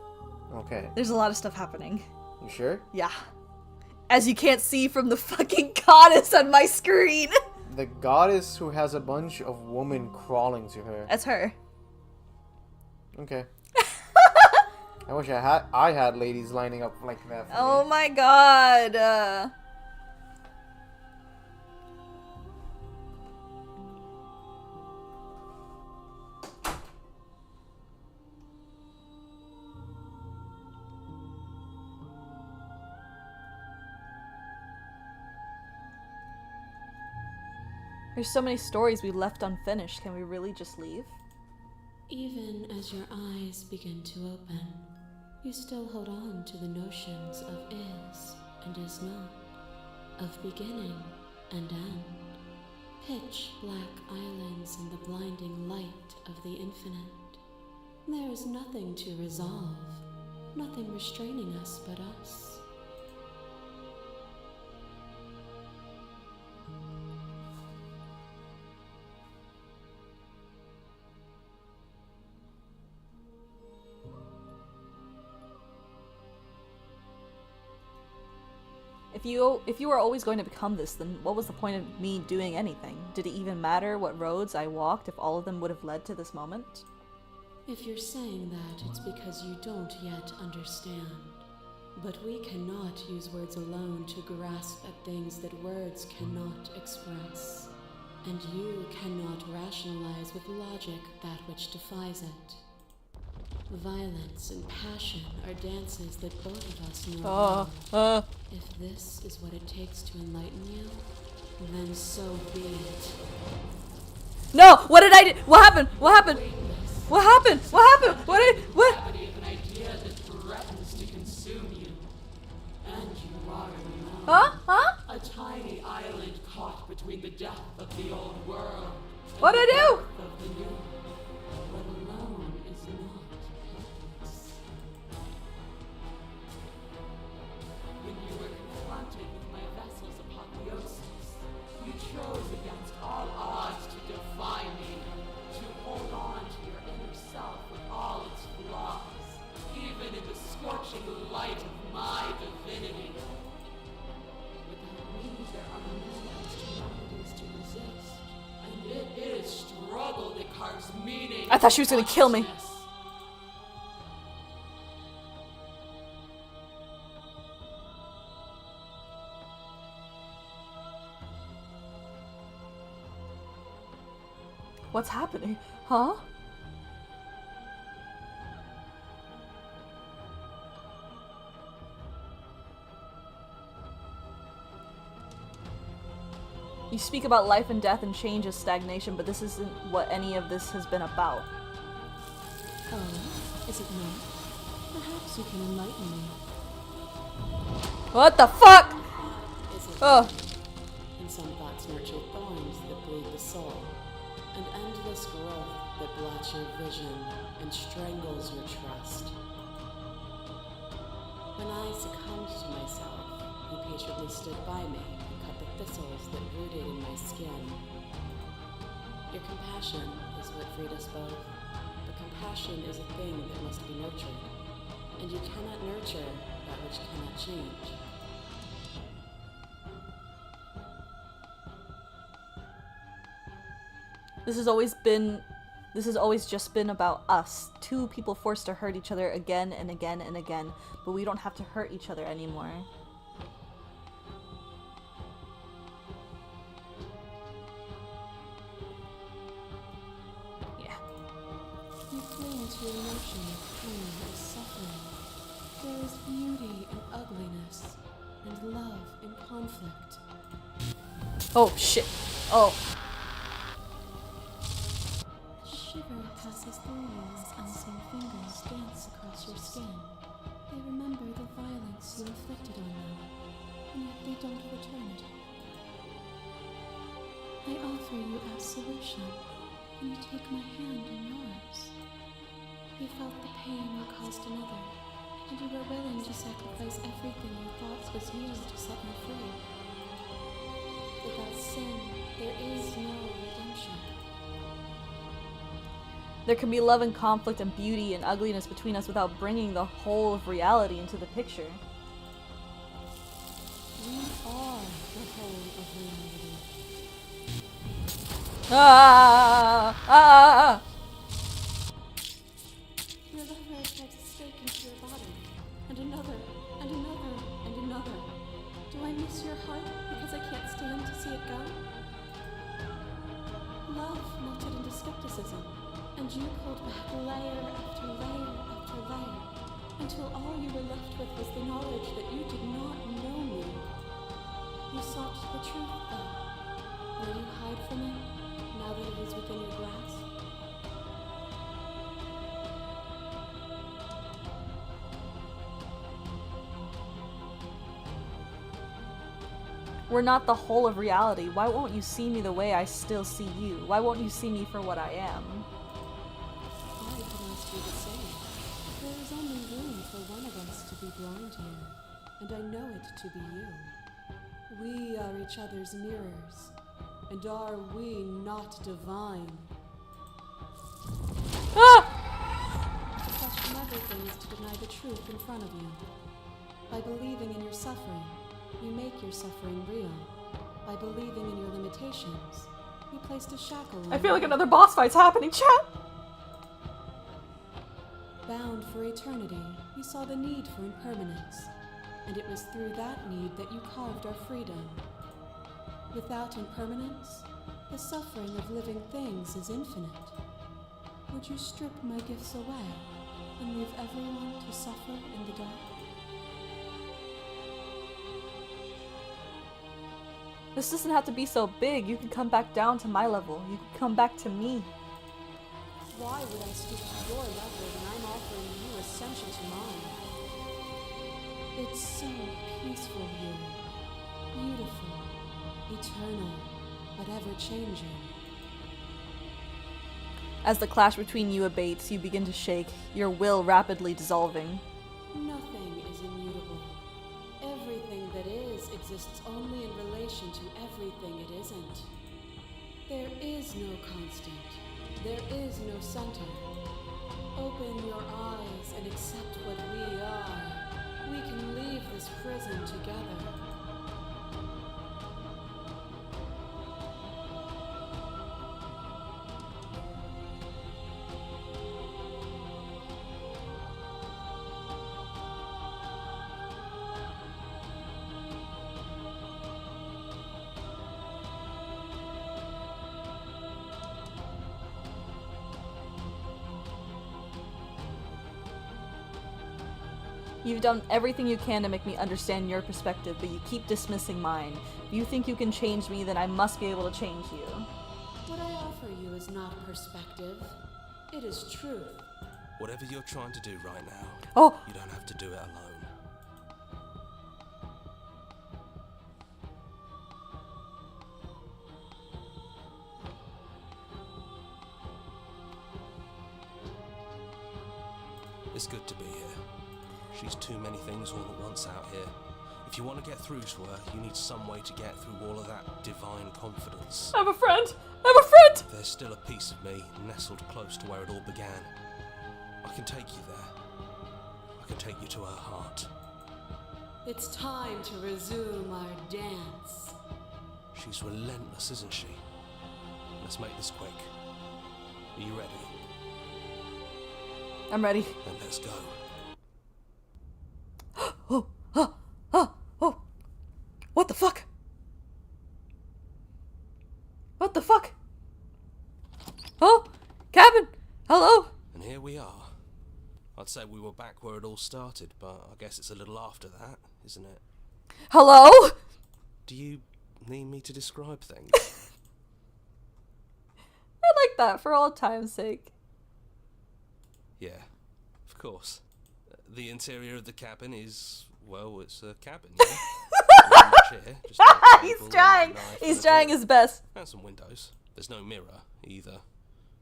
Okay. There's a lot of stuff happening. You sure? Yeah. As you can't see from the fucking goddess on my screen. The goddess who has a bunch of women crawling to her. That's her. Okay. I wish I had ladies lining up like that for Oh me. my god. There's so many stories we left unfinished. Can we really just leave? Even as your eyes begin to open, you still hold on to the notions of is and is not, of beginning and end, pitch black islands in the blinding light of the infinite. There is nothing to resolve, nothing restraining us but us. If you were always going to become this, then what was the point of me doing anything? Did it even matter what roads I walked if all of them would have led to this moment? If you're saying that, it's because you don't yet understand. But we cannot use words alone to grasp at things that words cannot express. And you cannot rationalize with logic that which defies it. Violence and passion are dances that both of us know well. If this is what it takes to enlighten you, then so be it. No! What did I do? What happened? What happened? What happened? What happened? What? Gravity of an idea that threatens to consume you. And you are alone. Huh? Huh? A tiny island caught between the death of the old world What did I do? of the new. But alone is not helpless. When you were confronted with my vessel's apotheosis, you chose against all odds to defy me, to hold on to your inner self with all its flaws, even in the scorching light of my divinity. Without me, there are no externalities to resist, and it is struggle that carves meaning. I thought she was gonna kill me. consciousness. What's happening? Huh? You speak about life and death and change as stagnation, but this isn't what any of this has been about. Oh, is it not? Perhaps you can enlighten me. What the fuck? Is it? Oh. And some thoughts nurture thorns that bleed the soul, an endless growth that blots your vision and strangles your trust. When I succumbed to myself, you patiently stood by me and cut the thistles that rooted in my skin. Your compassion is what freed us both, but compassion is a thing that must be nurtured, and you cannot nurture that which cannot change. This has always just been about us. Two people forced to hurt each other again and again and again, but we don't have to hurt each other anymore. Yeah. You cling to your notion of pain and suffering. There is beauty in ugliness, and love in conflict. Oh shit. Oh. A shiver passes through you as unseen fingers dance across your skin. They remember the violence you inflicted on them, and yet they don't return it. I offer you absolution, and you take my hand in yours. You felt the pain you caused another, and you were willing to sacrifice everything you thought was yours to set me free. Without sin, there is no redemption. There can be love and conflict and beauty and ugliness between us without bringing the whole of reality into the picture. We are the whole of reality. Ah! Your lover drives a stake into your body, and another, and another, and another. Do I miss your heart because I can't stand to see it go? Love melted into skepticism, and you pulled back layer after layer after layer, until all you were left with was the knowledge that you did not know me. You sought the truth, then. Will you hide from it, now that it is within your grasp? We're not the whole of reality. Why won't you see me the way I still see you? Why won't you see me for what I am? I can ask you the same. There is only room for one of us to be blind here, and I know it to be you. We are each other's mirrors, and are we not divine? Ah! To question everything is to deny the truth in front of you. By believing in your suffering, you make your suffering real. By believing in your limitations, you placed a shackle on I feel like you. another boss fight's happening, chat! Bound for eternity, you saw the need for impermanence, and it was through that need that you carved our freedom. Without impermanence, the suffering of living things is infinite. Would you strip my gifts away, and leave everyone to suffer in the dark? This doesn't have to be so big. You can come back down to my level. You can come back to me. Why would I stoop to your level when I'm offering you ascension to mine? It's so peaceful here. Beautiful. Eternal. But ever-changing. As the clash between you abates, you begin to shake, your will rapidly dissolving. Nothing is immutable. Everything that is exists only in relation to everything it isn't. There is no constant. There is no center. Open your eyes and accept what we are. We can leave this prison together. You've done everything you can to make me understand your perspective, but you keep dismissing mine. If you think you can change me, then I must be able to change you. What I offer you is not perspective. It is truth. Whatever you're trying to do right now, Oh! you don't have to do it alone. It's good to be here. She's too many things all at once out here. If you want to get through to her, you need some way to get through all of that divine confidence. I have a friend! I have a friend! There's still a piece of me nestled close to where it all began. I can take you there. I can take you to her heart. It's time to resume our dance. She's relentless, isn't she? Let's make this quick. Are you ready? I'm ready. Then let's go. What the fuck? What the fuck? Oh! Cabin! Hello! And here we are. I'd say we were back where it all started, but I guess it's a little after that, isn't it? Hello? Do you need me to describe things? I like that for all time's sake. Yeah, of course. The interior of the cabin is, well, it's a cabin, yeah? One chair, just a He's table, trying! a knife, He's and a trying door. his best. And some windows. There's no mirror, either.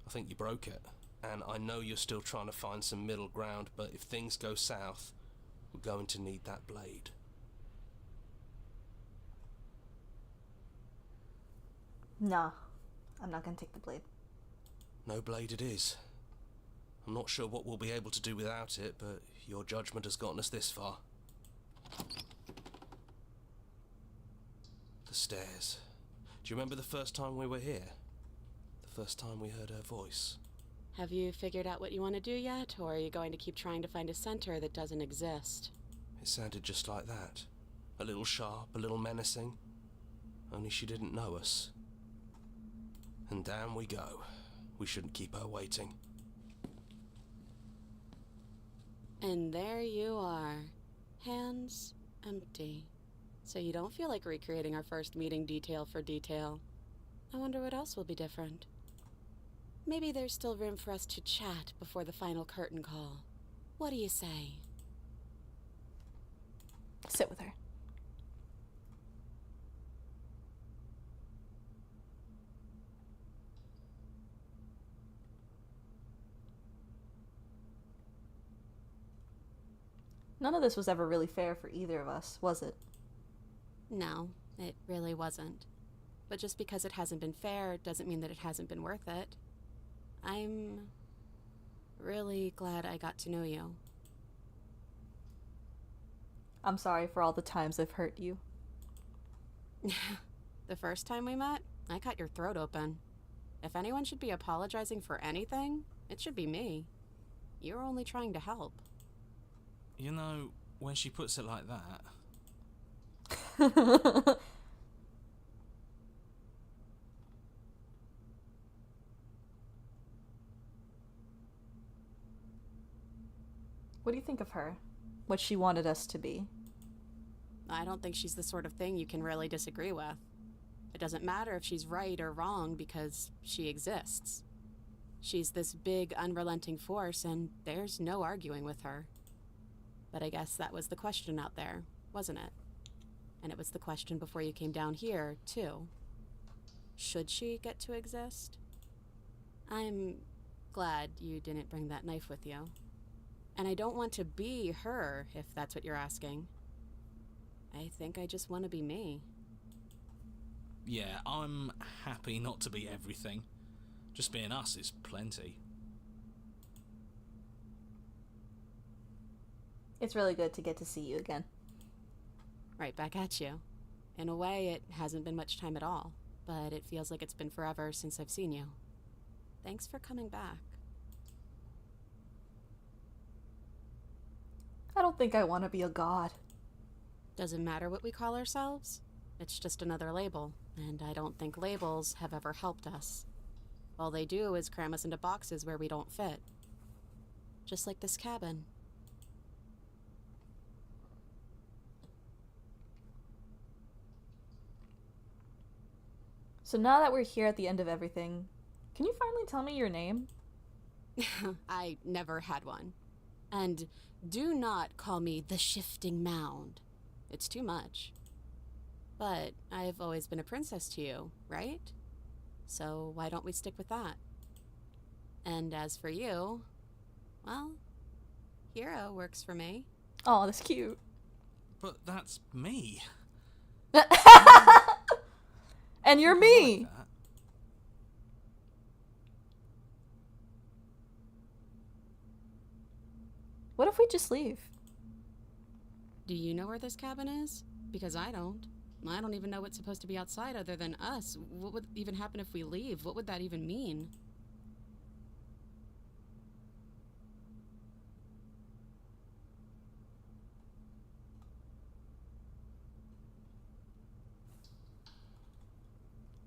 I think you broke it. And I know you're still trying to find some middle ground, but if things go south, we're going to need that blade. Nah. I'm not gonna take the blade. No blade it is. I'm not sure what we'll be able to do without it, but your judgment has gotten us this far. The stairs. Do you remember the first time we were here? The first time we heard her voice? Have you figured out what you want to do yet, or are you going to keep trying to find a center that doesn't exist? It sounded just like that. A little sharp, a little menacing. Only she didn't know us. And down we go. We shouldn't keep her waiting. And there you are. Hands empty. So you don't feel like recreating our first meeting detail for detail. I wonder what else will be different. Maybe there's still room for us to chat before the final curtain call. What do you say? Sit with her. None of this was ever really fair for either of us, was it? No, it really wasn't. But just because it hasn't been fair doesn't mean that it hasn't been worth it. I'm really glad I got to know you. I'm sorry for all the times I've hurt you. The first time we met, I cut your throat open. If anyone should be apologizing for anything, it should be me. You're only trying to help. You know, when she puts it like that, What do you think of her? What she wanted us to be? I don't think she's the sort of thing you can really disagree with. It doesn't matter if she's right or wrong because she exists. She's this big, unrelenting force, and there's no arguing with her. But I guess that was the question out there, wasn't it? And it was the question before you came down here, too. Should she get to exist? I'm glad you didn't bring that knife with you. And I don't want to be her, if that's what you're asking. I think I just want to be me. Yeah, I'm happy not to be everything. Just being us is plenty. It's really good to get to see you again. Right back at you. In a way, it hasn't been much time at all, but it feels like it's been forever since I've seen you. Thanks for coming back. I don't think I want to be a god. Doesn't matter what we call ourselves. It's just another label, and I don't think labels have ever helped us. All they do is cram us into boxes where we don't fit. Just like this cabin. So now that we're here at the end of everything, can you finally tell me your name? I never had one. And do not call me the Shifting Mound. It's too much. But I've always been a princess to you, right? So why don't we stick with that? And as for you, well, hero works for me. Oh, that's cute. But that's me. And you're I me. like that. What if we just leave? Do you know where this cabin is? Because I don't. I don't even know what's supposed to be outside other than us. What would even happen if we leave? What would that even mean?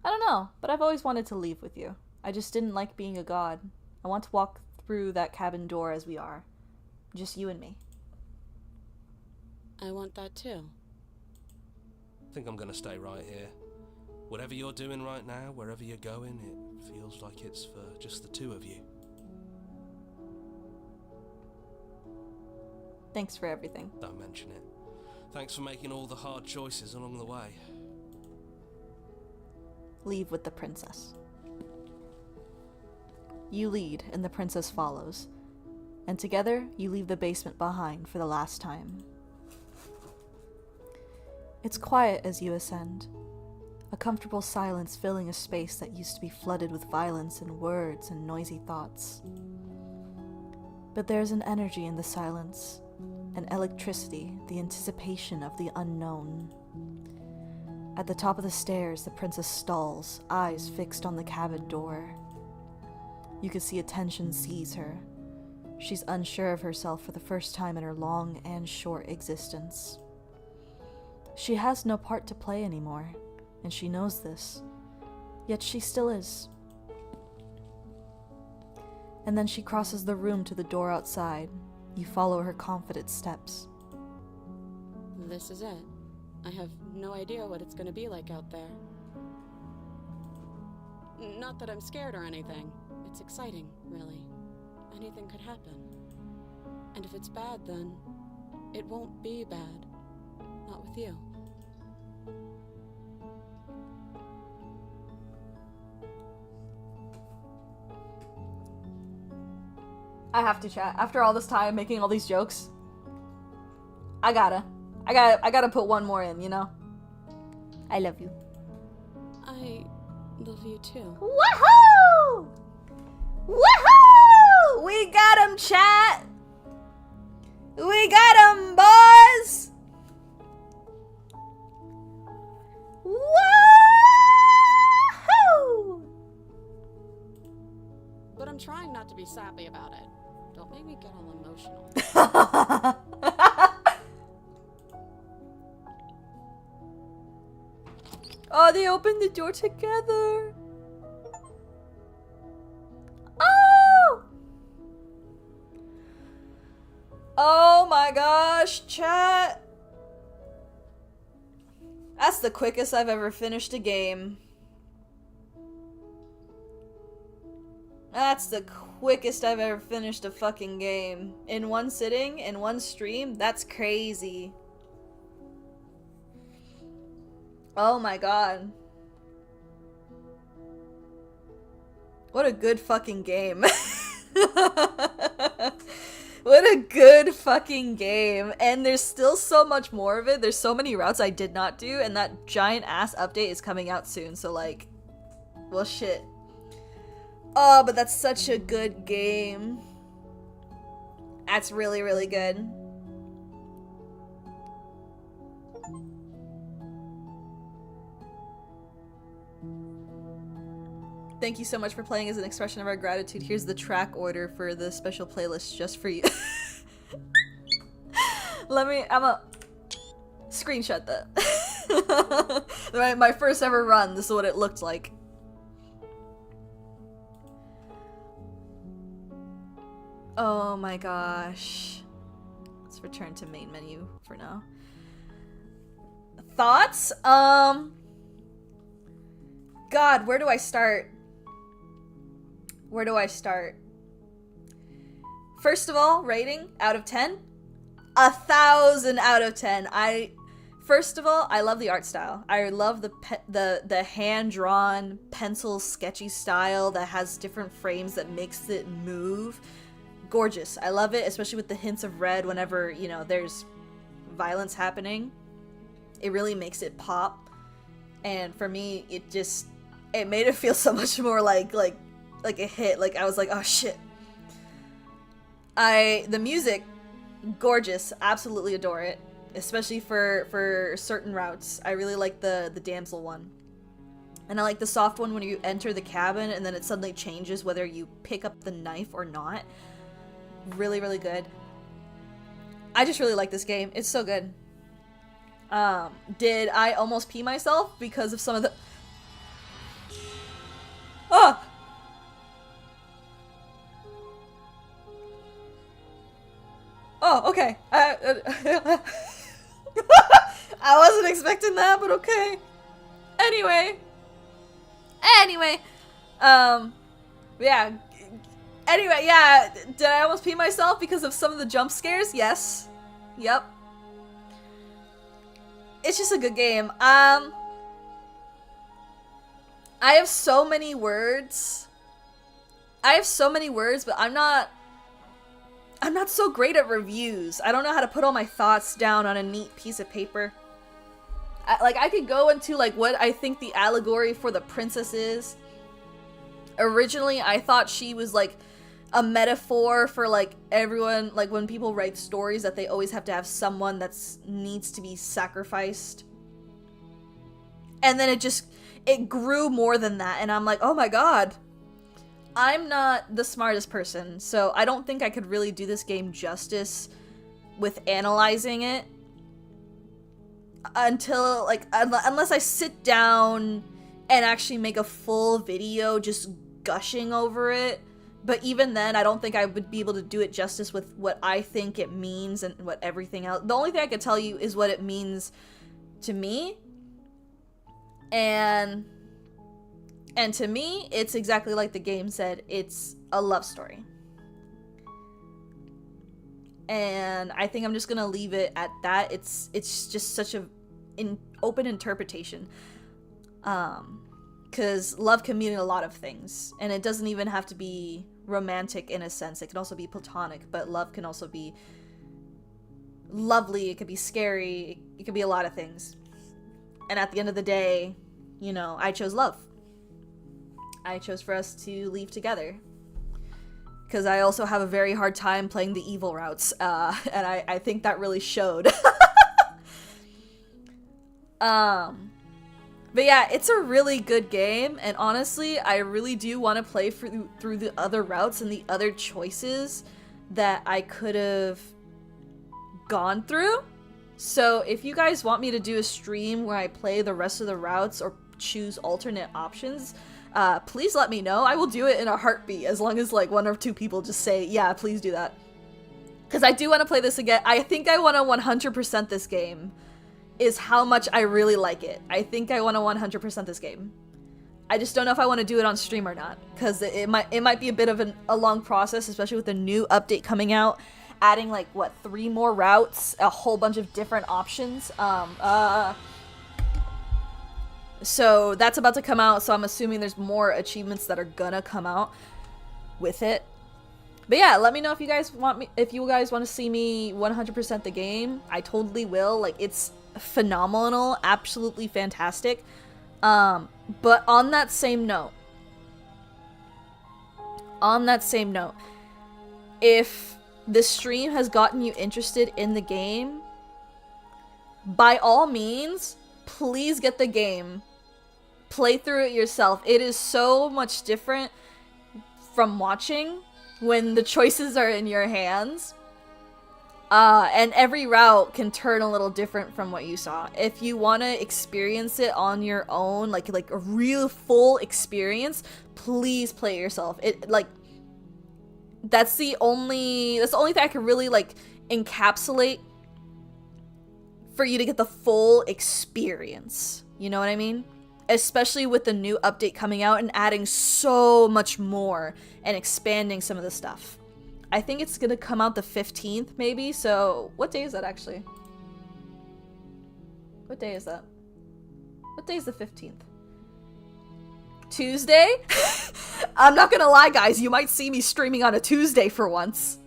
I don't know, but I've always wanted to leave with you. I just didn't like being a god. I want to walk through that cabin door as we are. Just you and me. I want that too. I think I'm gonna stay right here. Whatever you're doing right now, wherever you're going, it feels like it's for just the two of you. Thanks for everything. Don't mention it. Thanks for making all the hard choices along the way. Leave with the princess. You lead, and the princess follows. And together, you leave the basement behind for the last time. It's quiet as you ascend. A comfortable silence filling a space that used to be flooded with violence and words and noisy thoughts. But there's an energy in the silence, an electricity, the anticipation of the unknown. At the top of the stairs, the princess stalls, eyes fixed on the cabin door. You can see a tension seize her. She's unsure of herself for the first time in her long and short existence. She has no part to play anymore, and she knows this. Yet she still is. And then she crosses the room to the door outside. You follow her confident steps. This is it. I have no idea what it's gonna be like out there. Not that I'm scared or anything. It's exciting, really. Anything could happen. And if it's bad, then it won't be bad. Not with you. I have to chat. After all this time making all these jokes, I gotta put one more in, you know? I love you. I love you too. Woohoo! Woohoo! We got him, chat! We got him, boys! Woohoo! But I'm trying not to be sappy about it. Don't make me get all emotional. Oh, they opened the door together. Oh! Oh my gosh, chat. That's the quickest I've ever finished a game. That's the quickest I've ever finished a fucking game. In one sitting, in one stream? That's crazy. Oh my god. What a good fucking game. What a good fucking game. And there's still so much more of it. There's so many routes I did not do, and that giant ass update is coming out soon, so like, well shit. Oh, but that's such a good game. That's really, really good. Thank you so much for playing as an expression of our gratitude. Here's the track order for the special playlist just for you. I'ma screenshot that. My first ever run, this is what it looked like. Oh my gosh. Let's return to main menu for now. Thoughts? God, where do I start? Where do I start? First of all, rating out of 10? 1,000 out of 10. First of all, I love the art style. I love the hand-drawn pencil sketchy style that has different frames that makes it move. Gorgeous. I love it, especially with the hints of red whenever, you know, there's violence happening. It really makes it pop. And for me, it made it feel so much more like a hit. Like, I was like, oh shit. The music, gorgeous. Absolutely adore it. Especially for certain routes. I really like the damsel one. And I like the soft one when you enter the cabin and then it suddenly changes whether you pick up the knife or not. Really, really good. I just really like this game. It's so good. Did I almost pee myself because of some of the... Oh! Oh, okay. I wasn't expecting that, but okay. Anyway. Yeah. Anyway, yeah. Did I almost pee myself because of some of the jump scares? Yes. Yep. It's just a good game. I have so many words. But I'm not so great at reviews. I don't know how to put all my thoughts down on a neat piece of paper. I could go into, like, what I think the allegory for the princess is. Originally, I thought she was, like, a metaphor for, like, everyone, like, when people write stories, that they always have to have someone that needs to be sacrificed. And then it grew more than that, and I'm like, oh my god. I'm not the smartest person, so I don't think I could really do this game justice with analyzing it until, like, unless I sit down and actually make a full video just gushing over it. But even then, I don't think I would be able to do it justice with what I think it means and what everything else. The only thing I could tell you is what it means to me. And to me, it's exactly like the game said. It's a love story. And I think I'm just gonna leave it at that. It's just such an open interpretation. Because love can mean a lot of things. And it doesn't even have to be romantic in a sense. It can also be platonic. But love can also be lovely. It could be scary. It could be a lot of things. And at the end of the day, you know, I chose love. I chose for us to leave together. Because I also have a very hard time playing the evil routes. And I think that really showed. But yeah, it's a really good game. And honestly, I really do want to play through the other routes and the other choices that I could have gone through. So if you guys want me to do a stream where I play the rest of the routes or choose alternate options, please let me know. I will do it in a heartbeat as long as like one or two people just say, yeah, please do that. Because I do want to play this again. I think I want to 100% this game, is how much I really like it. I think I want to 100% this game. I just don't know if I want to do it on stream or not, because it might be a bit of a long process, especially with the new update coming out, adding like what 3 more routes, a whole bunch of different options. So that's about to come out, so I'm assuming there's more achievements that are gonna come out with it. But yeah, let me know if you guys want to see me 100% the game. I totally will. Like, it's phenomenal, absolutely fantastic. But on that same note, if the stream has gotten you interested in the game, by all means, please get the game. Play through it yourself. It is so much different from watching when the choices are in your hands. And every route can turn a little different from what you saw. If you want to experience it on your own, like a real full experience, please play it yourself. That's the only thing I can really like encapsulate for you to get the full experience. You know what I mean? Especially with the new update coming out and adding so much more and expanding some of the stuff. I think it's gonna come out the 15th, maybe. So, what day is that actually? What day is that? What day is the 15th? Tuesday? I'm not gonna lie, guys. You might see me streaming on a Tuesday for once.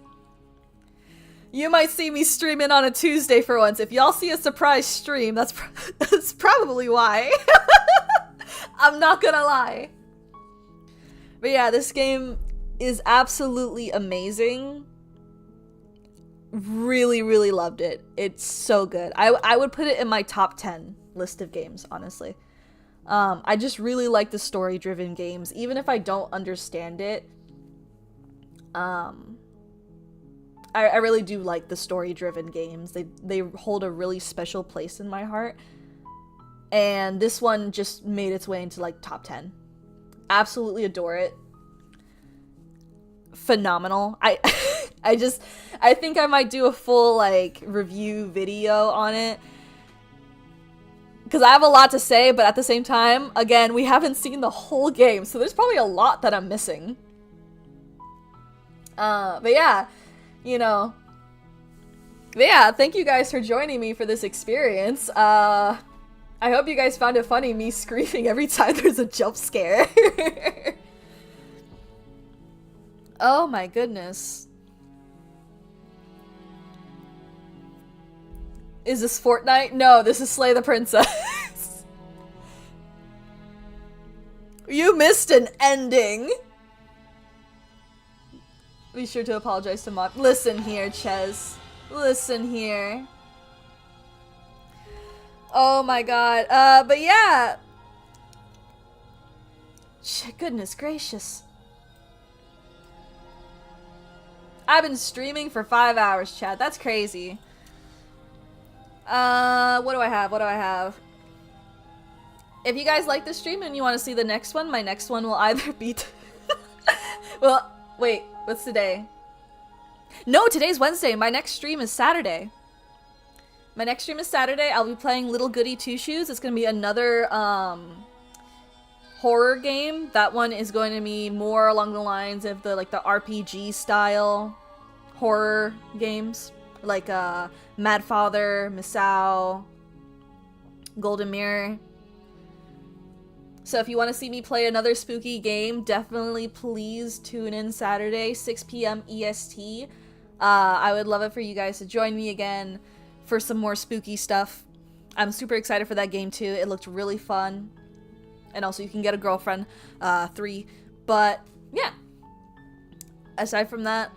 You might see me streaming on a Tuesday for once. If y'all see a surprise stream, that's probably why. I'm not gonna lie. But yeah, this game is absolutely amazing. Really, really loved it. It's so good. I would put it in my top 10 list of games, honestly. I just really like the story-driven games. Even if I don't understand it, I really do like the story-driven games. They hold a really special place in my heart. And this one just made its way into like top 10. Absolutely adore it. Phenomenal. I think I might do a full like review video on it, because I have a lot to say, but at the same time, again, we haven't seen the whole game, so there's probably a lot that I'm missing. But yeah, you know. But yeah, thank you guys for joining me for this experience. I hope you guys found it funny, me screaming every time there's a jump scare. Oh my goodness. Is this Fortnite? No, this is Slay the Princess. You missed an ending. Be sure to apologize to Mom. Listen here, Ches. Listen here. Oh my god. But yeah. Goodness gracious. I've been streaming for 5 hours, chat. That's crazy. What do I have? If you guys like this stream and you want to see the next one, my next one will either be... Well, wait. What's today? No, today's Wednesday. My next stream is Saturday. I'll be playing Little Goody Two Shoes. It's gonna be another, horror game. That one is going to be more along the lines of the RPG style horror games, like Mad Father, Misao, Golden Mirror. So if you want to see me play another spooky game, definitely please tune in Saturday, 6 p.m. EST. I would love it for you guys to join me again for some more spooky stuff. I'm super excited for that game too. It looked really fun. And also you can get a girlfriend, 3. But yeah, aside from that,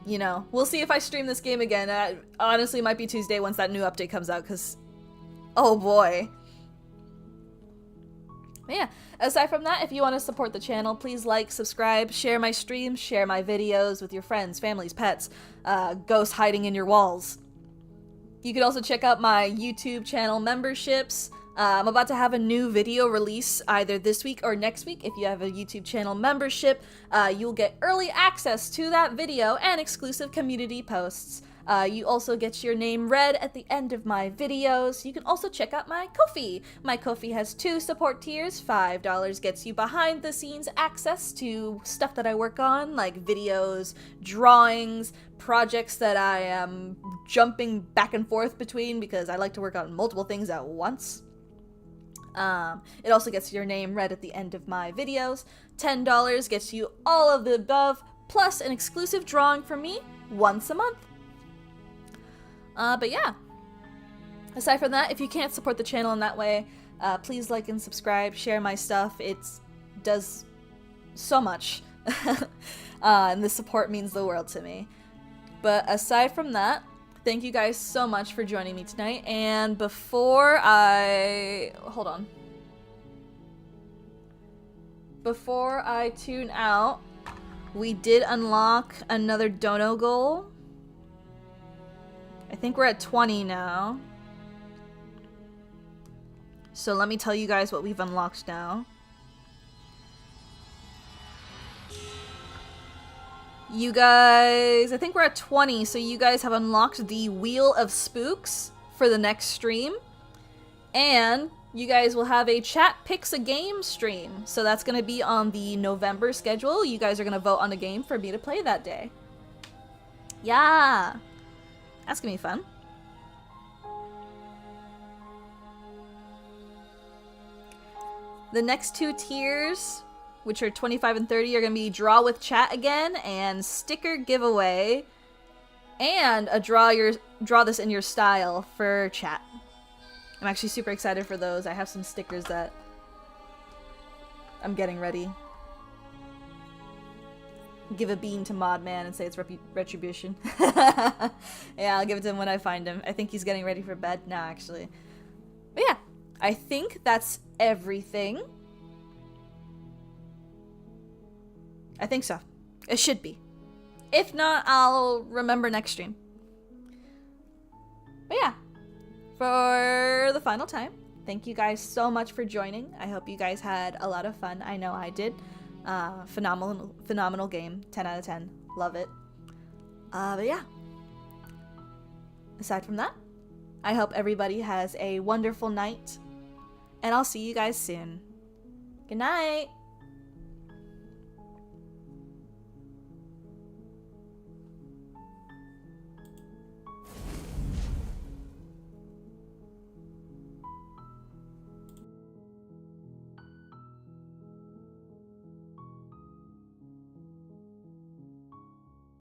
you know, we'll see if I stream this game again. Honestly, it might be Tuesday once that new update comes out, because, oh boy. But yeah, aside from that, if you want to support the channel, please like, subscribe, share my streams, share my videos with your friends, families, pets, ghosts hiding in your walls. You can also check out my YouTube channel memberships. I'm about to have a new video release either this week or next week. If you have a YouTube channel membership, you'll get early access to that video and exclusive community posts. You also get your name read at the end of my videos. You can also check out my Ko-fi. My Ko-fi has 2 support tiers. $5 gets you behind the scenes access to stuff that I work on, like videos, drawings, projects that I am jumping back and forth between because I like to work on multiple things at once. It also gets your name read at the end of my videos. $10 gets you all of the above, plus an exclusive drawing from me once a month. But yeah, aside from that, if you can't support the channel in that way, please like and subscribe, share my stuff. It does so much, and the support means the world to me. But aside from that, thank you guys so much for joining me tonight. And before I tune out, we did unlock another dono goal. I think we're at 20 now. So let me tell you guys what we've unlocked now. You guys, I think we're at 20, so you guys have unlocked the Wheel of Spooks for the next stream. And you guys will have a Chat Picks a Game stream. So that's going to be on the November schedule. You guys are going to vote on a game for me to play that day. Yeah. That's going to be fun. The next 2 tiers, which are 25 and 30, are going to be Draw with Chat again and Sticker Giveaway. And a draw this in your style for chat. I'm actually super excited for those. I have some stickers that I'm getting ready. Give a bean to Modman and say it's retribution. Yeah, I'll give it to him when I find him. I think he's getting ready for bed now, actually. But yeah, I think that's everything. I think so. It should be. If not, I'll remember next stream. But yeah, for the final time, thank you guys so much for joining. I hope you guys had a lot of fun. I know I did. Phenomenal game. 10 out of 10. Love it. But yeah. Aside from that, I hope everybody has a wonderful night. And I'll see you guys soon. Good night.